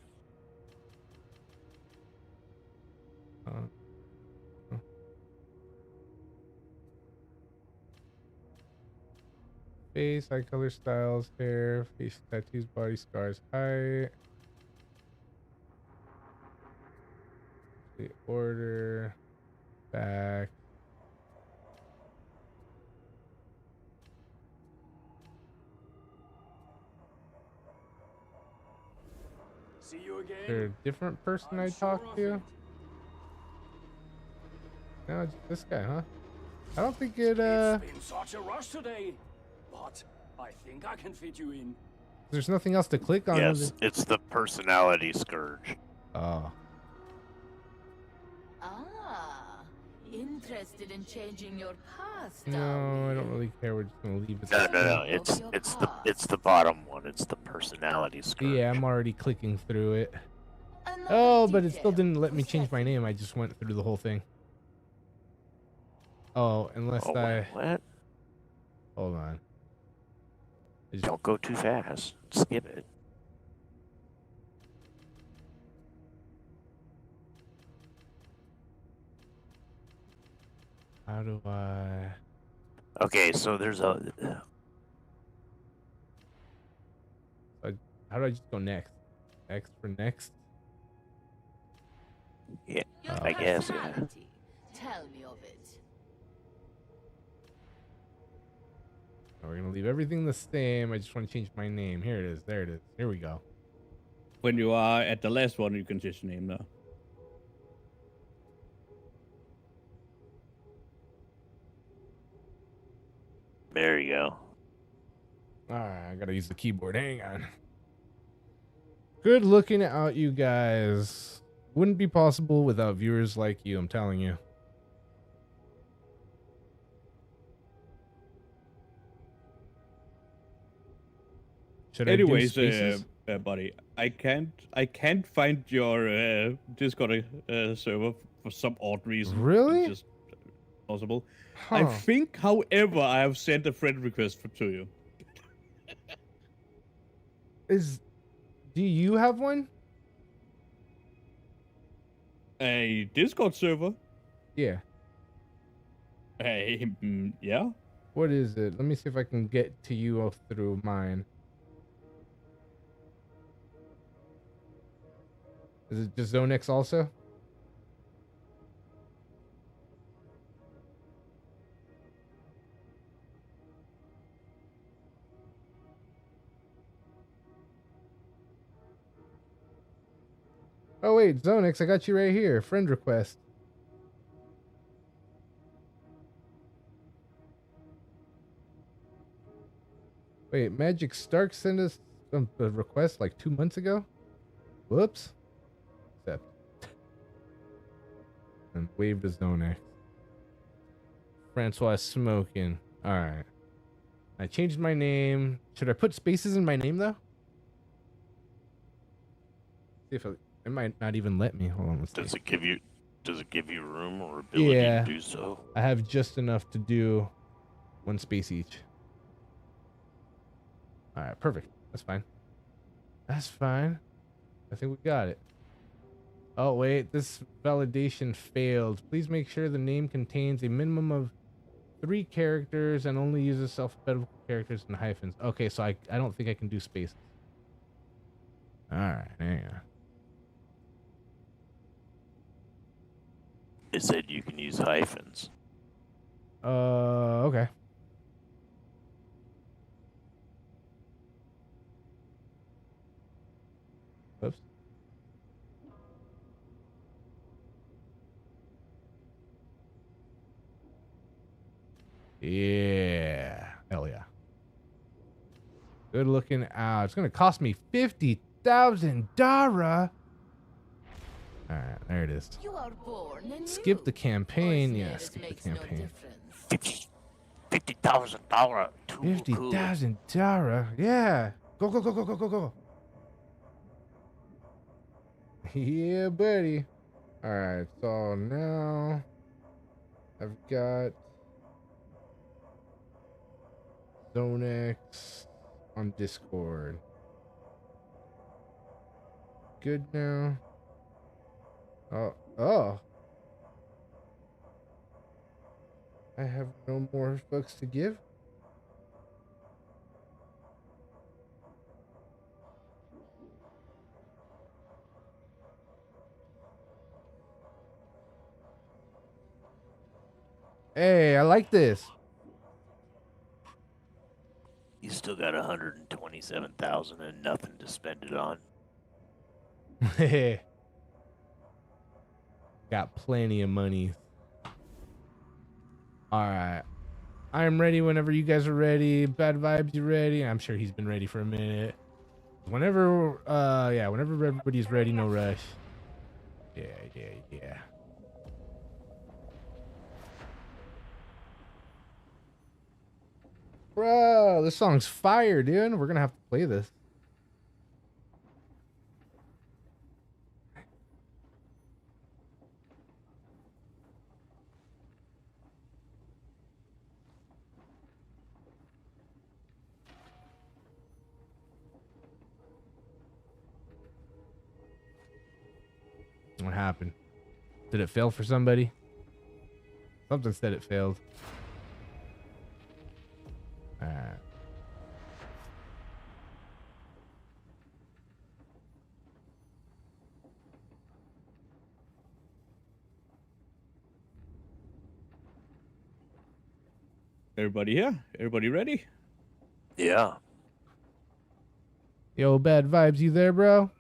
Face, eye color, styles, hair, face tattoos, body scars, height. The order, back. See you again. Is there a different person I talk to? No, it's this guy, huh? I don't think it, It's been such a rush today, but I think I can fit you in. There's nothing else to click on. Yes, it's the personality scourge. Oh. Ah, interested in changing your past? No, I don't really care. We're just gonna leave it. No. It's the bottom one. It's the personality scourge. Yeah, I'm already clicking through it. Oh, but it still didn't let me change my name. I just went through the whole thing. Oh, unless What? Hold on. Don't go too fast. Skip it. How do I? Okay, so there's a. How do I just go next? X for next? Yeah, I guess. Yeah. Tell me of it. We're gonna leave everything the same. I just want to change my name. Here it is. There it is. Here we go. When you are at the last one, you can just name now. There you go. Alright, I gotta use the keyboard. Hang on. Good looking out, you guys. Wouldn't be possible without viewers like you, I'm telling you. Should Anyways, I do spaces? buddy, I can't find your Discord server for some odd reason. Really? It's just possible. I think, however, I have sent a friend request to you. Do you have one? A Discord server? Yeah. Yeah. What is it? Let me see if I can get to you through mine. Is it just Zonex also? Oh wait, Zonix, I got you right here. Friend request. Wait, Magic Stark sent us a request like 2 months ago? Whoops. Accept. And wave to Zonix. Francois Smoking. Alright. I changed my name. Should I put spaces in my name though? See if it might not even let me. Hold on, let's see. Does it give you room or ability to do so? I have just enough to do 1 space each. Alright, perfect. That's fine. That's fine. I think we got it. Oh wait, this validation failed. Please make sure the name contains a minimum of 3 characters and only uses alphabetical characters and hyphens. Okay, so I don't think I can do spaces. Alright, hang on. It said you can use hyphens. Okay. Oops. Yeah. Hell yeah. Good looking out. It's going to cost me 50,000 Dara. All right, there it is. You are born anew. Skip the campaign. Yeah, skip the campaign. $50,000. 50,000 Dara. Yeah. Go, go, go, go, go, go, go. Yeah, buddy. All right, so now I've got Zonex on Discord. Good now. Oh. I have no more fucks to give. Hey, I like this. You still got 127,000 and nothing to spend it on. Got plenty of money. All right. I am ready whenever you guys are ready. Bad Vibes, you ready? I'm sure he's been ready for a minute. Whenever, whenever everybody's ready, no rush. Yeah. Bro, this song's fire, dude. We're gonna have to play this. What happened? Did it fail for somebody? Something said it failed. Alright. Everybody here? Everybody ready? Yeah. Yo, Bad Vibes, you there, bro?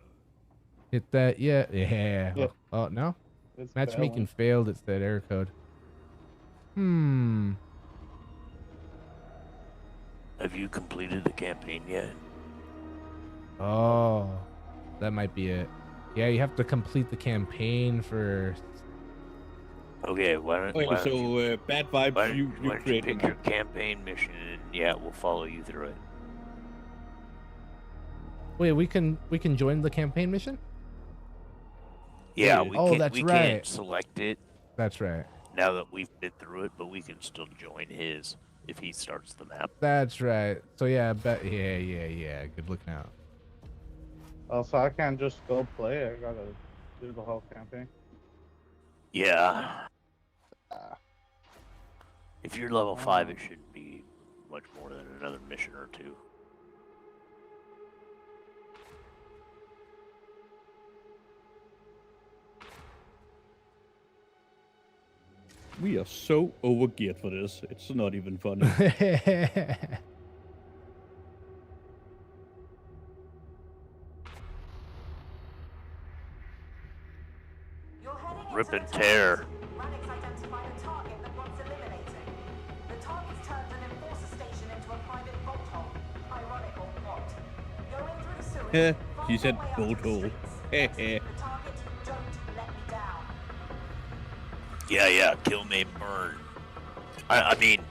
Hit that, yeah. Yeah. Oh, no? It's Matchmaking failing. failed. It's that error code. Have you completed the campaign yet? Oh, that might be it. Yeah, you have to complete the campaign first. Okay, why don't you Bad Vibes, why you don't you create pick your campaign mission and yeah, we'll follow you through it. Wait, we can join the campaign mission? Yeah, that's we right. can't select it That's right. now that we've been through it, but we can still join his if he starts the map. That's right. So yeah, yeah. Good looking out. Also, I can't just go play. I gotta do the whole campaign. Yeah. If you're level 5, it shouldn't be much more than another mission or two. We are so overgeared for this. It's not even funny. Rip and tear. Radix identified a target that wants eliminating. The target's turned an enforcer station into a private vault hole. Ironic or what? Going through the sewers. He said bolt hole. The target, don't let me down. Yeah, kill me, burn. I mean,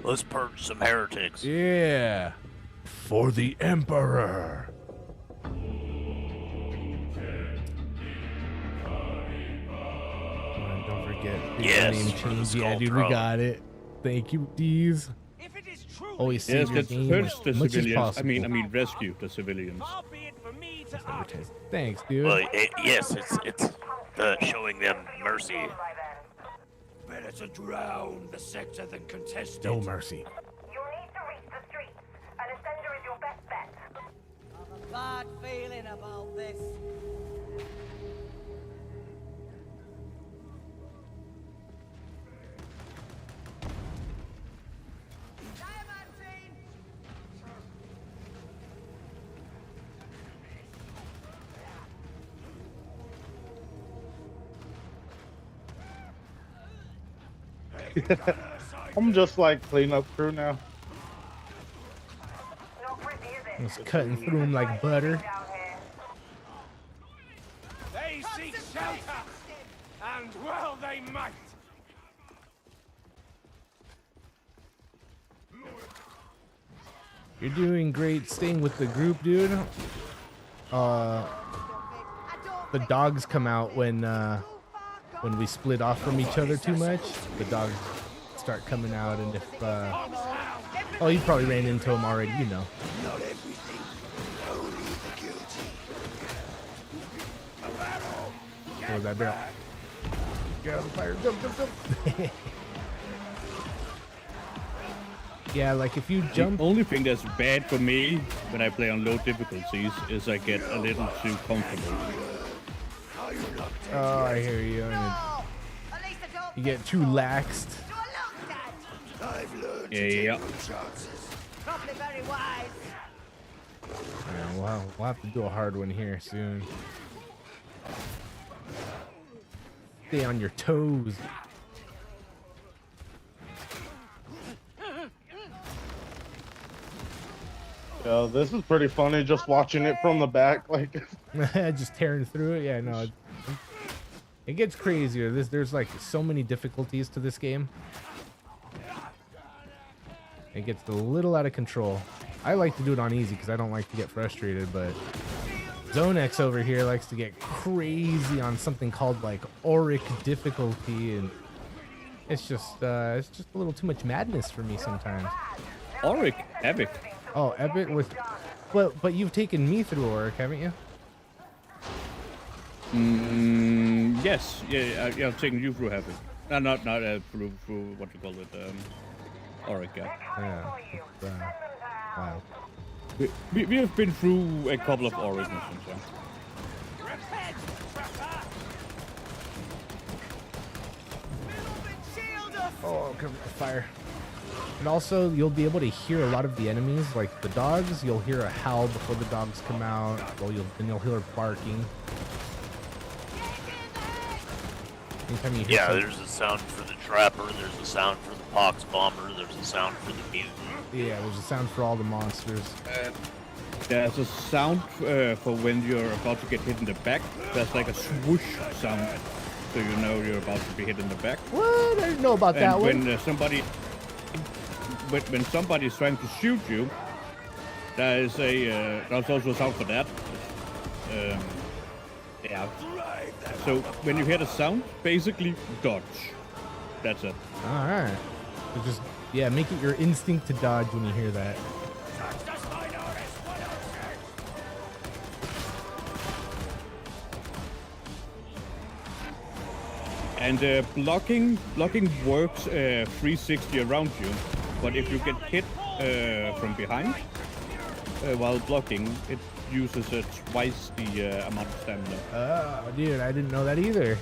let's purge some heretics. Yeah. For the Emperor. Don't forget. Yes, Name for the change. Yeah, Skull dude, we Throne. got it. Thank you, D's. Always Yes, save your let's game purge the as much as civilians. I possible. mean, rescue the civilians. Thanks, dude. Well, yes, it's showing them mercy. Better to drown the sector than contest it. No mercy. You'll need to reach the streets. An ascender is your best bet. I have a bad feeling about this. I'm just like cleanup crew now. Just cutting through them like butter. They seek shelter, and well they might. You're doing great staying with the group, dude. The dogs come out when we split off from each other too much. The dogs start coming out, and if oh, you probably ran into them already, you know. Not everything, only the guilty. Oh, that barrel. Get out of the fire. Jump. Yeah, like if you jump. The only thing that's bad for me when I play on low difficulties is I get a little too comfortable. Oh, I hear you. And you get too laxed. Yeah. Probably very wise. Yeah, we'll have to do a hard one here soon. Stay on your toes. Yeah, this is pretty funny just watching it from the back, like just tearing through it. Yeah, no, it gets crazier. There's like so many difficulties to this game. It gets a little out of control. I like to do it on easy because I don't like to get frustrated, but Zonex over here likes to get crazy on something called like Auric difficulty, and it's just a little too much madness for me sometimes. Auric, epic. Oh, epic with, but you've taken me through Auric, haven't you? Yes. Yeah, I've taken you through epic. Not through what you call it, Auric. Yeah. Wow. We have been through a couple of Auric missions. Yeah. Oh, cover the fire. And also, you'll be able to hear a lot of the enemies, like the dogs. You'll hear a howl before the dogs come out. Well, you'll hear barking. Anytime you hear There's a sound for the trapper. There's a sound for the pox bomber. There's a sound for the mutant. Yeah, there's a sound for all the monsters. There's a sound for when you're about to get hit in the back. There's like a swoosh sound, so you know you're about to be hit in the back. What? I didn't know about that one. And when somebody's trying to shoot you, there's also a sound for that. Yeah. So when you hear the sound, basically dodge. That's it. All right. So just make it your instinct to dodge when you hear that. And blocking works 360 around you, but if you get hit from behind while blocking, it uses twice the amount of stamina. Oh, dude, I didn't know that either.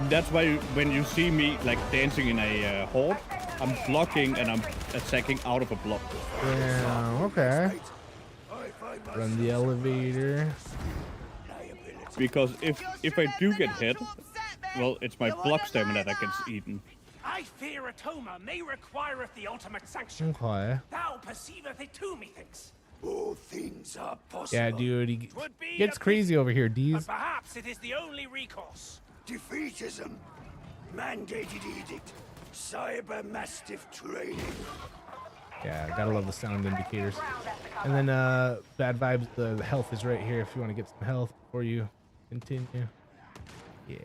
That's why when you see me like dancing in a horde, I'm blocking and I'm attacking out of a block. Yeah, okay. Run the elevator. because if I do get hit, well, it's my block stamina that gets eaten. I fear Atoma may requireth the ultimate sanction. Okay. Thou perceiveth it too, methinks. All things are possible. Yeah, dude, he gets crazy over here, But D's. perhaps it is the only recourse. Defeatism. Mandated edict. Cyber Mastiff training. Yeah, gotta love the sound indicators. And then bad vibes, the health is right here if you want to get some health before you continue. Yeah.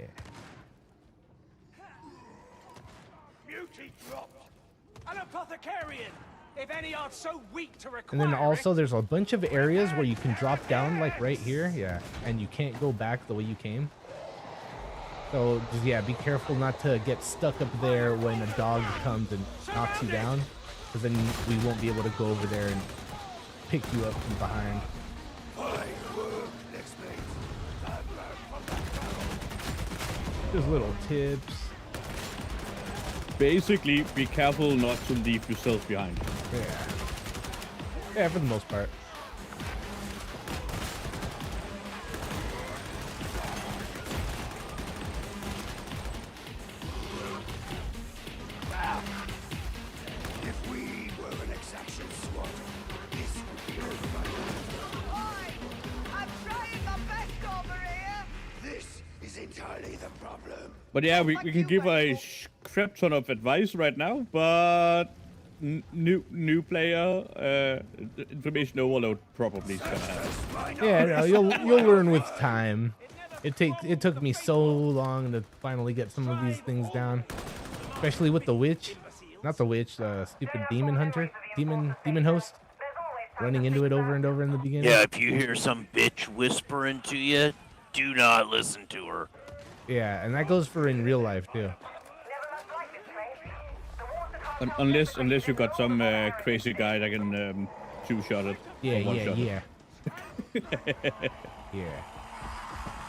Beauty dropped. An apothecarian. If any are so weak to require And then also it, there's a bunch of areas where you can drop down, like right here. Yeah. And you can't go back the way you came. So just, yeah, be careful not to get stuck up there when a dog comes and knocks you down. Because then we won't be able to go over there and pick you up from behind. Just little tips. Basically, be careful not to leave yourself behind. Yeah. Yeah, for the most part. if we were an exaction SWAT, this would be over by now. I'm trying my best over here. This is entirely the problem. But yeah, we can give a crap ton of advice right now, but new player information overload probably is gonna happen. Yeah, no, you'll learn with time. It took me so long to finally get some of these things down, especially with the witch, not the witch, the stupid demon hunter, demon host, running into it over and over in the beginning. Yeah, if you hear some bitch whispering to you, do not listen to her. Yeah, and that goes for in real life too. Unless you got some crazy guy that can two-shot it. Yeah, or one-shot yeah. Yeah.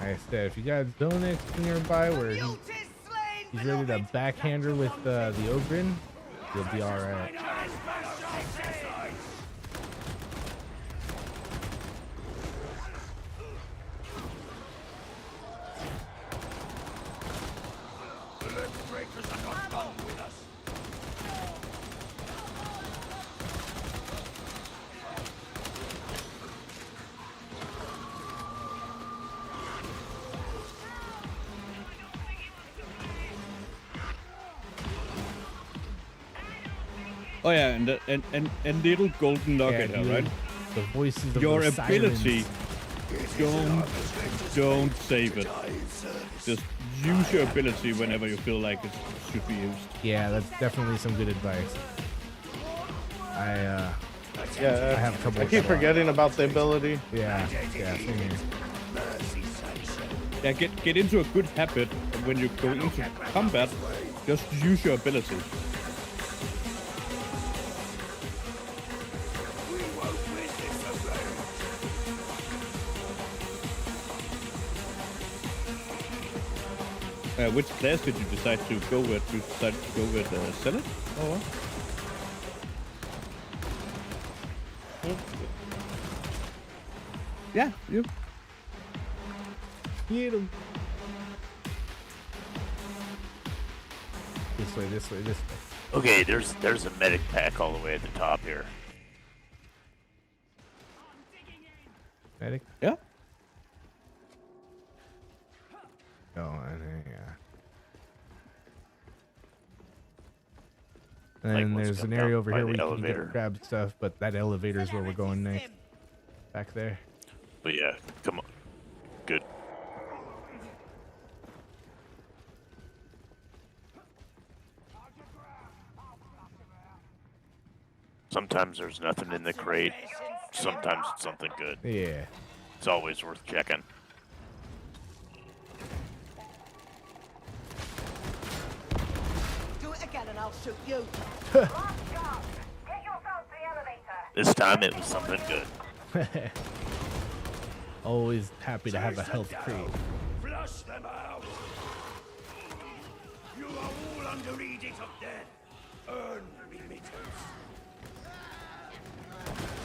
Like I said, if you got Zonix nearby where he's ready to backhand her with the Ogrin, you'll be alright. Oh yeah, and little golden nugget, Yeah, right? The voices of Your those ability, don't save it. Just use your ability whenever you feel like it should be used. Yeah, that's definitely some good advice. I Yeah, have trouble I with keep that a lot. forgetting about the ability. Yeah, same here. Yeah, get into a good habit of when you go into combat, just use your ability. Which class did you decide to go with? You decided to go with Senate? Or what? Yeah, you. Get him. This way, this way, this way. Okay, there's a medic pack all the way at the top here. Medic? Yeah. Oh, and yeah. And then Like, there's let's an go area down over by here the where you elevator. can grab stuff, but that elevator is where we're going next. Back there. But yeah, come on. Good. Sometimes there's nothing in the crate. Sometimes it's something good. Yeah. It's always worth checking. Do it again and I'll shoot you. This time it was something good. Always happy to have a health crate. Flush them out. You are all under edict of death. Earn remittance.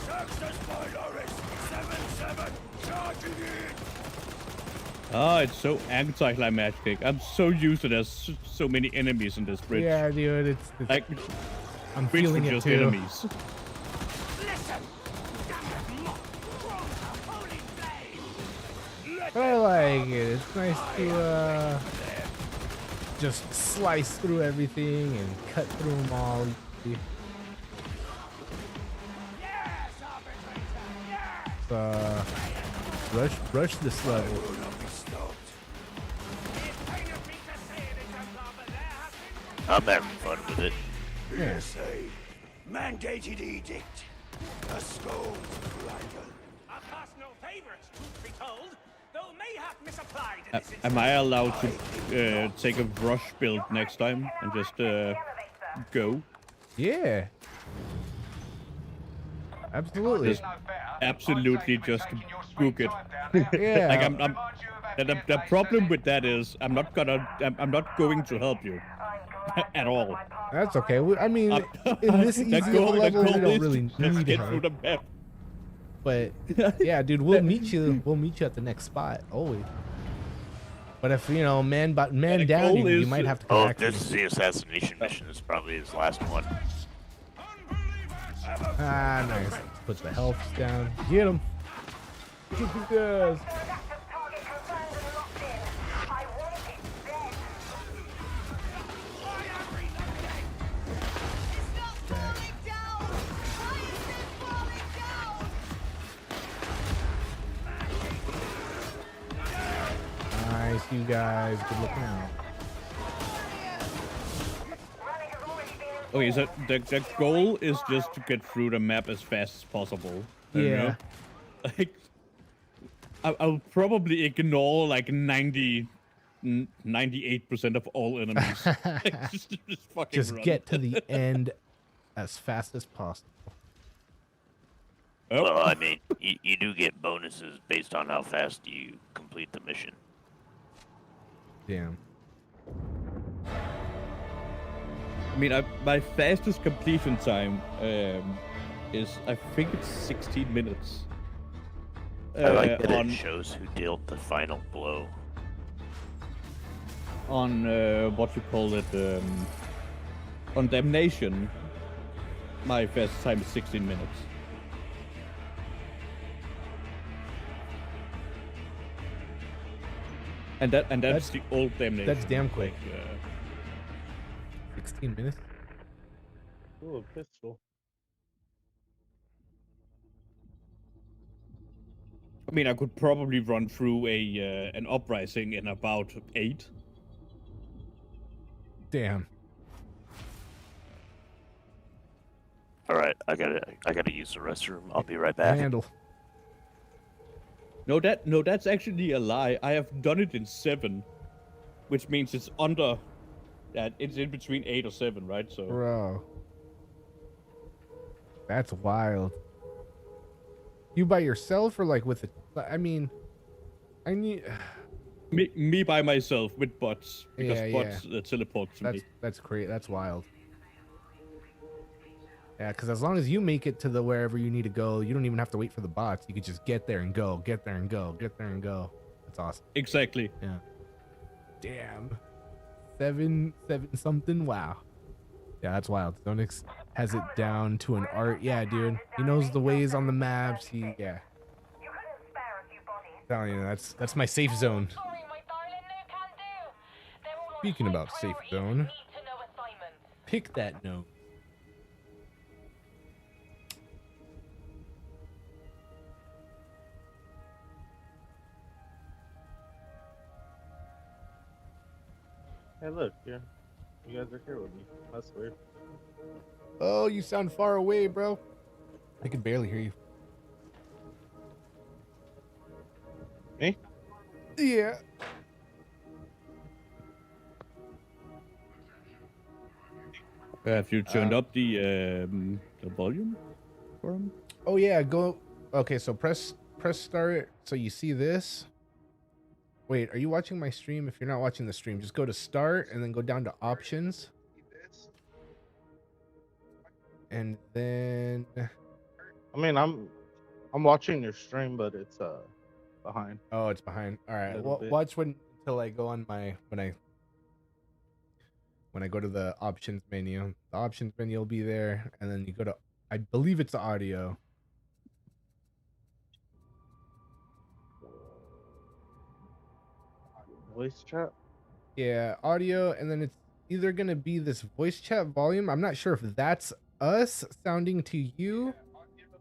Search the spoilers. 7-7. Charging in. Oh, it's so anticlimactic. I'm so used to there's so many enemies in this bridge. Yeah, dude, it's like I'm bridge feeling for it just too. enemies. But I like it. It's nice to just slice through everything and cut through them all. Rush this level. I'm having fun with it. Hearsay. Mandated edict. A scold's bridle. Our personal favorites, truth be told, though mayhap misapplied in this Am I allowed to take a rush build next time and just go? Yeah. Absolutely. Just absolutely just book it. Yeah. Like the problem with that is I'm not going to help you at all. That's okay. I mean, in this easy of a level, we don't really need get help. through the map. But yeah, dude, we'll meet you. We'll meet you at the next spot always. But if you know, man down, you might have to come back. This is the assassination mission. This is probably his last one. Ah, nice. Put the health down. Get him. Get the guys. Nice, you guys. Good looking out. Okay, so the goal is just to get through the map as fast as possible. You know? Like, I'll probably ignore like 98% of all enemies. Just get to the end as fast as possible. Oh. Well, I mean, you do get bonuses based on how fast you complete the mission. Damn. I mean, my fastest completion time is, I think it's 16 minutes. I like that it shows who dealt the final blow. On, what you call it, on Damnation, my fastest time is 16 minutes. And that's the old Damnation. That's damn quick. Like, 16 minutes? Ooh, a pistol. I mean, I could probably run through an uprising in about 8. Damn. All right, I gotta use the restroom. I'll be right back. Handle. No, that's actually a lie. I have done it in 7, which means it's under. It's in between 8 or 7, right? So. Bro. That's wild. You by yourself or like with it? I mean, I need. Me by myself with bots because bots teleport to me. That's great. That's wild. Yeah, because as long as you make it to the wherever you need to go, you don't even have to wait for the bots. You could just get there and go, get there and go, get there and go. That's awesome. Exactly. Yeah. Damn. 7 something. Wow. Yeah, that's wild. Zonix has it down to an art. Yeah, dude. He knows the ways on the maps. Yeah. Telling you, that's my safe zone. Speaking about safe zone, pick that note. Hey, look, here. You guys are here with me. That's weird. Oh, you sound far away, bro. I can barely hear you. Me? Yeah. Have you turned up the volume for him? Oh yeah, go. Okay, so press start. So you see this. Wait, are you watching my stream? If you're not watching the stream, just go to start and then go down to options. And then I mean, I'm watching your stream, but it's behind. Oh, it's behind. All right. Little Well, bit. watch until I go on my when I go to the options menu. The options menu will be there, and then you go to, I believe it's audio. Voice chat. Yeah, audio, and then it's either gonna be this voice chat volume. I'm not sure if that's us sounding to you,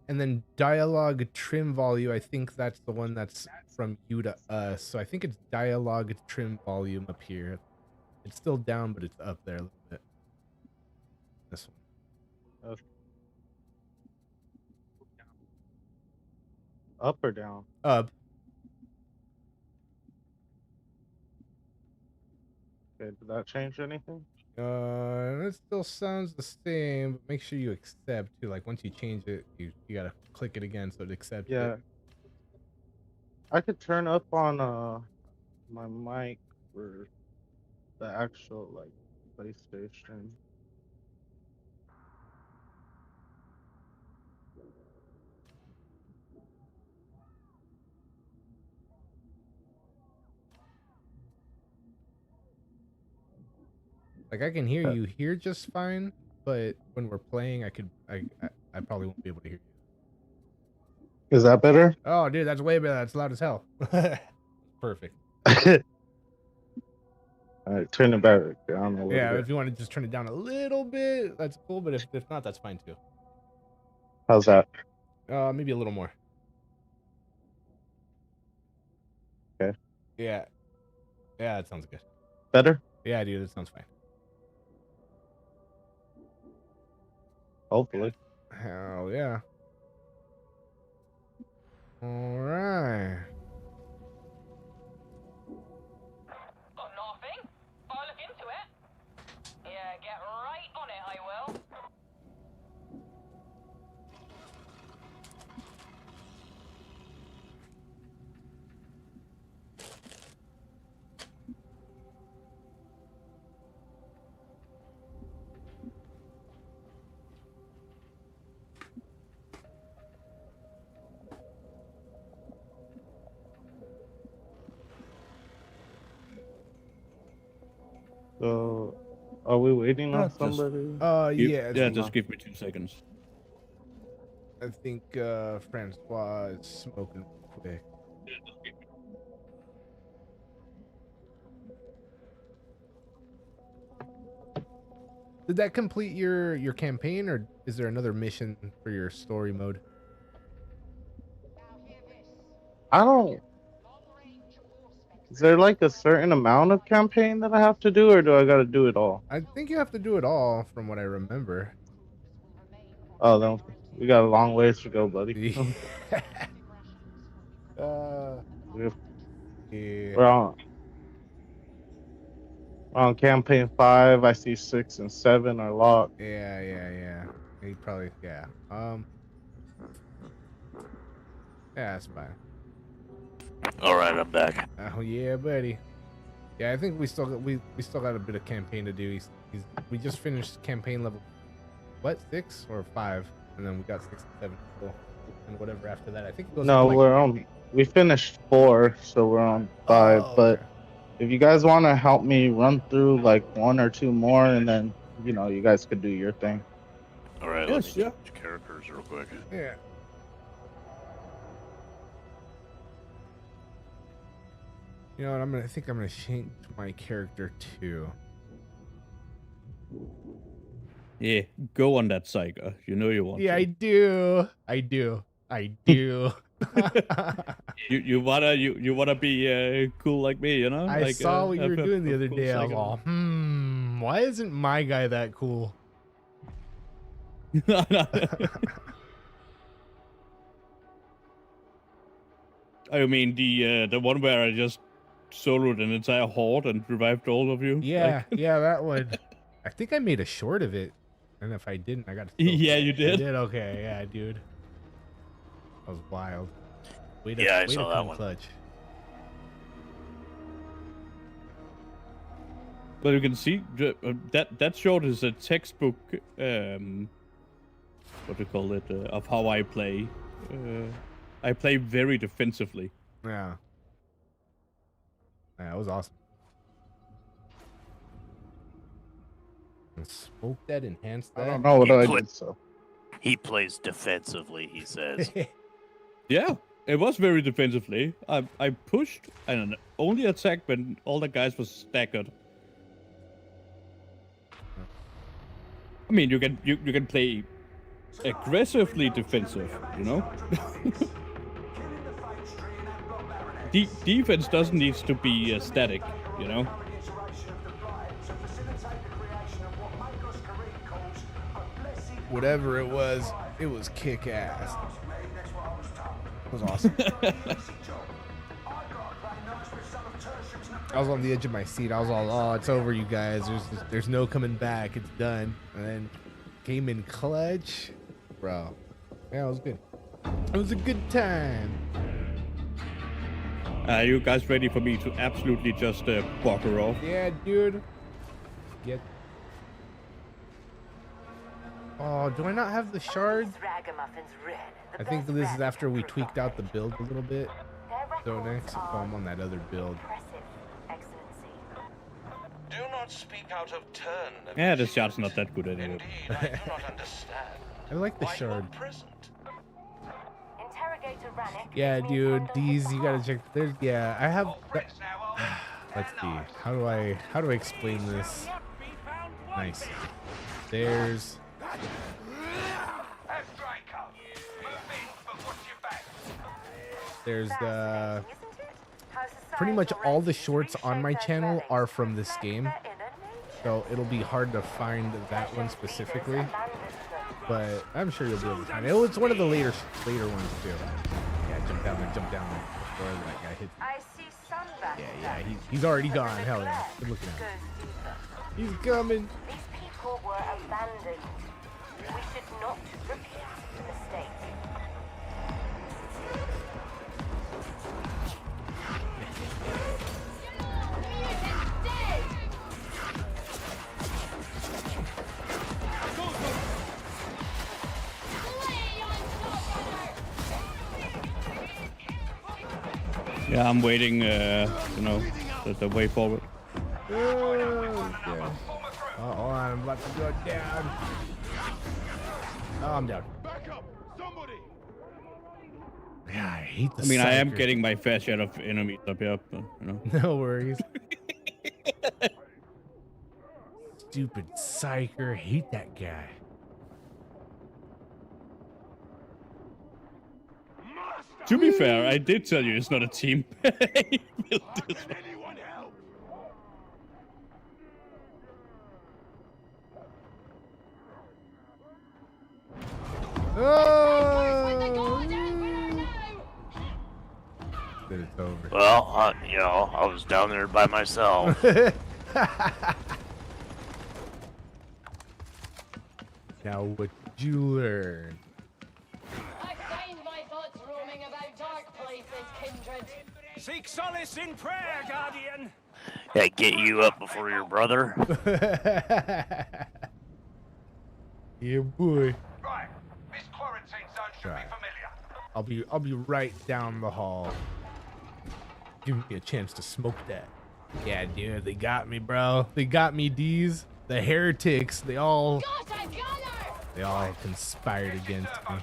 and then dialogue trim volume. I think that's the one that's from you to us. So I think it's dialogue trim volume up here. It's still down, but it's up there a little bit. This one. Okay. Up or down? Up. Okay, did that change anything? It still sounds the same, but make sure you accept too. Like once you change it, you gotta click it again so it accepts Yeah. it. I could turn up on my mic for the actual like PlayStation. Like I can hear you here just fine, but when we're playing, I probably won't be able to hear you. Is that better? Oh, dude, that's way better. That's loud as hell. Perfect. All right, turn it back down a little Yeah, bit. if you want to just turn it down a little bit, that's cool. But if not, that's fine too. How's that? Maybe a little more. Okay. Yeah. Yeah, that sounds good. Better? Yeah, dude, that sounds fine. Hopefully. Hell yeah. All right. Got nothing? I'll look into it. Yeah, get right on it, I will. So, are we waiting on Just- somebody? Yeah. Yeah, just give me 2 seconds. I think Francois is smoking quick. Did that complete your campaign, or is there another mission for your story mode? I don't. Is there like a certain amount of campaign that I have to do, or do I got to do it all? I think you have to do it all, from what I remember. Oh, then we got a long ways to go, buddy. We're on campaign 5. I see 6 and 7 are locked. Yeah. He probably, yeah. Yeah, that's fine. All right, I'm back. Oh yeah, buddy. Yeah, I think we still got a bit of campaign to do. We just finished campaign level, what, 6 or 5, and then we got 6 and 7 still, and whatever after that. I think it goes. No, up to, like, we're on. We finished 4, so we're on 5. Oh, but okay. if you guys want to help me run through like 1 or 2 more, and then you guys could do your thing. All right, Yes, let me yeah. change characters real quick. Yeah. You know what? I think I'm gonna change my character too. Yeah, go on that, Psyker. You know you want Yeah, to. I do. You wanna be cool like me, you know? I like, saw what you were have a doing the other cool day. I was Psyker. all, why isn't my guy that cool? I mean the one where I just soloed an entire horde and revived all of you. Yeah, Like- yeah, that one. I think I made a short of it, and if I didn't, I got. Yeah, you did. I did. Okay, yeah, dude. That was wild. Way to, Yeah, I way to saw that come one. clutch. But you can see that short is a textbook. What do you call it? Of how I play. I play very defensively. Yeah. Yeah, that was awesome. Smoke that, enhance that. I don't know what I did, so. He plays defensively, he says. Yeah, it was very defensively. I pushed and only attacked when all the guys was staggered. I mean, you can play aggressively defensive, you know. Defense doesn't need to be static, you know. Whatever it was kick ass. It was awesome. I was on the edge of my seat. I was all, "Oh, it's over, you guys. There's no coming back. It's done." And then came in clutch, bro. Yeah, it was good. It was a good time. Are you guys ready for me to absolutely just bugger off? Yeah, dude. Get. Oh, do I not have the shard? I think this is after we tweaked out the build a little bit. So next, I'm on that other build. Do not speak out of turn. Yeah, this shot's not that good anyway. I do not understand. I like the why you shard. are present. Yeah, dude, these you gotta check. There's, yeah, I have. Let's see. How do I explain this? Nice. There's. There's pretty much all the shorts on my channel are from this game, so it'll be hard to find that one specifically. But I'm sure you'll be able to find it. Oh, it's one of the later ones too. Yeah, jump down there before that guy hits. Yeah, he's already gone. Hell yeah, good looking at him. He's coming. These people were abandoned. We should not repeat the mistake. Yeah, I'm waiting, you know, the way forward. Oh, yeah. Oh, I'm about to go down. Oh, I'm down. Yeah, I hate the I mean, I am psyker. getting my fair share of enemies up here, but, you know. No worries. Stupid psyker. Hate that guy. To be fair, I did tell you it's not a team. Oh! Then it's over. Well, you know, I was down there by myself. Now what you learn? I find my thoughts roaming about dark places, kindred. Seek solace in prayer, Guardian. Yeah, get you up before your brother. Yeah, boy. Right, this quarantine zone should Right. be familiar. I'll be right down the hall. Give me a chance to smoke that. Yeah, dude, they got me, bro. They got me, D's. The heretics, they all conspired against me.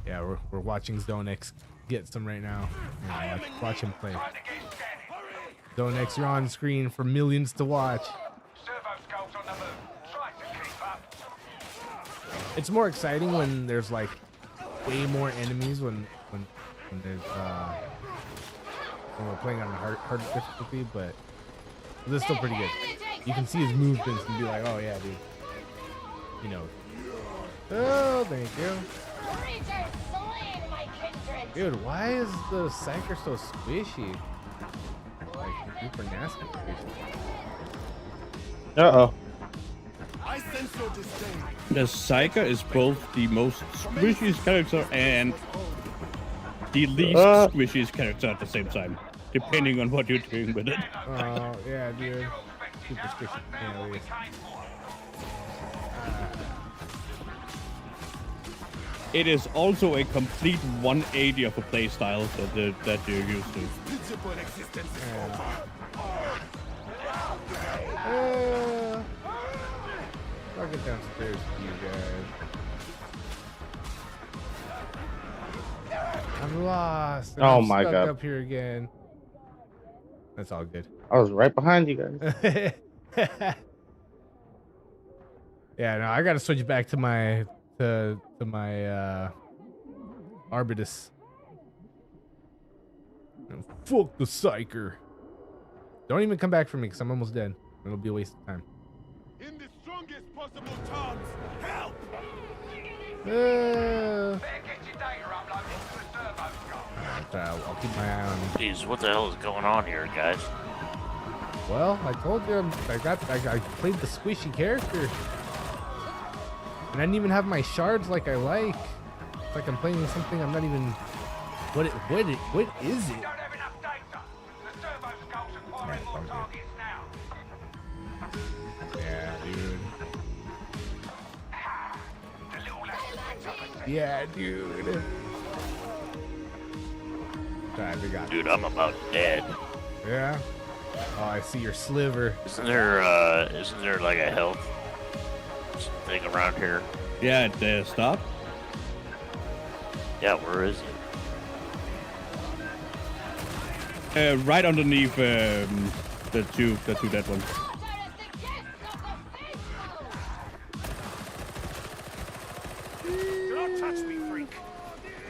Yeah, we're watching Zone X get some right now. Yeah, watch him play. Zone X, you're on screen for millions to watch. It's more exciting when there's like way more enemies when there's when we're playing on a hard difficulty, but this is still pretty good. You can see his movements and be like, oh yeah, dude. You know. Oh, thank you. Dude, why is the Psyker so squishy? Like, super nasty squishy. Uh-oh. The Psyker is both the most squishiest character and the least squishiest character at the same time, depending on what you're doing with it. Oh, yeah, dude. Super squishy. Yeah, it is. it is also a complete 180 of a playstyle that you're used to. I'll get downstairs to you guys. I'm lost. And Oh I'm my stuck God. up here again. That's all good. I was right behind you guys. Yeah, no, I gotta switch back to my my Arbitus. And fuck the psyker. Don't even come back for me because I'm almost dead. It'll be a waste of time. In the strongest possible terms, help! I'll keep my eye on. Jeez, what the hell is going on here, guys? Well, I told you I played the squishy character, and I didn't even have my shards like I like. It's like I'm playing something I'm not even. What is it? Yeah, dude. Yeah, dude. Alright, we got it. Dude, I'm about dead. Yeah. Oh, I see your sliver. Isn't there like a health thing around here? Yeah, it stopped. Yeah, where is it? Right underneath the two dead ones. Do not touch me, freak.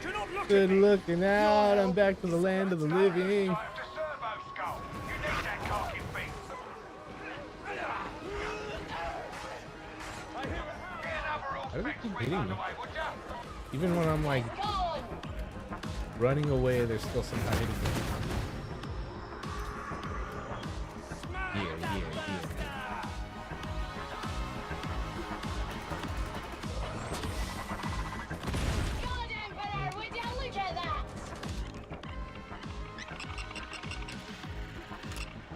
Do not look Good at me. looking out. I'm back to the land of the living. How do they keep hitting me? Even when I'm like running away, they're still somehow hitting me. Yeah.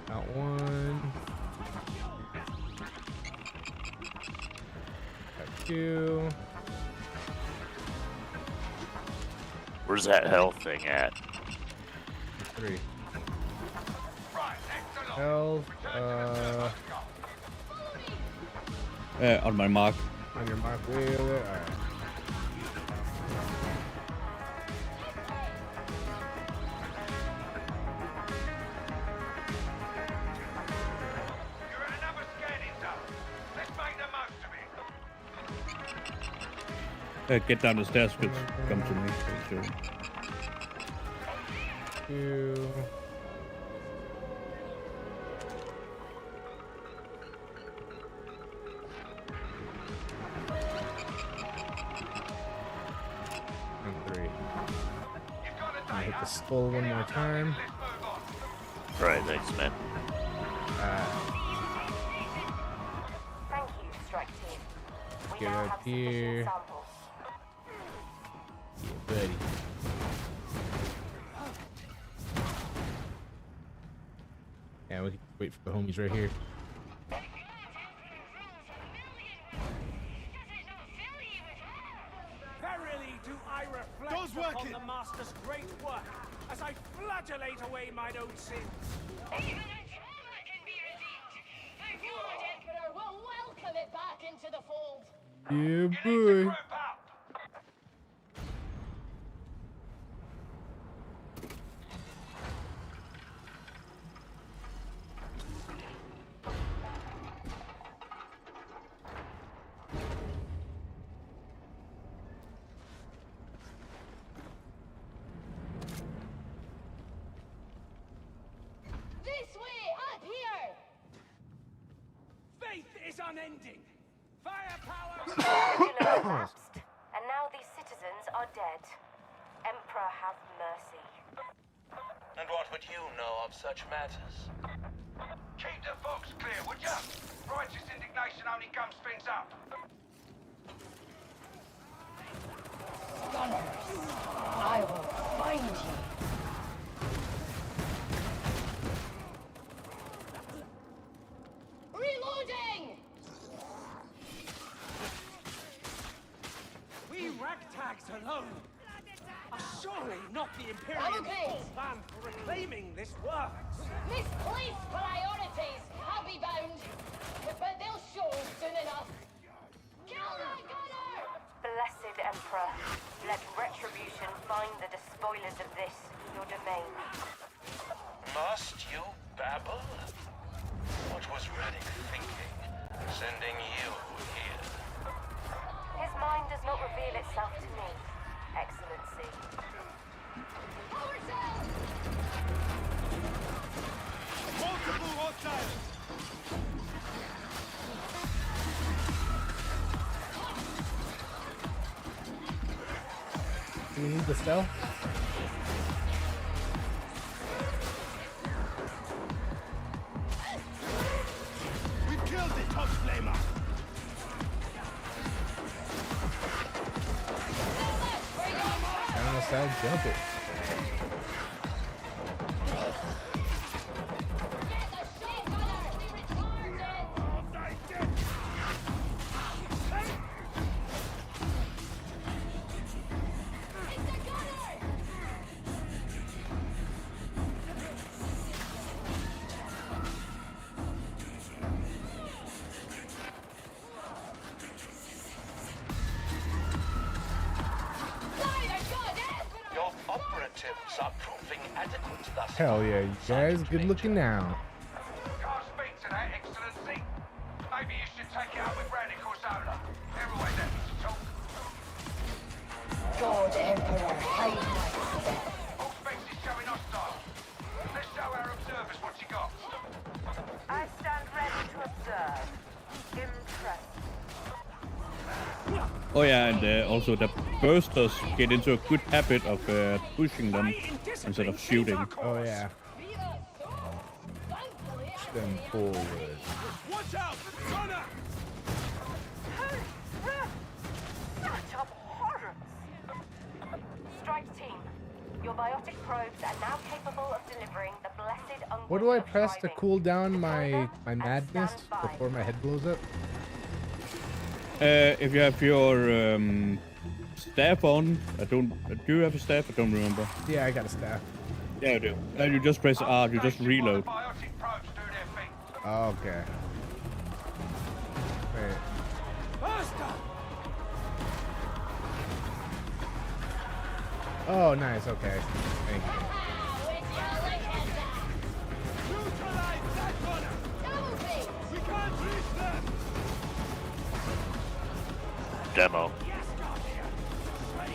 Got one. Got two. Where's that health thing at? Three. Health, on my mark. on your mark, way over there. Alright. Get down the stairs, bitch. Come to me. Sure. Two. And three. I hit the skull one more time. Right, thanks, man. Thank you, Strike Team. We Get now up have here. sufficient samples. Yeah, buddy. Yeah, we can wait for the homies right here. Verily do I reflect upon the Master's great work as I flagellate away mine own sins. Even a trauma can be redeemed. The Lord Emperor will welcome it back into the fold. Yeah, boy. This way, up here. Faith is unending. Firepower. Pendulum collapsed, and now these citizens are dead. Emperor, have mercy. And what would you know of such matters? Keep the fox clear, would ya? Righteous indignation only comes fins up. Gunners, I will find you. Reloading! We ragtags alone are surely not the Imperium's full plan for reclaiming this works. Misplaced priorities, I'll be bound. But they'll show soon enough. Kill that gunner! Blessed Emperor, let retribution find the despoilers of this, your domain. Must you babble? What was Reddick thinking, sending you here? His mind does not reveal itself to me, Excellency. Multiple hostiles! Do we need the stealth? We've killed the top flamer! Down the side, jump it. Your operatives are proving adequate thus Hell yeah, you guys, good looking now. Can't speak to that, Excellency. Maybe you should take it up with Reddick or Zola. They're always happy to talk. God, Emperor, hide my All specs is showing hostile. Let's show our observers what you got. I stand ready to observe. Impressed. Oh yeah, and also the bursters get into a good habit of pushing them instead of shooting. Oh yeah. Push them forward. Watch out! Gunner! Such abhorrence! Strike team, your biotic probes are now capable of delivering the blessed unction What do I of press to driving. cool down my madness before my head blows up? If you have your staff on, do you have a staff? I don't remember. Yeah, I got a staff. Yeah, I do. And you just press R, you just reload. Okay. Wait. Oh, nice. Okay. Thank you. We can't reach them! Demo. I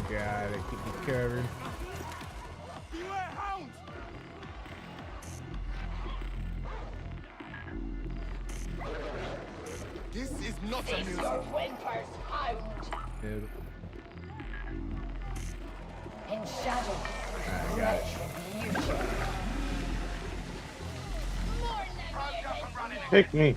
got it. Keep you covered. Beware hounds! This is not a Face music. your whimpers, hound. Dude. In shadow, I got it. retribution. Pick me.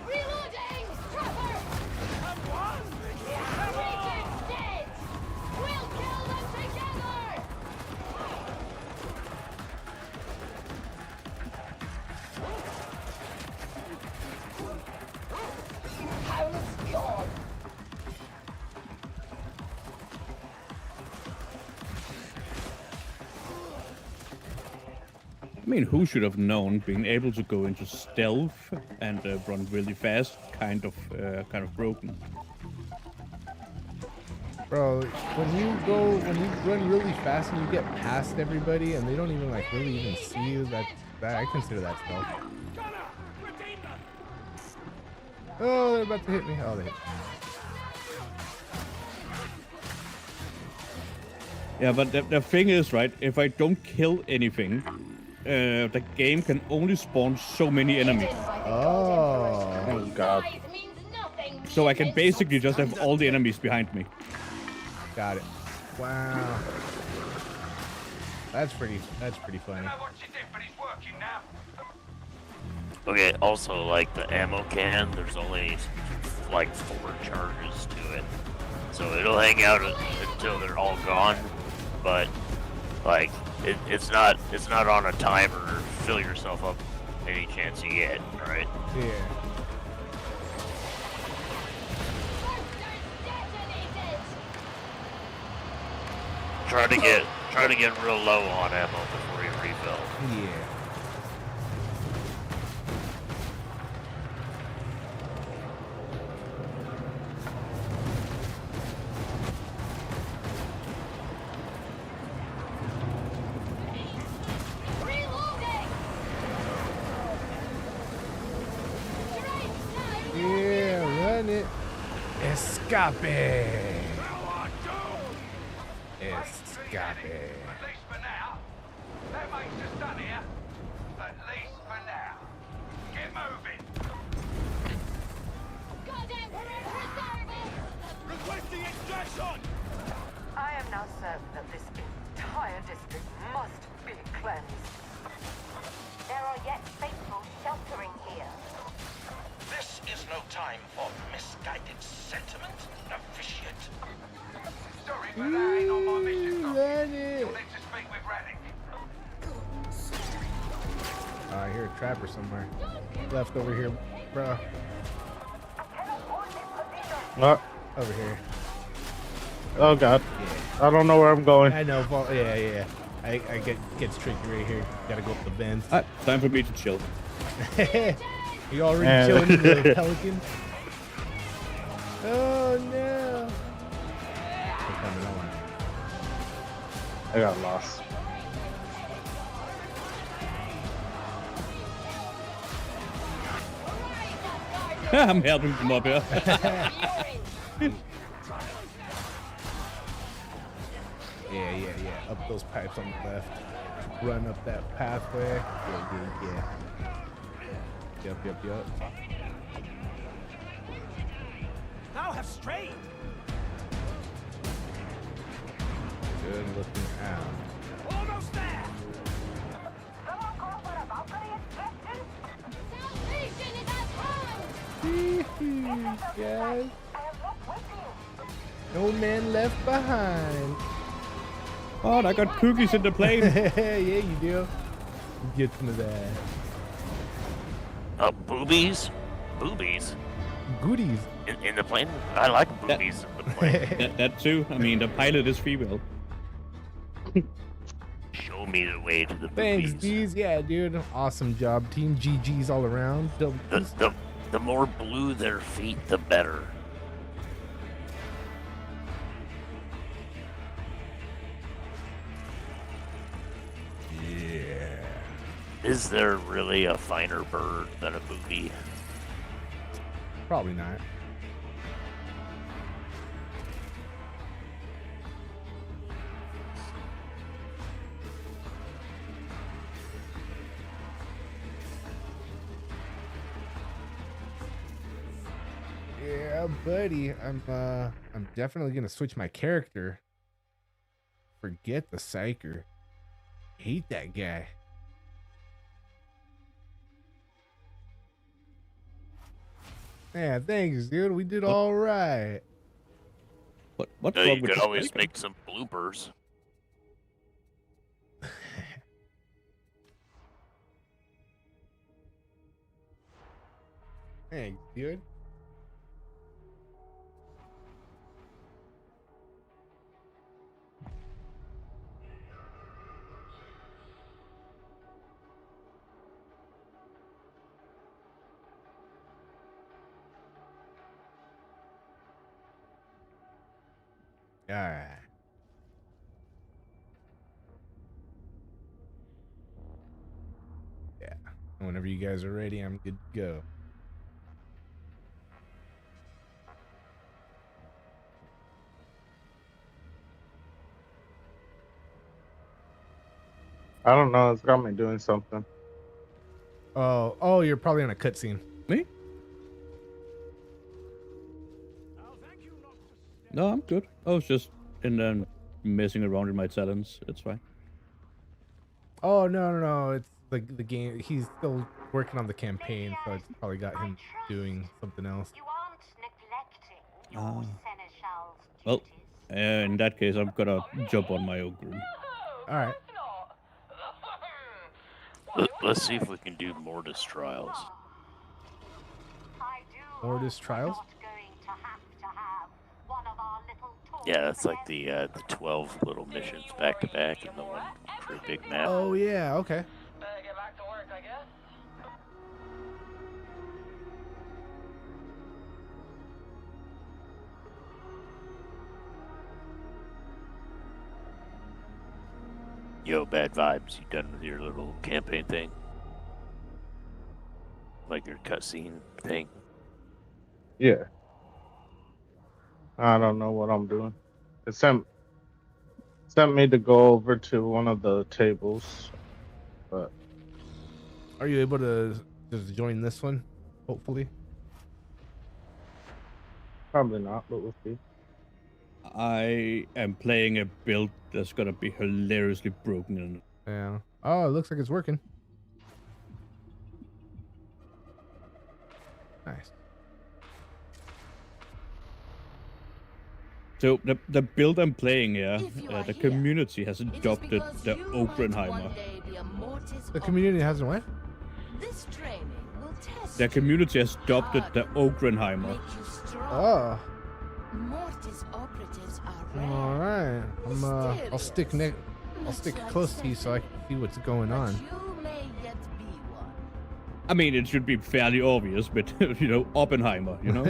Reloading! Trapper! Raging's dead! We'll kill them together! Hound's gone! I mean, who should have known being able to go into stealth and run really fast, kind of broken. Bro, when you run really fast and you get past everybody and they don't even like really even see you, that I consider that stealth. Oh, they're about to hit me. Oh, they hit me. Yeah, but the thing is, right, if I don't kill anything, the game can only spawn so many enemies. Oh god. So I can basically just have all the enemies behind me. Got it. Wow. That's pretty funny. I know what you did, but it's working now. Okay, also, like, the ammo can, there's only, like, 4 charges to it. So it'll hang out until they're all gone, but, like, it's not on a timer. Fill yourself up any chance you get, right? Yeah. Try to get real low on ammo before you refill. Yeah. Yeah, run it. Escape. Escape. That makes us done here. At least for now. Get moving. Requesting extraction! I am now certain that this entire district must be cleansed. There are yet faithful sheltering here. This is no time for misguided sentiment, officiate. Sorry, but that ain't on my mission. You'll need to speak with Reddick. I hear a trapper somewhere. Left over here, bro. What? Over here. Oh god. I don't know where I'm going. I know. Yeah. I gets tricky right here. Gotta go up the vents. Time for me to chill. You already chilling in the Pelican? Oh no! They're coming on. I got lost. I'm helping them up here. Yeah. Up those pipes on the left. Run up that pathway. Yeah. Yup. Thou have strayed. Good looking out. Almost there. Guys. No man left behind. Oh, I got cookies in the plane. Yeah, you do. Get some of that. Boobies? Boobies? Goodies. In the plane? I like boobies in the plane. that too. I mean, the pilot is female. Show me the way to the Thanks, boobies. D's. Yeah, dude. Awesome job. Team GG's all around. The more blue their feet, the better. Yeah. Is there really a finer bird than a booby? Probably not. Yeah, buddy. I'm definitely gonna switch my character. Forget the psyker. Hate that guy. Yeah, thanks, dude. We did all right. What's No, wrong you with could this always bacon? make some bloopers. Thanks, dude. All right. Yeah. Whenever you guys are ready, I'm good to go. I don't know. It's got me doing something. Oh, you're probably on a cutscene. Me? No, I'm good. I was just messing around in my talents. It's fine. Oh no! Like the game, he's still working on the campaign, so it's probably got him doing something else. Well, in that case, I'm gonna jump on my ogre. All right. Let's see if we can do Mortis Trials. Mortis Trials? Yeah, that's like the 12 little missions back to back in the one pretty big map. Oh yeah, okay. Yo, bad vibes. You done with your little campaign thing? Like your cutscene thing? Yeah. I don't know what I'm doing. It sent me to go over to one of the tables, but Are you able to just join this one? Hopefully. probably not, but we'll see. I am playing a build that's gonna be hilariously broken. Yeah. Oh, it looks like it's working. Nice. So the build I'm playing here, the community has adopted the Oppenheimer. The community hasn't what? This training will test The community has adopted the Oppenheimer. you strong. Oh. Mortis operatives are rare. All right. I'll stick close to you so I can see what's going on. You may yet be one. I mean, it should be fairly obvious, but you know, Oppenheimer, you know.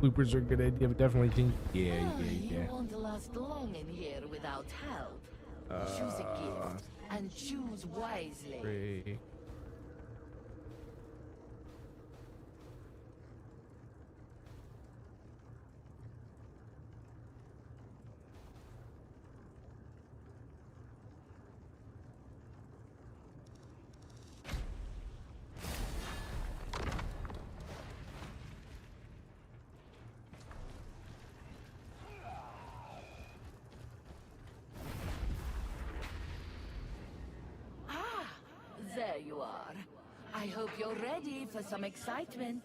Bloopers are a good idea, but definitely think. Yeah. You won't last long in here without help. Choose a gift and choose wisely. Great. There you are. I hope you're ready for some excitement.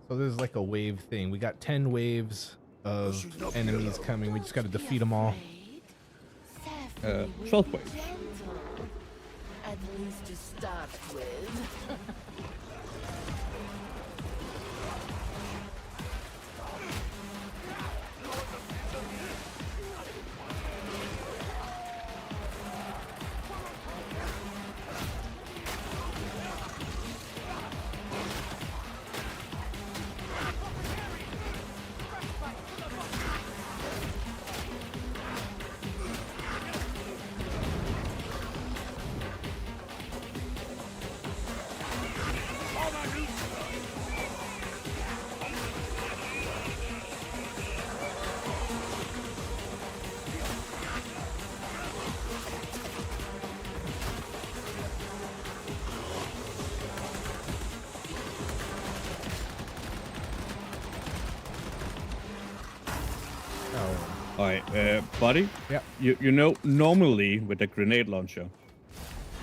So this is like a wave thing. We got 10 waves of enemies coming. We just got to defeat them all. 12 waves. At least to start with. Alright, buddy? Yep. You know, normally with a grenade launcher,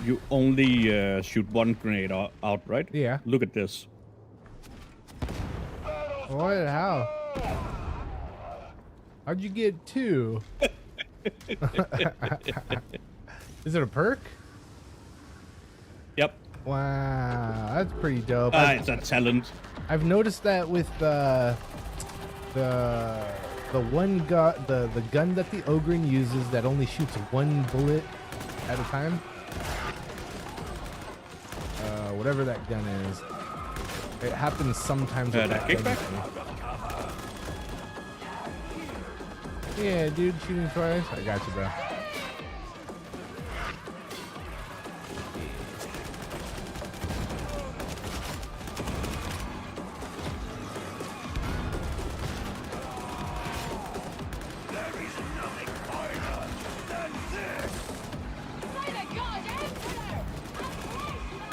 you only shoot one grenade out, right? Yeah. Look at this. What? How? How'd you get 2? Is it a perk? Yep. Wow, that's pretty dope. It's a talent. I've noticed that with the one gun, the gun that the Ogren uses that only shoots one bullet at a time. Whatever that gun is, it happens sometimes with that gun. Yeah, dude, shooting twice. I got you, bro.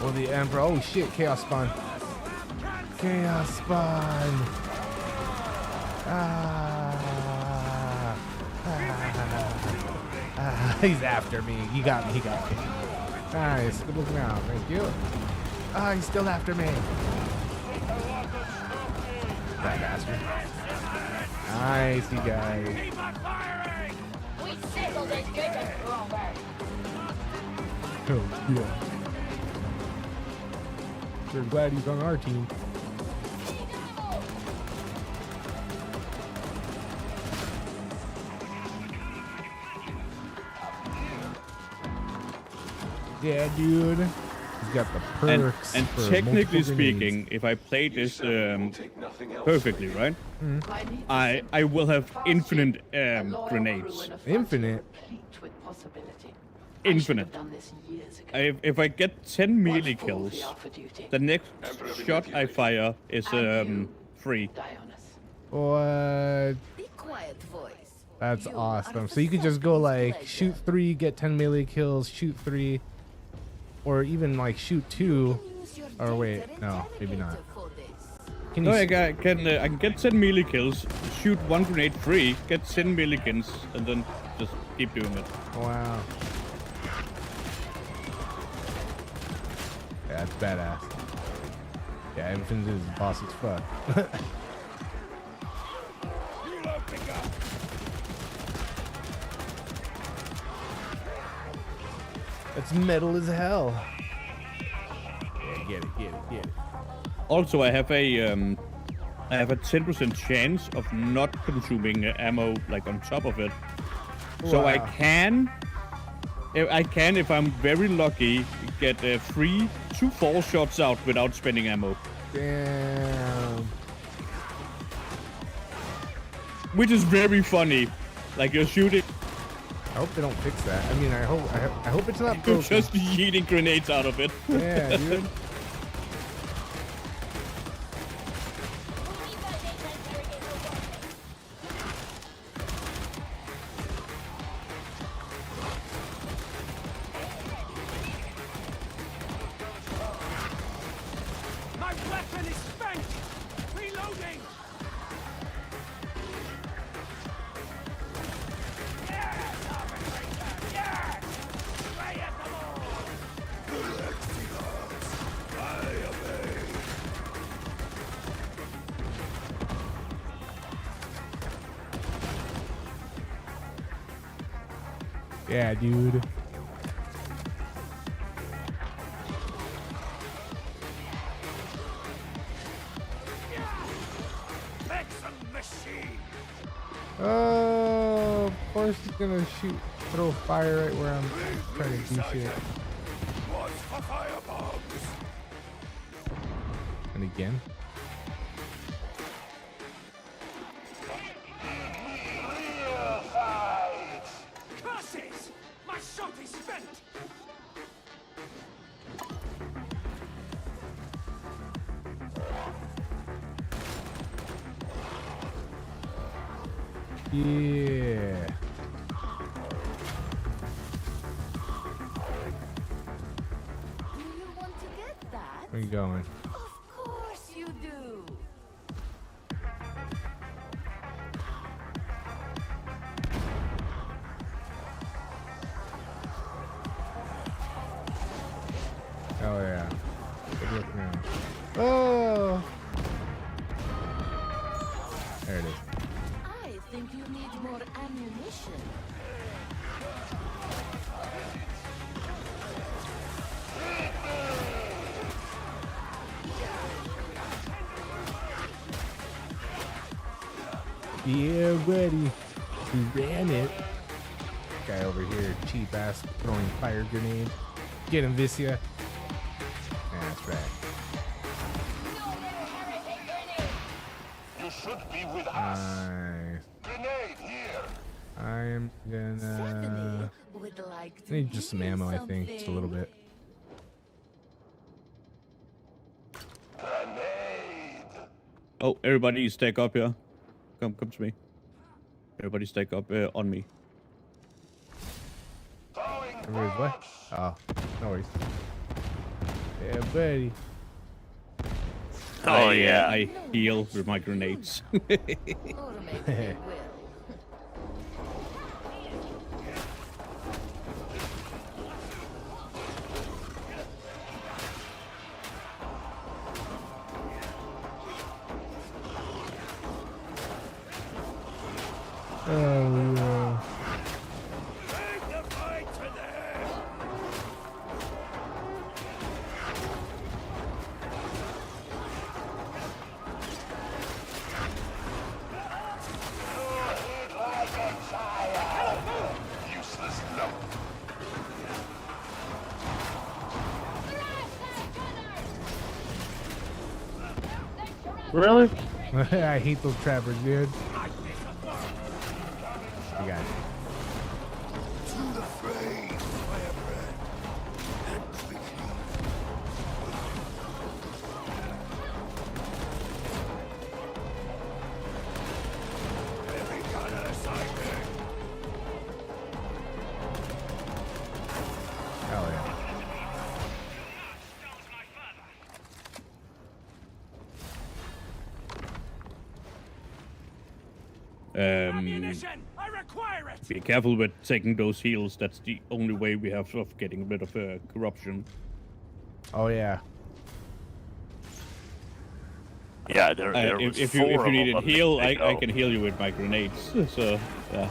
Or the Emperor. Oh shit, Chaos Spawn. Chaos Spawn. He's after me. He got me. He got me. Nice. Good looking out. Thank you. He's still after me. That bastard. Nice, you guys. We settled it good and proper. Oh, yeah. We're glad he's on our team. Yeah, dude. He's got the perks. And for technically multiple speaking, grenades. if I play this perfectly, right? I will have infinite grenades. Infinite? Infinite. If I get 10 melee kills, the next shot I fire is free. What? Be quiet, voice. That's awesome. So you could just go like shoot 3, get 10 melee kills, shoot 3, or even like shoot 2. Or wait, no, maybe not. Can you? No, I can get 10 melee kills, shoot 1 grenade free, get 10 melee kills, and then just keep doing it. Wow. Yeah, that's badass. Yeah, Infinite is boss as fuck. That's metal as hell. Yeah, get it, get it, get it. Also, I have a 10% chance of not consuming ammo like on top of it. So Wow. I can, if I'm very lucky, get 3 to 4 shots out without spending ammo. Damn. Which is very funny. Like you're shooting. I hope they don't fix that. I mean, I hope it's not You're broken. just yeeting grenades out of it. Yeah, dude. My weapon is spent! Reloading! Yes, arbitrator! Yes! Lay at them all! I obey. Yeah, dude. Excellent machine. Oh, of course he's gonna throw fire right where I'm trying to do shit. What's for firebombs? And again. Curses! My shot is spent! Yeah. Do you want to get that? Where you going? Of course you do. Oh yeah. Good look now. Oh. There it is. I think you need more ammunition. Yeah, buddy. We ran it. Guy over here, cheap ass, throwing fire grenade. Get him, Vicia. That's right. You should be with us. Nice. Grenade here. I am gonna Would like to need just some give you ammo, I think, just a little something. bit. Grenade. Oh, everybody stack up here. Come to me. Everybody stack up on me. Everybody's what? Oh, no worries. Yeah, buddy. Oh, yeah. I heal with my grenades. Oh, yeah. Take the fight to them! Useless lump. Really? I hate those trappers, dude. You got it. To the fray, firebrand, and quickly. Every gunner sighted. Hell yeah. I require it. Be careful with taking those heals. That's the only way we have of getting rid of corruption. Oh yeah. Yeah, there was if four you of need a them heal, that I go. can heal you with my grenades. So yeah.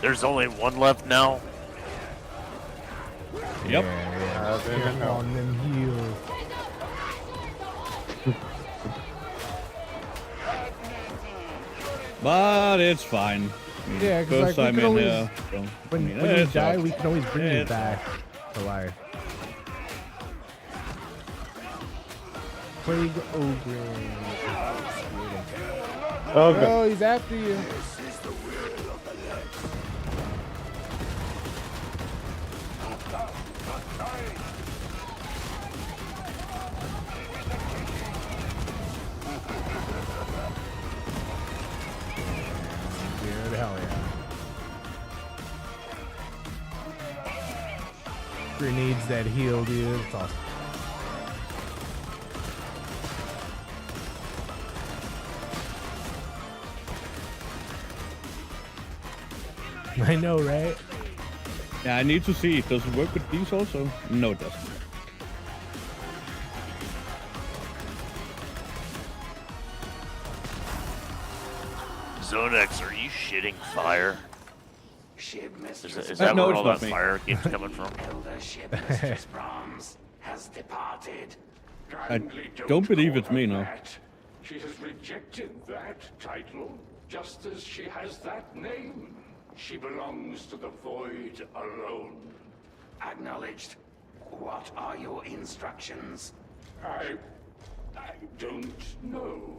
There's only one left now. Yep. Yeah. Careful on them heels. But it's fine. Yeah, because First like, we time can in always, here. So, when you it's die, all- we can always bring you it's back to life. Plague Ogre. Okay. Oh, he's after you. This is the will of the legend. Dude, hell yeah. Grenades that heal, dude. It's awesome. I know, right? Yeah, I need to see. Does it work with these also? No, it doesn't. Zonex, are you shitting fire? Ship Is Mistress that No, where it's all not that me. fire keeps coming from? Elder Ship Mistress Brahms has departed. I don't believe it's me now. She has rejected that title, just as she has that name. She belongs to the Void alone. Acknowledged. What are your instructions? I don't know.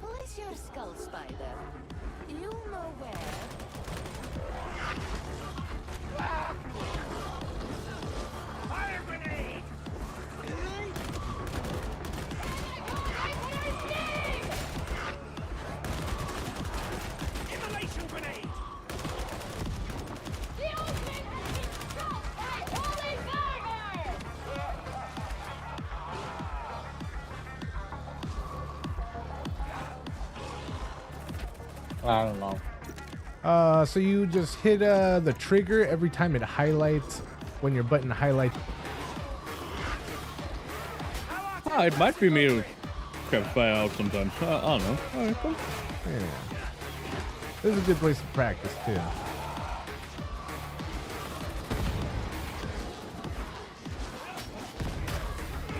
Who is your skull spider? You know where? Fire grenade. Immolation grenade. I don't know. So you just hit the trigger every time it highlights when your button highlights. Ah, it might be me who crap fire out sometimes. I don't know. Alright, cool. Yeah. This is a good place to practice too.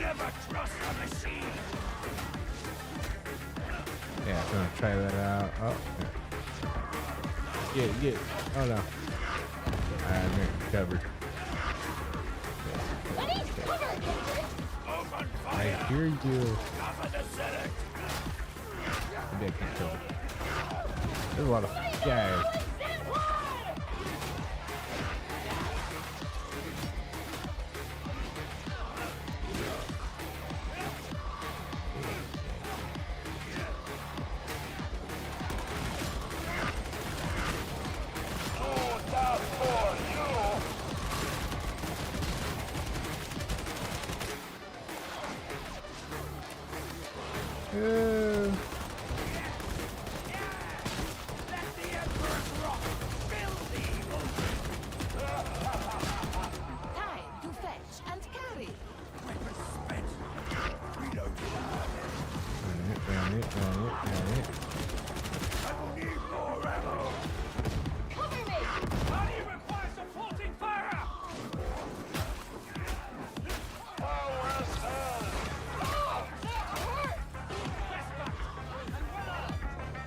Never trust a machine. Yeah, I'm gonna try that out. Oh, yeah. Get. Oh no. I'm covered. I hear you. Maybe I can't cover. There's a lot of guys. Alright.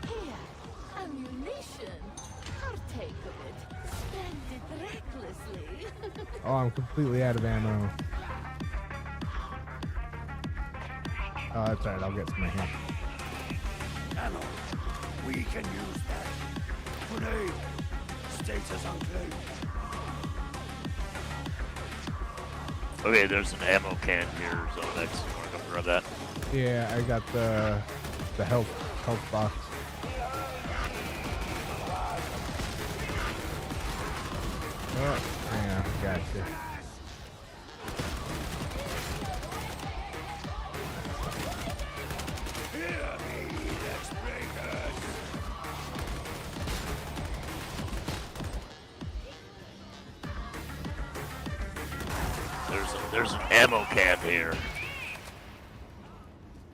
Here, ammunition. Partake of it. Spend it recklessly. Oh, I'm completely out of ammo. Oh, that's alright. I'll get some right here. Ammo. We can use that. Grenade. Status unclaimed. Okay, there's an ammo can here, so next you wanna come grab that? Yeah, I got the health box. Oh, hang on, gotcha. There's an ammo can here.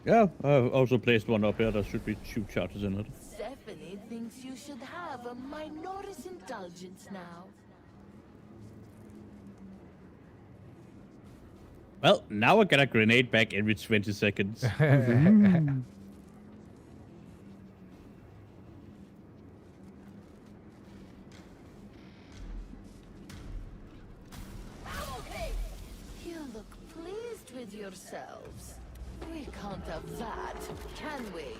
Yeah, I've also placed one up here. There should be 2 charges in it. Stephanie thinks you should have a minoris indulgence now. Well, now I get a grenade back every 20 seconds. You look pleased with yourselves. We can't have that, can we?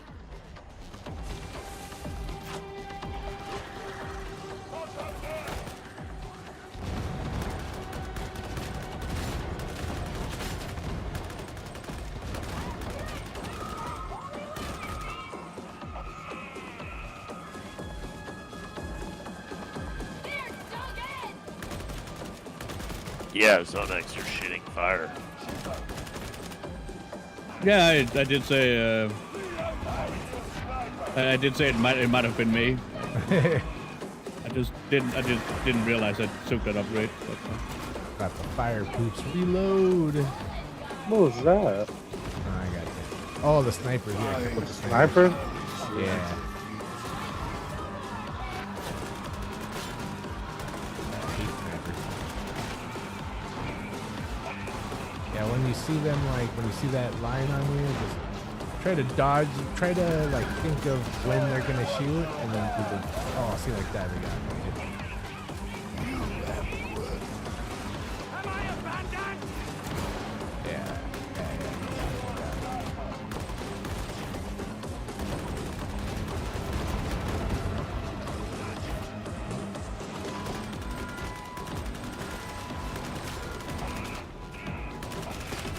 Yeah, Zonex, you're shitting fire. Yeah, I did say. I did say it might have been me. I just didn't realize I took that upgrade. But, got the fire poops. Reload. What was that? Oh, I got that. Oh, the snipers. Yeah, I put the Sniper? Yeah. Yeah, when you see them, like, when you see that line on you, just try to dodge, try to, like, think of when they're gonna shoot, and then do the, oh, see, like that, they got me. Yeah.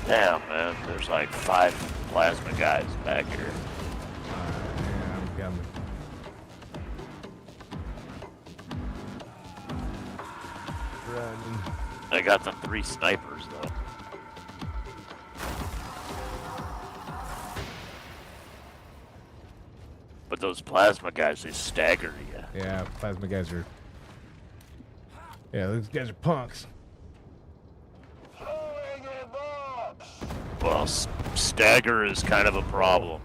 Damn, man, there's like 5 plasma guys back here. Yeah, I'm coming. Running. I got the 3 snipers though. But those plasma guys, they stagger you. Yeah, plasma guys are. Yeah, those guys are punks. Well, stagger is kind of a problem.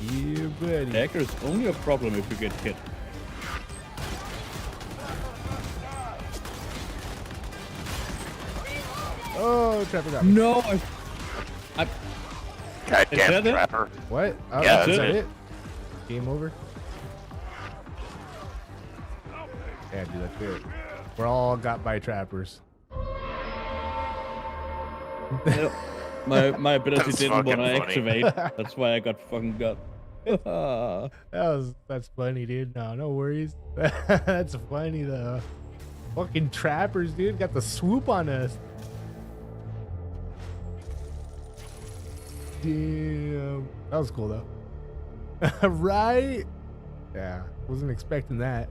Yeah, buddy. Stagger is only a problem if you get hit. Oh, Trapper got me. No, I Goddamn Trapper. What? Oh, Yeah, that's that's it. Game over? Yeah, dude, that's it. We're all got by trappers. Yep. My ability That's didn't want to fucking funny. activate. That's why I got fucking got. That's funny, dude. No worries. That's funny though. Fucking trappers, dude, got the swoop on us. Damn, that was cool though. Right? Yeah, wasn't expecting that.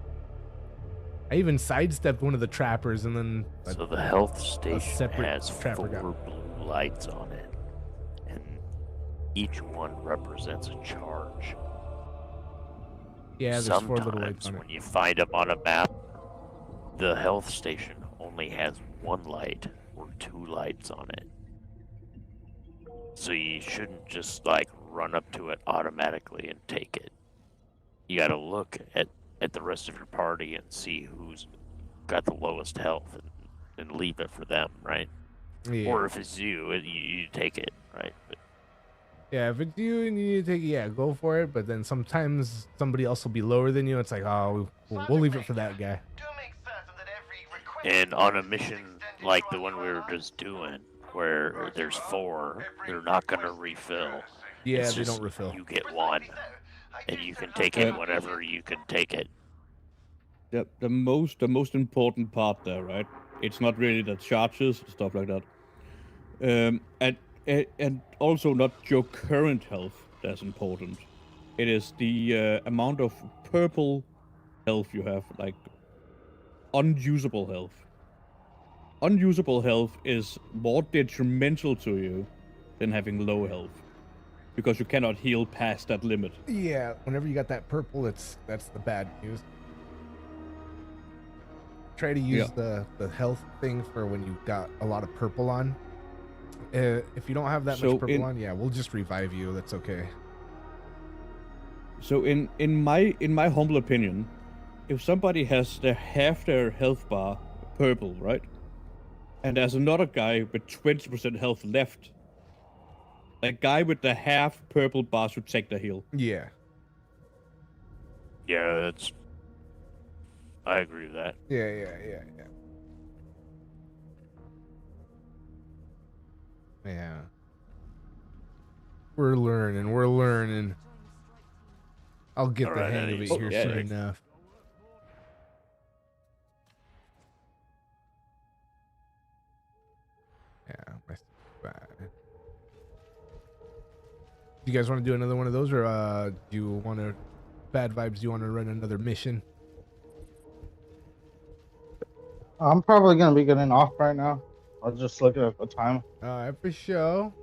I even sidestepped one of the trappers, and then So the health a station separate has 4 trapper got. blue lights on it, and each one represents a charge. Yeah, there's 4 little lights Sometimes on it. when you find them on a map, the health station only has 1 light, 2 lights on it. So you shouldn't just like run up to it automatically and take it. You gotta look at the rest of your party and see who's got the lowest health and leave it for them, right? Yeah. Or if it's you take it, right? But Yeah, if it's you and you need to take it, yeah, go for it. But then sometimes somebody else will be lower than you. It's like, oh, we'll leave it for that guy. and on a mission like the one we were just doing, where there's 4, they're not gonna refill. Yeah, It's they just don't refill. You get 1, and you can take it whenever you can take it. The most important part there, right? It's not really the charges stuff like that, and also not your current health that's important. It is the amount of purple health you have, like unusable health. Unusable health is more detrimental to you than having low health, because you cannot heal past that limit. Yeah, whenever you got that purple, that's the bad news. Try to use the health thing for when you got a lot of purple on. If you don't have that much purple on, yeah, we'll just revive you. That's okay. So in my humble opinion, if somebody has half their health bar purple, right, and there's another guy with 20% health left, a guy with the half purple bar should take the heal. Yeah. Yeah, I agree with that. Yeah. Yeah. We're learning. I'll get the hang of it here soon enough. Yeah, my bad. Do you guys want to do another one of those, or do you want to bad vibes? Do you want to run another mission? I'm probably gonna be getting off right now. I'll just look at the time. All right, for sure.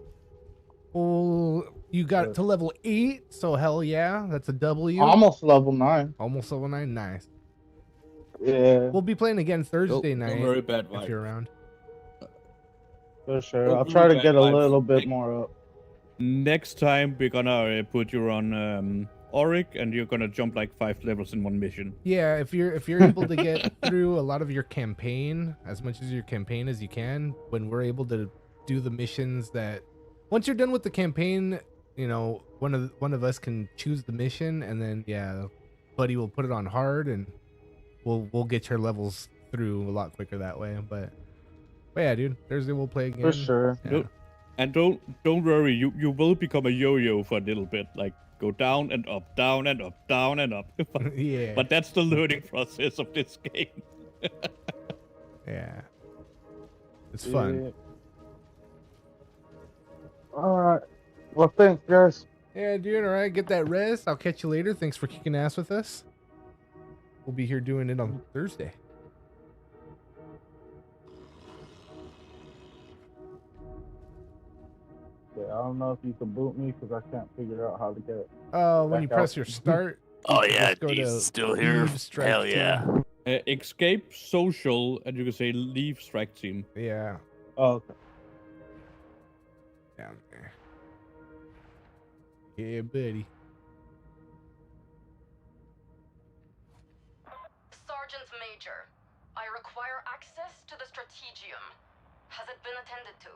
Well, you got it to level 8, so hell yeah, that's a W. Almost level 9. Almost level 9, nice. Yeah. We'll be playing again Thursday night. Don't worry, bad if vibe. you're around. For sure. I'll try to get a little bit more up. Next time we're gonna put you on Auric, and you're gonna jump like 5 levels in one mission. Yeah, if you're able to get through a lot of your campaign, as much as your campaign as you can, when we're able to do the missions that once you're done with the campaign, you know, one of us can choose the mission, and then buddy will put it on hard, and we'll get your levels through a lot quicker that way. But yeah, dude, Thursday we'll play again. For sure. Yeah. And don't worry, you will become a yo-yo for a little bit, like go down and up, down and up, down and up. Yeah. But that's the learning process of this game. Yeah. It's fun. Yeah. Alright. Well, thanks, guys. Yeah, dude, all right, get that rest. I'll catch you later. Thanks for kicking ass with us. We'll be here doing it on Thursday. Yeah, I don't know if you can boot me because I can't figure out how to get it. When you press your start. Oh you yeah, just go he's to still here. leave strike Hell team. yeah. Escape social, and you can say leave strike team. Yeah. Oh, okay. Down there. Yeah, buddy. Sergeant Major, I require access to the Strategium. Has it been attended to?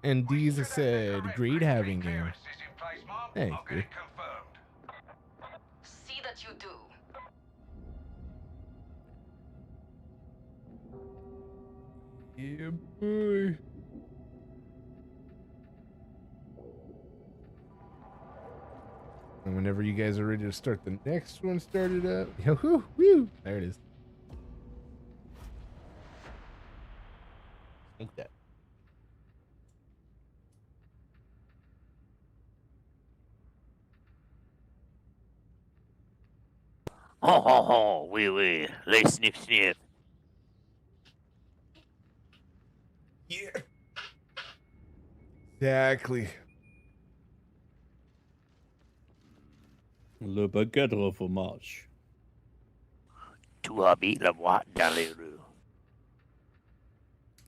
And Deezer said, great having you. Hey, dude. See that you do. Yeah, boy. And whenever you guys are ready to start the next one, start it up. Woo, woo. There it is. Like that. Ho ho ho, wee, lay sniff sniff. Yeah. Exactly. Le baguette au fromage. Tu habites la boîte dans les rues.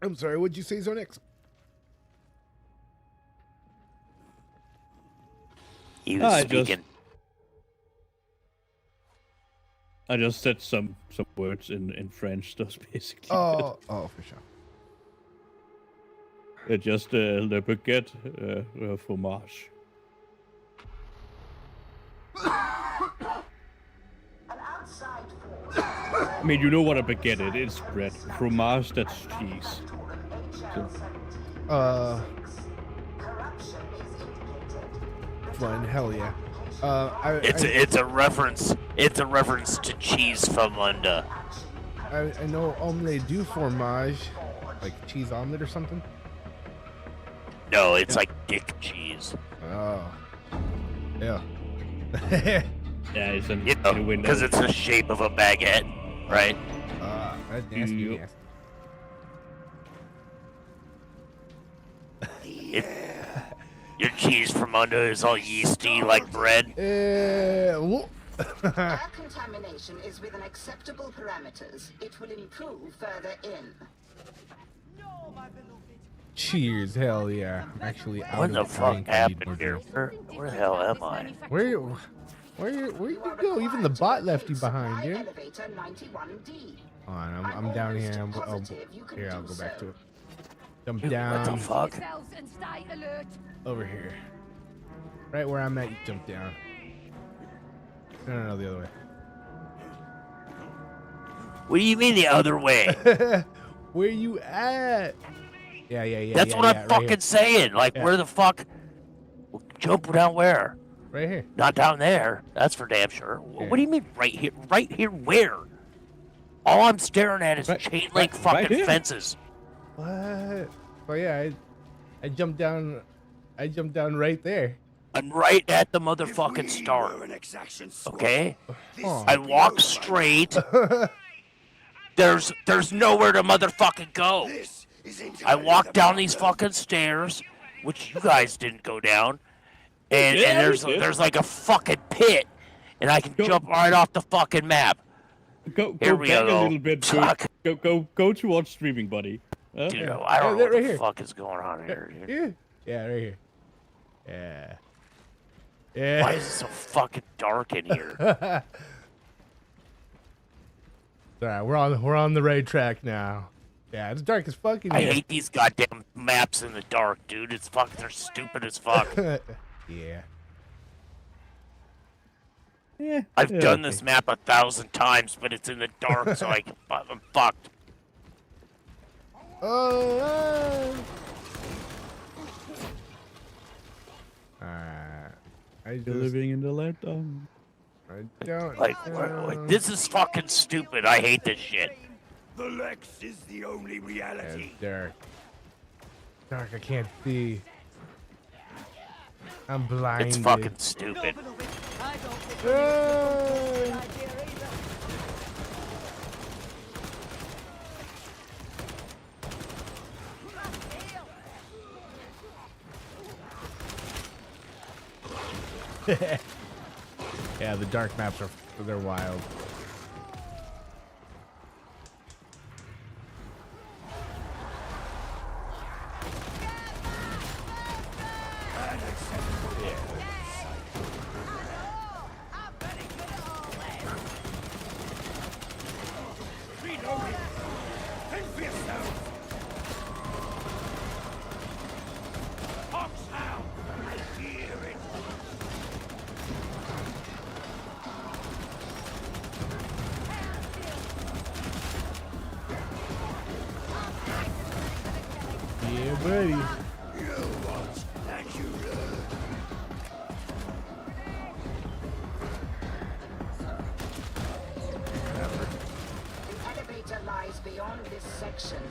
I'm sorry, what'd you say, Zonix? He was speaking. I just said some words in French. That's basically Oh, for sure. Just le baguette fromage. I mean, you know what a baguette is. It's bread. Fromage, that's cheese. Fun, hell yeah. It's a reference. It's a reference to cheese from Lunda. I know omelette du fromage, like cheese omelet or something. No, it's like dick cheese. Oh, yeah. Yeah, it's in You know, the window. because it's the shape of a baguette, right? That's nasty. Yep. Your cheese from under is all yeasty like bread. Air contamination is within acceptable parameters. It will improve further in. Cheers, hell yeah. I'm actually out What of the fuck drink. I need more happened here? drink. Where the hell am I? Where you go? Even the bot left you behind, dude. Elevator 91D. Hold on, I'm down here. Here, I'll go back to it. Jump down. What the fuck? Over here. Right where I'm at, you jump down. No, the other way. What do you mean the other way? Where you at? Yeah. That's what I'm fucking saying. Like, where the fuck? Jump down where? Right here. Not down there. That's for damn sure. What do you mean right here? Right here where? All I'm staring at is chain link fucking fences. What? Oh yeah, I jumped down. I jumped down right there. I'm right at the motherfucking start. Okay? I walk straight. There's nowhere to motherfucking go. I walk down these fucking stairs, which you guys didn't go down, and there's like a fucking pit, and I can jump right off the fucking map. Go Here we back go. a little bit. Go towards streaming, buddy. Dude, I don't know what the fuck is going on here, dude. Yeah, right here. Yeah. Why is it so fucking dark in here? Alright, we're on the right track now. Yeah, it's dark as fuck in I here. hate these goddamn maps in the dark, dude. It's fucking, they're stupid as fuck. Yeah. I've done this map 1,000 times, but it's in the dark, so I'm fucked. Oh. Living in the light. I don't. Like, this is fucking stupid. I hate this shit. The Lex is the only reality. Dark. Dark, I can't see. I'm blinded. It's fucking stupid. Yeah, the dark maps they're wild. Yeah, buddy. The elevator lies beyond this section.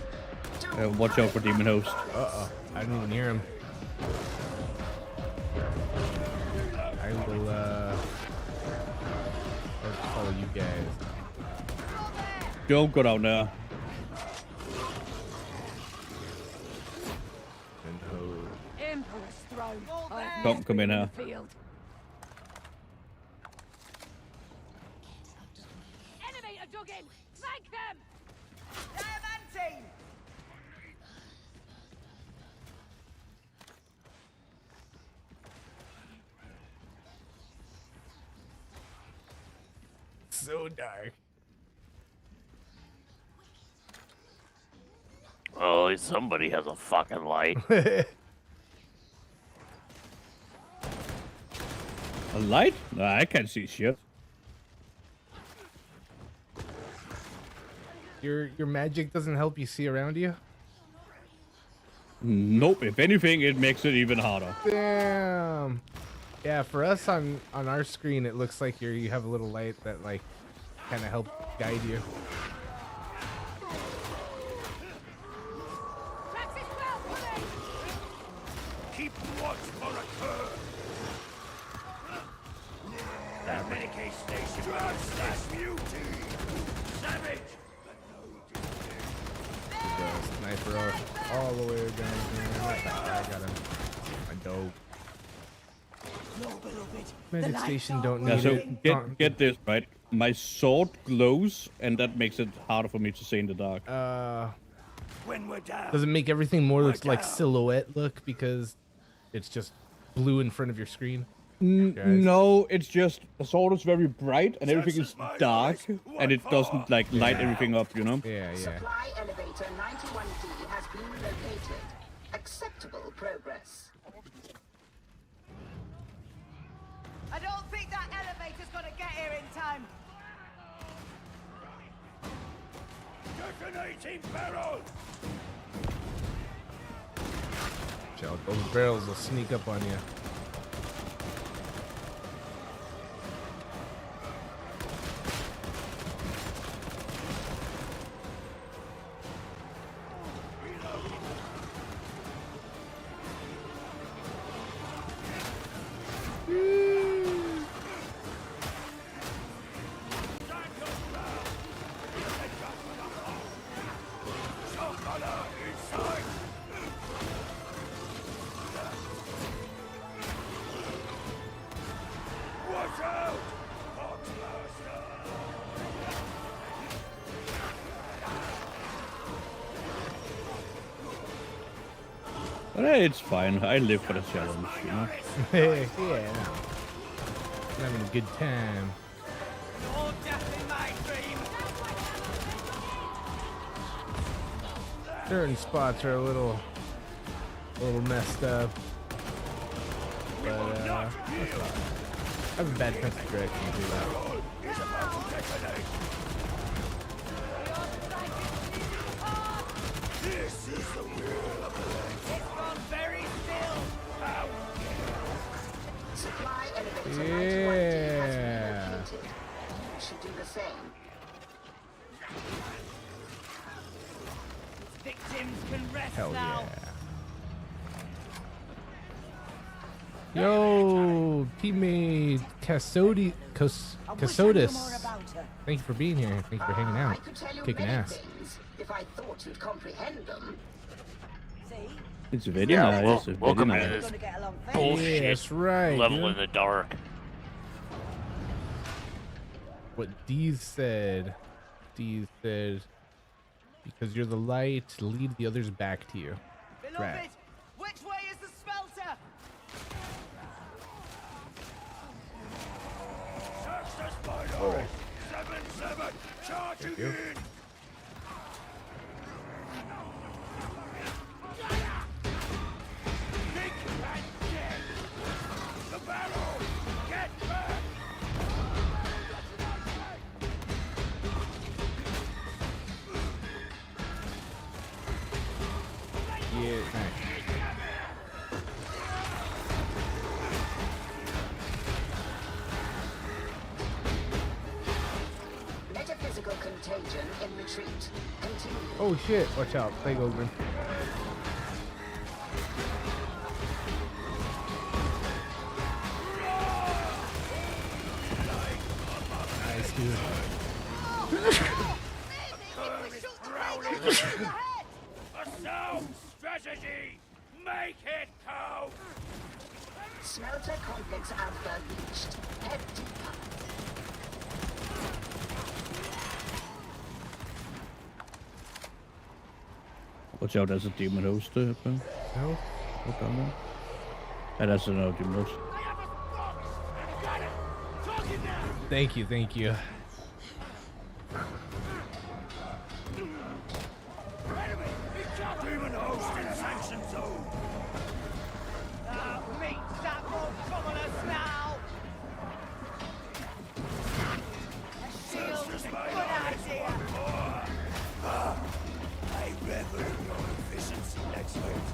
Watch out for Demon Host. I didn't even hear him. I will I'll follow you guys. Don't go down there. Emperor's throne. Don't come in here. Enemy are dug in. Flank them. so dark. Oh, at least somebody has a fucking light. A light? No, I can't see shit. Your magic doesn't help you see around you? Nope. If anything, it makes it even harder. Damn. Yeah, for us on our screen, it looks like you have a little light that like kind of help guide you. Keep watch for a curve. That Medicaid station slash beauty. Savage. Sniper all the way down here. I got him. My dope. Medic station don't need so it. get this right. My sword glows, and that makes it harder for me to see in the dark. When we're down. Does it make everything more like silhouette look because it's just blue in front of your screen? No, it's just the sword is very bright and everything is dark, and it doesn't like light everything up, you know? Yeah. Supply elevator 91D has been located. Acceptable progress. I don't think that elevator's gonna get here in time. Detonating barrel. Chill, those barrels will sneak up on you. But it's fine. I live for the challenge, you know? Yeah. I'm having a good time. No death in my dream. Certain spots are a little messed up. But I have a bad sense of direction too. This is the will of the land. It's gone very still. Supply elevator 91D has been located. You should do the same. Victims can rest Hell now. yeah. Yo, teammate Casodis. Thank you for being here. Thank you for hanging out. I could tell you Kicking many ass. things if I thought you'd comprehend them. It's very Yeah, nice. welcome very to nice. this bullshit that's right, level dude. in the dark. What Deez said. Because you're the light, lead the others back to you. Right. Which way is the smelter? Success by all. 7-7. Charging you. in. Think and get. The barrel. Get back. Yeah, nice. Metaphysical contagion in retreat. Continue. Oh shit, watch out. Play open. Nice, dude. A sound strategy. Make it count. Smelter complex alpha reached. Head deeper. Watch out, there's a demon host up there. No? Look down there. And that's another demon host. Thank you. Demon host in sanction zone. Meet that more commoners now! Shield is a good idea. I revel in your efficiency, expert.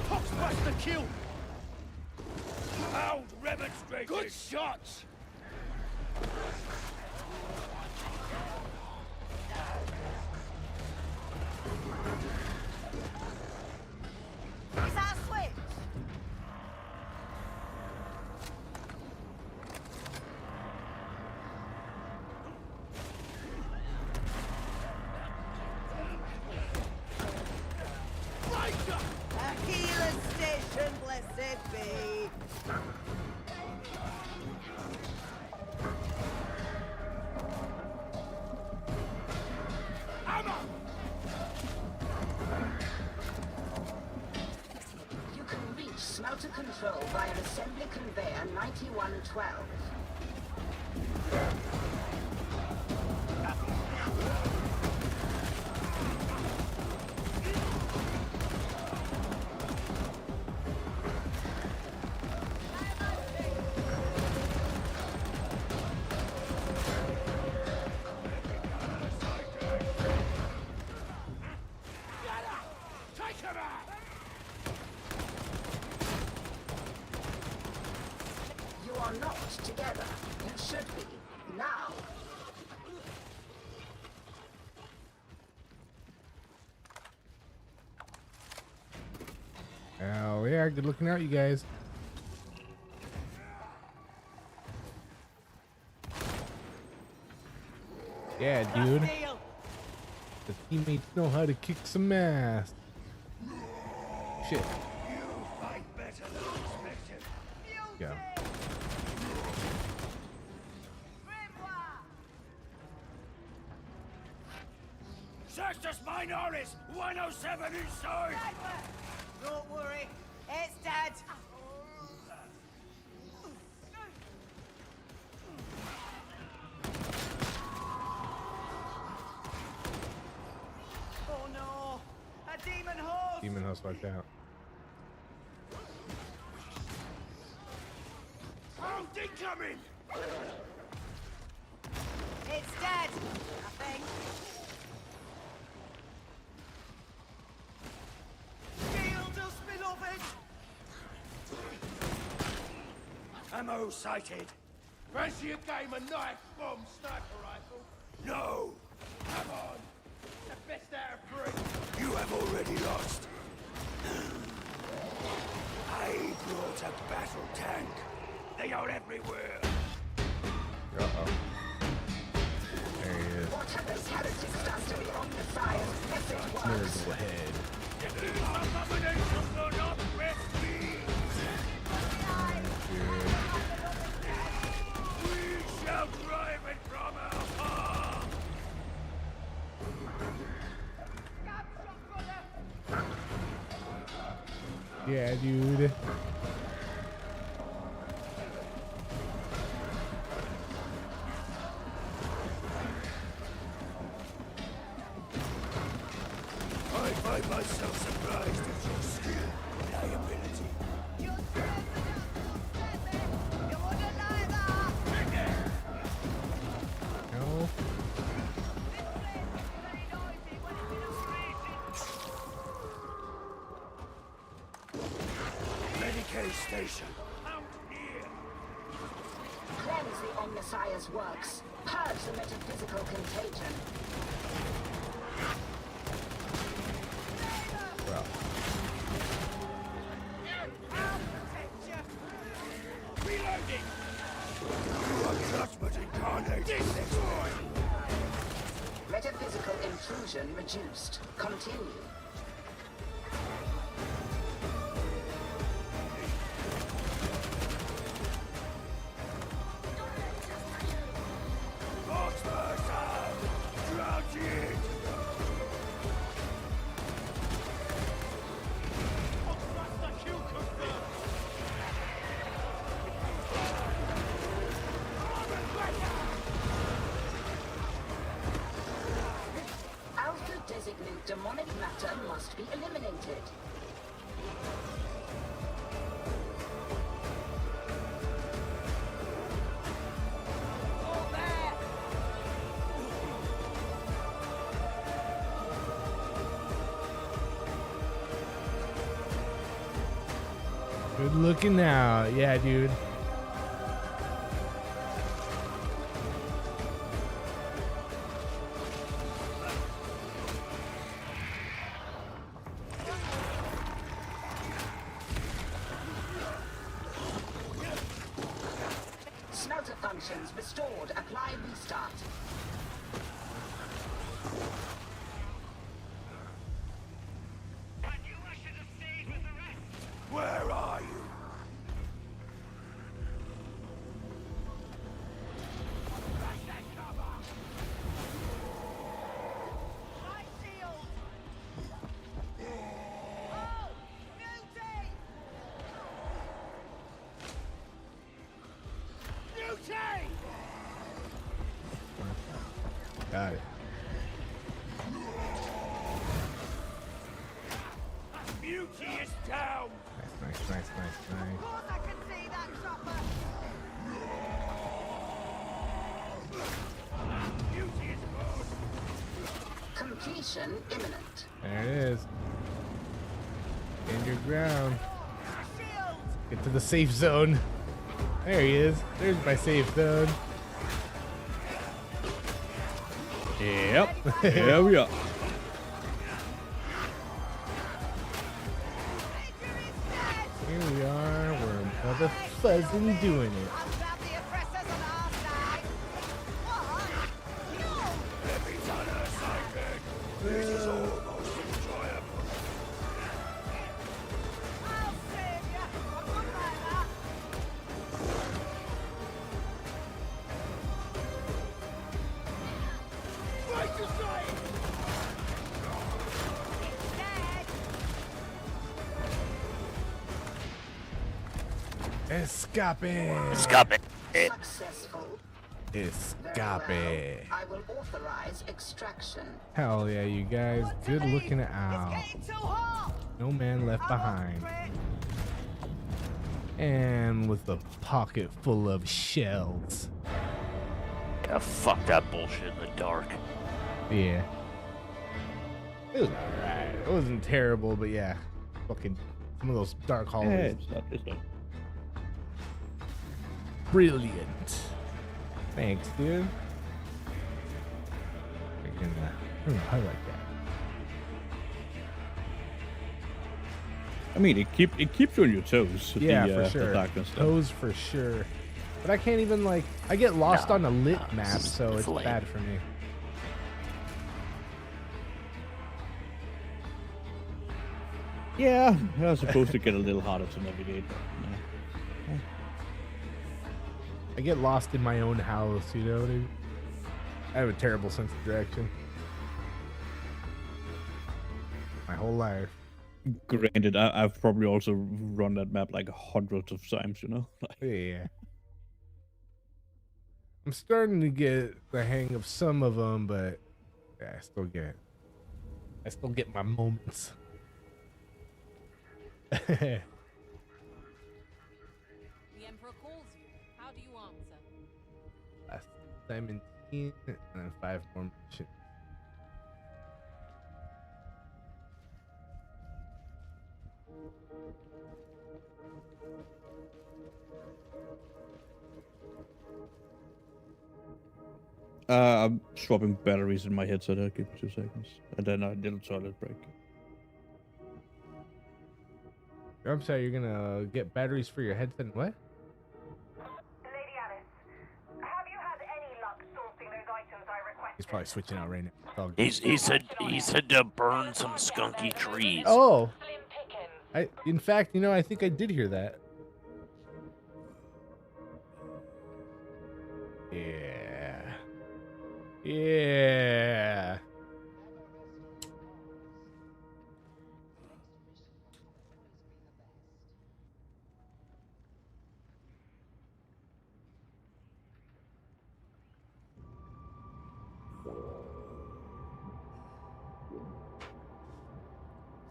Hoxbuster kill! Out remonstrated. Good shots! Is that a switch? A healer station, blessed be. You can reach smelter control via assembly conveyor 9112. Take him out! You are not together. You should be. Now. Oh yeah, good looking out, you guys. Yeah, dude. The teammates know how to kick some ass. Shit. You fight better than expected. Yeah. Sextus Minoris, 107 inside. Don't worry, it's dead. Oh no, a demon horse. Demon house wiped out. Hold incoming. It's dead, I think. Shield us, beloved. Ammo sighted. Fancy a game of knife bomb sniper rifle? No. Come on! The best out of 3! You have already lost. I brought a battle tank. They are everywhere. Uh-oh. There he is. What have those heretics done to the Omnifire's message works? Nerd ahead. These abominations will not rest me. We shall drive it from our heart. Yeah, dude. I find myself surprised at your skill and ability. No. Medicaid station. Cleanse the Omnifire's works. Purge the metaphysical contagion. Well. Reloading! You are judgment incarnate. Destroy! Metaphysical intrusion reduced. Continue. Demonic matter must be eliminated. Good looking now. Yeah, dude. Smelter functions restored. Apply restart. Where are you? Got it. Beauty is down. Nice. Of course I can see that chopper. Beauty is good. Completion imminent. There it is. Stand your ground. Get to the safe zone. There he is. There's my safe zone. Yep. Here we are. Here we are. We're mother fuzzing doing it. This is almost enjoyable. Escape. Successful. Escape. I will authorize extraction. Hell yeah, you guys. Good looking out. No man left behind. And with a pocket full of shells. Yeah, fuck that bullshit in the dark. Yeah. It was alright. It wasn't terrible, but yeah. Fucking some of those dark hallways. It's not. Brilliant. Thanks, dude. I like that. I mean, it keeps you on your toes. Yeah, the, for sure. The darkness stuff. Toes for sure. But I can't even like. I get lost on a lit map, it's so it's lame. bad for me. Yeah, I was supposed to get a little harder to navigate. Yeah. I get lost in my own house, you know what I mean? I have a terrible sense of direction. My whole life. Granted, I've probably also run that map like hundreds of times, you know? Yeah. I'm starting to get the hang of some of them, but yeah, I still get my moments. The Emperor calls you. How do you answer? Last time in 10, and then 5 more missions. I'm swapping batteries in my headset. I'll give me 2 seconds. And then a little toilet break. I'm sorry, you're gonna get batteries for your headset and what? Lady Alice, have you had any luck sourcing those items I requested? He's probably switching out right now. It's all good. He said to burn some skunky trees. Oh! In fact, you know, I think I did hear that. Yeah. Yeah.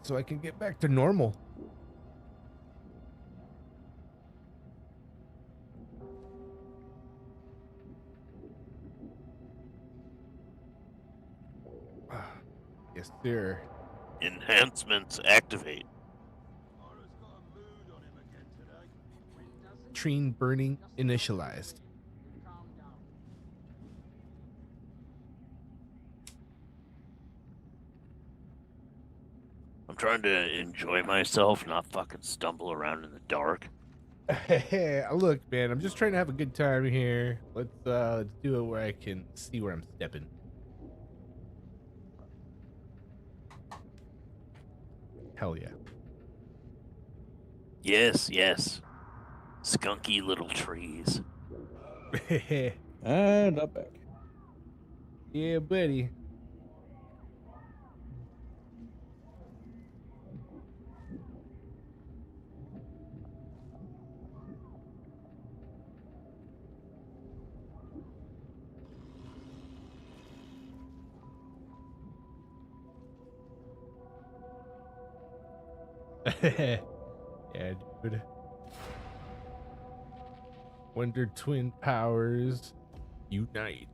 so I can get back to normal. Yes, sir. Enhancements activate. Trine burning initialized. I'm trying to enjoy myself, not fucking stumble around in the dark. Hey, look, man, I'm just trying to have a good time here. Let's do it where I can see where I'm stepping. Hell yeah. Yes, yes. Skunky little trees. And up back. Yeah, buddy. Yeah, dude. Wonder twin powers unite.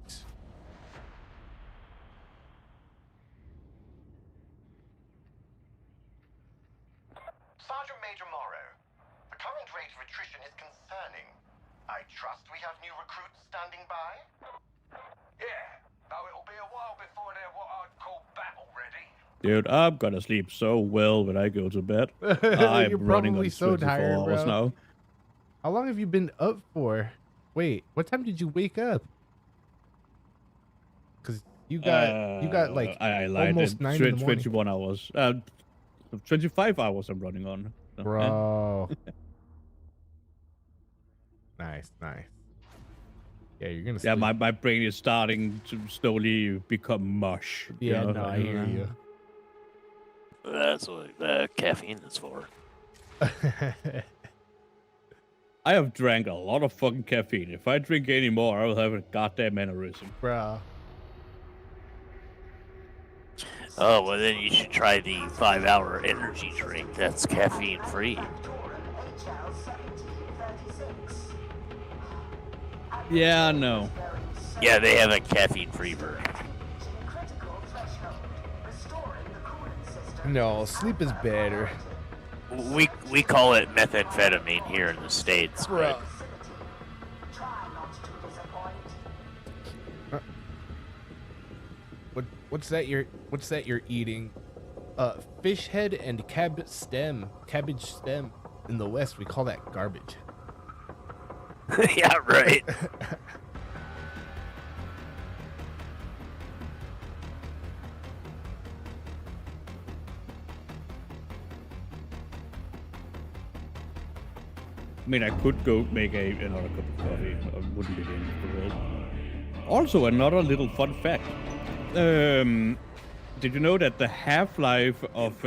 Sergeant Major Morrow, the current rate of attrition is concerning. I trust we have new recruits standing by? Yeah, though it'll be a while before they're what I'd call battle ready. Dude, I'm gonna sleep so well when I go to bed. I'm You're running probably on so 24 tired, hours bro. now. How long have you been up for? Wait, what time did you wake up? Because you got like I lied. almost 9 in the morning. 21 hours. 25 hours I'm running on. So, Bro. Nice, nice. Yeah, you're gonna. Yeah, sleep. my brain is starting to slowly become mush. you Yeah, know? no, I hear you. That's what caffeine is for. I have drank a lot of fucking caffeine. If I drink any more, I will have a goddamn aneurysm. Bro. Oh, well then you should try the 5-hour energy drink. That's caffeine free. Yeah, no. Yeah, they have a caffeine free version. No, sleep is better. We call it methamphetamine here in the States. Bro. What's that you're eating? Fish head and cabbage stem. In the West, we call that garbage. Yeah, right. I mean, I could go make another cup of coffee. I wouldn't be the end of the world. Also, another little fun fact. Did you know that the half-life of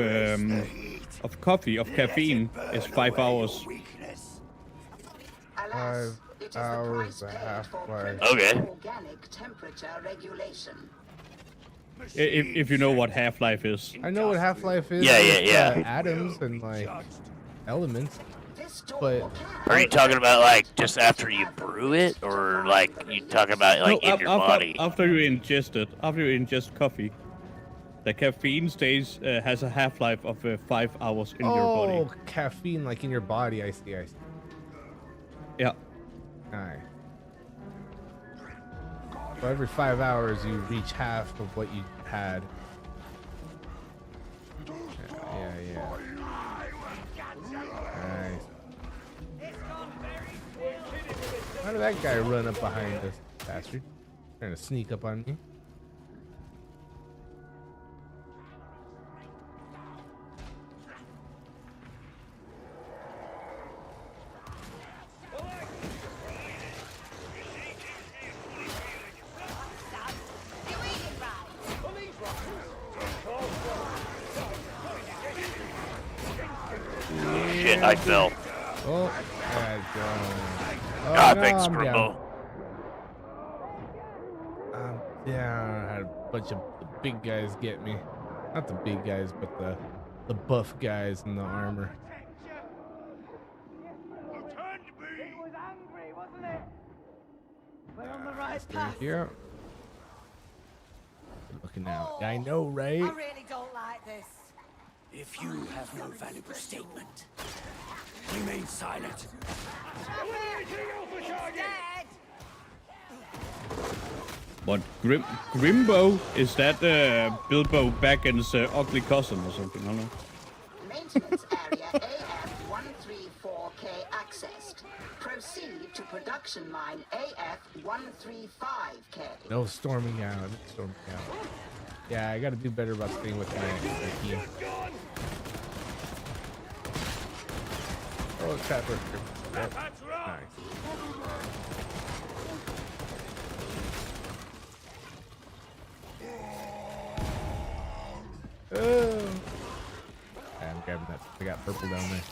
caffeine, is 5 hours? 5 hours a half-life. Okay. If you know what half-life is. I know what half-life is. Yeah. With, atoms and like elements. But are you talking about like just after you brew it, or like you talking about like in your body? After you ingest coffee, the caffeine has a half-life of 5 hours in your body. Oh, caffeine like in your body. I see. Yeah. Alright. So every 5 hours you reach half of what you had. Yeah. Nice. How did that guy run up behind us, bastard? Trying to sneak up on me. Shit, I fell. Oh, God. Thanks, I'm Brumbo. down. I had a bunch of the big guys get me. Not the big guys, but the the buff guys in the armor. It was angry, wasn't it? We're on the right path. Yeah. Looking out. I know, right? I really don't like this. If you have no valuable statement, remain silent. Dead. What Grimbo? Is that Bilbo Baggin's ugly cousin or something? I don't know. Maintenance area AF-134K accessed. Proceed to production line AF-135K. No storming out. Storming out. Yeah, I gotta do better about staying with my team. Oh, Trapper. Yep. Nice. Oh. Yeah, I'm grabbing that. I got purple down there.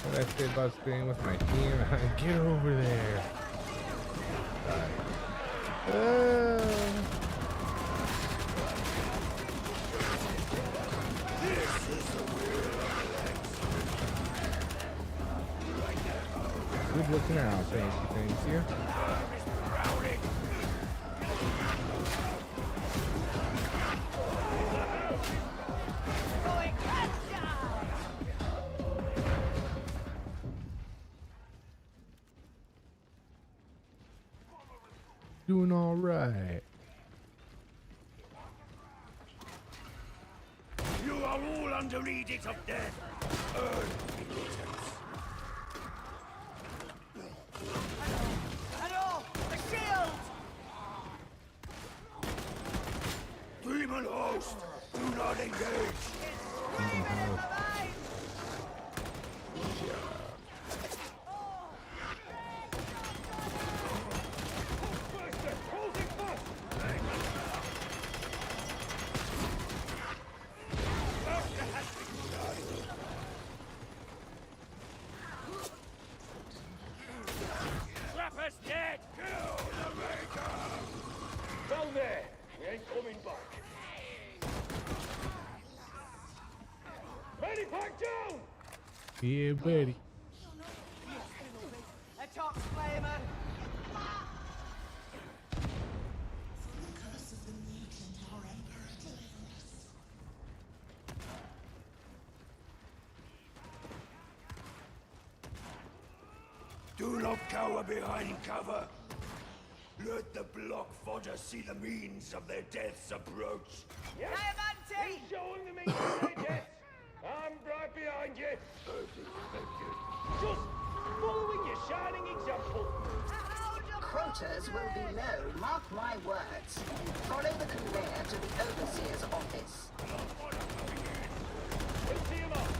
What I say about staying with my team? Get over there. Good looking out. Thank you. Doing all right. You are all under edict of death. Earn penitence. Hello, the shield. Demon host, do not engage. Demon host. Trapper's dead! Kill the Maker! Down there! We ain't coming back. Ready, pack down! Yeah, buddy. Attack flamer. Do not cower behind cover. Let the block fodder see the means of their deaths approach. Yes. He's showing the means of their death. I'm right behind you. Just following your shining example. Quotas will be low, mark my words. Follow the conveyor to the overseer's office. We'll see him off.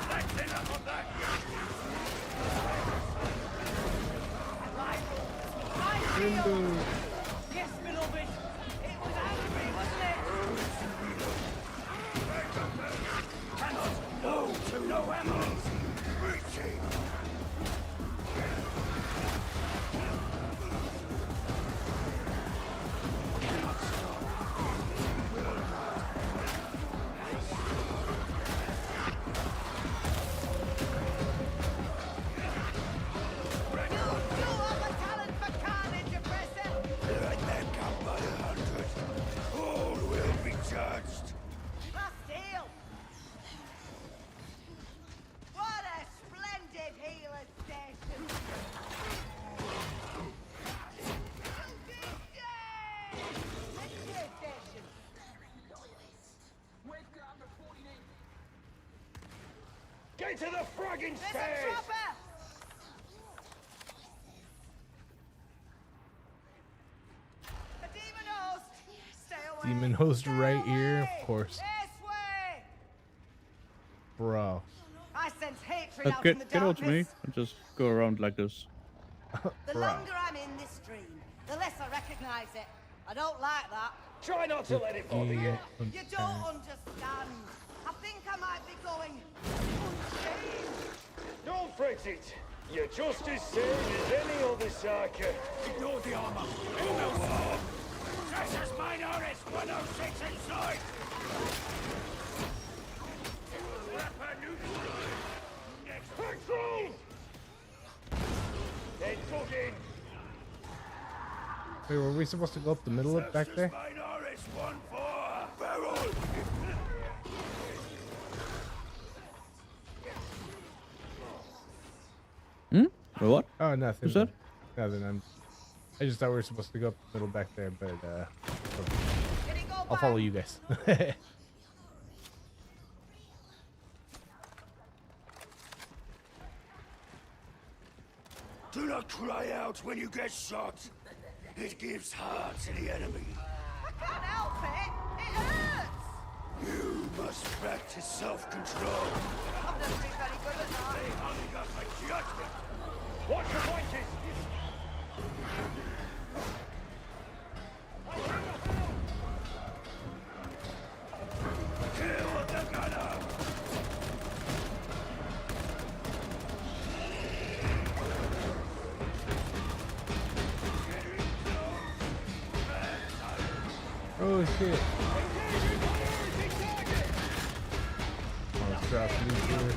That's enough of that. Yes, beloved. It was angry, wasn't it? Cannot. No to no ammo. Reaching. Let them come by the hundred. All will be judged. Bastille! What a splendid healer station! Get to the fragging There's a stairs! trapper! The demon host! Stay away! Demon host right here, of course. Bro. I sense hatred out in Get the get over to me darkness. and just go around like this. The Bro. longer I'm in this stream, the less I recognize it. I don't like that. Try not to let it bother you. You don't understand. I think I might be going unchained. Don't fret it. You're just as sane as any other psyker. Ignore the armor. Who knows more? Precious Minoris 106 inside! Weapon neutralized! Next control! Then dug in. Wait, were we supposed to go up the middle of back there? Minoris 1-4! Barrel! Or what? Oh, nothing. Who's that? Nothing. I just thought we were supposed to go up the middle back there, but I'll follow you guys. Do not cry out when you get shot. It gives heart to the enemy. I can't help it. It hurts. You must practice self-control. I've never been very good at that. They only got my judgment. Watch the flanking. Kill the gunner. Oh shit. Oh, drop nuclear.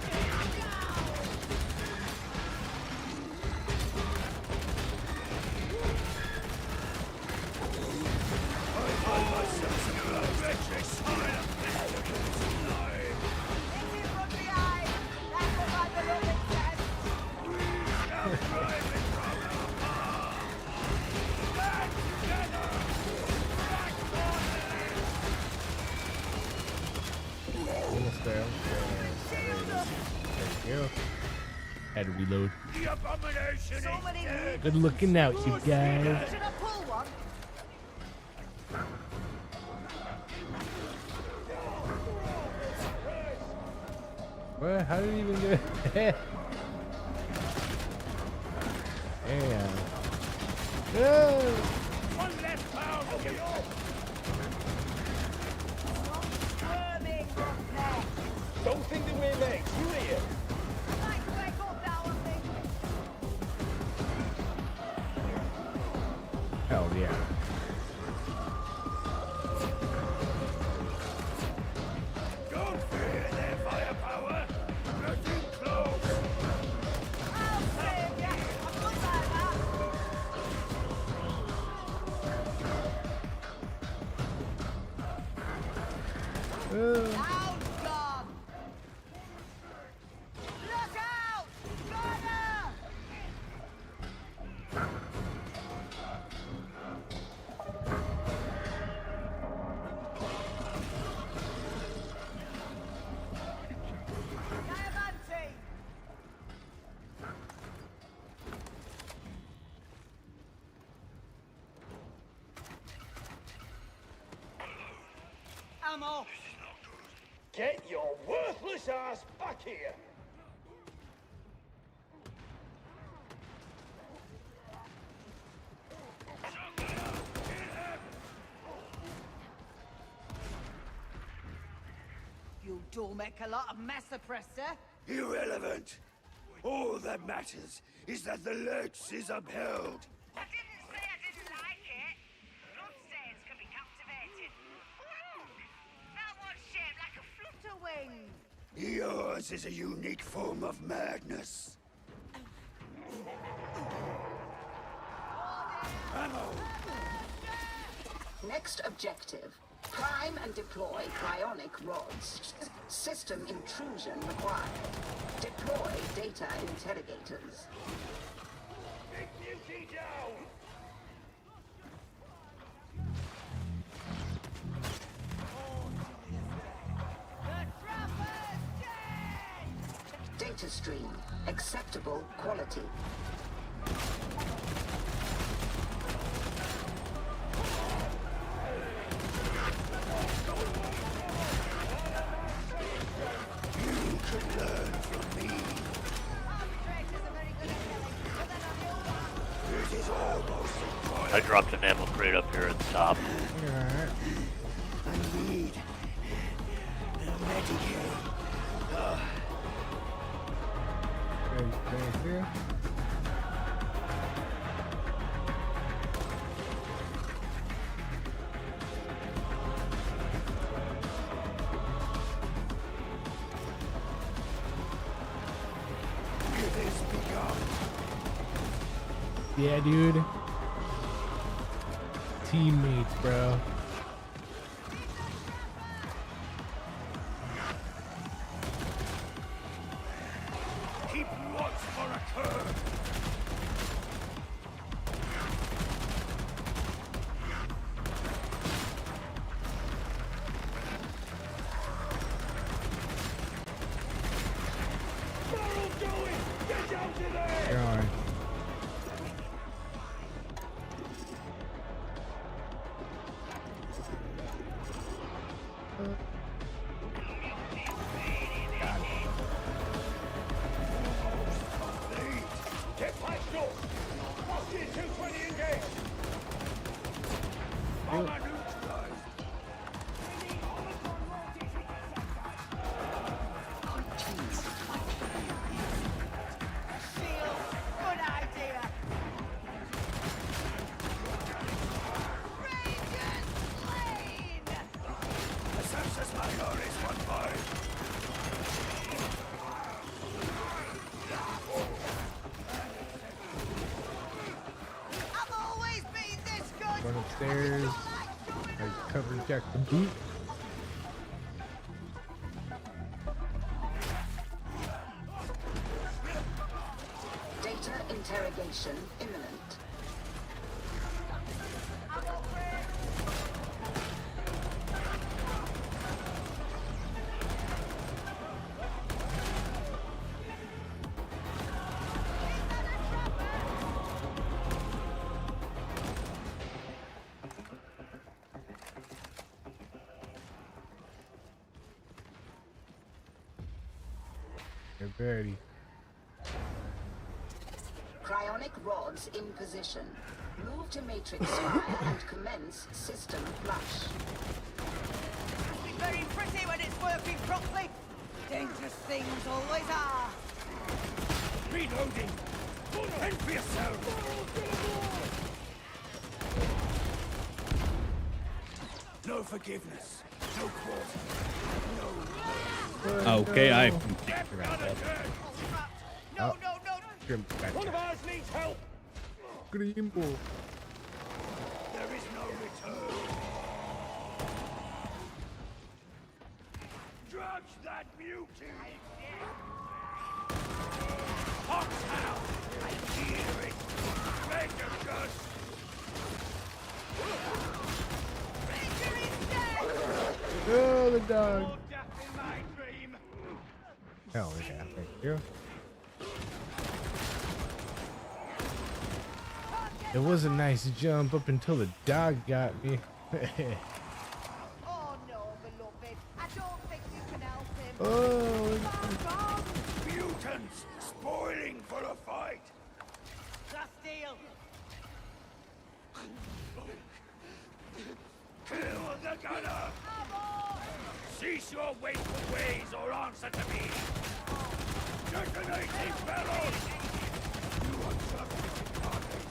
Almost there. There we go. Had to reload. The abomination So many leads. Good looking out, you guys. Should I pull one? What? How did he even get it? Damn. No! One left pound of the Squirming up there. Don't think that we're mates. You hear? Like to wake up now, I think. Hell yeah. Don't fear their firepower. Getting close. I'll save ya. I'm good like that. Out, God. Look out! Gunner! Diamante! Ammo! Get your worthless ass back here. You do make a lot of mess, oppressor. Irrelevant. All that matters is that the Lex is upheld. I didn't say I didn't like it. Bloodstains can be captivating. Oh, look! That one's shaped like a flutter wing. Yours is a unique form of madness. Ammo! Next objective. Prime and deploy cryonic rods. System intrusion required. Deploy data interrogators. Big beauty down. Data stream. Acceptable quality. dropped an ammo crate up here at the top. Alright. I need a Medicare. Here. Yeah, dude. Teammates, bro. Keep watch for a curve. Barrel going! Get down to there! Going. Get patched up! Musket 220 engaged! On my neutralized! Shield, good idea. Raging slain! The census minor is 1-5. I've always been this good. Run upstairs. I cover Jack the boot. Data interrogation imminent. Get ready. Cryonic rods in position. Move to matrix spire and commence system flush. Be very pretty when it's working properly. Dangerous things always are. Reloading. Fend for yourself. No forgiveness. No quarter. Okay, I. No, no, no. One of ours needs help! Grimbo. There is no return. Drudge that beauty. Foxhound. I hear it. Make a gust. Oh, the dog. More death in my dream! Hell yeah, thank you. It was a nice jump up until the dog got me. Oh no, beloved. I don't think you can help him. Oh. Mutants spoiling for a fight. Last deal. Kill the gunner. Cease your wasteful ways or answer to me. Detonating barrel. You unsubject target.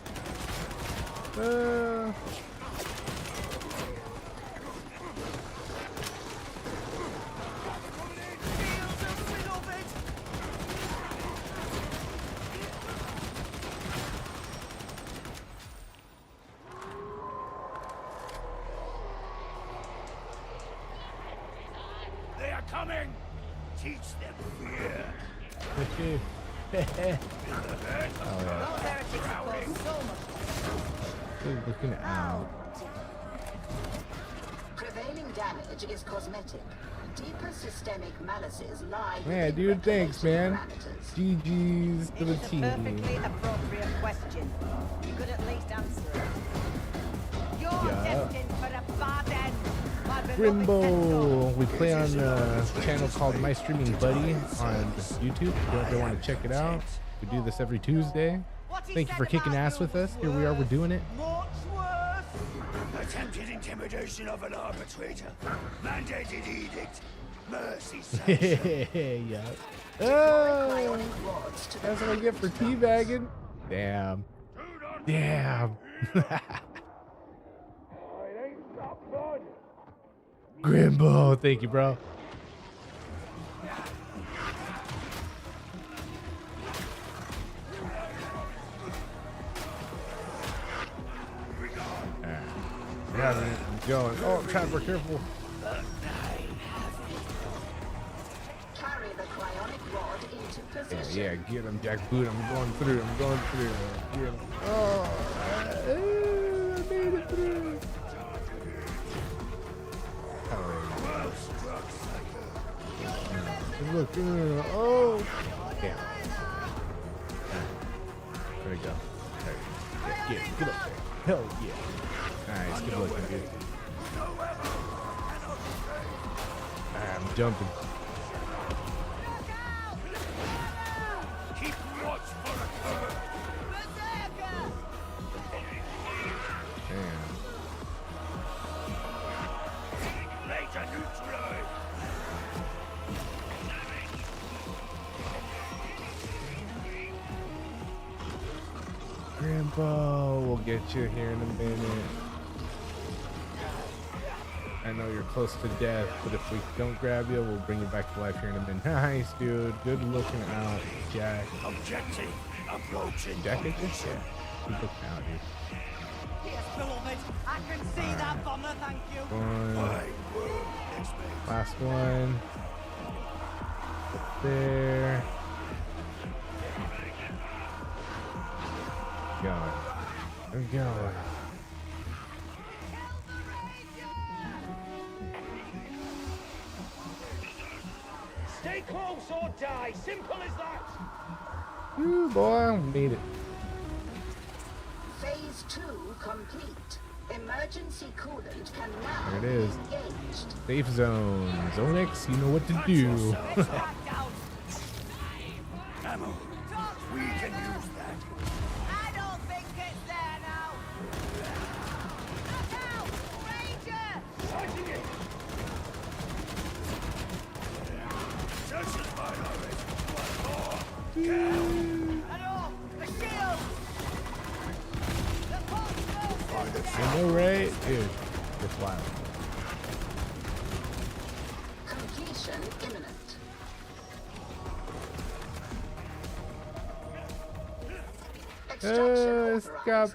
They are coming. Teach them fear. Looking out. Prevailing damage is cosmetic. Deeper systemic malices lie. Yeah, within dude, thanks, man. parameters. GG's to the It's a team. perfectly appropriate question. You could at least answer it. You're Yeah. destined for a bad end, my beloved Grimbo. We play on a channel called My Streaming Buddy on YouTube. If you ever want to check it out, we do this every Tuesday. Thank you for kicking ass with us. Here we are, we're doing it. Much worse. intimidation of an arbitrator. Mandated edict. Mercy sanction. Yeah. Oh, that's what I get for teabagging. Damn. Damn. Grimbo, thank you, bro. Yeah, man, I'm going. Oh, Trapper, careful. Carry the cryonic rod into position. Yeah, get him, Jackboot. I'm going through. Get him. Oh, I made it through. Look, oh, damn. There we go. There. Yeah, get up there. Hell yeah. Nice, good looking, dude. I'm jumping. Keep watch for a cover. Damn. Later neutralize. Grandpa, we'll get you here in a minute. I know you're close to death, but if we don't grab you, we'll bring you back to life here in a minute. Nice, dude. Good looking out, Jack. Objective approaching. Jack, yeah. Good looking out, dude. Yes, beloved. I can see that bomber, thank you. One. Last one. Up there. Going. We're going. Stay close or die. Simple as that. Ooh, boy, we made it. Phase 2 complete. Emergency coolant can now There it is. be engaged. Safe zone. Zone X, you know what to do. Ammo. We can use that. I don't think it's there now. Look out! Ranger! Charging it. Searches mine already. One more. Hello! The shield! The pulse I know, right? Dude, it's wild. Completion imminent.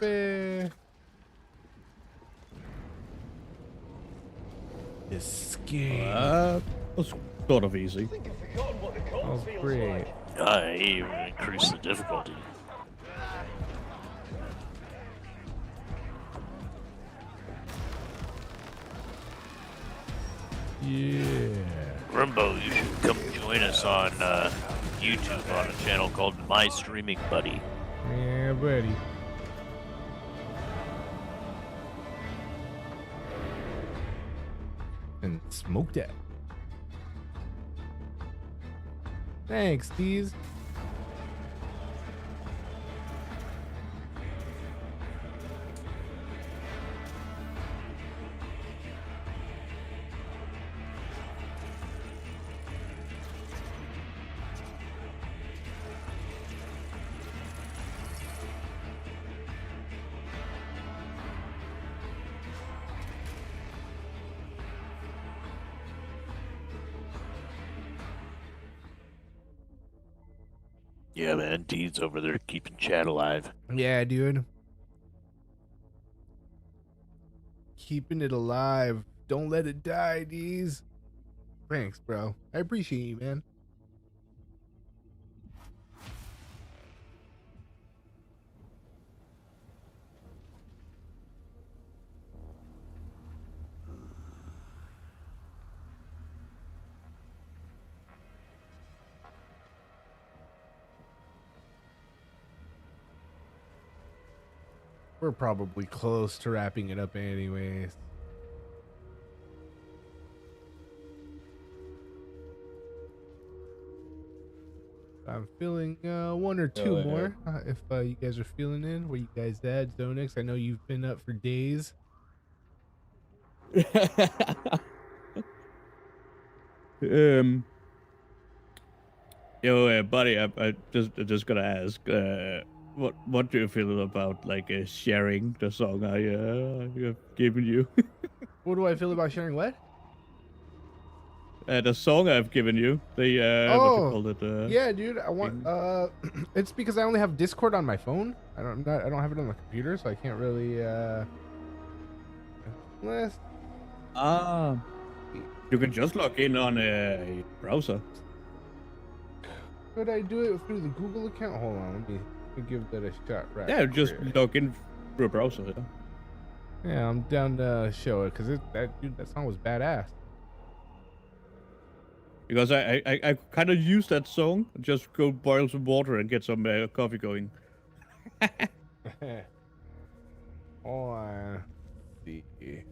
Escape. Escape. Was sort of easy. Oh, great. I even increased the difficulty. Yeah. Grimbo, you should come join us on YouTube on a channel called My Streaming Buddy. Yeah, buddy. And smoke that. Thanks, Steez. Yeah, man, Deed's over there keeping chat alive. Yeah, dude. Keeping it alive. Don't let it die, Deez. Thanks, bro. I appreciate you, man. We're probably close to wrapping it up anyways. I'm feeling one or two more. If you guys are feeling in, where you guys at? Zonix, I know you've been up for days. Buddy, I just gotta ask, what do you feel about like sharing the song I have given you? What do I feel about sharing what? The song I've given you, the what you Oh, call it? yeah, dude. I want. It's because I only have Discord on my phone. I don't have it on the computer, so I can't really. Unless. You can just log in on a browser. Could I do it through the Google account? Hold on, let me give that a shot. Right. Yeah, just log in through a browser. Yeah. Yeah, I'm down to show it because that song was badass. Because I kind of use that song, just go boil some water and get some coffee going. Hold on. See. If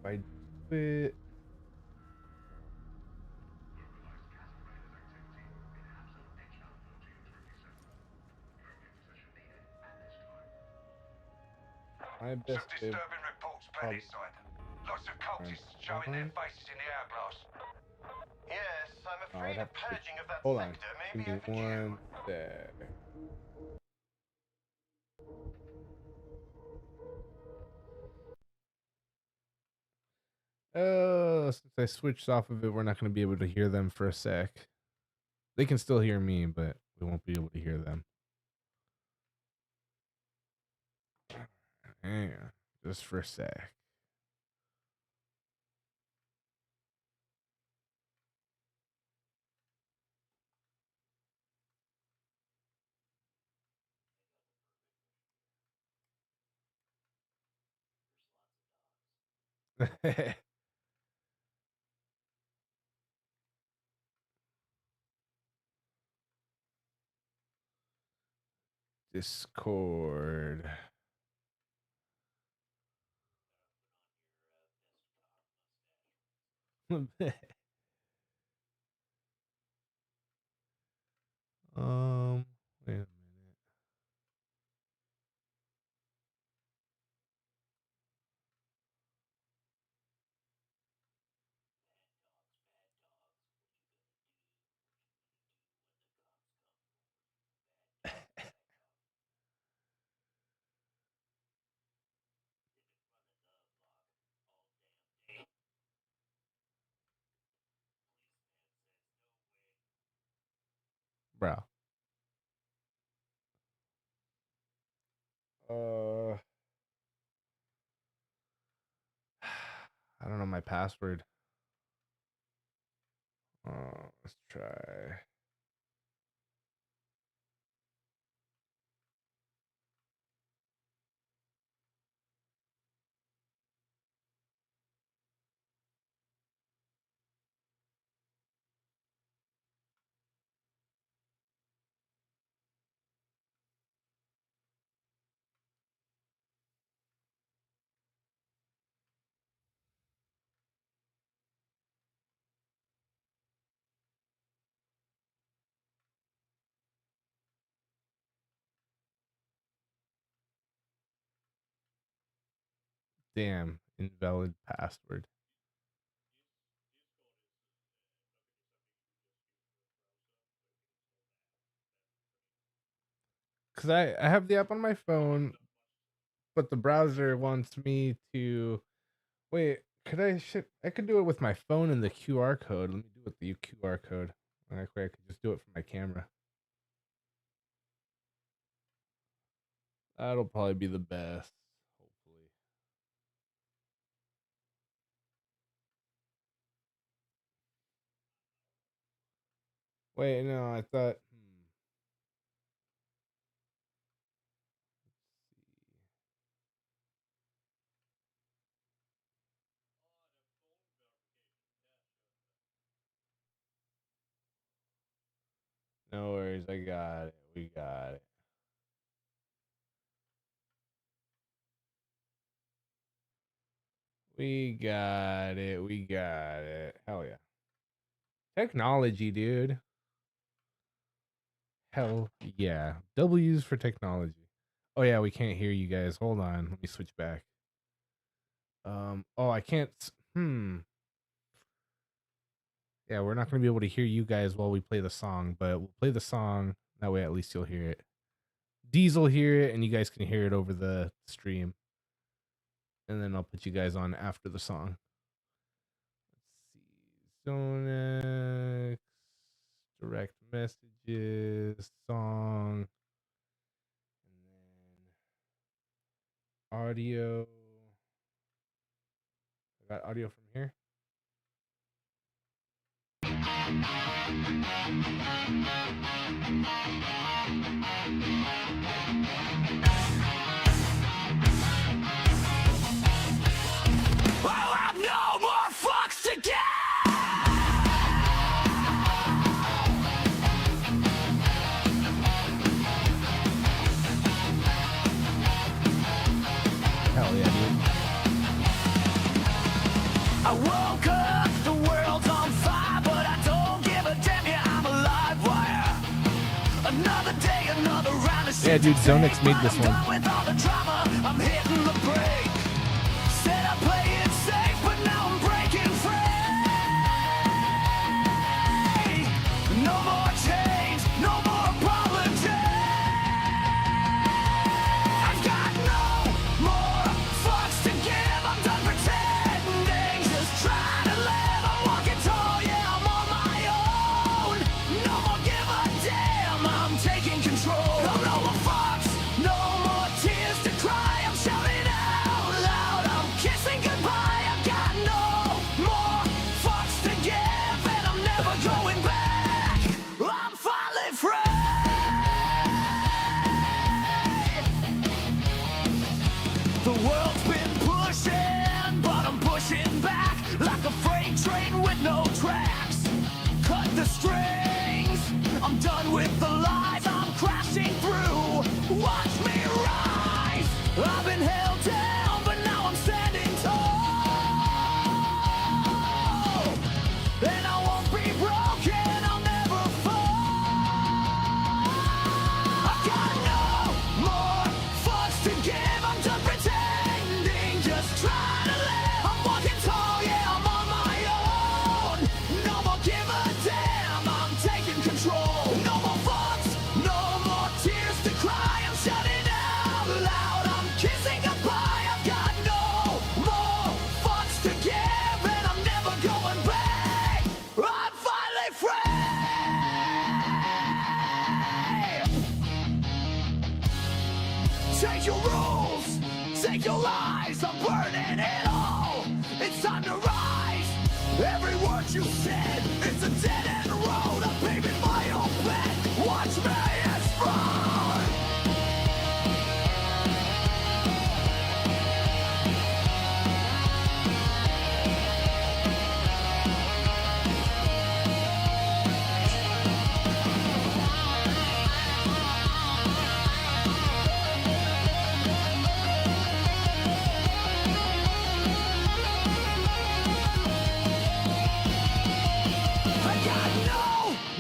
I do it. My best Some disturbing reports Pennyside. Lots of cultists showing their faces in the hourglass. Yes, I'm afraid a purging of that Hold on. sector may Give be me overdue. one sec. Since I switched off of it, we're not going to be able to hear them for a sec. They can still hear me, but we won't be able to hear them. Hang on, just for a sec. Discord. Wait a minute. Bro. I don't know my password. Let's try. Damn, invalid password. Because I have the app on my phone, but the browser wants me to wait. Could I I could do it with my phone and the QR code. Let me do it with the QR code. Actually, I could just do it from my camera. That'll probably be the best. Hopefully. Wait, no, I thought. No worries, I got it. We got it. We got it. We got it. Hell yeah. Technology, dude. Hell yeah. W's for technology. Oh yeah, we can't hear you guys. Hold on, let me switch back. Oh, I can't. Yeah, we're not gonna be able to hear you guys while we play the song, but we'll play the song. That way, at least you'll hear it. Deez will hear it, and you guys can hear it over the stream. And then I'll put you guys on after the song. Zonex, direct messages, song, and then audio. I got audio from here. I'll have no more fucks to give! Hell yeah, dude. I woke up, the world's on fire, but I don't give a damn, yeah, I'm a live wire. Another day, another round of shit. Yeah, dude, Zonex made this one. With all the drama, I'm hitting the brake. Said I play it safe, but now I'm breaking free. No more change, no more apology. I've got no more fucks to give. I'm done pretending, just trying to live. I'm walking tall, yeah, I'm on my own. No more give a damn, I'm taking control. No more fucks, no more tears to cry. I'm shouting out loud, I'm kissing goodbye. I've got no more fucks to give, and I'm never going back. I'm finally free. The world's been pushing, but I'm pushing back like a freight train with no tracks. Cut the strings, I'm done with the lies, I'm crashing through. Watch me rise. I've been held down, but now I'm standing tall. And I won't be broken, I'll never fall. I've got no more fucks to give. I'm done pretending, just trying to live. I'm walking tall, yeah, I'm on my own. No more give a damn, I'm taking control. No more fucks, no more tears to cry. I'm shouting out loud, I'm kissing goodbye. I've got no more fucks to give, and I'm never going back. I'm finally free. Take your rules, take your lies, I'm burning it all. It's time to rise. Every word you said, it's a dead end road. I'm paving my own bed. Watch me explode. I got no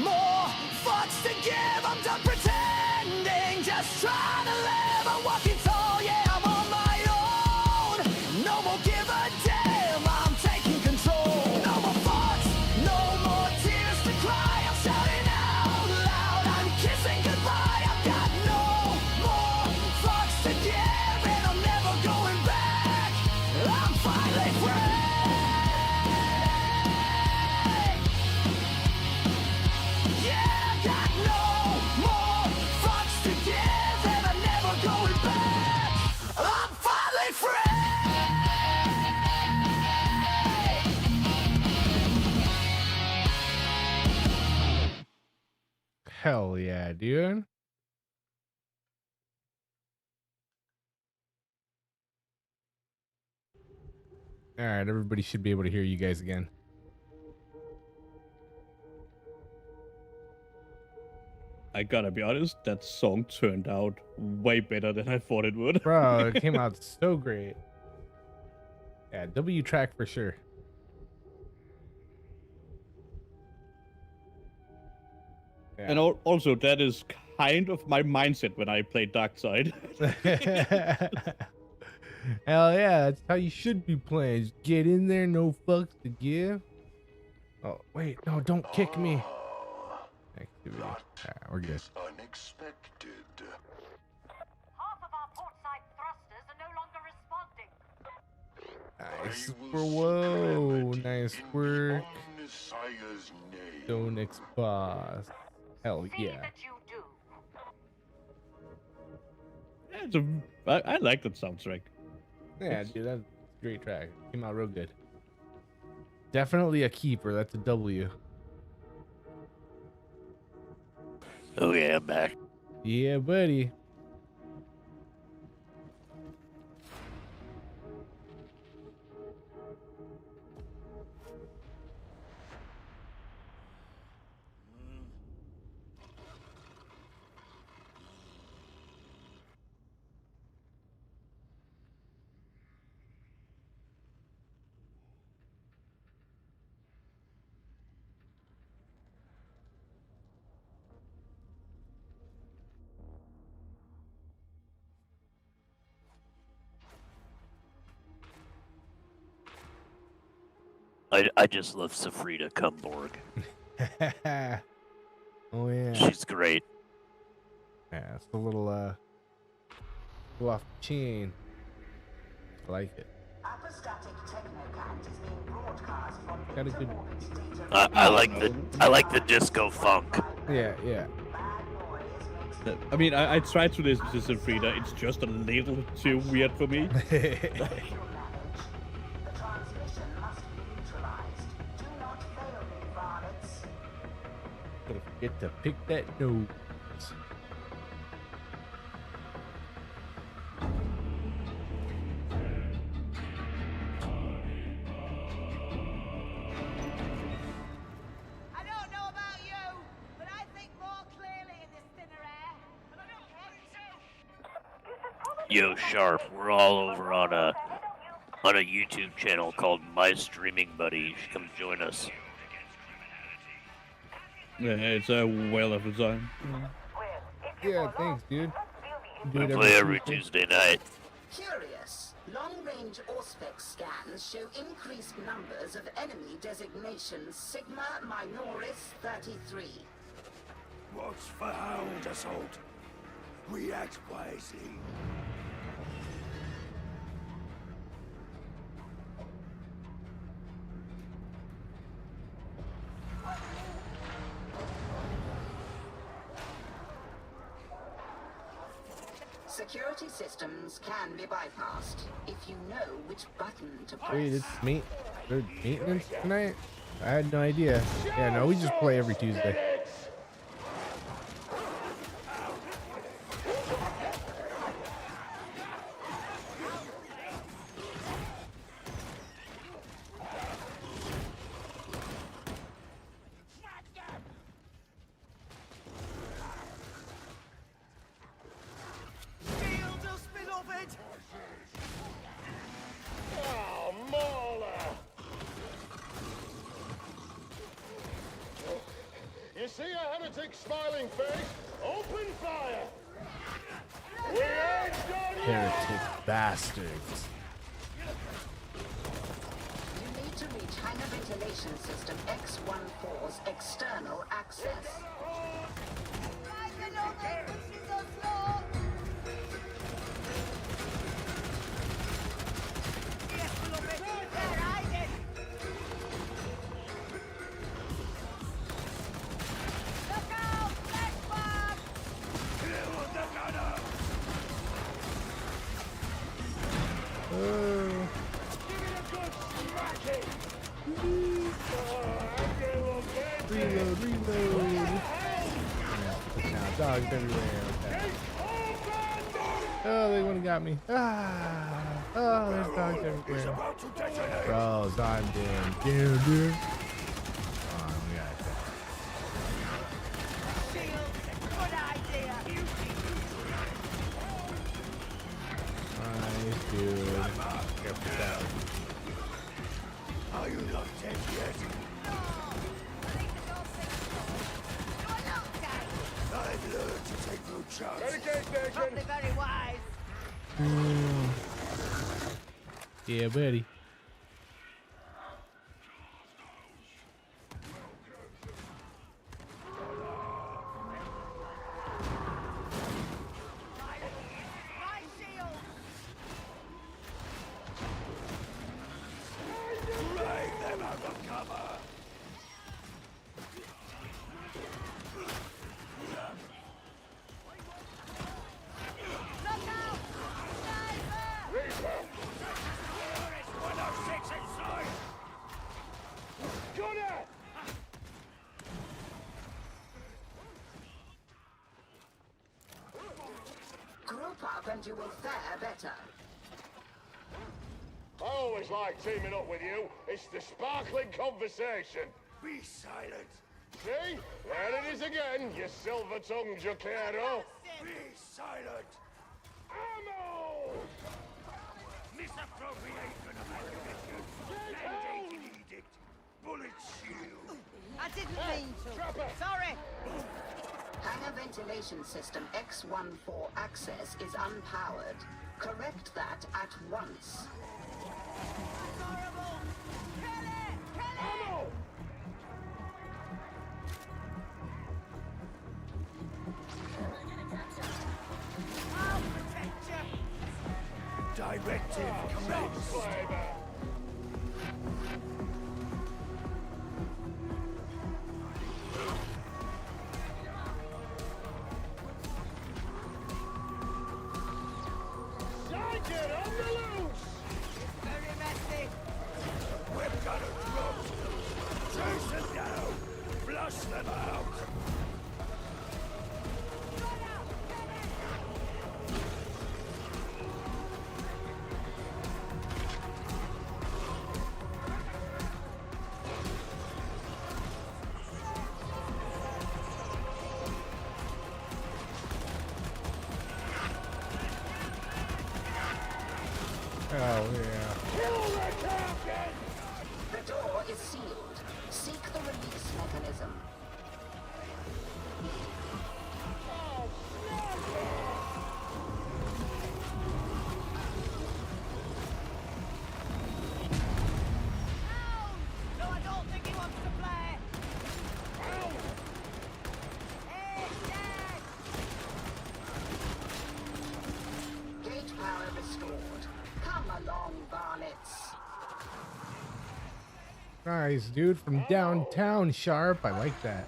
more fucks to give. I'm done pretending, just trying to live. I'm walking tall, yeah, I'm on my own. No more give a damn, I'm taking control. No more fucks, no more tears to cry. I'm shouting out loud, I'm kissing goodbye. I've got no more fucks to give, and I'm never going back. I'm finally free. Yeah, got no more fucks to give, and I'm never going back. I'm finally free. Hell yeah, dude. All right, everybody should be able to hear you guys again. I gotta be honest, that song turned out way better than I thought it would. Bro, it came out so great. Yeah, W track for sure. And also, that is kind of my mindset when I played Darktide. Hell yeah, that's how you should be playing. Just get in there, no fucks to give. Oh wait, no, don't kick me. Activity. We're good. Unexpected. Half of our portside thrusters are no longer responding. Nice. Whoa, nice work. Donix boss. Hell yeah. I like that soundtrack. Yeah, dude, that's a great track. Came out real good. Definitely a keeper. That's a W. Okay, I'm back. Yeah, buddy. I just love Safrita Kumborg. Oh yeah. She's great. Yeah, it's a little go off the chain. I like it. Apostatic technocant is being broadcast from Got a good. I like the disco funk. Yeah, yeah. I mean, I tried to listen to Safrita. It's just a little too weird for me. Don't forget to pick that nose. I don't know about you, but I think more clearly in this thinner air. And I don't care Yo, Sharp, we're all over on a YouTube channel called My Streaming Buddy. You should come join us. Yeah, it's a well of a time. Yeah, thanks, dude. We play every Tuesday night. Curious. Long-range Auspex scans show increased numbers of enemy designations Sigma Minoris 33. Watch for hound assault. React wisely. Security systems can be bypassed if you know which button to press. Wait, it's maintenance tonight? I had no idea. Yeah, no, we just play every Tuesday. Oh, Mauler! You see a heretic smiling face? Open fire! We ain't done yet! Heretic bastards. You need to reach hangar ventilation system X14's external access. Reload. Now, dogs everywhere. Okay. Oh, they would've got me. Oh, there's dogs everywhere. Bro, I'm dead. Dude. Oh, we got that. Nice, dude. Careful that. Are you not dead yet? I've learned to take Probably very wise. Yeah, buddy. My shield. Drag them out of cover! Look out! Sniper! Reaper! Tourist 106 inside! Gunner! Group up and you will fare better. I always like teaming up with you. It's the sparkling conversation. Be silent. See? There it is again, you silver-tongued Jacaro. Be silent. Ammo! Misappropriation of ammunition. Mandated edict. Bullet shield. I didn't mean to. Trapper! Sorry. Hangar ventilation system X14 access is unpowered. Correct that at once. Horrible. Kill it! Kill it! Ammo! I'll protect you. Directive commenced. Sergeant, on the loose! Very messy. We've got a drop. Chase them down. Flush them out. Oh yeah. Kill the captain! The door is sealed. Seek the release mechanism. No, I don't think he wants to play. He's dead. Gate power restored. Come along, varlets. Nice, dude, from downtown, Sharp. I like that.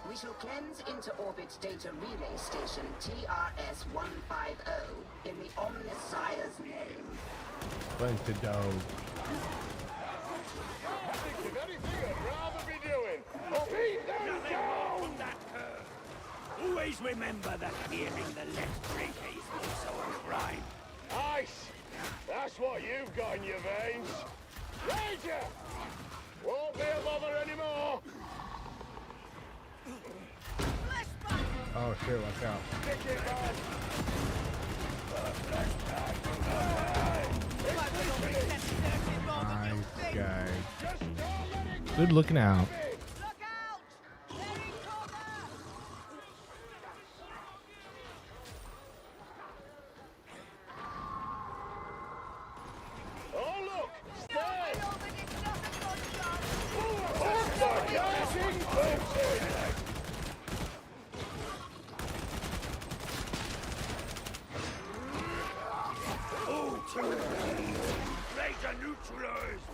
We shall cleanse into-orbit data relay station TRS-150 in the Omnissiah's name. Bunch of dough. Think of anything I'd rather be doing. Beat them down! That curve. Always remember that hearing the left brake is also a crime. Ice! That's what you've got in your veins. Ranger! Won't be a bother anymore. Oh shit, watch out. Kick it back. Nice guy. Good looking out. Oh look! Stay! What's the gassing bullshit? Oh, Laser neutralized!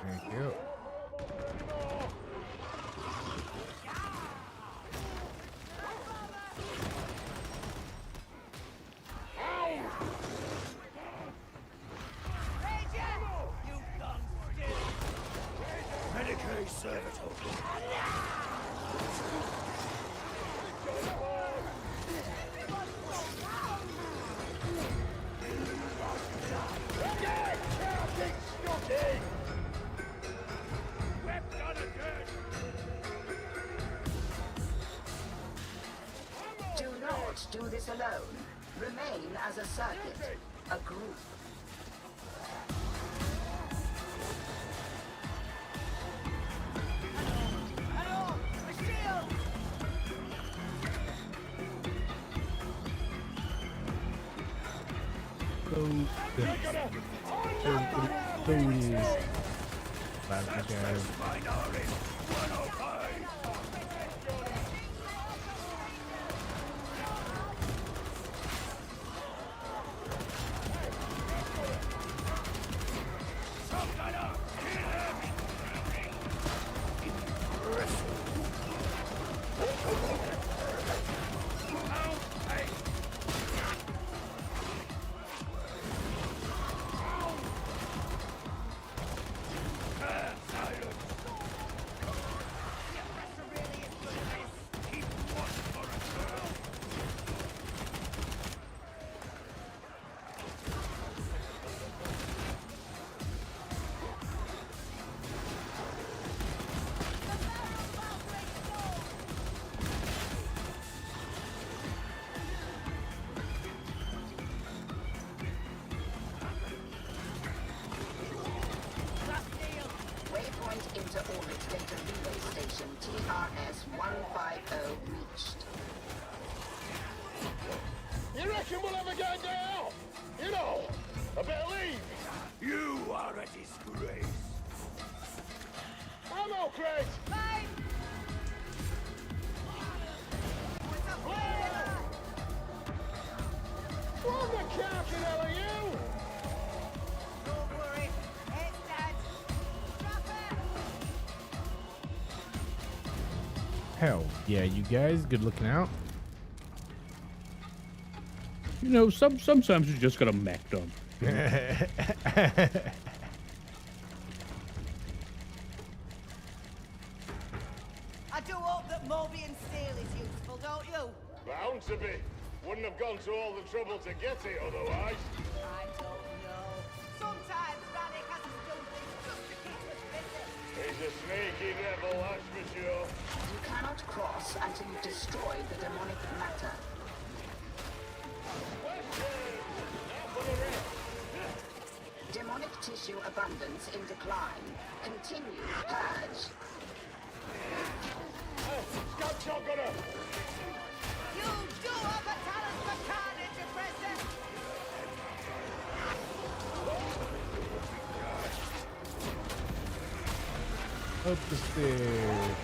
Thank you. Medicare servitor. Do not do this alone. Remain as a circuit, a group. Waypoint inter-orbit data relay station TRS-150 reached. You reckon we'll ever get there? You know, I better leave. You are a disgrace. I'm all Craig. Bye. What the counting hell are you? Don't worry, it's dead. Drop it. Hell yeah, you guys. Good looking out. You know, sometimes you just gotta mac dump. I do hope that Mobian steel is useful, don't you? Bound to be. Wouldn't have gone to all the trouble to get it otherwise. I don't know. Sometimes Rannick has to do things just to keep us busy. He's a sneaky devil, that's for sure. You cannot cross until you destroy the demonic matter. Demonic tissue abundance in decline. Continue purge. Scout shotgunner! You do have a talent for carnage, Aggressor! Up the stairs.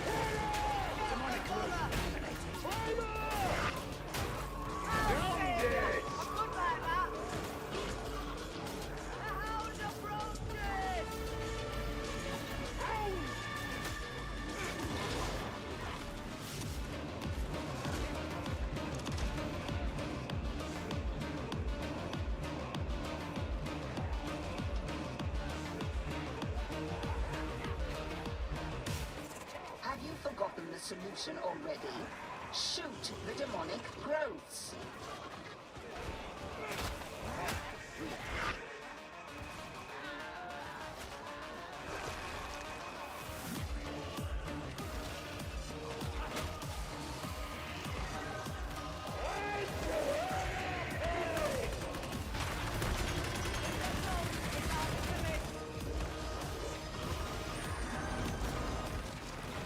Have you forgotten the solution already? Shoot the demonic growths.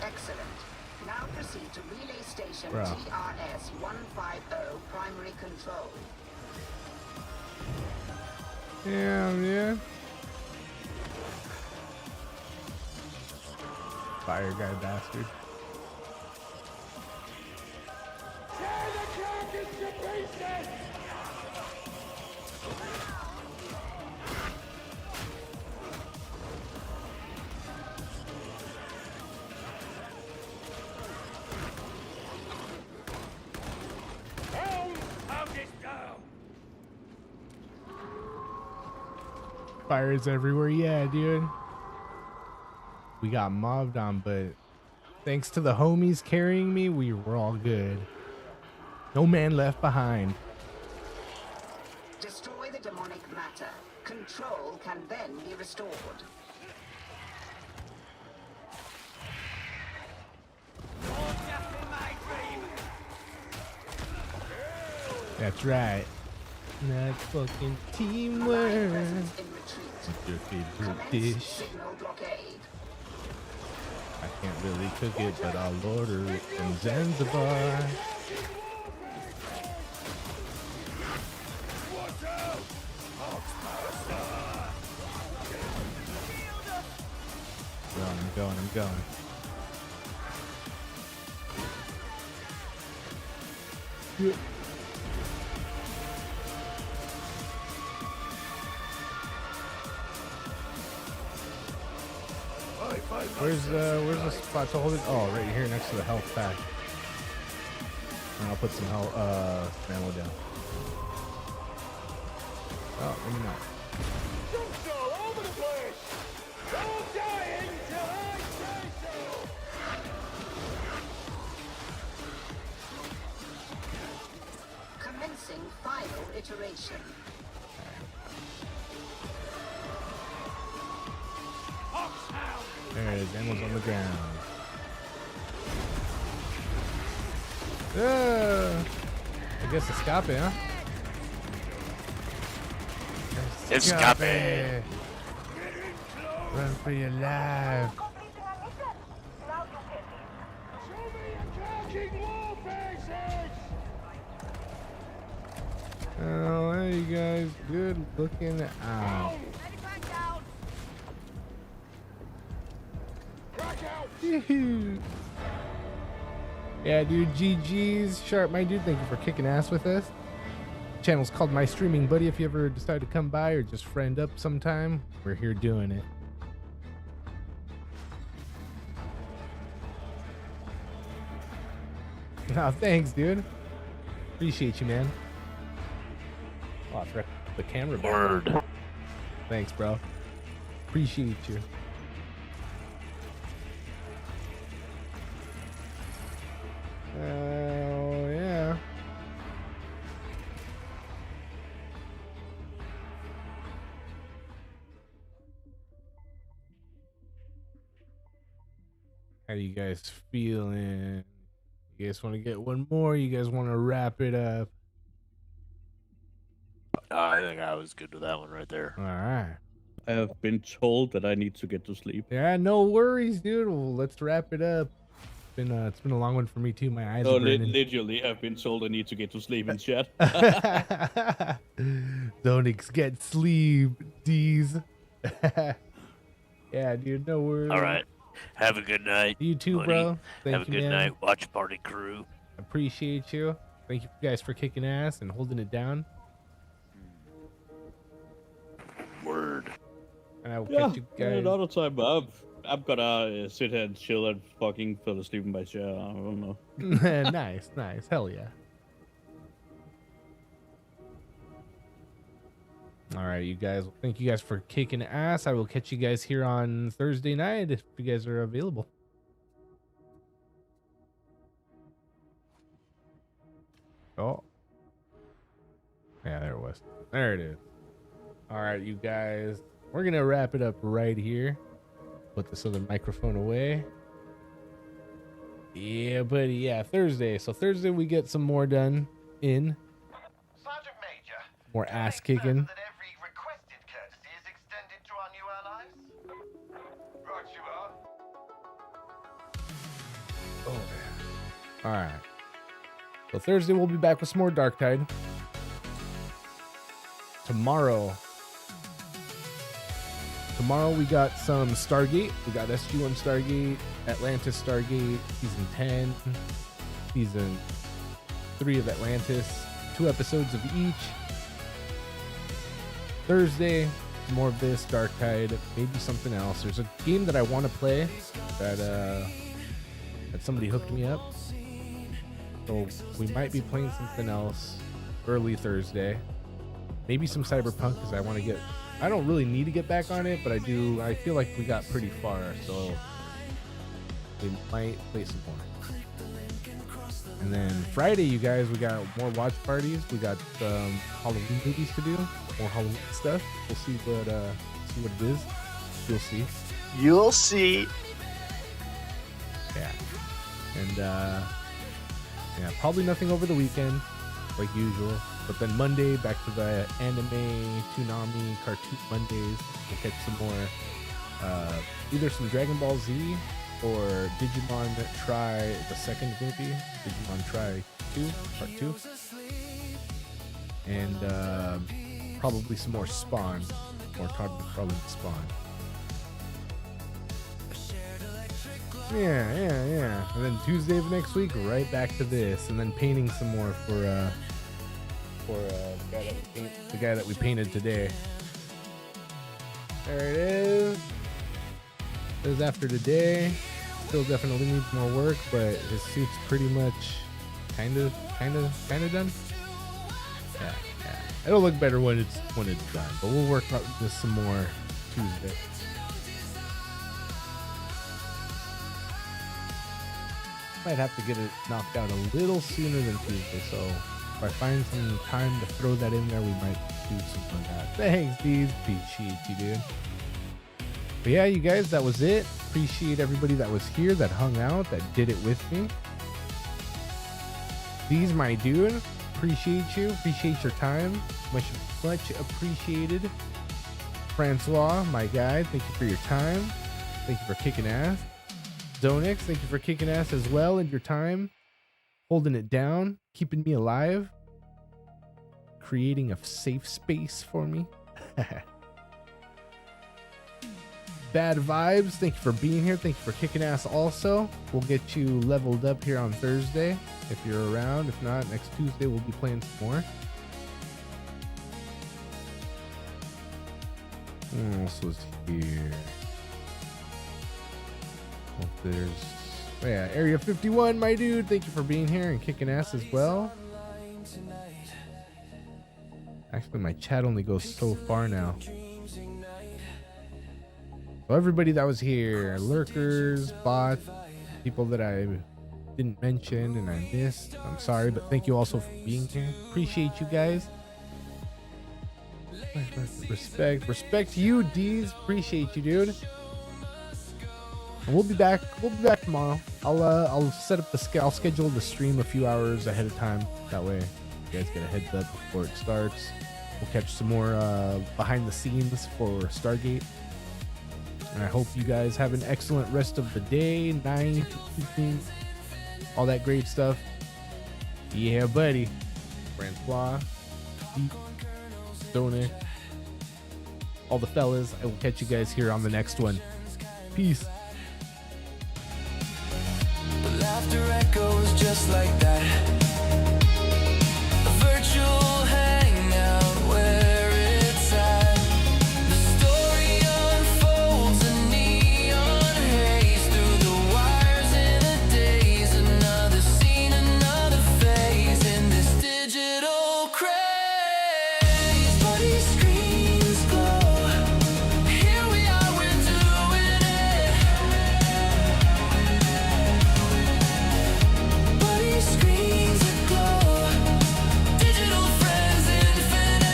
Excellent. Now proceed to relay station Bro. TRS-150 primary control. Damn, yeah. Fire guy bastard. Tear the carcass to pieces! Fires everywhere. Yeah, dude. We got mobbed on, but thanks to the homies carrying me, we were all good. No man left behind. Destroy the demonic matter. Control can then be restored. That's right. That fucking teamwork. Your favorite dish. Signal blockade. I can't really cook it, but I'll order it from Zanzibar. it going. Yeah. Where's the spot to hold it? Oh, right here next to the health pack. And I'll put some health ammo down. Oh, maybe not. Jumps all over the place! Don't die until I say so! Commencing final iteration. There it is. Ammo's on the ground. I guess escape, huh? Escape. Run for your life. Oh, hey, you guys. Good looking out. Yeah, dude, GG's. Sharp, my dude, thank you for kicking ass with us. Channel's called My Streaming Buddy. If you ever decide to come by or just friend up sometime, we're here doing it. Oh, thanks, dude. Appreciate you, man. Oh, I forgot the camera. Word. Thanks, bro. Appreciate you. Oh, yeah. How you guys feeling? You guys want to get one more? You guys want to wrap it up? I think I was good with that one right there. All right. I have been told that I need to get to sleep. Yeah, no worries, dude. Well, let's wrap it up. It's been a long one for me too. My eyes are burning. Literally, I've been told I need to get to sleep in chat. Don't get sleep, D's. Yeah, dude, no worries. All right. Have a good night. You too, buddy. bro. Thank Have a you, good man. night. Watch Party Crew. Appreciate you. Thank you guys for kicking ass and holding it down. Word. And I will Yeah, catch you guys. another time. I'm gonna sit here and chill and fucking fall asleep in my chair. I don't know. Nice, nice. Hell yeah. All right, you guys. Thank you guys for kicking ass. I will catch you guys here on Thursday night if you guys are available. Oh. Yeah, there it was. There it is. All right, you guys. We're going to wrap it up right here. Put this other microphone away. Yeah, buddy. Yeah, Thursday. So Thursday we get some more done in. Sergeant Major. More ass kicking. That every requested courtesy is extended to our new allies. Right you are. Oh, man. All right. So Thursday we'll be back with some more Darktide. Tomorrow we got some Stargate. We got SG-1 Stargate, Atlantis Stargate, Season 10, Season 3 of Atlantis, 2 episodes of each. Thursday, more of this, Darktide, maybe something else. There's a game that I want to play that somebody hooked me up. So we might be playing something else early Thursday. Maybe some Cyberpunk because I want to get... I don't really need to get back on it, but I do. I feel like we got pretty far, so we might play some more. And then Friday, you guys, we got more watch parties. We got Halloween movies to do, more Halloween stuff. We'll see what it is. You'll see. You'll see. Yeah. And yeah, probably nothing over the weekend, like usual. But then Monday, back to the anime, Toonami, Cartoon Mondays. We'll catch some more, either some Dragon Ball Z or Digimon Try, the second movie, Digimon Try 2, Part 2. And probably some more Spawn, more Todd McFarlane Spawn. Yeah. And then Tuesday of next week, right back to this, and then painting some more for the guy that we painted today. There it is. This is after today. Still definitely needs more work, but his suit's pretty much kind of done. Yeah. It'll look better when it's done, but we'll work on this some more Tuesday. Might have to get it knocked out a little sooner than Tuesday, so if I find some time to throw that in there, we might do something like that. Thanks, Steve. Appreciate you, dude. But yeah, you guys, that was it. Appreciate everybody that was here, that hung out, that did it with me. These, my dude, appreciate you. Appreciate your time. Much appreciated. Francois, my guy, thank you for your time. Thank you for kicking ass. Zonix, thank you for kicking ass as well and your time. Holding it down, keeping me alive. Creating a safe space for me. Bad Vibes, thank you for being here. Thank you for kicking ass also. We'll get you leveled up here on Thursday if you're around. If not, next Tuesday we'll be playing some more. Who else was here? Area 51, my dude. Thank you for being here and kicking ass as well. Actually, my chat only goes so far now. So everybody that was here, lurkers, bots, people that I didn't mention and I missed, I'm sorry, but thank you also for being here. Appreciate you guys. Respect you, D's. Appreciate you, dude. And we'll be back tomorrow. I'll set up I'll schedule the stream a few hours ahead of time. That way you guys get a heads up before it starts. We'll catch some more behind the scenes for Stargate. And I hope you guys have an excellent rest of the day, 9 to 15, all that great stuff. Yeah, buddy. Francois, Stoner, all the fellas. I will catch you guys here on the next one. Peace. The laughter echoes just like that. A virtual hangout where it's at. The story unfolds in neon haze through the wires in a daze. Another scene, another phase in this digital craze. Body screens glow. Here we are, we're doing it. Body screens aglow. Digital friends infinite.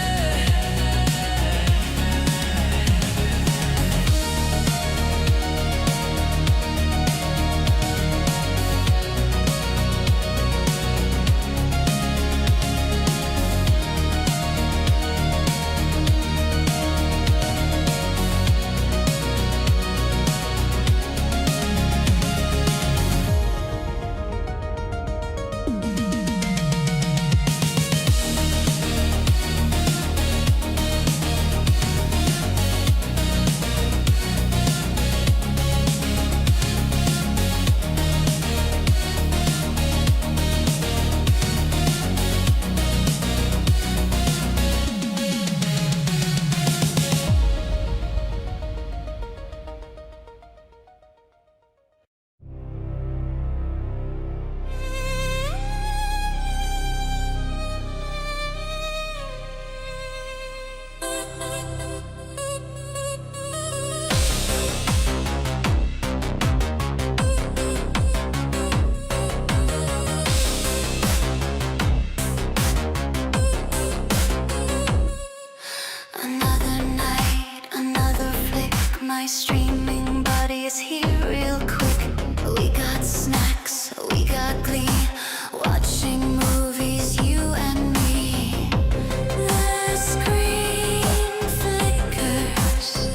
Another night, another flick. My streaming buddy is here real quick. We got snacks, we got glee. Watching movies, you and me. The screen flickers.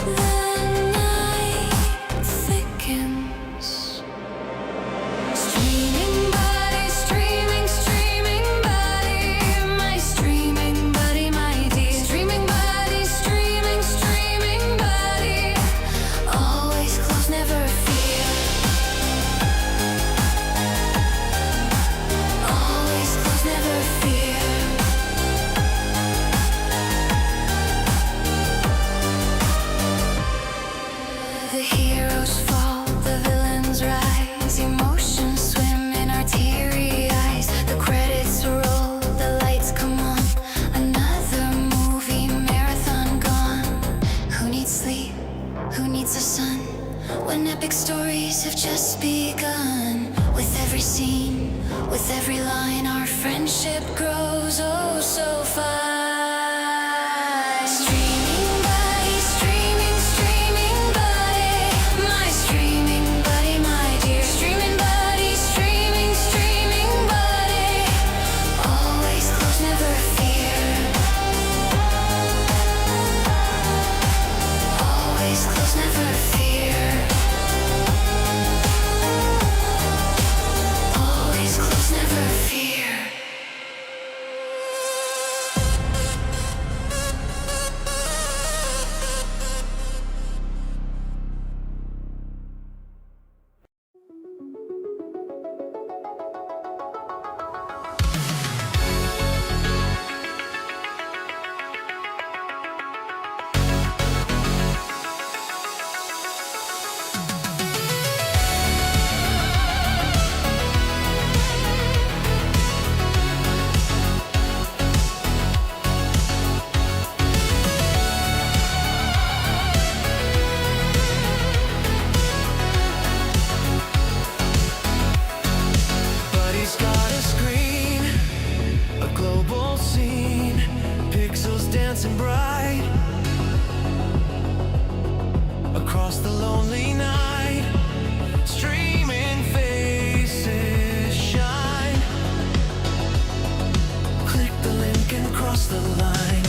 The night thickens. Streaming buddy, streaming buddy. My streaming buddy, my dear. Streaming buddy, streaming buddy. just begun. With every scene, with every line, our friendship grows oh so fast. Streaming buddy, streaming buddy, my streaming buddy, my dear streaming buddy, streaming buddy. Always close, never fear. Always close, never fear. Always close, never fear. Buddy's got a screen, a global scene, pixels dancing bright across the lonely night. Streaming faces shine. Click the link and cross the line.